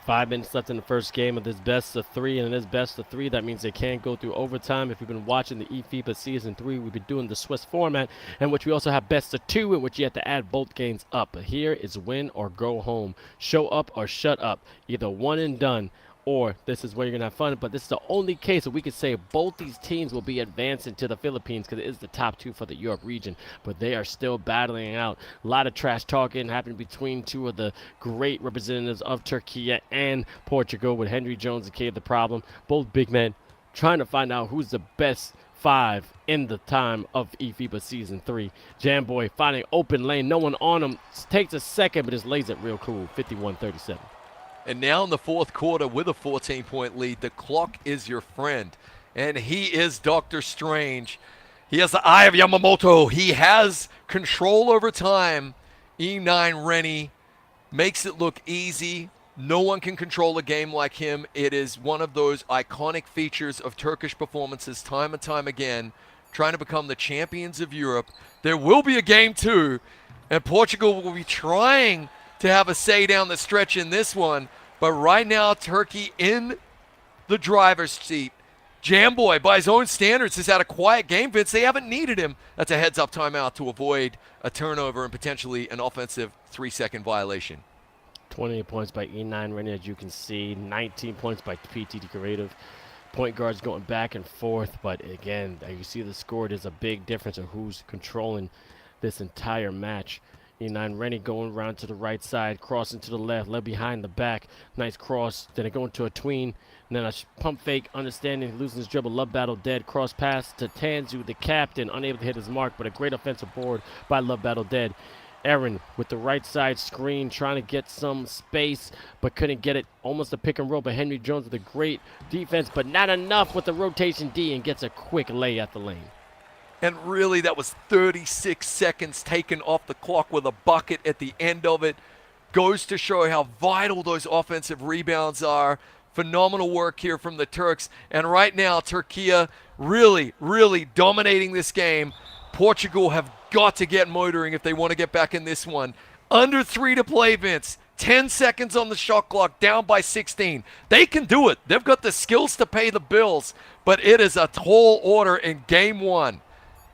5 minutes left in the first game of this best of 3, and in this best of 3, that means they can't go through overtime. If you've been watching the eFIBA Season 3, we've been doing the Swiss format, in which we also have best of 2, in which you have to add both games up. But here is win or go home. Show up or shut up. Either one and done, or this is where you're going to have fun. But this is the only case that we could say both these teams will be advancing to the Philippines, because it is the top 2 for the Europe region. But they are still battling out. A lot of trash talking happened between 2 of the great representatives of Türkiye and Portugal, with Henry Jones and 𝐂𝐄𝐄 the problem. Both big men trying to find out who's the best 5 in the time of eFIBA Season 3. Jamboy finding open lane. No one on him. Takes a second, but just lays it real cool. 51-37.
And now in the fourth quarter with a 14-point lead, the clock is your friend. And he is Dr. Strange. He has the eye of Yamamoto. He has control over time. E9 Rennie makes it look easy. No one can control a game like him. It is one of those iconic features of Turkish performances time and time again, trying to become the champions of Europe. There will be a game 2, and Portugal will be trying to have a say down the stretch in this one. But right now, Turkey in the driver's seat. Jamboy, by his own standards, has had a quiet game, Vince. They haven't needed him. That's a heads-up timeout to avoid a turnover and potentially an offensive 3-second violation.
28 points by E9 Rennie, as you can see. 19 points by PTT Creative. Point guards going back and forth. But again, you see the score. There's a big difference of who's controlling this entire match. E9 Rennie going around to the right side, crossing to the left, left behind the back. Nice cross. Then they go into a tween. And then a pump fake, understanding, losing his dribble. Love Battle Dead. Cross pass to 𝐂𝐄𝐄, the captain, unable to hit his mark, but a great offensive board by Love Battle Dead. Aaron with the right side screen, trying to get some space, but couldn't get it. Almost a pick and roll, but Henry Jones with a great defense, but not enough with the rotation D, and gets a quick lay at the lane.
And really, that was 36 seconds taken off the clock with a bucket at the end of it. Goes to show how vital those offensive rebounds are. Phenomenal work here from the Turks. And right now, Türkiye really, really dominating this game. Portugal have got to get motoring if they want to get back in this one. Under 3 to play, Vince. 10 seconds on the shot clock, down by 16. They can do it. They've got the skills to pay the bills. But it is a tall order in game 1.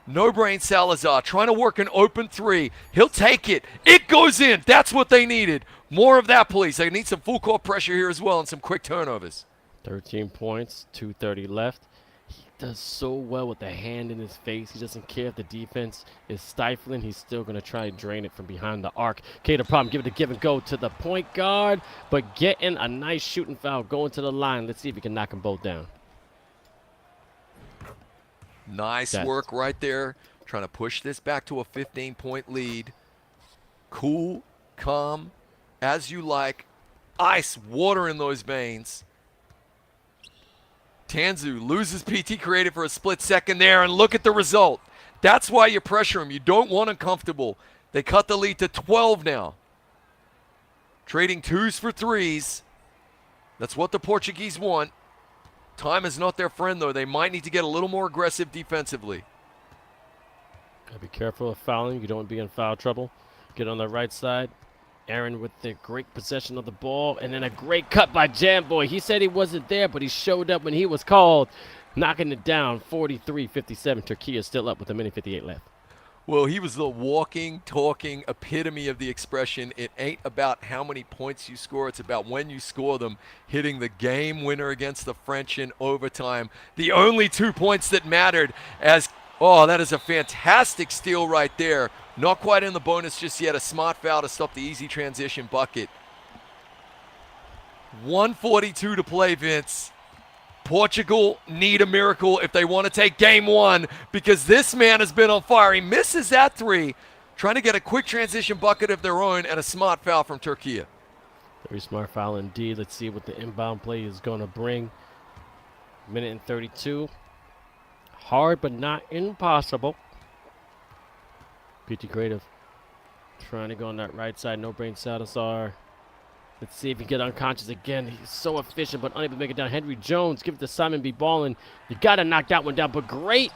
No brain Salazar trying to work an open 3. He'll take it. It goes in. That's what they needed. More of that, please. They need some full court pressure here as well and some quick turnovers.
13 points, 2:30 left. He does so well with the hand in his face. He doesn't care if the defense is stifling. He's still going to try and drain it from behind the arc. 𝐂𝐄𝐄 the problem. Give it a give and go to the point guard, but getting a nice shooting foul, going to the line. Let's see if he can knock them both down.
Nice work right there. Trying to push this back to a 15-point lead. Cool, calm, as you like. Ice, water in those veins. 𝐂𝐄𝐄 loses PT Creative for a split second there, and look at the result. That's why you pressure him. You don't want him comfortable. They cut the lead to 12 now. Trading 2s for 3s. That's what the Portuguese want. Time is not their friend, though. They might need to get a little more aggressive defensively.
Gotta be careful of fouling. You don't want to be in foul trouble. Get on the right side. Aaron with the great possession of the ball, and then a great cut by Jamboy. He said he wasn't there, but he showed up when he was called, knocking it down. 43-57. Türkiye is still up with a minute 58 left.
Well, he was the walking, talking epitome of the expression. It ain't about how many points you score. It's about when you score them. Hitting the game winner against the French in overtime. The only 2 points that mattered as Oh, that is a fantastic steal right there. Not quite in the bonus just yet. A smart foul to stop the easy transition bucket. 1:42 to play, Vince. Portugal need a miracle if they want to take game one, because this man has been on fire. He misses that three, trying to get a quick transition bucket of their own, and a smart foul from Türkiye.
Very smart foul indeed. Let's see what the inbound play is going to bring. Minute and 32. Hard, but not impossible. PT Creative trying to go on that right side. No brain Salazar. Let's see if he can get unconscious again. He's so efficient, but unable to make it down. Henry Jones, give it to Simon B. Ballin. You got to knock that one down, but great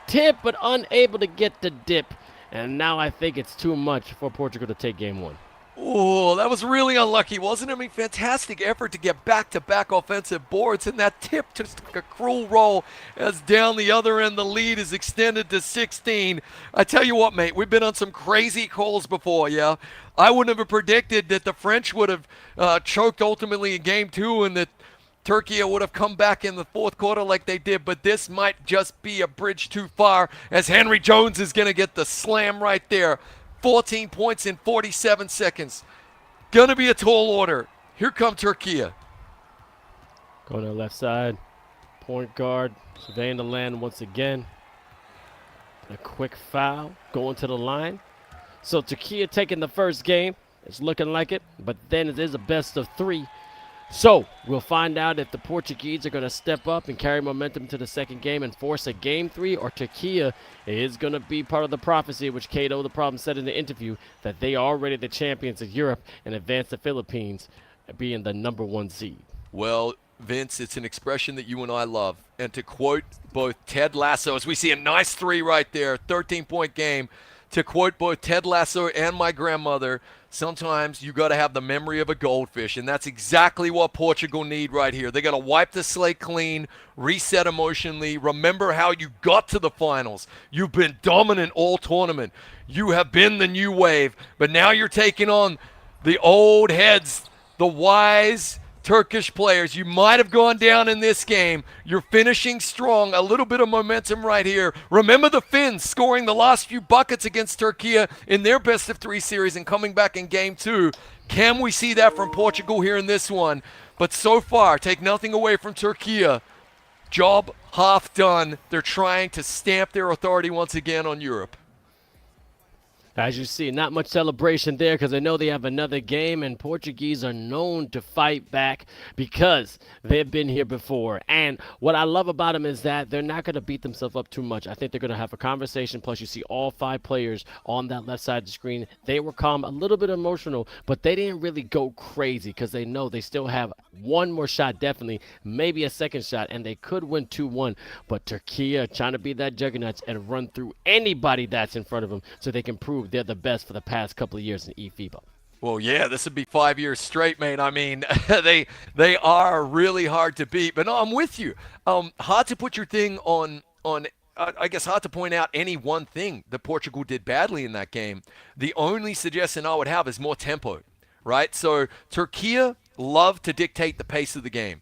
tip, but unable to get the dip. And now I think it's too much for Portugal to take game one.
Oh, that was really unlucky, wasn't it? I mean, fantastic effort to get back-to-back offensive boards, and that tip just took a cruel roll as down the other end the lead is extended to 16. I tell you what, mate, we've been on some crazy calls before, yeah? I wouldn't have predicted that the French would have choked ultimately in game two and that Türkiye would have come back in the fourth quarter like they did, but this might just be a bridge too far as Henry Jones is going to get the slam right there. 14 points in 47 seconds. Gonna be a tall order. Here come Türkiye.
Going to the left side. Point guard surveying the land once again. A quick foul going to the line. So Türkiye taking the first game. It's looking like it, but then it is a best of three. So we'll find out if the Portuguese are going to step up and carry momentum to the second game and force a game three, or Türkiye is going to be part of the prophecy, which 𝐂𝐄 the problem said in the interview, that they are already the champions of Europe and advance the Philippines being the #1 seed.
Well, Vince, it's an expression that you and I love. And to quote both Ted Lasso, as we see a nice three right there, 13-point game, to quote both Ted Lasso and my grandmother, sometimes you got to have the memory of a goldfish, and that's exactly what Portugal need right here. They got to wipe the slate clean, reset emotionally, remember how you got to the finals. You've been dominant all tournament. You have been the new wave, but now you're taking on the old heads, the wise Turkish players. You might have gone down in this game. You're finishing strong. A little bit of momentum right here. Remember the Finns scoring the last few buckets against Türkiye in their best of three series and coming back in game two. Can we see that from Portugal here in this one? But so far, take nothing away from Türkiye. Job half done. They're trying to stamp their authority once again on Europe.
As you see, not much celebration there because they know they have another game, and Portuguese are known to fight back because they've been here before. And what I love about them is that they're not going to beat themselves up too much. I think they're going to have a conversation. Plus, you see all 5 players on that left side of the screen. They were calm, a little bit emotional, but they didn't really go crazy because they know they still have one more shot, definitely, maybe a second shot, and they could win 2-1. But Türkiye trying to be that juggernaut and run through anybody that's in front of them so they can prove they're the best for the past couple of years in eFIBA.
Well, yeah, this would be 5 years straight, mate. I mean, they are really hard to beat. But no, I'm with you. Hard to put your thing on I guess hard to point out any one thing that Portugal did badly in that game. The only suggestion I would have is more tempo, right? So Türkiye love to dictate the pace of the game.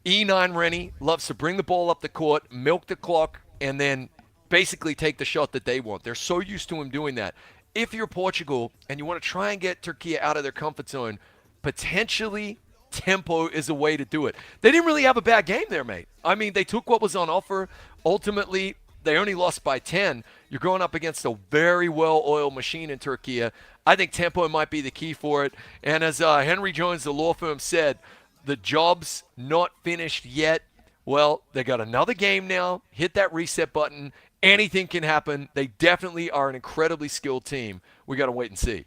E9 Rennie loves to bring the ball up the court, milk the clock, and then basically take the shot that they want. They're so used to him doing that. If you're Portugal and you want to try and get Türkiye out of their comfort zone, potentially tempo is a way to do it. They didn't really have a bad game there, mate. I mean, they took what was on offer. Ultimately, they only lost by 10. You're going up against a very well-oiled machine in Türkiye. I think tempo might be the key for it. And as Henry Jones, the law firm, said, the job's not finished yet. Well, they got another game now. Hit that reset button. Anything can happen. They definitely are an incredibly skilled team. We got to wait and see.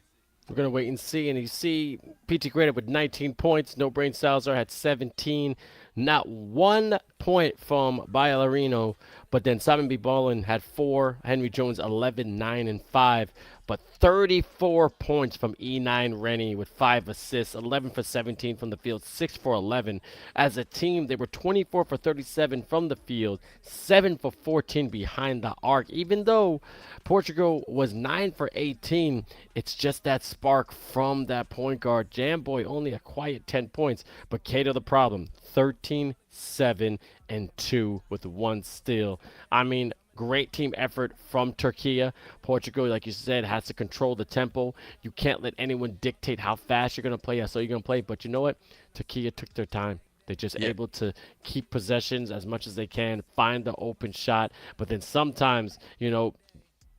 We're going to wait and see. And you see PT Creative with 19 points. No Brain Salazar had 17. Not 1 point from Ballerino. But then Simon B. Ballin had 4. Henry Jones 11, 9, and 5. But 34 points from E9 Rennie with 5 assists, 11 for 17 from the field, 6 for 11. As a team, they were 24 for 37 from the field, 7 for 14 behind the arc. Even though Portugal was 9 for 18, it's just that spark from that point guard. Jamboy only a quiet 10 points, but 𝐂𝐄 the problem, 13, 7, and 2 with 1 steal. I mean, great team effort from Türkiye. Portugal, like you said, has to control the tempo. You can't let anyone dictate how fast you're going to play, how slow you're going to play. But you know what? Türkiye took their time. They're just able to keep possessions as much as they can, find the open shot. But then sometimes,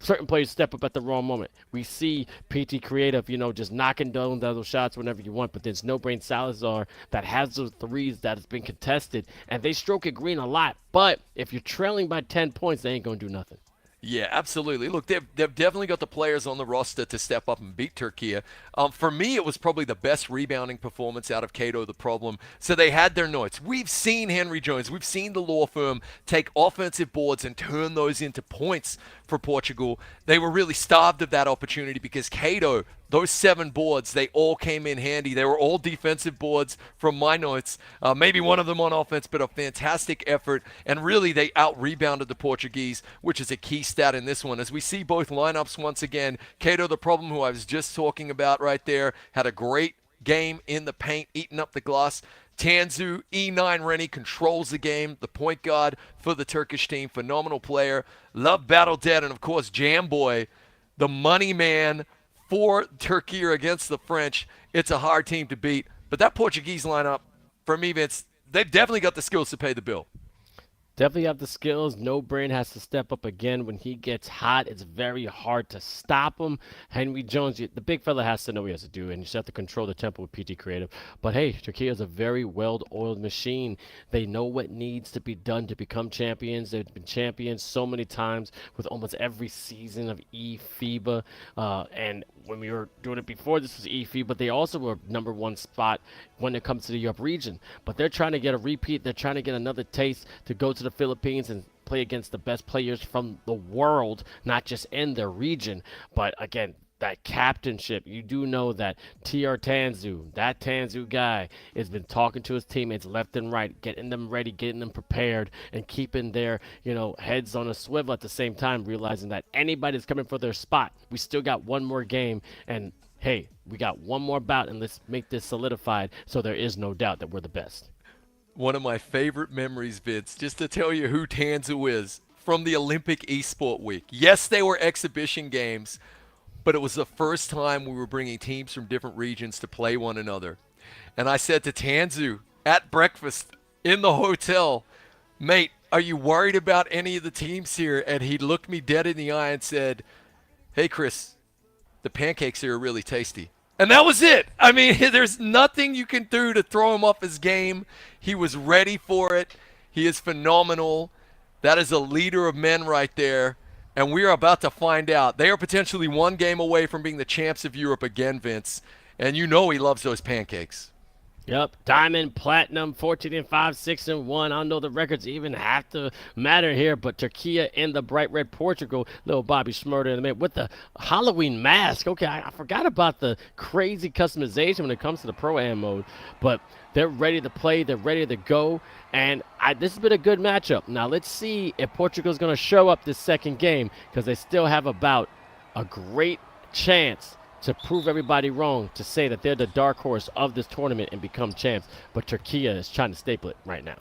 certain players step up at the wrong moment. We see PT 𝐂𝐄𝐂, just knocking down those shots whenever you want. But then Snowbrain Salazar that has those threes that has been contested, and they stroke it green a lot. But if you're trailing by 10 points, they ain't going to do nothing.
Yeah, absolutely. Look, they've definitely got the players on the roster to step up and beat Türkiye. For me, it was probably the best rebounding performance out of 𝐂𝐄𝐂, the problem. So they had their notes. We've seen Henry Jones. We've seen the law firm take offensive boards and turn those into points for Portugal. They were really starved of that opportunity because 𝐂𝐄𝐂, those 7 boards, they all came in handy. They were all defensive boards from my notes. Maybe one of them on offense, but a fantastic effort. And really, they out-rebounded the Portuguese, which is a key stat in this one. As we see both lineups once again, 𝐂𝐄𝐂, the problem who I was just talking about right there, had a great game in the paint, eating up the glass. 𝐂𝐄𝐂, E9 Rennie controls the game, the point guard for the Turkish team, phenomenal player. Love Battle Dead, and of course, Jamboy, the money man for Türkiye against the French. It's a hard team to beat. But that Portuguese lineup, for me, Vince, they've definitely got the skills to pay the bill.
Definitely have the skills. No Brain has to step up again. When he gets hot, it's very hard to stop him. Henry Jones, the big fella, has to know what he has to do, and you just have to control the tempo with PT 𝐂𝐄𝐂. But hey, Türkiye is a very well-oiled machine. They know what needs to be done to become champions. They've been champions so many times with almost every season of eFIBA. And when we were doing it before, this was eFIBA, but they also were #1 spot when it comes to the Europe region. But they're trying to get a repeat. They're trying to get another taste to go to the Philippines and play against the best players from the world, not just in their region. But again, that captainship, you do know that TR Tanzu, that Tanzu guy, has been talking to his teammates left and right, getting them ready, getting them prepared, and keeping their, heads on a swivel at the same time, realizing that anybody's coming for their spot. We still got one more game, and hey, we got one more bout, and let's make this solidified so there is no doubt that we're the best.
One of my favorite memories, Vince, just to tell you who Tanzu is, from the Olympic Esport Week. Yes, they were exhibition games, but it was the first time we were bringing teams from different regions to play one another. And I said to Tanzu at breakfast in the hotel, mate, are you worried about any of the teams here? And he looked me dead in the eye and said, hey, Chris, the pancakes here are really tasty. And that was it. I mean, there's nothing you can do to throw him off his game. He was ready for it. He is phenomenal. That is a leader of men right there. And we are about to find out. They are potentially one game away from being the champs of Europe again, Vince. And you know he loves those pancakes.
Yep, diamond, platinum, 14-5, 6-1. I don't know the records even have to matter here, but Türkiye in the bright red Portugal, little Bobby Schmurder in the middle with the Halloween mask. Okay, I forgot about the crazy customization when it comes to the Pro-Am mode, but they're ready to play, they're ready to go, and this has been a good matchup. Now let's see if Portugal's going to show up this second game, because they still have about a great chance to prove everybody wrong, to say that they're the dark horse of this tournament and become champs. But Türkiye is trying to staple it right now.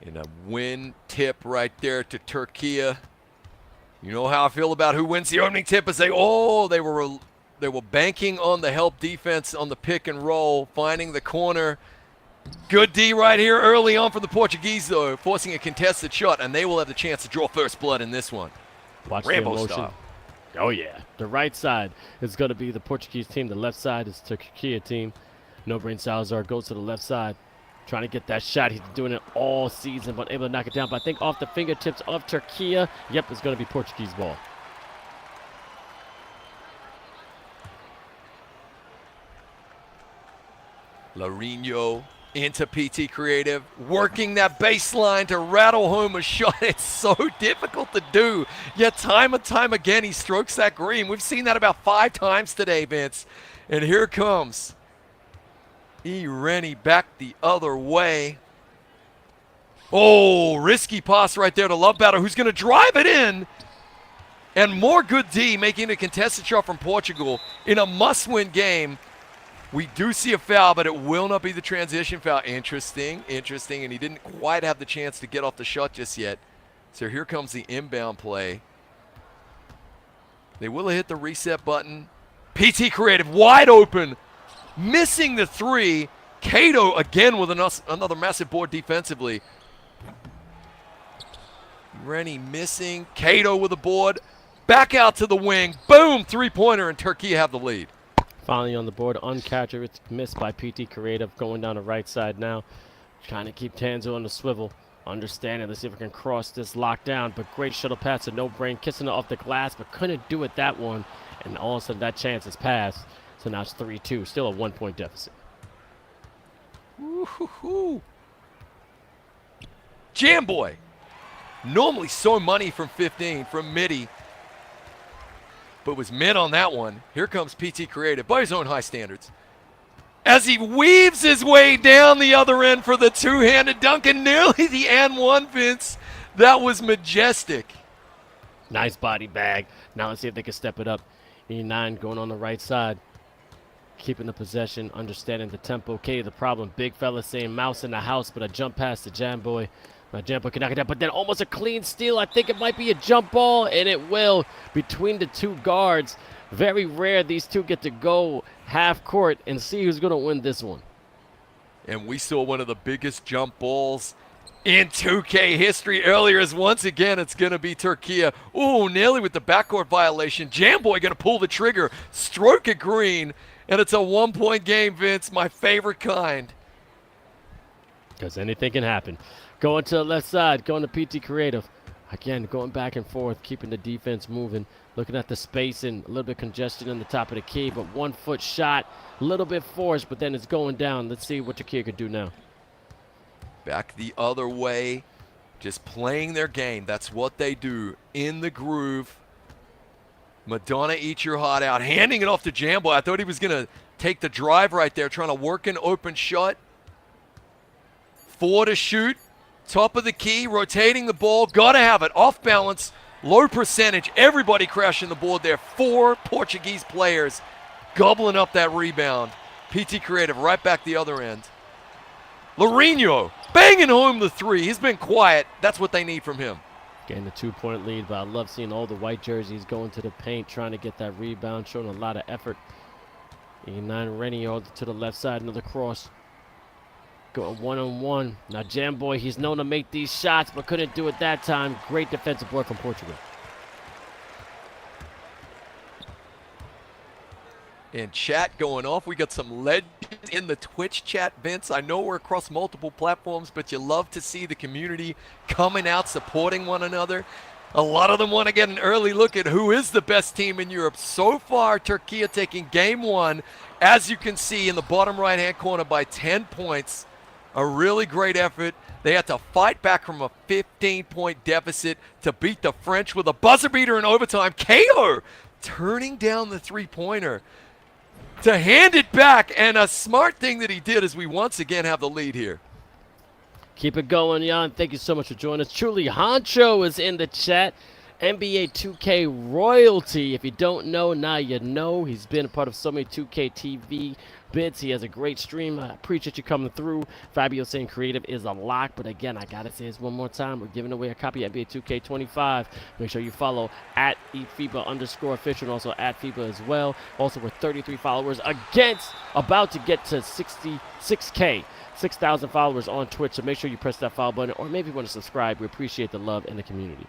In a win tip right there to Türkiye. You know how I feel about who wins the opening tip, as they were banking on the help defense on the pick and roll, finding the corner. Good D right here early on for the Portuguese, though, forcing a contested shot, and they will have the chance to draw first blood in this one.
Watch
Rambo style.
Oh, yeah. The right side is going to be the Portuguese team. The left side is the Türkiye team. No Brain Salazar goes to the left side, trying to get that shot. He's doing it all season, but able to knock it down. But I think off the fingertips of Türkiye, yep, it's going to be Portuguese ball.
Lourinho into PT 𝐂𝐄𝐂, working that baseline to rattle home a shot. It's so difficult to do, yet time and time again he strokes that green. We've seen that about 5 times today, Vince. And here comes Rennie back the other way. Oh, risky pass right there to Love Battle, who's going to drive it in. And more good D, making a contested shot from Portugal in a must-win game. We do see a foul, but it will not be the transition foul. Interesting, and he didn't quite have the chance to get off the shot just yet. So here comes the inbound play. They will have hit the reset button. PT Creative wide open, missing the three. 𝐂𝐄𝐄 again with another massive board defensively. Rennie missing. 𝐂𝐄𝐄 with a board. Back out to the wing. Boom! Three-pointer, and Türkiye have the lead.
Finally on the board, uncharacteristic miss by PT Creative, going down the right side now. Trying to keep Tanzo on the swivel. Understanding, let's see if we can cross this lockdown. But great shuttle pass, a no-brain, kissing it off the glass, but couldn't do it that one. And all of a sudden that chance is passed. So now it's 3-2, still a 1-point deficit.
Woo-hoo-hoo. Jam Boy. Normally so money from 15 from Midi. But was mid on that one. Here comes PT Creative by his own high standards. As he weaves his way down the other end for the two-handed dunk and nearly the and one, Vince. That was majestic.
Nice body bag. Now let's see if they can step it up. E9 going on the right side. Keeping the possession, understanding the tempo. Okay, the problem. Big fella saying mouse in the house, but a jump pass to Jam Boy. Jam Boy can knock it down, but then almost a clean steal. I think it might be a jump ball, and it will between the two guards. Very rare these two get to go half court and see who's going to win this one.
And we saw one of the biggest jump balls in 2K history earlier, as once again it's going to be Türkiye. Ooh, nearly with the backcourt violation. Jam Boy going to pull the trigger, stroke it green, and it's a 1-point game, Vince, my favorite kind.
Because anything can happen. Going to the left side, going to PT Creative. Again, going back and forth, keeping the defense moving. Looking at the spacing, a little bit congestion on the top of the key, but 1-foot shot, a little bit forced, but then it's going down. Let's see what Türkiye could do now.
Back the other way, just playing their game. That's what they do, in the groove. Madonna, eat your heart out, handing it off to Jam Boy. I thought he was going to take the drive right there, trying to work an open shot. 4 to shoot, top of the key, rotating the ball. Got to have it, off balance, low percentage. Everybody crashing the board there. 4 Portuguese players gobbling up that rebound. PT Creative right back the other end. Lourinho banging home the three. He's been quiet. That's what they need from him.
Getting the 2-point lead, but I love seeing all the white jerseys going to the paint, trying to get that rebound, showing a lot of effort. E9 Rennie to the left side, another cross. Going one-on-one. Now Jam Boy, he's known to make these shots, but couldn't do it that time. Great defensive work from Portugal.
And chat going off. We got some legends in the Twitch chat, Vince. I know we're across multiple platforms, but you love to see the community coming out, supporting one another. A lot of them want to get an early look at who is the best team in Europe. So far, Türkiye taking game one, as you can see in the bottom right-hand corner, by 10 points. A really great effort. They had to fight back from a 15-point deficit to beat the French with a buzzer beater in overtime. 𝐂𝐄𝐄 turning down the three-pointer to hand it back, and a smart thing that he did is we once again have the lead here.
Keep it going, Jan. Thank you so much for joining us. Truly, Honcho is in the chat. NBA 2K royalty. If you don't know, now you know. He's been a part of so many 2K TV bits. He has a great stream. I appreciate you coming through. Fabio saying creative is a lock, but again, I gotta say this one more time. We're giving away a copy of NBA 2K25. Make sure you follow at eFIBA_official and also at FIBA as well. Also, we're 33 followers about to get to 66K. 6,000 followers on Twitch, so make sure you press that follow button, or maybe you want to subscribe. We appreciate the love in the community.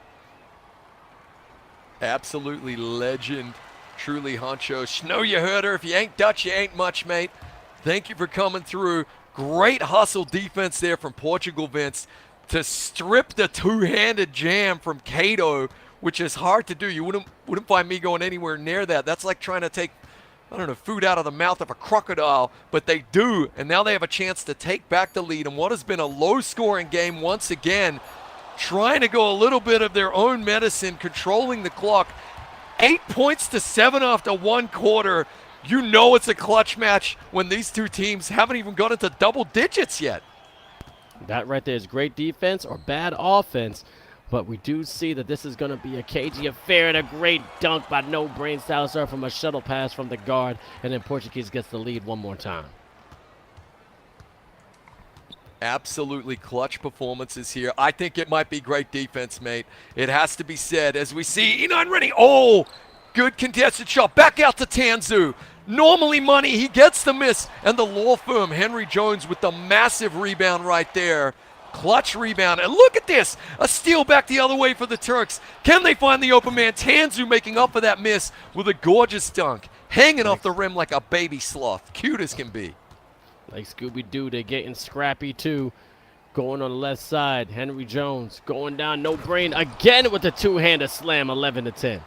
Absolutely legend. Truly, Honcho. Snow, you heard her. If you ain't Dutch, you ain't much, mate. Thank you for coming through. Great hustle defense there from Portugal, Vince, to strip the two-handed jam from 𝐂𝐄𝐄, which is hard to do. You wouldn't find me going anywhere near that. That's like trying to take, I don't know, food out of the mouth of a crocodile, but they do, and now they have a chance to take back the lead in what has been a low-scoring game once again, trying to go a little bit of their own medicine, controlling the clock. 8 points to 7 after one quarter. You know it's a clutch match when these two teams haven't even got into double digits yet.
That right there is great defense or bad offense, but we do see that this is going to be a cagey affair, and a great dunk by No Brain Salazar from a shuttle pass from the guard, and then Portuguese gets the lead one more time.
Absolutely clutch performances here. I think it might be great defense, mate. It has to be said as we see E9 running. Oh, good contested shot. Back out to 𝐂𝐄𝐄𝐂. Normally money. He gets the miss. And the law firm, Henry Jones, with the massive rebound right there. Clutch rebound. And look at this. A steal back the other way for the Turks. Can they find the open man? 𝐂𝐄𝐄𝐂 making up for that miss with a gorgeous dunk. Hanging off the rim like a baby sloth. Cute as can be.
Like Scooby-Doo, they're getting scrappy too. Going on the left side, Henry Jones going down, no brain again with the two-hander slam, 11-10.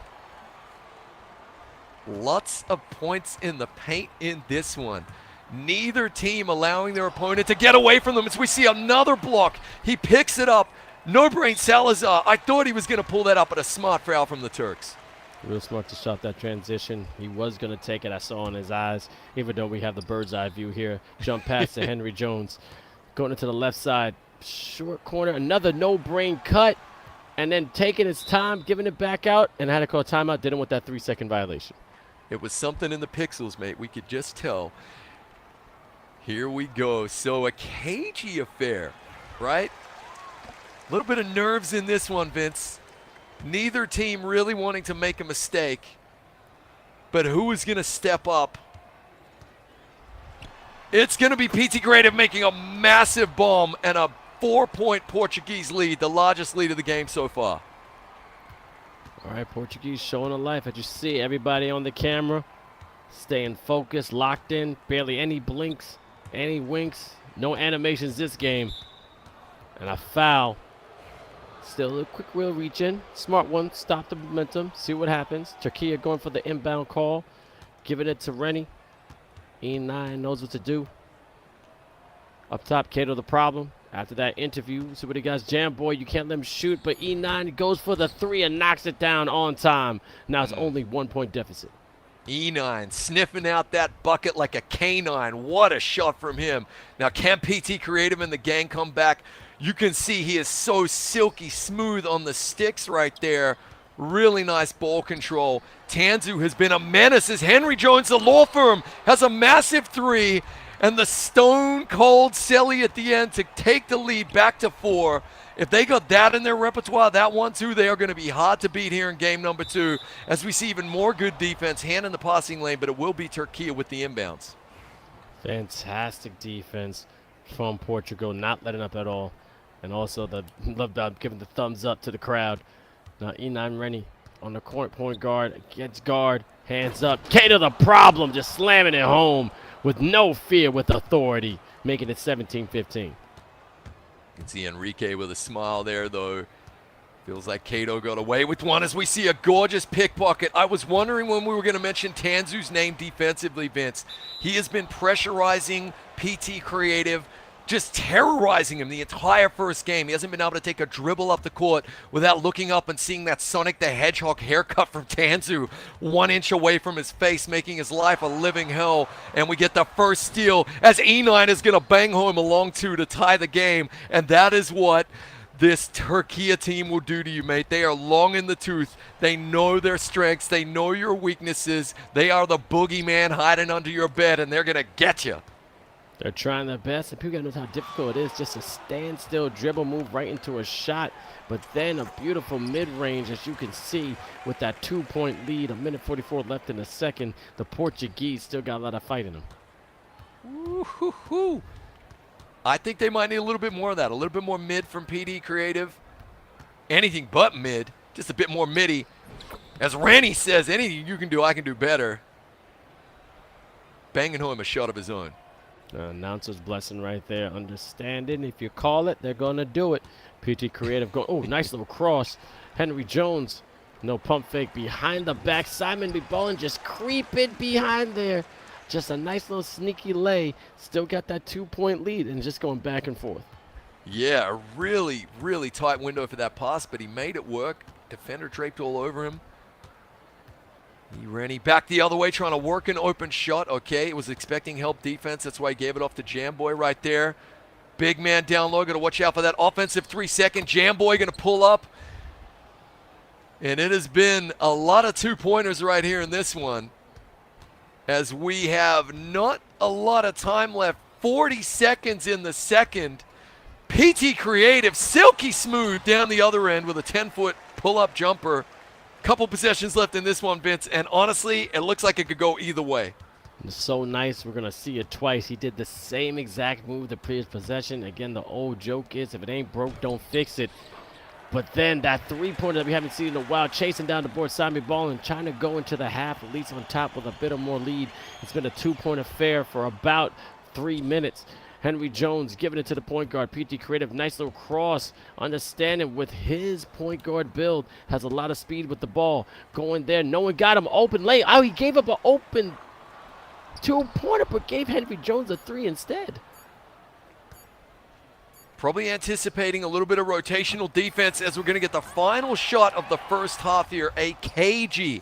Lots of points in the paint in this one. Neither team allowing their opponent to get away from them as we see another block. He picks it up. No brain Salazar. I thought he was going to pull that up, but a smart foul from the Turks.
Real smart to shot that transition. He was going to take it. I saw in his eyes, even though we have the bird's eye view here. Jump pass to Henry Jones. Going into the left side. Short corner. Another no-brain cut. And then taking his time, giving it back out. And had to call timeout. Didn't want that 3-second violation.
It was something in the pixels, mate. We could just tell. Here we go. So a cagey affair, right? A little bit of nerves in this one, Vince. Neither team really wanting to make a mistake. But who is going to step up? It's going to be PT 𝐂𝐄𝐂 making a massive bomb and a 4-point Portuguese lead, the largest lead of the game so far.
All right, Portuguese showing a life. As you see, everybody on the camera staying focused, locked in. Barely any blinks, any winks. No animations this game. And a foul. Still a quick wheel reach in. Smart one. Stop the momentum. See what happens. Türkiye going for the inbound call. Giving it to Rennie. E9 knows what to do. Up top, 𝐂𝐄𝐂 the problem. After that interview, see what he got. Jam boy, you can't let him shoot, but E9 goes for the 3 and knocks it down on time. Now it's only 1-point deficit.
E9 sniffing out that bucket like a canine. What a shot from him. Now can PT 𝐂𝐂𝐂 and the gang come back? You can see he is so silky smooth on the sticks right there. Really nice ball control. 𝐂𝐄𝐂 has been a menace as Henry Jones, the law firm, has a massive 3. And the stone-cold Selly at the end to take the lead back to 4. If they got that in their repertoire, that 1-2, they are going to be hard to beat here in game number 2. As we see even more good defense, hand in the passing lane, but it will be Türkiye with the inbounds.
Fantastic defense from Portugal, not letting up at all. And also giving the thumbs up to the crowd. Now E9 Rennie on the point guard, gets guard, hands up. 𝐂𝐄𝐂 the problem, just slamming it home with no fear, with authority, making it 17-15.
You can see Enrique with a smile there, though. Feels like 𝐂𝐄𝐂 got away with one as we see a gorgeous pickpocket. I was wondering when we were going to mention 𝐂𝐄𝐂's name defensively, Vince. He has been pressurizing PT 𝐂𝐂𝐂, just terrorizing him the entire first game. He hasn't been able to take a dribble up the court without looking up and seeing that Sonic the Hedgehog haircut from 𝐂𝐄𝐂 1 inch away from his face, making his life a living hell. And we get the first steal as E9 is going to bang home a long 2 to tie the game. And that is what this Türkiye team will do to you, mate. They are long in the tooth. They know their strengths. They know your weaknesses. They are the boogeyman hiding under your bed, and they're going to get you.
They're trying their best, and people gotta know how difficult it is just to stand still, dribble, move right into a shot, but then a beautiful mid-range, as you can see, with that 2-point lead, 1:44 left in the second. The Portuguese still got a lot of fight in them.
Woo-hoo-hoo. I think they might need a little bit more of that, a little bit more mid from PT 𝐂𝐂𝐂. Anything but mid, just a bit more middy. As Randy says, anything you can do, I can do better. Banging home a shot of his own.
Announcer's blessing right there. Understanding. If you call it, they're going to do it. PT 𝐂𝐂𝐂 going. Oh, nice little cross. Henry Jones. No pump fake behind the back. Simon B. Bowen just creeping behind there. Just a nice little sneaky lay. Still got that 2-point lead and just going back and forth.
Yeah, a really, really tight window for that pass, but he made it work. Defender draped all over him. He ran back the other way, trying to work an open shot. Okay, was expecting help defense. That's why he gave it off to Jamboy right there. Big man down low. Got to watch out for that offensive 3-second. Jamboy going to pull up. And it has been a lot of 2-pointers right here in this one, as we have not a lot of time left. 40 seconds in the second. PT Creative, silky smooth down the other end with a 10-foot pull-up jumper. Couple possessions left in this one, Vince, and honestly, it looks like it could go either way.
It's so nice. We're going to see it twice. He did the same exact move the previous possession. Again, the old joke is if it ain't broke, don't fix it. But then that three-pointer that we haven't seen in a while, chasing down the board, Sami ball, and trying to go into the half, at least on top with a bit of more lead. It's been a two-point affair for about 3 minutes. Henry Jones giving it to the point guard. PT Creative, nice little cross. Understanding with his point guard build, has a lot of speed with the ball. Going there, no one got him open late. Oh, he gave up an open two-pointer, but gave Henry Jones a three instead.
Probably anticipating a little bit of rotational defense as we're going to get the final shot of the first half here. A cagey,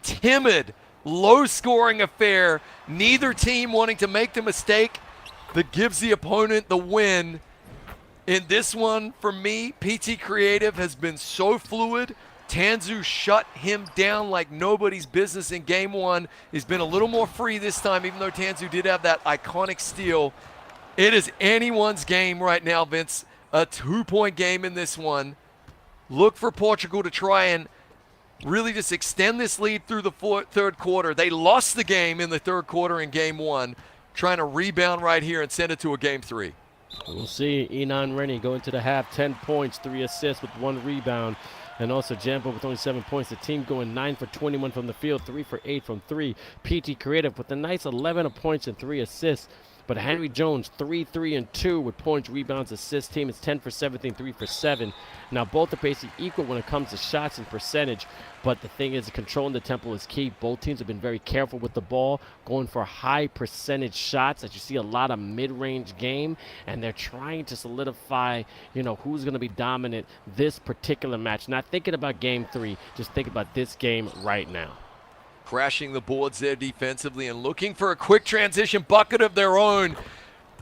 timid, low-scoring affair. Neither team wanting to make the mistake that gives the opponent the win. In this one, for me, PT Creative has been so fluid. 𝐂𝐄𝐄 shut him down like nobody's business in game one. He's been a little more free this time, even though 𝐂𝐄𝐄 did have that iconic steal. It is anyone's game right now, Vince. A two-point game in this one. Look for Portugal to try and really just extend this lead through the third quarter. They lost the game in the third quarter in game one. Trying to rebound right here and send it to a game three.
We'll see. Enan Rennie going to the half, 10 points, 3 assists with 1 rebound. And also Jambo with only 7 points. The team going 9 for 21 from the field, 3 for 8 from 3. PT Creative with a nice 11 points and 3 assists. But Henry Jones, 3, 3, and 2 with points, rebounds, assists. Team is 10 for 17, 3 for 7. Now, both are basically equal when it comes to shots and percentage. But the thing is, controlling the tempo is key. Both teams have been very careful with the ball, going for high percentage shots. As you see a lot of mid-range game, and they're trying to solidify, who's going to be dominant this particular match. Not thinking about game 3, just thinking about this game right now.
Crashing the boards there defensively and looking for a quick transition bucket of their own.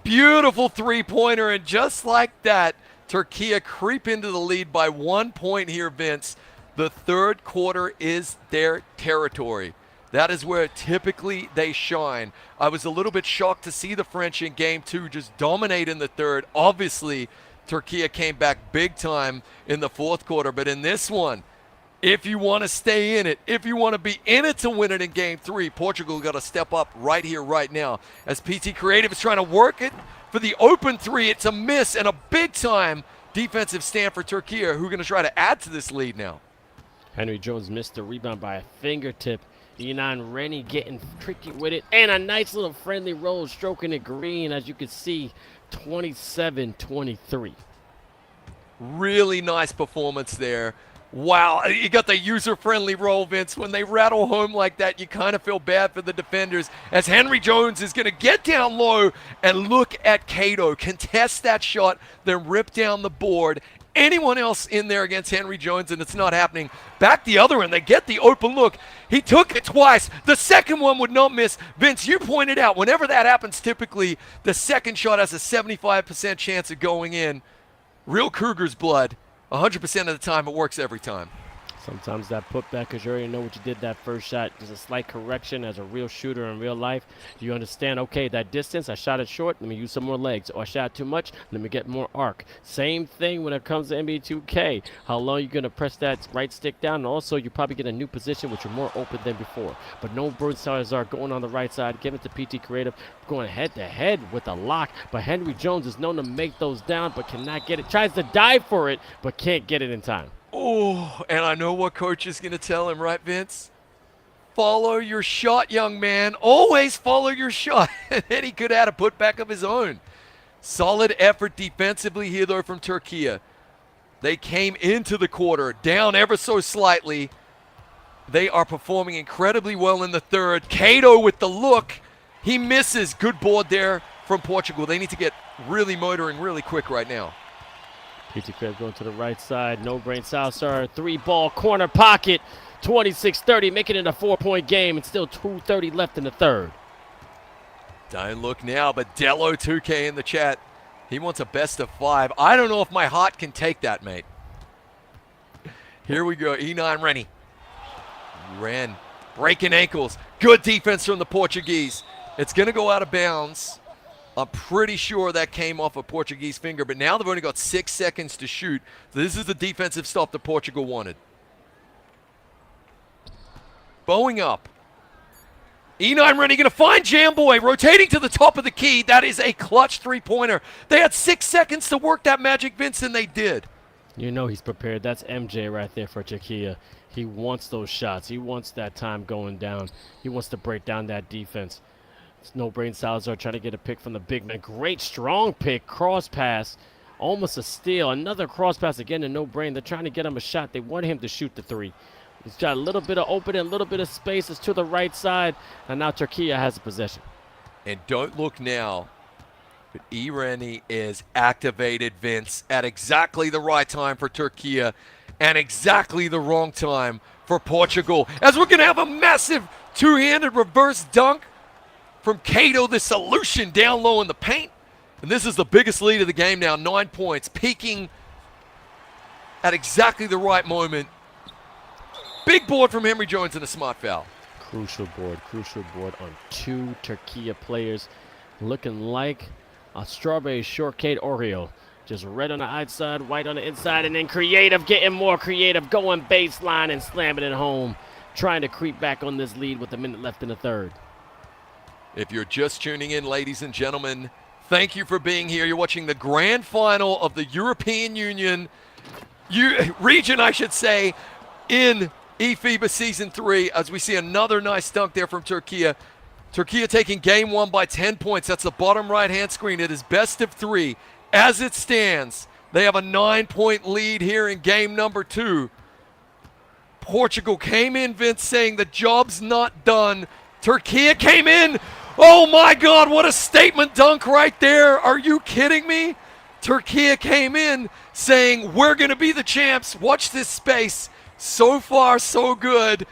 Beautiful three-pointer, and just like that, Türkiye creep into the lead by 1 point here, Vince. The third quarter is their territory. That is where typically they shine. I was a little bit shocked to see the French in game 2 just dominate in the third. Obviously, Türkiye came back big time in the fourth quarter, but in this one, if you want to stay in it, if you want to be in it to win it in game 3, Portugal got to step up right here, right now. As PT Creative is trying to work it for the open 3, it's a miss and a big-time defensive stand for Türkiye, who are going to try to add to this lead now.
Henry Jones missed the rebound by a fingertip. Enan Rennie getting tricky with it. And a nice little friendly roll, stroking it green, as you can see, 27-23.
Really nice performance there. Wow, you got the user-friendly roll, Vince. When they rattle home like that, you kind of feel bad for the defenders, as Henry Jones is going to get down low and look at 𝐂𝐄𝐄 contest that shot, then rip down the board. Anyone else in there against Henry Jones, and it's not happening. Back the other end, they get the open look. He took it twice. The second one would not miss. Vince, you pointed out, whenever that happens, typically the second shot has a 75% chance of going in. Real Cougar's blood. 100% of the time, it works every time.
Sometimes that putback, because you already know what you did that first shot. There's a slight correction as a real shooter in real life. You understand, okay, that distance, I shot it short, let me use some more legs. Or I shot too much, let me get more arc. Same thing when it comes to NBA 2K. How long are you going to press that right stick down? And also, you probably get a new position, which you're more open than before. But no Birdstar's are going on the right side. Give it to PT Creative, going head-to-head with a lock. But Henry Jones is known to make those down, but cannot get it. Tries to dive for it, but can't get it in time.
Oh, and I know what coach is going to tell him, right, Vince? Follow your shot, young man. Always follow your shot. And then he could add a putback of his own. Solid effort defensively here, though, from Türkiye. They came into the quarter down ever so slightly. They are performing incredibly well in the third. 𝐂𝐄𝐄 with the look. He misses. Good board there from Portugal. They need to get really motoring really quick right now.
PT Creative going to the right side. No brain Southstar. 3-ball corner pocket. 26-30, making it a 4-point game, and still 2:30 left in the third.
Don't look now, but Dello 2K in the chat. He wants a best of 5. I don't know if my heart can take that, mate. Here we go. Enan Rennie. Ren breaking ankles. Good defense from the Portuguese. It's going to go out of bounds. I'm pretty sure that came off a Portuguese finger, but now they've only got 6 seconds to shoot. So this is the defensive stop that Portugal wanted. Bowing up. E9 ready, going to find Jamboy, rotating to the top of the key. That is a clutch three-pointer. They had 6 seconds to work that magic, Vince, and they did.
You know he's prepared. That's MJ right there for 𝐂𝐄𝐂. He wants those shots. He wants that time going down. He wants to break down that defense. It's no-brain Salazar trying to get a pick from the big man. Great strong pick, cross pass, almost a steal. Another cross pass again to no-brain. They're trying to get him a shot. They want him to shoot the three. He's got a little bit of opening, a little bit of space. It's to the right side, and now 𝐂𝐂𝐂 has the possession.
And don't look now, but Irani is activated, Vince, at exactly the right time for 𝐂𝐂𝐂 and exactly the wrong time for Portugal. As we're going to have a massive two-handed reverse dunk from 𝐂𝐄𝐄, the solution down low in the paint. And this is the biggest lead of the game now, 9 points, peaking at exactly the right moment. Big board from Henry Jones and a smart foul.
Crucial board on two 𝐂𝐂𝐂 players. Looking like a strawberry shortcake Oreo. Just red on the outside, white on the inside, and then 𝐂𝐄𝐂 getting more creative, going baseline and slamming it home. Trying to creep back on this lead with a minute left in the third.
If you're just tuning in, ladies and gentlemen, thank you for being here. You're watching the grand final of the European Union region, I should say, in eFIBA Season 3, as we see another nice dunk there from 𝐂𝐂𝐂. 𝐂𝐂𝐂 taking game one by 10 points. That's the bottom right-hand screen. It is best of 3. As it stands, they have a 9-point lead here in game number 2. Portugal came in, Vince, saying the job's not done. 𝐂𝐂𝐂 came in. Oh, my God, what a statement dunk right there. Are you kidding me? 𝐂𝐂𝐂 came in saying, we're going to be the champs. Watch this space. So far, so good.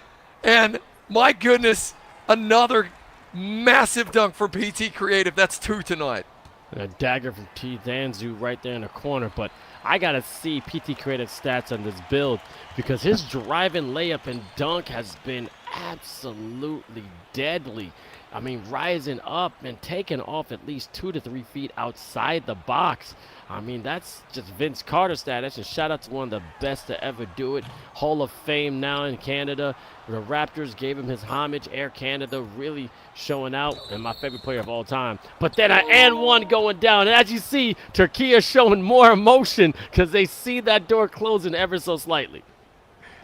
And, my goodness, another massive dunk for PT Creative. That's 2 tonight.
And a dagger from T. Danzu right there in the corner. But I got to see PT Creative stats on this build because his driving layup and dunk has been absolutely deadly. I mean, rising up and taking off at least 2 to 3 feet outside the box. I mean, that's just Vince Carter status. And shout out to one of the best to ever do it. Hall of Fame now in Canada. The Raptors gave him his homage. Air Canada really showing out. And my favorite player of all time. But then an and one going down. And as you see, 𝐂𝐂𝐂 showing more emotion because they see that door closing ever so slightly.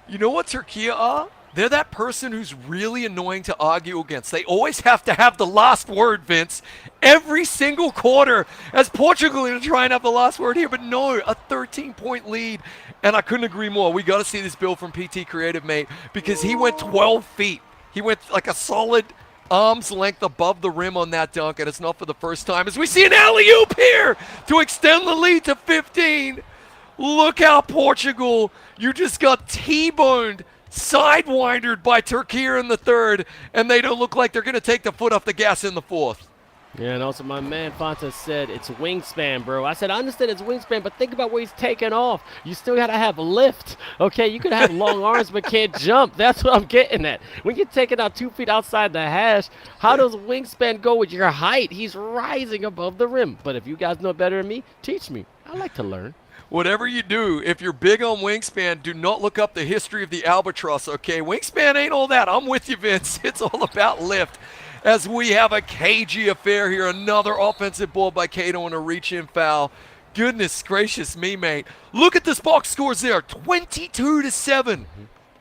You know what 𝐂𝐂𝐂 are? They're that person who's really annoying to argue against. They always have to have the last word, Vince. Every single quarter, as Portugal are trying to have the last word here, but no, a 13-point lead. And I couldn't agree more. We got to see this build from PT Creative, mate, because he went 12 feet. He went like a solid arm's length above the rim on that dunk, and it's not for the first time. As we see an alley-oop here to extend the lead to 15. Look how Portugal, you just got T-boned, sidewindered by 𝐂𝐂𝐂 in the third, and they don't look like they're going to take the foot off the gas in the fourth.
Yeah, and also my man Fonta said it's wingspan, bro. I said, I understand it's wingspan, but think about where he's taking off. You still got to have lift, okay? You could have long arms but can't jump. That's what I'm getting at. When you're taking out 2 feet outside the hash, how does wingspan go with your height? He's rising above the rim. But if you guys know better than me, teach me. I like to learn.
Whatever you do, if you're big on wingspan, do not look up the history of the albatross, okay? Wingspan ain't all that. I'm with you, Vince. It's all about lift. As we have a cagey affair here, another offensive ball by 𝐂𝐄𝐂 and a reach-in foul. Goodness gracious me, mate. Look at this box scores there, 22-7.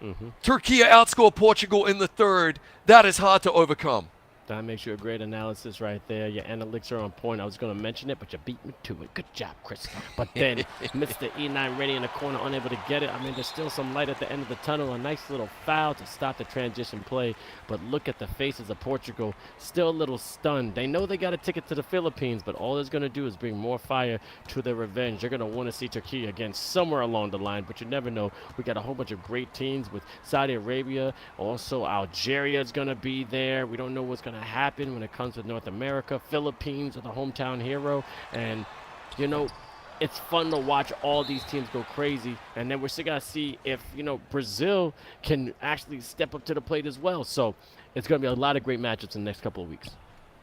𝐂𝐂𝐂 outscored Portugal in the third. That is hard to overcome.
That makes you a great analysis right there. Your analytics are on point. I was going to mention it, but you beat me to it. Good job, Chris. But then Mr. E9 ready in the corner, unable to get it. I mean, there's still some light at the end of the tunnel. A nice little foul to stop the transition play. But look at the faces of Portugal. Still a little stunned. They know they got a ticket to the Philippines, but all it's going to do is bring more fire to their revenge. You're going to want to see 𝐂𝐂𝐂 again somewhere along the line, but you never know. We got a whole bunch of great teams with Saudi Arabia. Also, Algeria is going to be there. We don't know what's going to happen when it comes to North America. Philippines are the hometown hero, and you know, it's fun to watch all these teams go crazy. And then we're still gonna see if, you know, Brazil can actually step up to the plate as well. So it's gonna be a lot of great matchups in the next couple of weeks.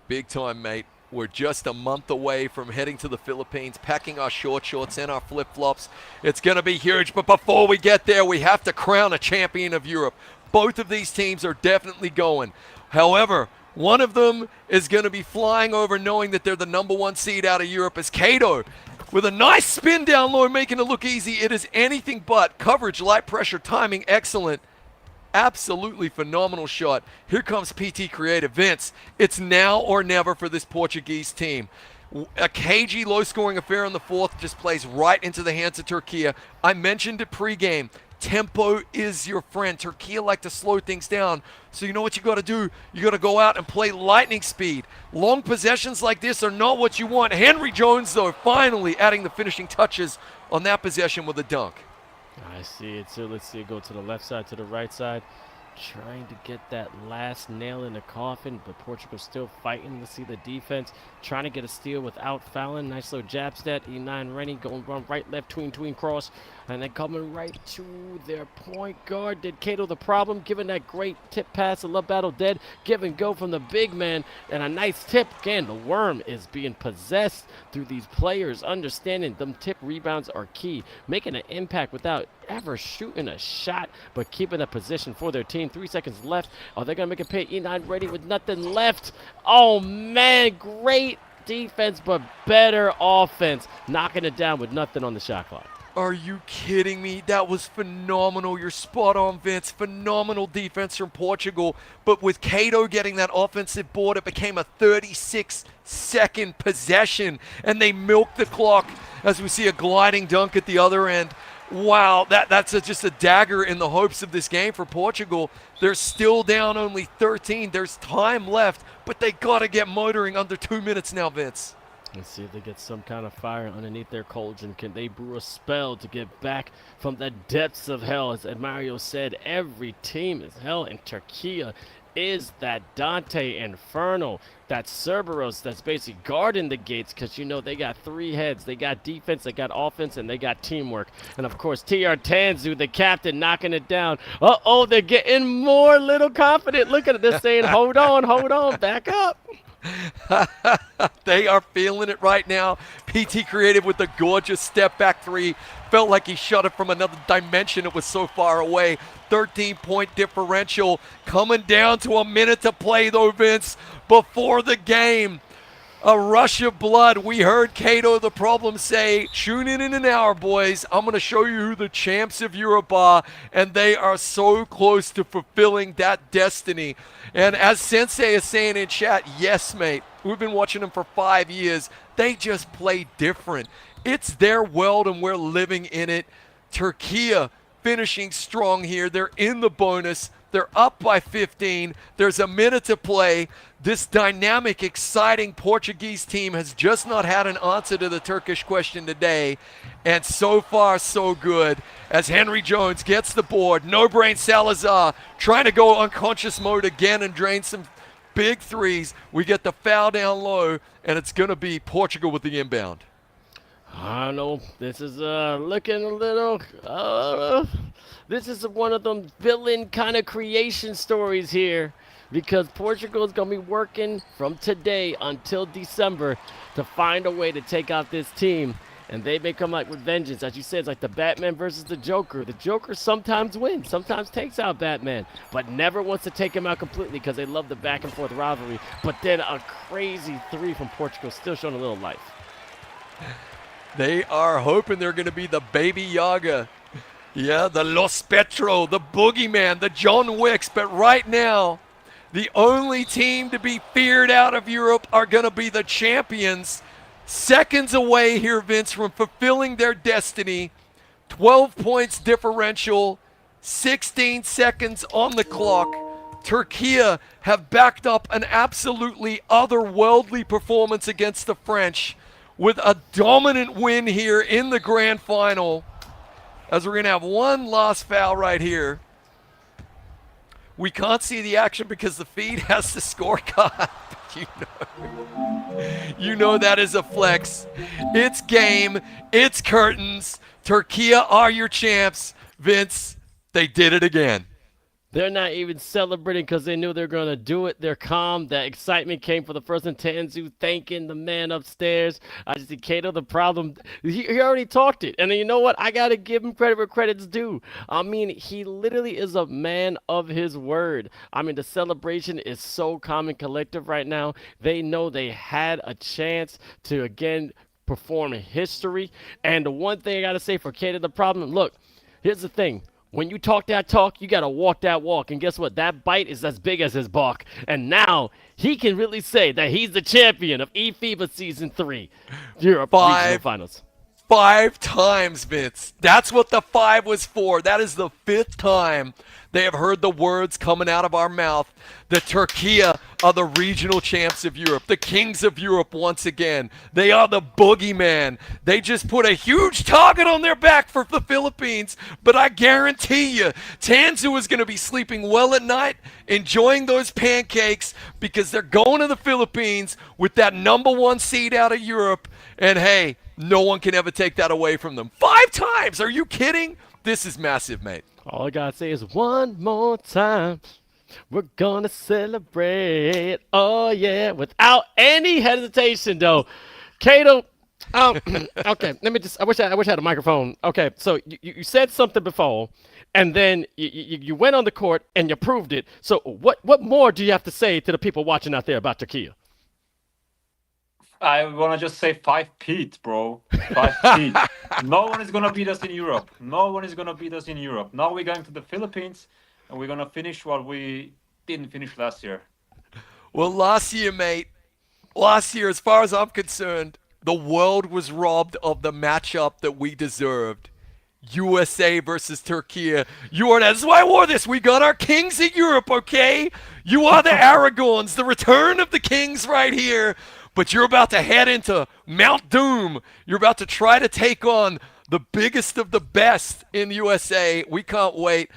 Big time, mate. We're just a month away from heading to the Philippines, packing our short shorts and our flip-flops. It's going to be huge, but before we get there, we have to crown a champion of Europe. Both of these teams are definitely going. However, one of them is going to be flying over knowing that they're the #1 seed out of Europe as 𝐂𝐄𝐄𝐄 with a nice spin down low, making it look easy. It is anything but. Coverage, light pressure, timing, excellent. Absolutely phenomenal shot. Here comes PT Creative. Vince, it's now or never for this Portuguese team. A cagey, low-scoring affair in the fourth just plays right into the hands of Türkiye. I mentioned it pregame. Tempo is your friend. Türkiye like to slow things down. So you know what you got to do? You got to go out and play lightning speed. Long possessions like this are not what you want. Henry Jones, though, finally adding the finishing touches on that possession with a dunk.
I see it too. Let's see it go to the left side, to the right side. Trying to get that last nail in the coffin, but Portugal still fighting. Let's see the defense trying to get a steal without fouling. Nice little jab stat. E9 Rennie going run right, left, tween, cross. And then coming right to their point guard. Did 𝐂𝐄𝐄 the problem? Giving that great tip pass. A love battle dead. Give and go from the big man. And a nice tip. Again, the worm is being possessed through these players. Understanding them tip rebounds are key. Making an impact without ever shooting a shot, but keeping a position for their team. 3 seconds left. Are they going to make it pay? E9 ready with nothing left. Oh, man. Great defense, but better offense. Knocking it down with nothing on the shot clock.
Are you kidding me? That was phenomenal. You're spot on, Vince. Phenomenal defense from Portugal. But with 𝐂𝐄𝐄 getting that offensive board, it became a 36-second possession. And they milked the clock as we see a gliding dunk at the other end. Wow, that's just a dagger in the hopes of this game for Portugal. They're still down only 13. There's time left, but they got to get motoring under 2 minutes now, Vince.
Let's see if they get some kind of fire underneath their cauldron. Can they brew a spell to get back from the depths of hell? As Mario said, every team is hell, and Türkiye is that Dante Inferno, that Cerberus that's basically guarding the gates, because you know they got 3 heads. They got defense, they got offense, and they got teamwork. And of course, TR Tanzu, the captain, knocking it down. Uh-oh, they're getting more little confident. Look at it. They're saying, hold on, back up.
They are feeling it right now. PT Creative with the gorgeous step back 3. Felt like he shot it from another dimension. It was so far away. 13-point differential coming down to a minute to play, though, Vince, before the game. A rush of blood. We heard 𝐂𝐄𝐄 the problem say, tune in an hour, boys. I'm going to show you who the champs of Europe are, and they are so close to fulfilling that destiny. And as Sensei is saying in chat, yes, mate, we've been watching them for 5 years. They just play different. It's their world, and we're living in it. Türkiye finishing strong here. They're in the bonus. They're up by 15. There's a minute to play. This dynamic, exciting Portuguese team has just not had an answer to the Turkish question today. And so far, so good. As Henry Jones gets the board. No brain Salazar trying to go unconscious mode again and drain some big threes. We get the foul down low, and it's going to be Portugal with the inbound.
I don't know. This is looking a little. This is one of them villain kind of creation stories here, because Portugal is going to be working from today until December to find a way to take out this team. And they may come out with vengeance. As you said, it's like the Batman versus the Joker. The Joker sometimes wins, sometimes takes out Batman, but never wants to take him out completely because they love the back and forth rivalry. But then a crazy 3 from Portugal, still showing a little life.
They are hoping they're going to be the Baby Yaga. Yeah, the Los Petro, the Boogeyman, the John Wicks. But right now, the only team to be feared out of Europe are going to be the champions. Seconds away here, Vince, from fulfilling their destiny. 12 points differential, 16 seconds on the clock. Türkiye have backed up an absolutely otherworldly performance against the French with a dominant win here in the grand final. As we're going to have one last foul right here. We can't see the action because the feed has the scorecard. You know that is a flex. It's game. It's curtains. Türkiye are your champs. Vince, they did it again.
They're not even celebrating because they knew they're going to do it. They're calm. That excitement came for the first and Tanzu thanking the man upstairs. I just see Kato, the problem. He already talked it. And then you know what? I got to give him credit where credit's due. I mean, he literally is a man of his word. I mean, the celebration is so calm and collective right now. They know they had a chance to, again, perform history. And the one thing I got to say for Kato, the problem, look, here's the thing. When you talk that talk, you got to walk that walk. And guess what? That bite is as big as his bark. And now he can really say that he's the champion of eFIBA Season 3 Europe Regional Finals.
5 times, Vince. That's what the 5 was for. That is the 5th time they have heard the words coming out of our mouth. The Türkiye are the regional champs of Europe, the kings of Europe once again. They are the boogeyman. They just put a huge target on their back for the Philippines, but I guarantee you, Tanzu is going to be sleeping well at night, enjoying those pancakes, because they're going to the Philippines with that #1 seed out of Europe, and hey, no one can ever take that away from them. 5 times! Are you kidding? This is massive, mate.
All I gotta say is one more time. We're gonna celebrate. Oh, yeah. Without any hesitation, though. Kato, okay, let me just, I wish I had a microphone. Okay, so you said something before, and then you went on the court and you proved it. So what more do you have to say to the people watching out there about Türkiye?
I want to just say 5 Pete, bro. 5 Pete. No one is going to beat us in Europe. No one is going to beat us in Europe. Now we're going to the Philippines, and we're going to finish what we didn't finish last year.
Well, last year, mate, as far as I'm concerned, the world was robbed of the matchup that we deserved. USA versus Türkiye. That's why I wore this. We got our kings in Europe, okay? You are the Aragorns, the return of the kings right here. But you're about to head into Mount Doom. You're about to try to take on the biggest of the best in the USA. We can't wait.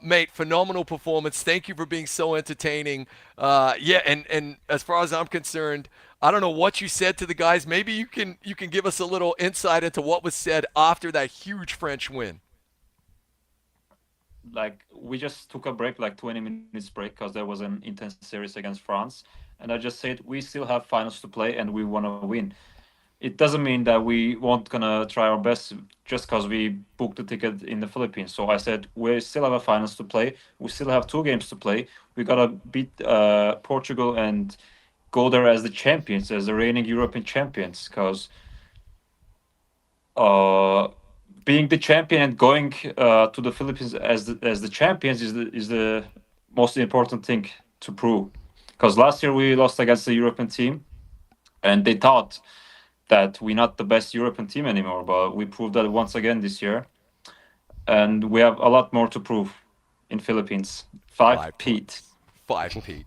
Mate, phenomenal performance. Thank you for being so entertaining. And as far as I'm concerned, I don't know what you said to the guys. Maybe you can give us a little insight into what was said after that huge French win.
Like, we just took a break, like 20 minutes break, because there was an intense series against France. And I just said, we still have finals to play and we want to win. It doesn't mean that we won't gonna try our best just because we booked the ticket in the Philippines. So I said, we still have a finals to play. We still have 2 games to play. We got to beat Portugal and go there as the champions, as the reigning European champions. Because being the champion and going to the Philippines as the champions is the most important thing to prove. Because last year we lost against the European team, and they thought that we're not the best European team anymore. But we proved that once again this year, and we have a lot more to prove in Philippines. 5 Pete.
5 Pete.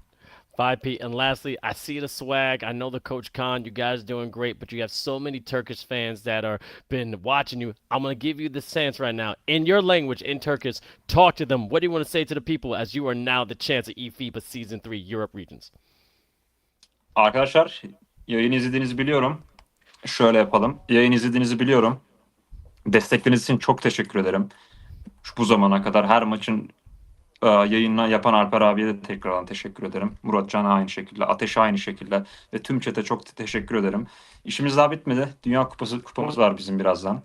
5 Pete. And lastly, I see the swag. I know the Coach Khan, you guys doing great, but you have so many Turkish fans that are been watching you. I'm going to give you the chance right now, in your language, in Turkish, talk to them. What do you want to say to the people as you are now the chance of eFIBA Season 3 Europe Regions?
Arkadaşlar, yayın izlediğinizi biliyorum. Şöyle yapalım. Yayın izlediğinizi biliyorum. Destekleriniz için çok teşekkür ederim. Bu zamana kadar her maçın yayınla yapan Alper abiye de tekrardan teşekkür ederim. Muratcan'a aynı şekilde, Ateş'e aynı şekilde ve tüm chat'e çok teşekkür ederim. İşimiz daha bitmedi. Dünya kupamız var bizim birazdan.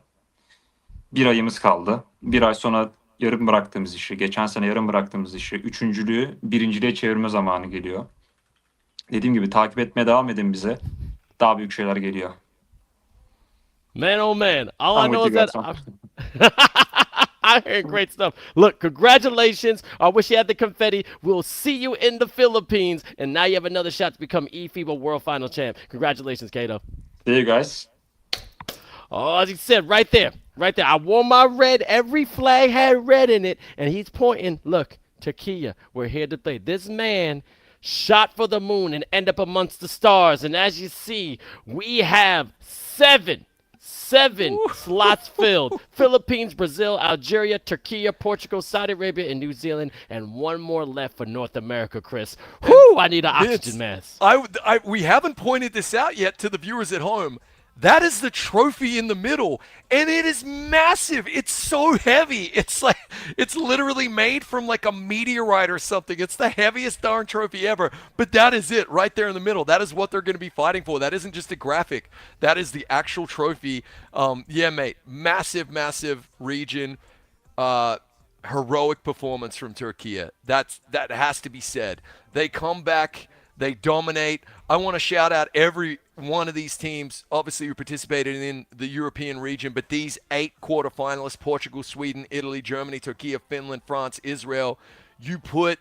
1 ayımız kaldı. 1 ay sonra yarım bıraktığımız işi, geçen sene yarım bıraktığımız işi, 3.'lüğü 1.'liğe çevirme zamanı geliyor. Dediğim gibi takip etmeye devam edin bize. Daha büyük şeyler geliyor.
Man, oh man. All I know is that I heard great stuff. Look, congratulations. I wish you had the confetti. We'll see you in the Philippines. And now you have another shot to become eFIBA World Final Champ. Congratulations, Kato.
See you guys.
Oh, as he said, right there. Right there. I wore my red. Every flag had red in it. And he's pointing. Look, Türkiye, we're here to play. This man shot for the moon and end up amongst the stars. And as you see, we have 7 slots filled. Philippines, Brazil, Algeria, Türkiye, Portugal, Saudi Arabia, and New Zealand, and 1 more left for North America, Chris. Whew, I need an oxygen mask.
We haven't pointed this out yet to the viewers at home. That is the trophy in the middle, and it is massive. It's so heavy. It's like, it's literally made from like a meteorite or something. It's the heaviest darn trophy ever, but that is it right there in the middle. That is what they're going to be fighting for. That isn't just a graphic. That is the actual trophy. Yeah, mate, massive region. Heroic performance from Türkiye. That has to be said. They come back, they dominate. I want to shout out every one of these teams, obviously, who participated in the European region, but these 8 quarterfinalists, Portugal, Sweden, Italy, Germany, Türkiye, Finland, France, Israel, you put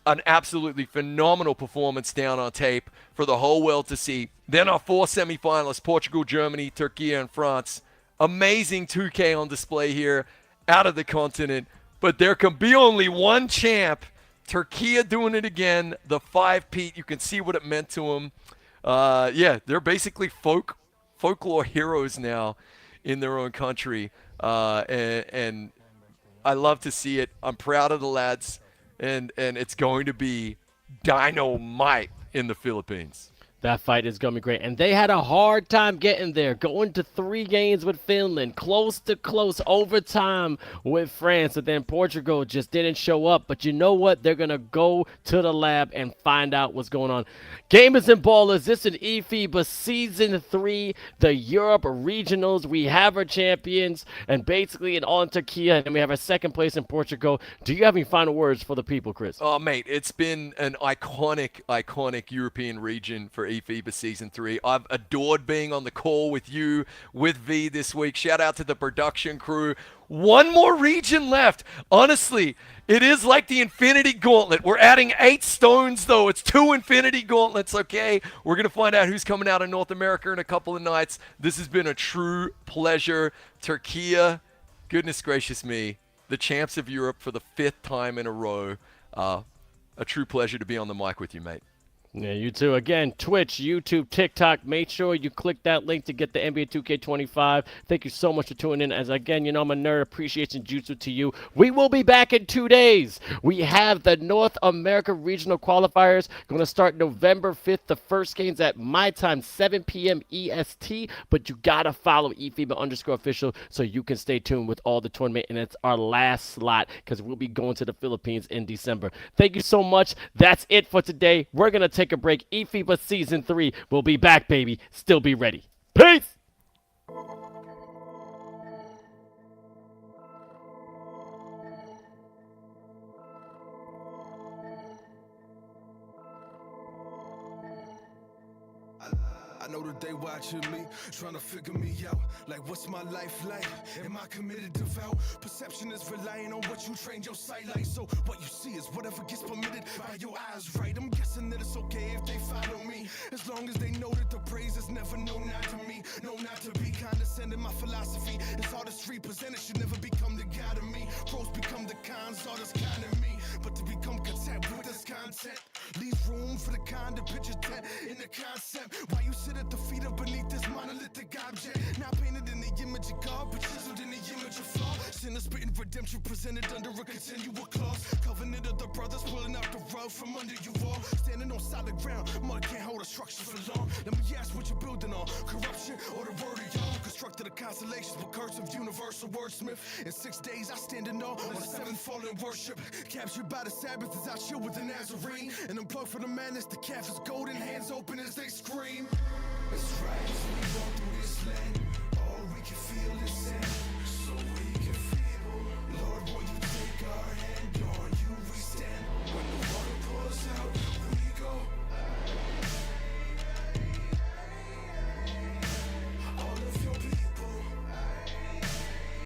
an absolutely phenomenal performance down on tape for the whole world to see. Then our 4 semifinalists, Portugal, Germany, Türkiye, and France. Amazing 2K on display here out of the continent, but there can be only one champ. Türkiye doing it again, the 5-peat. You can see what it meant to them. Yeah, they're basically folklore heroes now in their own country, and I love to see it. I'm proud of the lads, and it's going to be dynamite in the Philippines.
That fight is going to be great. And they had a hard time getting there, going to 3 games with Finland, close to close overtime with France. And then Portugal just didn't show up. But you know what? They're going to go to the lab and find out what's going on. Gamers and ballers, this is eFIBA Season 3, the Europe Regionals. We have our champions, and basically it all in Türkiye, and we have our second place in Portugal. Do you have any final words for the people, Chris?
Oh, mate, it's been an iconic European region for eFIBA Season 3. I've adored being on the call with you, with V this week. Shout out to the production crew. One more region left. Honestly, it is like the Infinity Gauntlet. We're adding 8 stones, though. It's 2 Infinity Gauntlets, okay? We're going to find out who's coming out of North America in a couple of nights. This has been a true pleasure. Türkiye, goodness gracious me, the champs of Europe for the 5th time in a row. A true pleasure to be on the mic with you, mate.
Yeah, you too. Again, Twitch, YouTube, TikTok. Make sure you click that link to get the NBA 2K25. Thank you so much for tuning in. As again, you know, I'm a nerd. Appreciation jutsu to you. We will be back in 2 days. We have the North America Regional Qualifiers going to start November 5th. The first game's at my time, 7 p.m. EST. But you got to follow eFIBA_official so you can stay tuned with all the tournament. And it's our last slot because we'll be going to the Philippines in December. Thank you so much. That's it for today. We're going to take a break. eFIBA Season 3 will be back, baby. Still be ready. Peace!
I know that they watching me, trying to figure me out. Like, what's my life like? Am I committed, devout? Perception is relying on what you trained your sight like. So what you see is whatever gets permitted by your eyes, right? I'm guessing that it's okay if they follow me, as long as they know that the praise is never no, not to me. No, not to be condescending. My philosophy is artistry. Presented should never become the god of me. Pros become the cons, artists kind of me. But to become content with this content leaves room for the kind of picture that in the concept. Why you sit at the feet of beneath this monolithic object, not painted in the image of God, but chiseled in the image of flaw. Sin is spitting redemption presented under a continual clause. Covenant of the brothers pulling out the rug from under you all. Standing on solid ground, mud can't hold a structure for long. Let me ask what you're building on, corruption or the word of y'all. Constructed the constellations with curse of universal wordsmith. In 6 days I stand in awe on the 7th fallen worship. Captured by the Sabbath as I chill with the Nazarene. And unplugged from the madness, the calf is golden, hands open as they scream. That's right, as we walk through this land, all we can feel is sand.